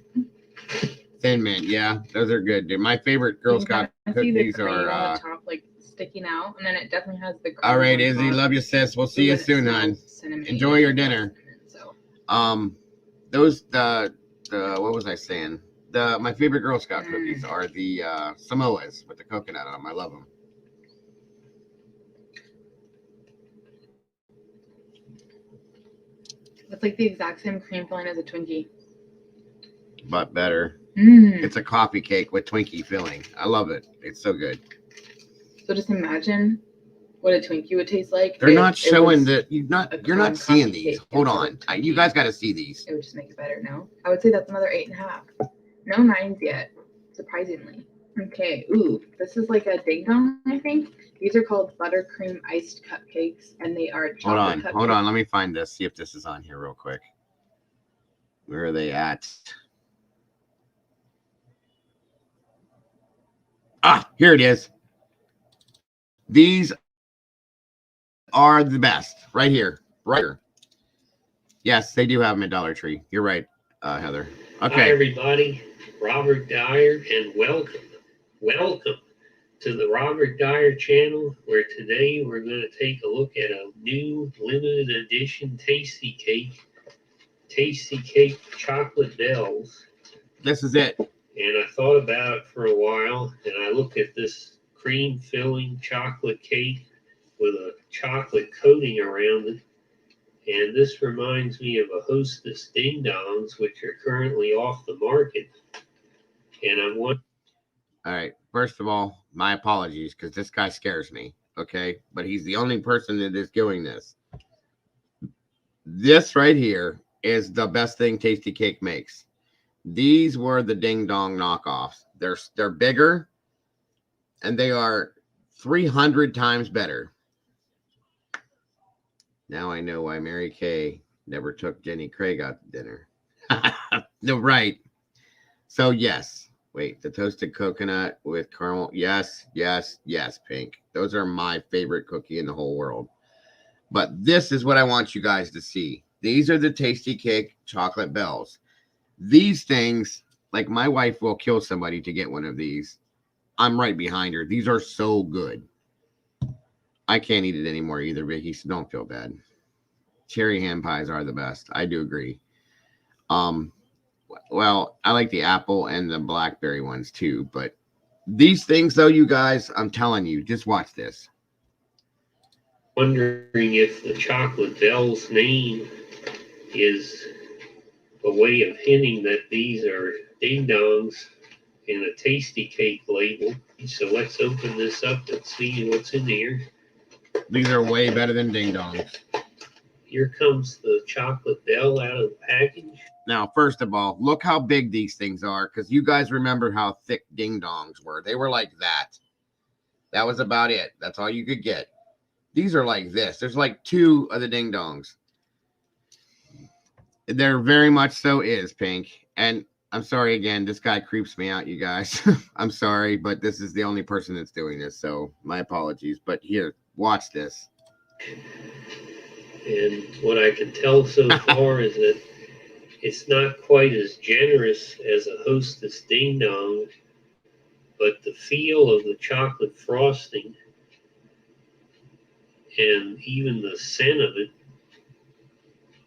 Thin Mint. Yeah, those are good, dude. My favorite Girl Scout cookies cream are. on the top, like sticking out, and then it definitely has the. All right, on Izzy. top. Love you, sis. We'll see Ooh, you and it soon, smells hon. cinnamon-y. Enjoy your dinner. So. Those the what was I saying? My favorite Girl Scout cookies are the Samoas with the coconut on them. I love them. It's like the exact same cream filling as a Twinkie. But better. It's a coffee cake with Twinkie filling. I love it. It's so good. So just imagine what a Twinkie would taste like. They're not showing that you're not seeing these. Hold on. You guys got to see these. It would just make it better, no? I would say that's another 8.5. No 9s yet, surprisingly. Okay, ooh, this is like a ding dong, I think. These are called buttercream iced cupcakes, and they are chocolate Hold on. Let me find this. See if this is on here real quick. Where are they at? Ah, here it is. These are the best. Right here. Right here. Yes, they do have them at Dollar Tree. You're right, Heather. Okay. Hi, everybody. Robert Dyer, and welcome to the Robert Dyer channel, where today we're going to take a look at a new limited edition Tasty Cake Chocolate Bells. This is it. And I thought about it for a while, and I looked at this cream filling chocolate cake with a chocolate coating around it, And this reminds me of a Hostess Ding Dongs, which are currently off the market. And I want. All right. First of all, my apologies because this guy scares me. Okay. But he's the only person that is doing this. This right here is the best thing Tasty Cake makes. These were the Ding Dong knockoffs. They're bigger and they are 300 times better. Now I know why Mary Kay never took Jenny Craig out to dinner. No, right. So yes. Wait, the toasted coconut with caramel. Yes, yes, yes, Pink. Those are my favorite cookie in the whole world. But this is what I want you guys to see. These are the Tasty Cake chocolate bells. These things, like my wife will kill somebody to get one of these. I'm right behind her. These are so good. I can't eat it anymore either, Vicky, so don't feel bad. Cherry ham pies are the best. I do agree. Well, I like the apple and the blackberry ones too, but these things though, you guys, I'm telling you, just watch this. Wondering if the Chocolate Bells name is a way of hinting that these are Ding Dongs in a Tasty Cake label. So let's open this up and see what's in here. These are way better than Ding Dongs. Here comes the chocolate bell out of the package. Now, first of all, look how big these things are, because you guys remember how thick Ding Dongs were. They were like that. That was about it. That's all you could get. These are like this. There's like 2 of the Ding Dongs. There very much so is, Pink. And I'm sorry again, this guy creeps me out, you guys. I'm sorry, but this is the only person that's doing this, so my apologies. But here, watch this. And what I can tell so far is that it's not quite as generous as a Hostess Ding Dong, but the feel of the chocolate frosting and even the scent of it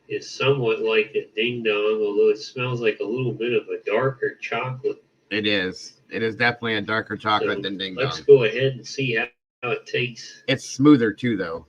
is somewhat like a Ding Dong, although it smells like a little bit of a darker chocolate. It is. It is definitely a darker chocolate than Ding Dong. Let's go ahead and see how it tastes. It's smoother too, though.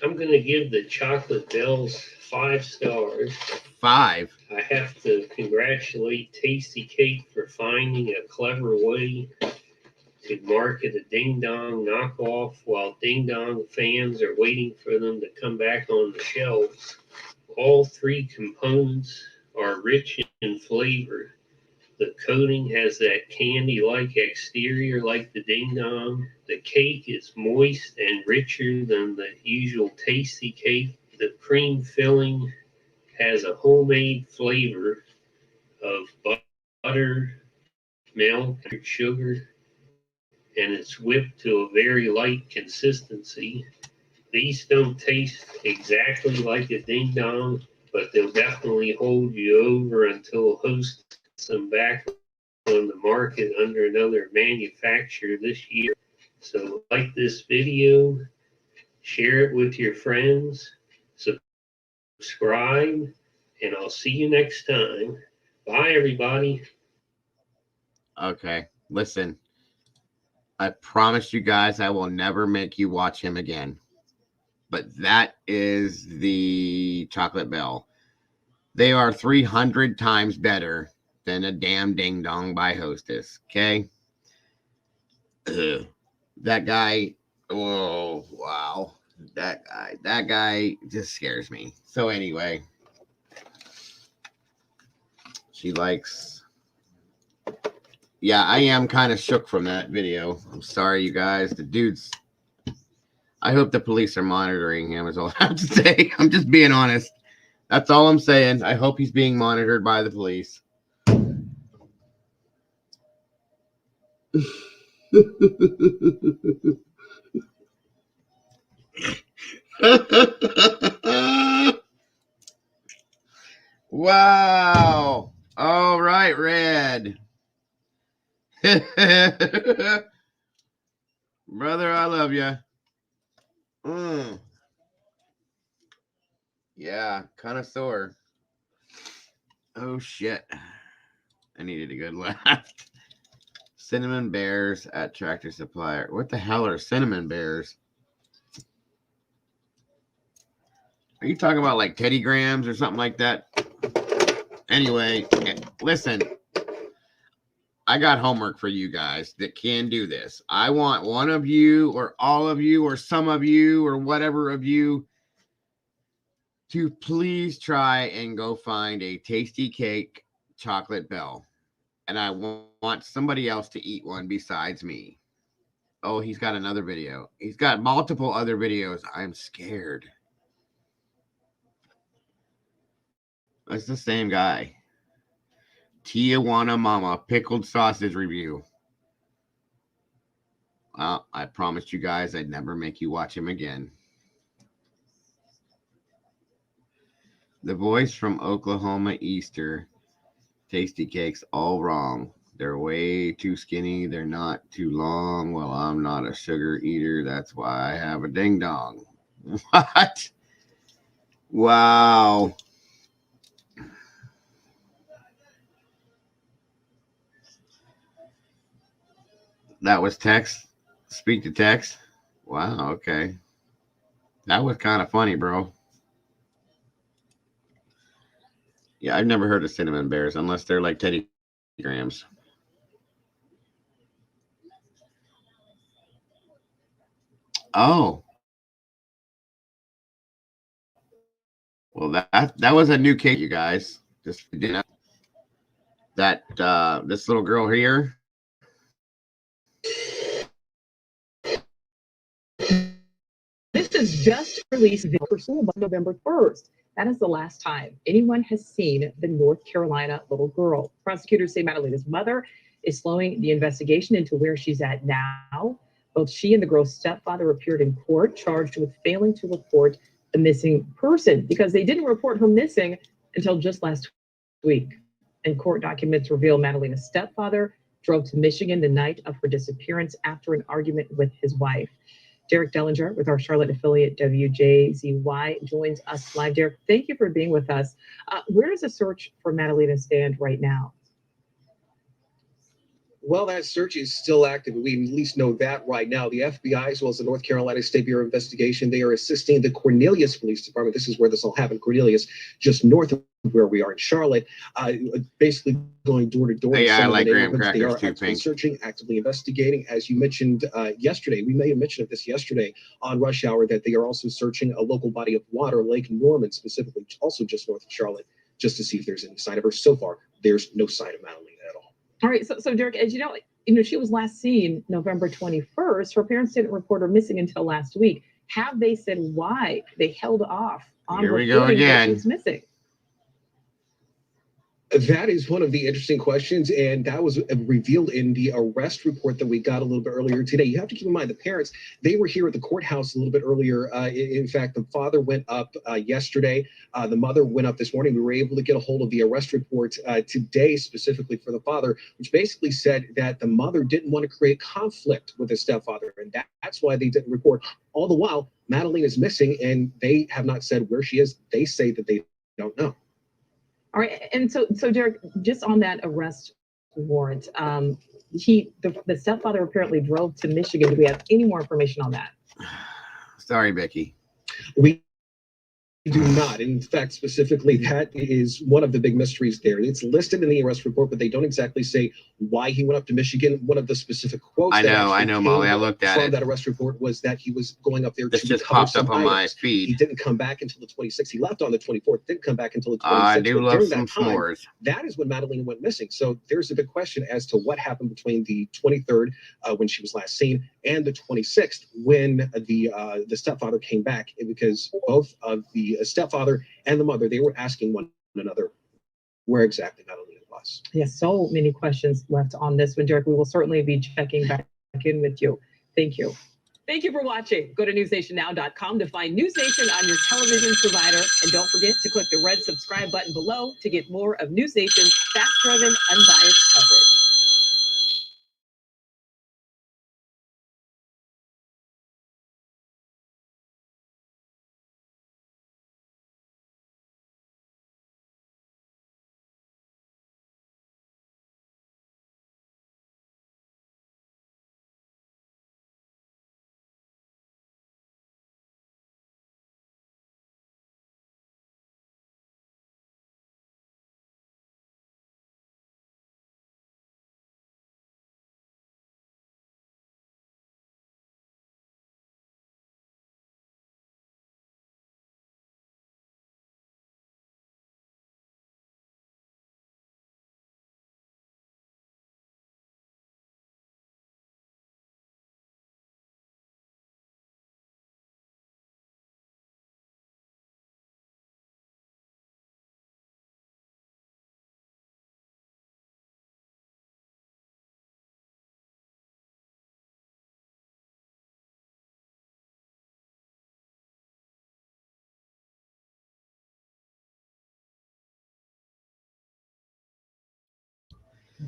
I'm going to give the Chocolate Bells 5 stars. 5? I have to congratulate Tasty Cake for finding a clever way to market a Ding Dong knockoff while Ding Dong fans are waiting for them to come back on the shelves. All 3 components are rich in flavor. The coating has that candy-like exterior like the Ding Dong. The cake is moist and richer than the usual Tasty Cake. The cream filling has a homemade flavor of butter, milk, sugar, and it's whipped to a very light consistency. These don't taste exactly like a Ding Dong, but they'll definitely hold you over until Host them back on the market under another manufacturer this year. So like this video, share it with your friends, subscribe, and I'll see you next time. Bye, everybody. Okay, listen. I promise you guys I will never make you watch him again. But that is the Chocolate Bell. They are 300 times better than a damn Ding Dong by Hostess. Okay? That guy, oh, wow. That guy just scares me. So anyway, she likes... Yeah, I am kind of shook from that video. I'm sorry, you guys. The dude's... I hope the police are monitoring him is all I have to say. I'm just being honest. That's all I'm saying. I hope he's being monitored by the police. Wow. All right, Red. Brother, I love you. Yeah, kind of sore. Oh, shit. I needed a good laugh. Cinnamon bears at Tractor Supply. What the hell are cinnamon bears? Are you talking about like Teddy Grahams or something like that? Anyway, listen. I got homework for you guys that can do this. I want one of you or all of you or some of you or whatever of you to please try and go find a Tasty Cake Chocolate Bell. And I want somebody else to eat one besides me. Oh, he's got another video. He's got multiple other videos. I'm scared. That's the same guy. Tijuana Mama Pickled Sausage Review. Well, I promised you guys I'd never make you watch him again. The voice from Oklahoma Easter. Tasty cakes all wrong. They're way too skinny. They're not too long. Well, I'm not a sugar eater. That's why I have a ding dong. What? Wow. That was text. Speak to text. Wow. Okay. That was kind of funny, bro. Yeah, I've never heard of cinnamon bears unless they're like Teddy Grahams. Oh. Well, that was a new cake, you guys. Just didn't know that this little girl here. This is just released for school on November 1st. That is the last time anyone has seen the North Carolina little girl. Prosecutors say Madalena's mother is slowing the investigation into where she's at now. Both she and the girl's stepfather appeared in court, charged with failing to report the missing person because they didn't report her missing until just last week. And court documents reveal Madalena's stepfather drove to Michigan the night of her disappearance after an argument with his wife. Derek Dellinger with our Charlotte affiliate WJZY joins us live. Derek, thank you for being with us. Where does the search for Madalena stand right now? Well, that search is still active. We at least know that right now. The FBI, as well as the North Carolina State Bureau of Investigation, they are assisting the Cornelius Police Department. This is where this all happened. Cornelius, just north of where we are in Charlotte, basically going door to door. Yeah, I like graham crackers they are too, actively Pink. searching, actively investigating. As you mentioned yesterday, we made a mention of this yesterday on Rush Hour, that they are also searching a local body of water, Lake Norman specifically, also just north of Charlotte, just to see if there's any sign of her. So far, there's no sign of Madalena at all. All right, so Derek, as you know, she was last seen November 21st. Her parents didn't report her missing until last week. Have they said why they held off on Here we go reporting that again. she's missing? That is one of the interesting questions, and that was revealed in the arrest report that we got a little bit earlier today. You have to keep in mind the parents, they were here at the courthouse a little bit earlier. In fact, the father went up yesterday. The mother went up this morning. We were able to get a hold of the arrest report today specifically for the father, which basically said that the mother didn't want to create conflict with his stepfather, and that's why they didn't report. All the while, Madalena is missing, and they have not said where she is. They say that they don't know. All right, and so Derek, just on that arrest warrant, the stepfather apparently drove to Michigan. Do we have any more information on that? Sorry, Becky. We do not. In fact, specifically, that is one of the big mysteries there. It's listed in the arrest report, but they don't exactly say why he went up to Michigan. One of the specific quotes I know, Molly. I looked at from it. that arrest report was that he was going up there This to just recover popped up some on my items. feed. He didn't come back until the 26th. He left on the 24th, didn't come back until the 26th. I do But love during some that time, s'mores. that is when Madalena went missing. So there's a big question as to what happened between the 23rd, when she was last seen, and the 26th, when the stepfather came back, because both of the stepfather and the mother, they were asking one another where exactly Madalena was. Yes, so many questions left on this one, Derek. We will certainly be checking back in with you. Thank you. Thank you for watching. Go to newsnationnow.com to find News Nation on your television provider. And don't forget to click the red subscribe button below to get more of News Nation's fast-driven, unbiased coverage.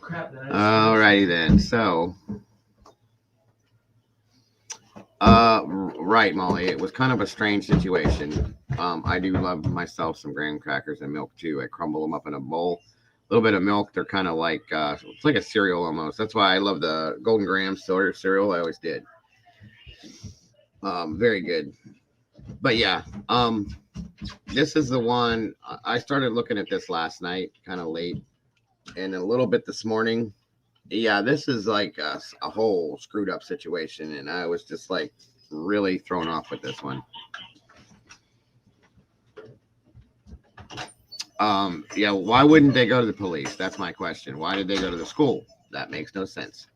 Crap, All righty then. So, right, Molly. It was kind of a strange situation. I do love myself some graham crackers and milk too. I crumble them up in a bowl. A little bit of milk. They're kind of like it's like a cereal almost. That's why I love the Golden Graham cereal. I always did. Very good. But yeah, this is the one I started looking at this last night, kind of late, and a little bit this morning. Yeah, this is like a whole screwed up situation, and I was just like really thrown off with this one. Yeah, why wouldn't they go to the police? That's my question. Why did they go to the school? That makes no sense.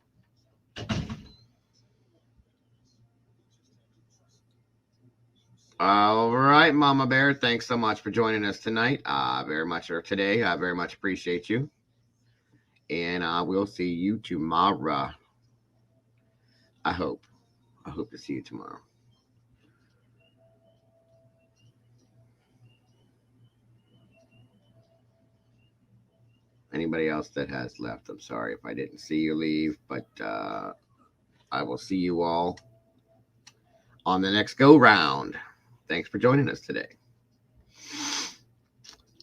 All right, Mama Bear, thanks so much for joining us tonight. Very much, or today. I very much appreciate you. And we'll see you tomorrow. I hope to see you tomorrow. Anybody else that has left, I'm sorry if I didn't see you leave, but I will see you all on the next go round. Thanks for joining us today.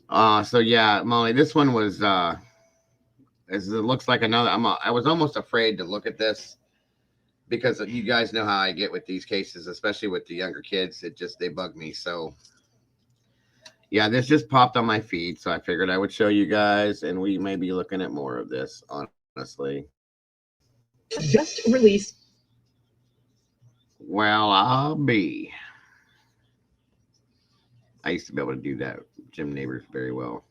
So yeah, Molly, this one was as it looks like another. I was almost afraid to look at this because you guys know how I get with these cases, especially with the younger kids. They bug me. So yeah, this just popped on my feed, so I figured I would show you guys, and we may be looking at more of this, honestly. Just released. Well, I'll be. I used to be able to do that, Jim Neighbors, very well.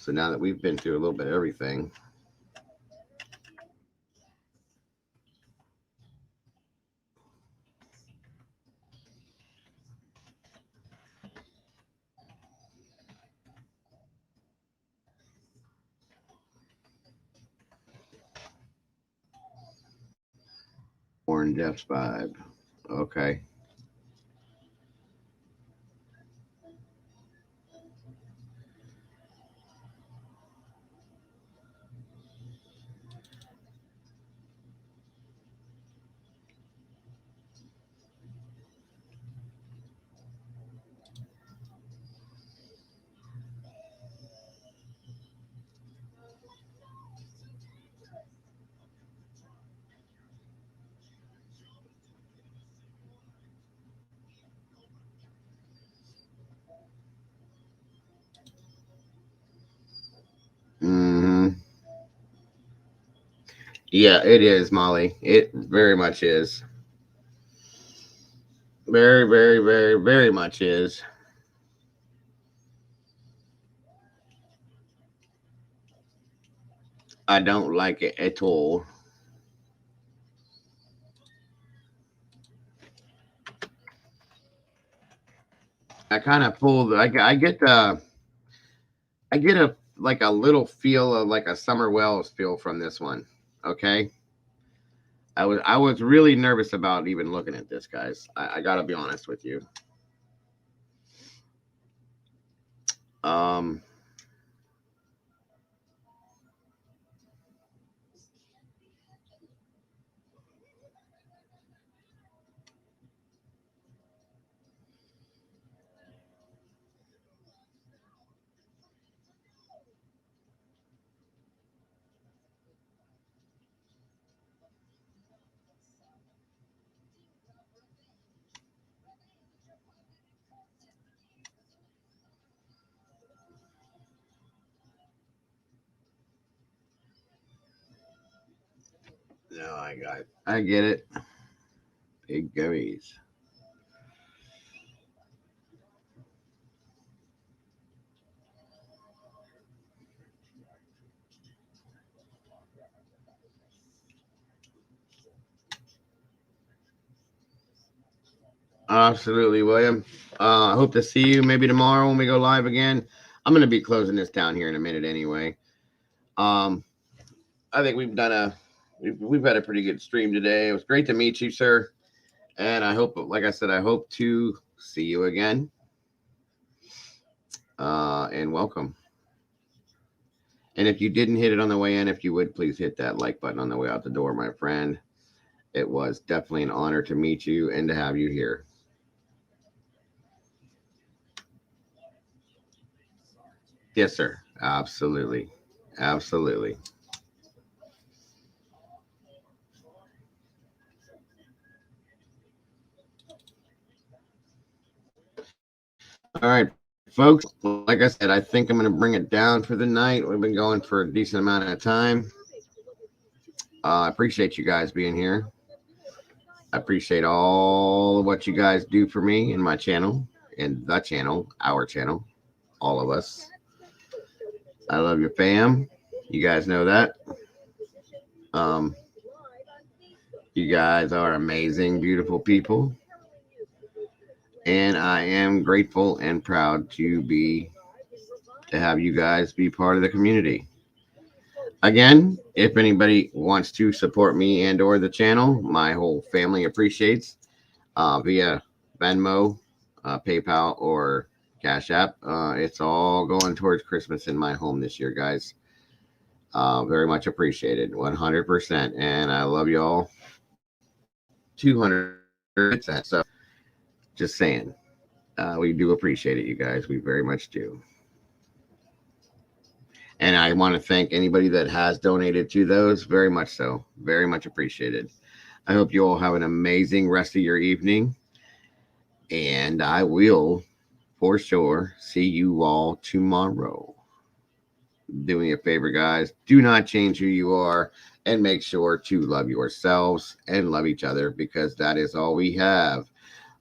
So now that we've been through a little bit of everything. Warren Jeff's vibe. Okay. Yeah, it is, Molly. It very much is. Very, very, very, very much is. I don't like it at all. I kind of pulled. I get a like a little feel of like a Summer Wells feel from this one. Okay. I was really nervous about even looking at this, guys. I gotta be honest with you. No, I get it. Big goodies. Absolutely, William. I hope to see you maybe tomorrow when we go live again. I'm going to be closing this down here in a minute anyway. I think we've had a pretty good stream today. It was great to meet you, sir. And I hope, like I said, I hope to see you again. and welcome. And if you didn't hit it on the way in, if you would please hit that like button on the way out the door, my friend. It was definitely an honor to meet you and to have you here. Yes, sir. Absolutely. Absolutely. All right, folks. Like I said, I think I'm going to bring it down for the night. We've been going for a decent amount of time. I appreciate you guys being here. I appreciate all of what you guys do for me and my channel and the channel, our channel, all of us. I love your fam. You guys know that. You guys are amazing, beautiful people. And I am grateful and proud to have you guys be part of the community. Again, if anybody wants to support me and or the channel, my whole family appreciates via Venmo, PayPal, or Cash App. It's all going towards Christmas in my home this year, guys. Very much appreciated, 100%. And I love you all 200%. So just saying, we do appreciate it, you guys. We very much do. And I want to thank anybody that has donated to those. Very much so. Very much appreciated. I hope you all have an amazing rest of your evening. And I will, for sure, see you all tomorrow. Do me a favor, guys. Do not change who you are. And make sure to love yourselves and love each other, because that is all we have.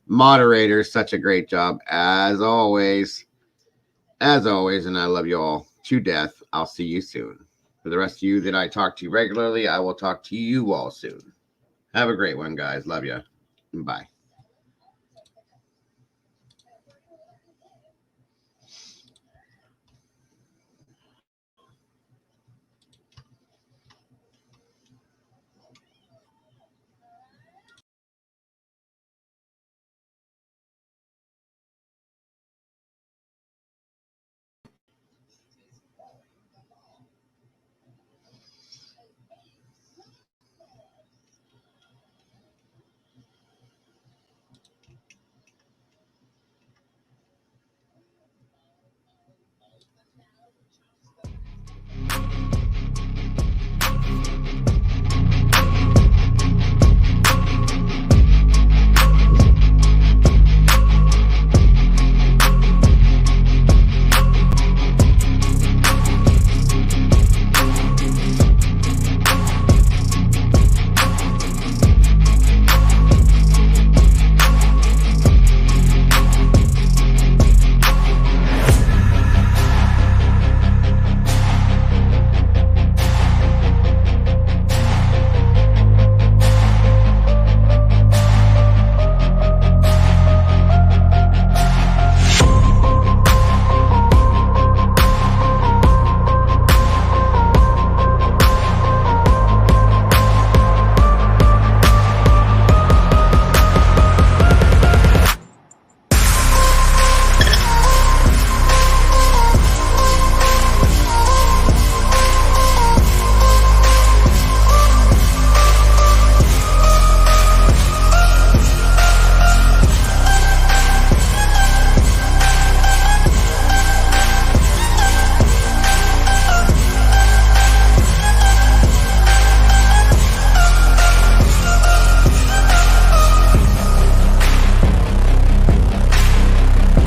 Moderators, such a great job as always. As always, and I love you all to death. I'll see you soon. For the rest of you that I talk to regularly, I will talk to you all soon. Have a great one, guys. Love you. Bye.